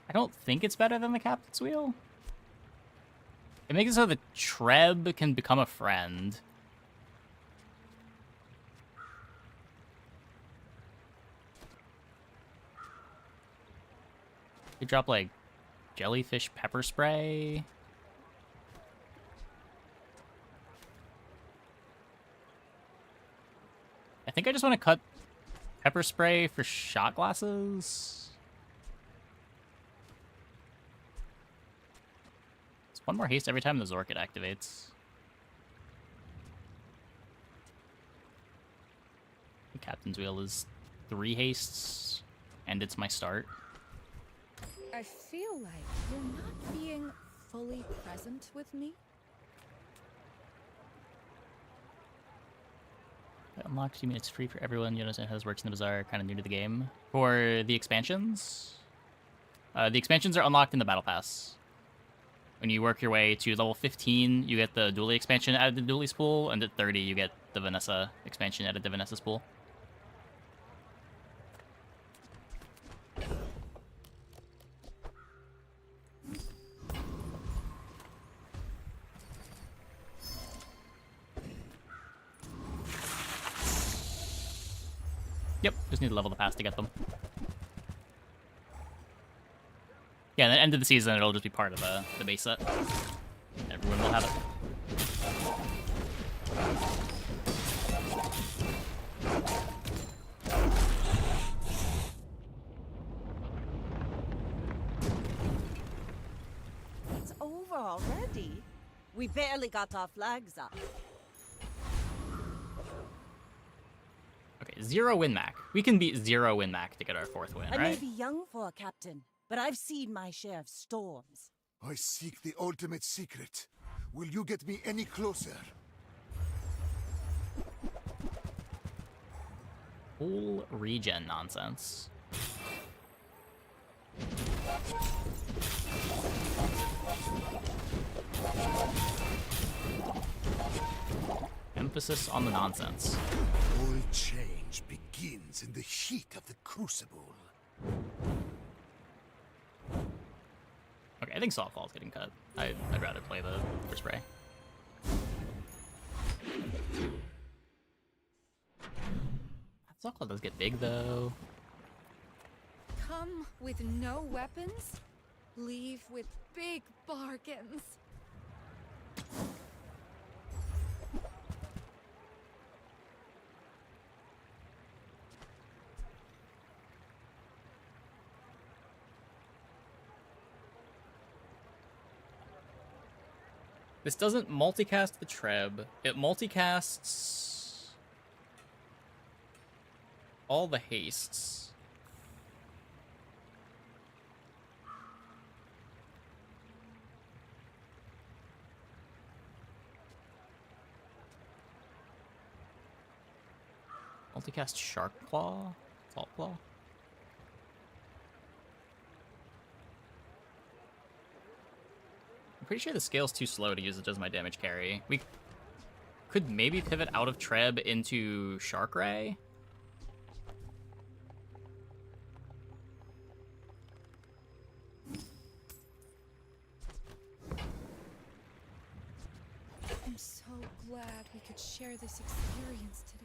I don't think it's better than the Captain's Wheel. It makes it so the Treb can become a friend. You drop, like, jellyfish pepper spray. I think I just want to cut pepper spray for shot glasses. One more haste every time the Zorkid activates. The Captain's Wheel is 3 hastes, and it's my start. I feel like you're not being fully present with me. Unlocked 2 minutes free for everyone. You understand how this works in the Bazaar, kind of new to the game. For the expansions, the expansions are unlocked in the Battle Pass. When you work your way to level 15, you get the Dually expansion out of the Dually spool, and at 30, you get the Vanessa expansion out of the Vanessa spool. Yep, just need to level the pass to get them. Yeah, and at the end of the season, it'll just be part of the base set. Everyone will have it. It's over already. We barely got our flags up. Okay, 0 win Mac. We can beat 0 win Mac to get our 4th win, I may right? be young for a captain, but I've seen my share of storms. I seek the ultimate secret. Will you get me any closer? Whole regen nonsense. Emphasis on the nonsense. All change begins in the heat of the crucible. Okay, I think Softball's getting cut. I'd rather play the spray. Softball does get big though. Come with no weapons, leave with big bargains. This doesn't multicast the Treb. It multicasts all the hastes. Multicast Shark Claw? Salt Claw? I'm pretty sure the scale's too slow to use it as my damage carry. We could maybe pivot out of Treb into Shark Ray. I'm so glad we could share this experience today.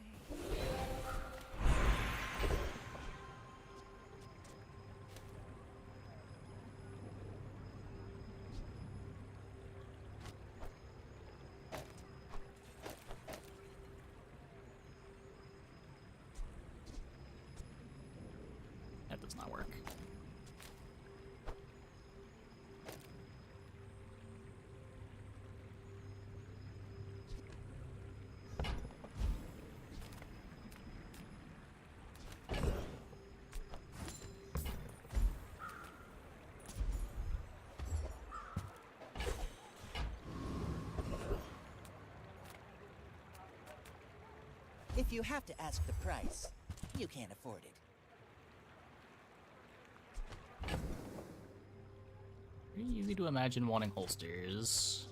That does not work. If you have to ask the price, you can't afford it. Pretty easy to imagine wanting holsters.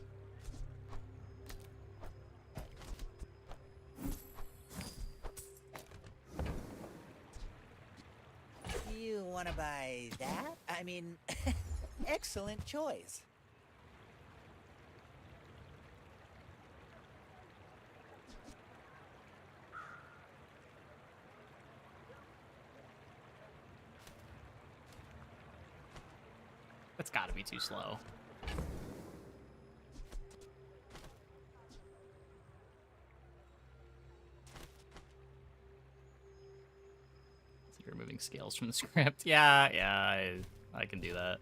You want to buy that? I mean, excellent choice. That's gotta be too slow. It's like removing scales from the script. Yeah, I can do that.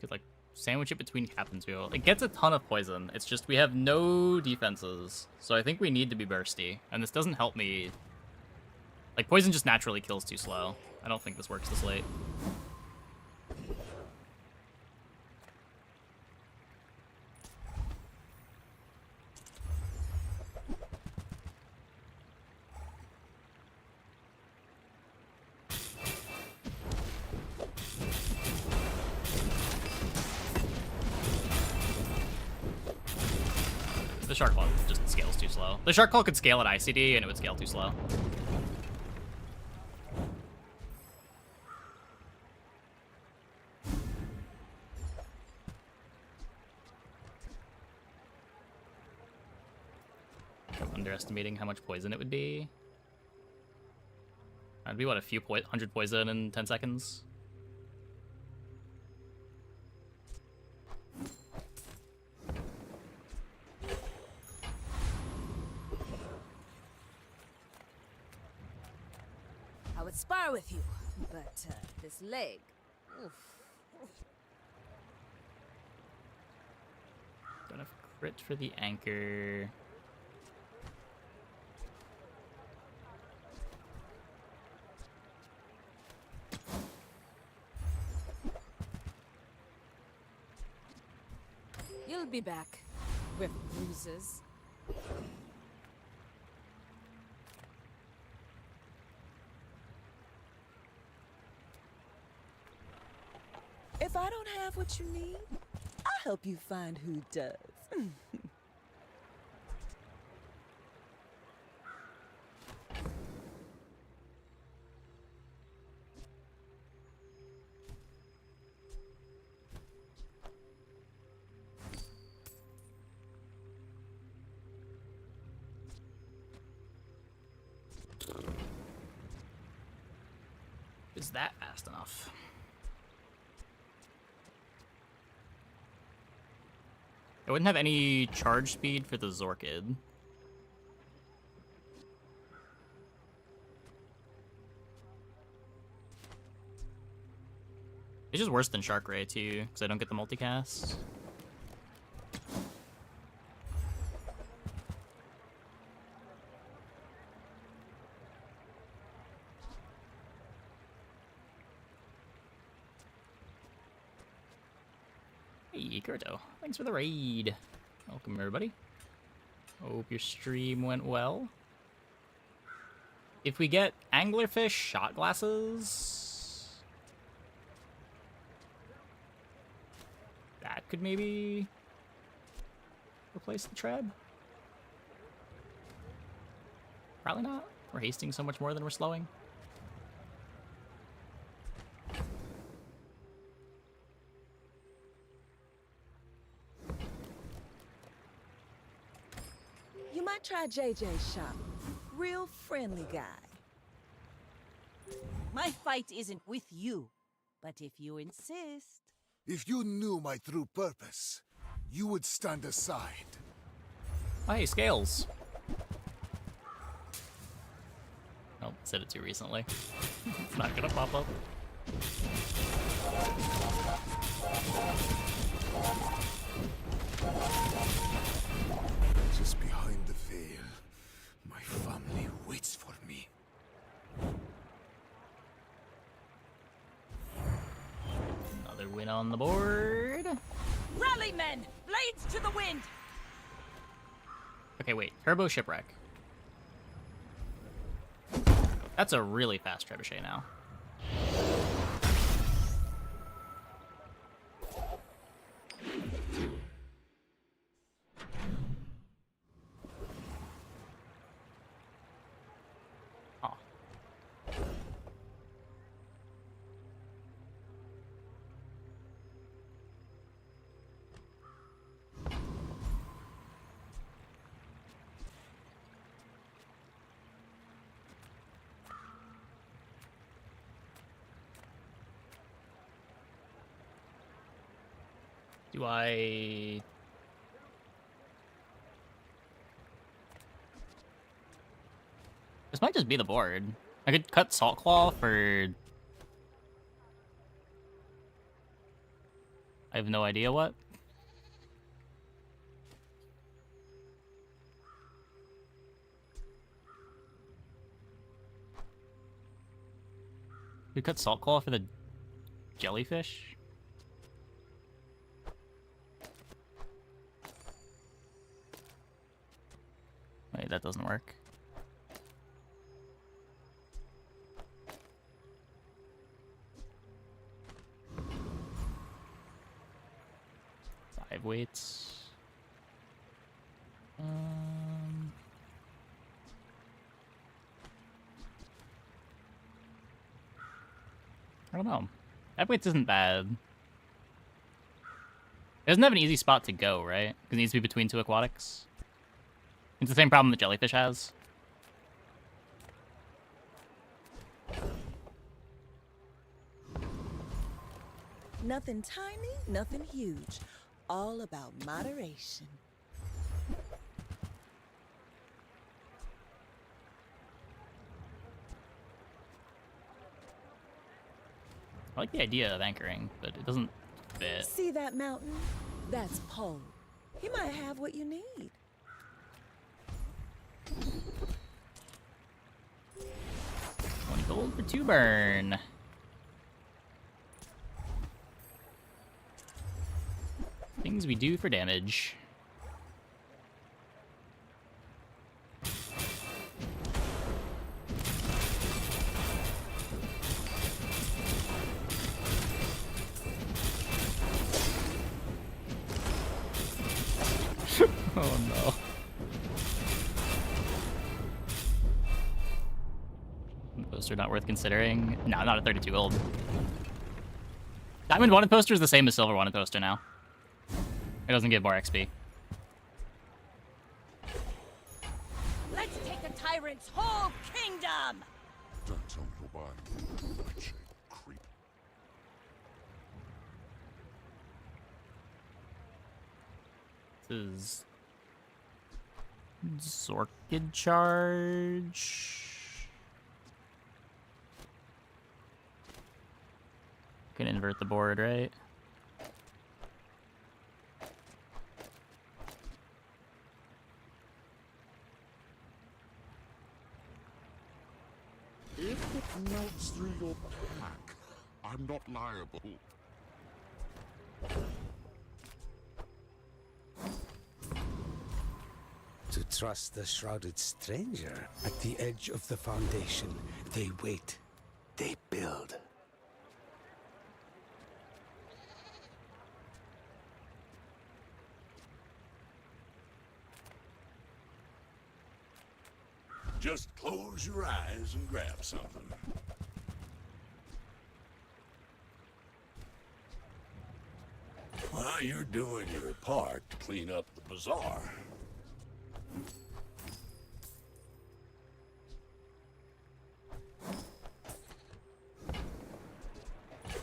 Could like sandwich it between Captain's Wheel. It gets a ton of poison. It's just we have no defenses. So I think we need to be bursty. And this doesn't help me. Like, poison just naturally kills too slow. I don't think this works this late. The Shark Claw just scales too slow. The Shark Claw could scale at ICD and it would scale too slow. I'm underestimating how much poison it would be. That'd be what, a few 100 poison in 10 seconds? I would spar with you, but this leg. Oof. Don't have crit for the anchor. You'll be back with bruises. If I don't have what you need, I'll help you find who does. Is that fast enough? I wouldn't have any charge speed for the Zorkid. It's just worse than Shark Ray too, because I don't get the multicast. Hey, Kurto. Thanks for the raid. Welcome, everybody. Hope your stream went well. If we get anglerfish shot glasses, that could maybe replace the Treb. Probably not. We're hasting so much more than we're slowing. You might try JJ's shop. Real friendly guy. My fight isn't with you, but if you insist. If you knew my true purpose, you would stand aside. Hey, Scales. Oh, said it too recently. It's not gonna pop up. Just behind the veil, my family waits for me. Another win on the board. Rally, men! Blades to the wind! Okay, wait. Turbo Shipwreck. That's a really fast trebuchet now. Oh. Do I... This might just be the board. I could cut Salt Claw for... I have no idea what. We cut Salt Claw for the jellyfish? Wait, that doesn't work. Five weights. I don't know. Five weights isn't bad. It doesn't have an easy spot to go, right? Because it needs to be between two aquatics. It's the same problem that jellyfish has. Nothing tiny, nothing huge. All about moderation. I like the idea of anchoring, but it doesn't fit. See that mountain? That's Poe. He might have what you need. 20 gold for 2 burn. Things we do for damage. Oh no. Poster not worth considering. No, not at 32 gold. Diamond wanted poster is the same as silver wanted poster now. It doesn't give more XP. Let's take the tyrant's whole kingdom! Don't tell me you'll buy me. Creep. This is Zorkid charge. Can invert the board, right? If it melts through your pack, I'm not liable. To trust the shrouded stranger. At the edge of the foundation, they wait. They build. Just close your eyes and grab something. While you're doing your part to clean up the bazaar.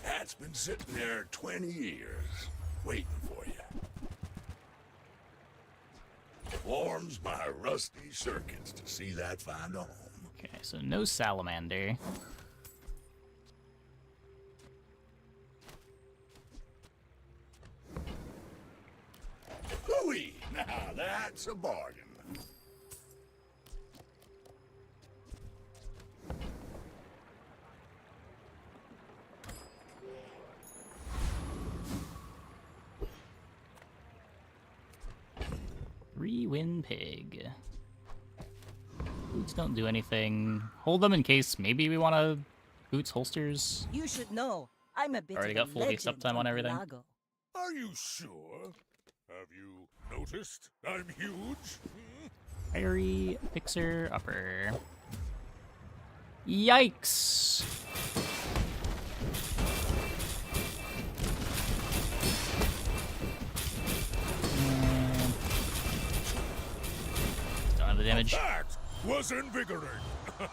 That's been sitting there 20 years, waiting for you. Warms my rusty circuits to see that find a home. Okay, so no salamander. Hooey! Now that's a bargain. Three-win pig. Boots don't do anything. Hold them in case maybe we want to boots holsters. You should know, I'm a bit Already of got a full haste legend uptime on everything. Lago. Are you sure? Have you noticed I'm huge? Fiery Fixer Upper. Yikes! Don't have the damage. That was invigorating. There's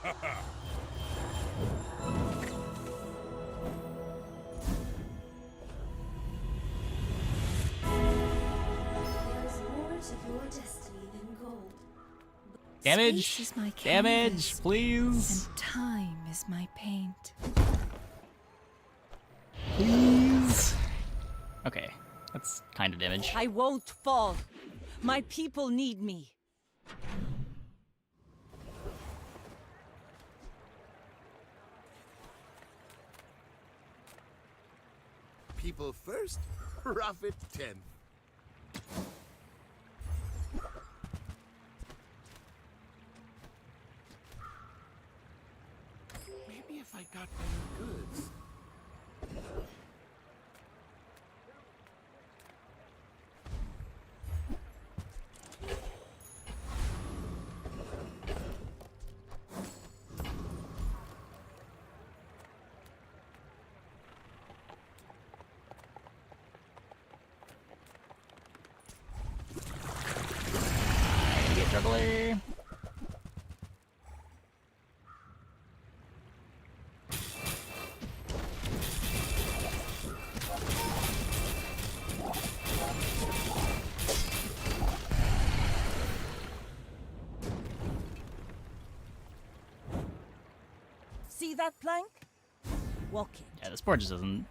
more to your destiny than gold. Damage! Space is my Damage, canvas, please! And time is my paint. Please! Okay, that's kind of damage. I won't fall. My people need me. People first, profit 10th. Maybe if I got better goods. Get juggler. See that plank? Walk it. Yeah, this board just isn't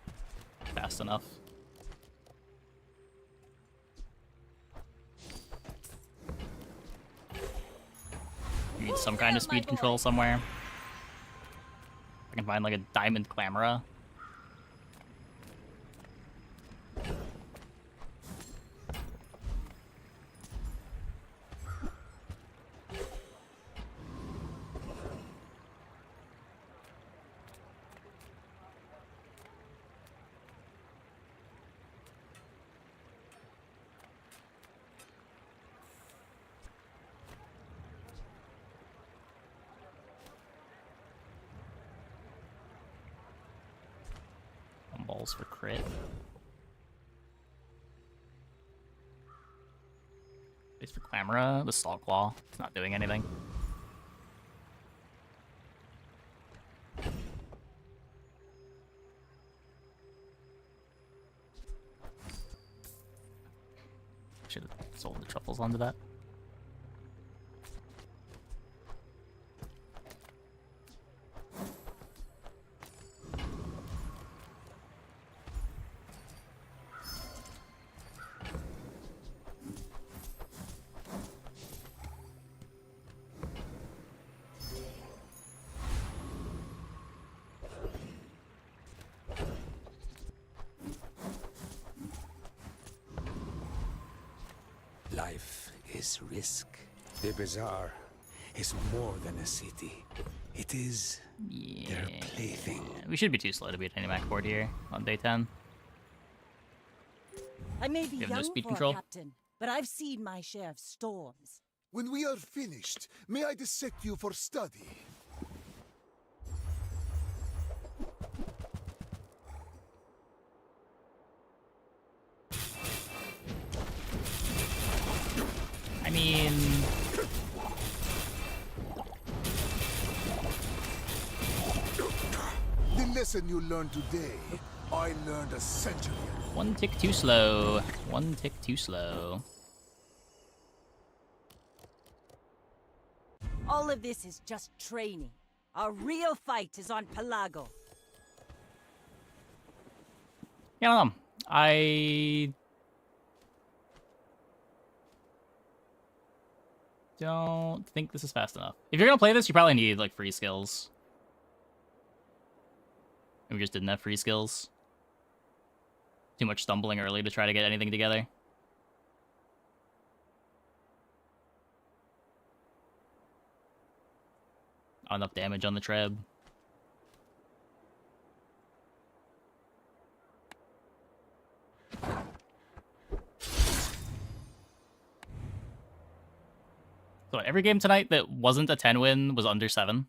fast enough. You need some kind of speed control somewhere. I can find like a diamond clamora. Balls for crit. Base for Clamora. The Stalk Claw. It's not doing anything. Should have sold the truffles onto that. Life is risk. The bazaar is more than a city. It is their plaything. We should be too slow to beat any Mac board here on day 10. I may be You have no young speed for control? a captain, but I've seen my share of storms. When we are finished, may I dissect you for study? I mean... The lesson you learned today, I learned a century ago. One tick too slow. One tick too slow. All of this is just training. Our real fight is on Pelago. Yeah, I don't know. I don't think this is fast enough. If you're gonna play this, you probably need like free skills. And we just didn't have free skills. Too much stumbling early to try to get anything together. Not enough damage on the treb. So every game tonight that wasn't a 10 win was under 7.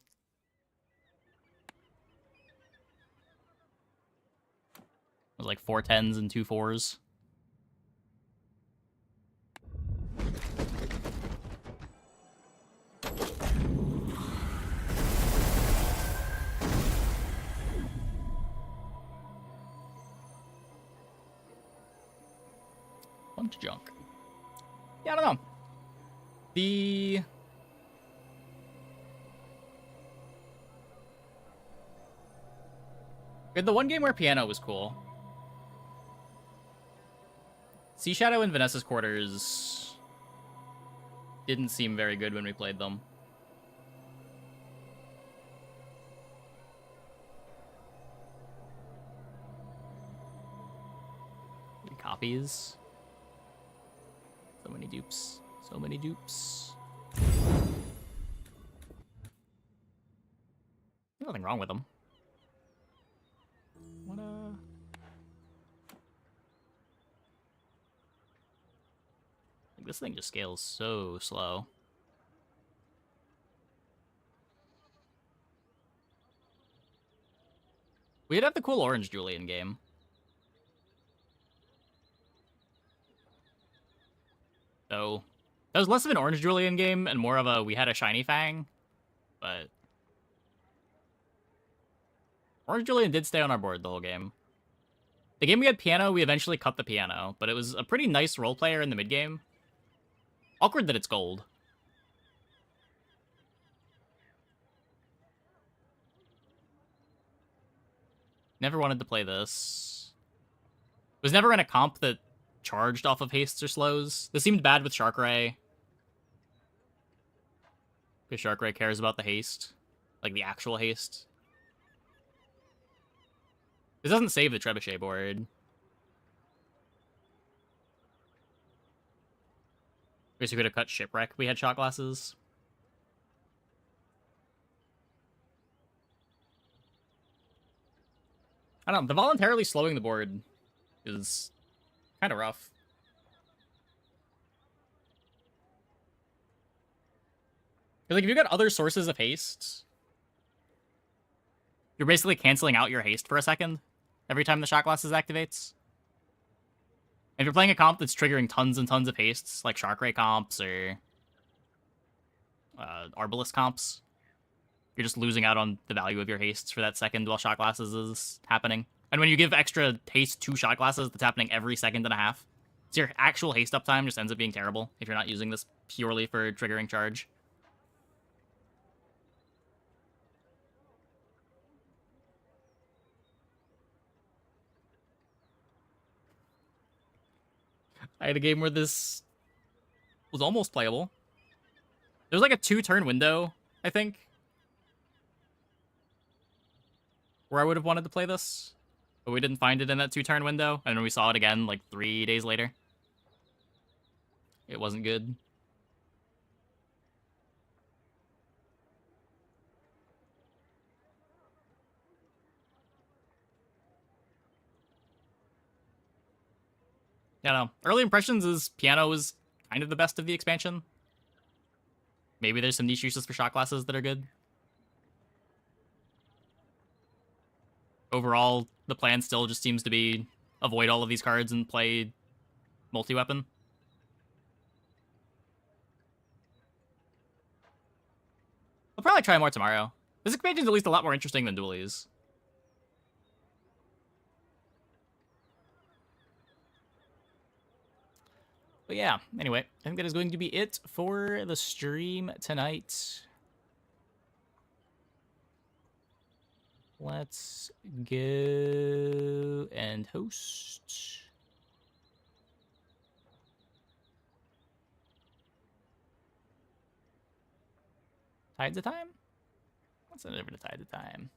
It was like 4 10s and 2 4s. Bunch of junk. Yeah, I don't know. The one game where piano was cool. Sea Shadow and Vanessa's Quarters didn't seem very good when we played them. Copies. So many dupes. So many dupes. Nothing wrong with them. Like, this thing just scales so slow. We did have the cool orange Julian game. So, that was less of an orange Julian game and more of a we had a shiny Fang, but orange Julian did stay on our board the whole game. The game we had piano, we eventually cut the piano, but it was a pretty nice role player in the mid game. Awkward that it's gold. Never wanted to play this. Was never in a comp that charged off of hastes or slows. This seemed bad with Shark Ray. Because Shark Ray cares about the haste. Like the actual haste. This doesn't save the Trebuchet board. Guess we could have cut Shipwreck. We had shot glasses. I don't know. The voluntarily slowing the board is kind of rough. Like, if you've got other sources of haste, you're basically canceling out your haste for a second every time the shot glasses activates. And if you're playing a comp that's triggering tons and tons of hastes, like Shark Ray comps or Arbalest comps, you're just losing out on the value of your hastes for that second while shot glasses is happening. And when you give extra haste to shot glasses, that's happening every second and a half. So your actual haste uptime just ends up being terrible if you're not using this purely for triggering charge. I had a game where this was almost playable. There was like a 2-turn window, I think, where I would have wanted to play this. But we didn't find it in that 2-turn window, and then we saw it again like 3 days later. It wasn't good. Yeah, no. Early impressions is piano is kind of the best of the expansion. Maybe there's some niche uses for shot glasses that are good. Overall, the plan still just seems to be avoid all of these cards and play multi-weapon. I'll probably try more tomorrow. This expansion's at least a lot more interesting than Dualies. But yeah, anyway, I think that is going to be it for the stream tonight. Let's go and host. Tides of Time? Let's send it over to Tides of Time.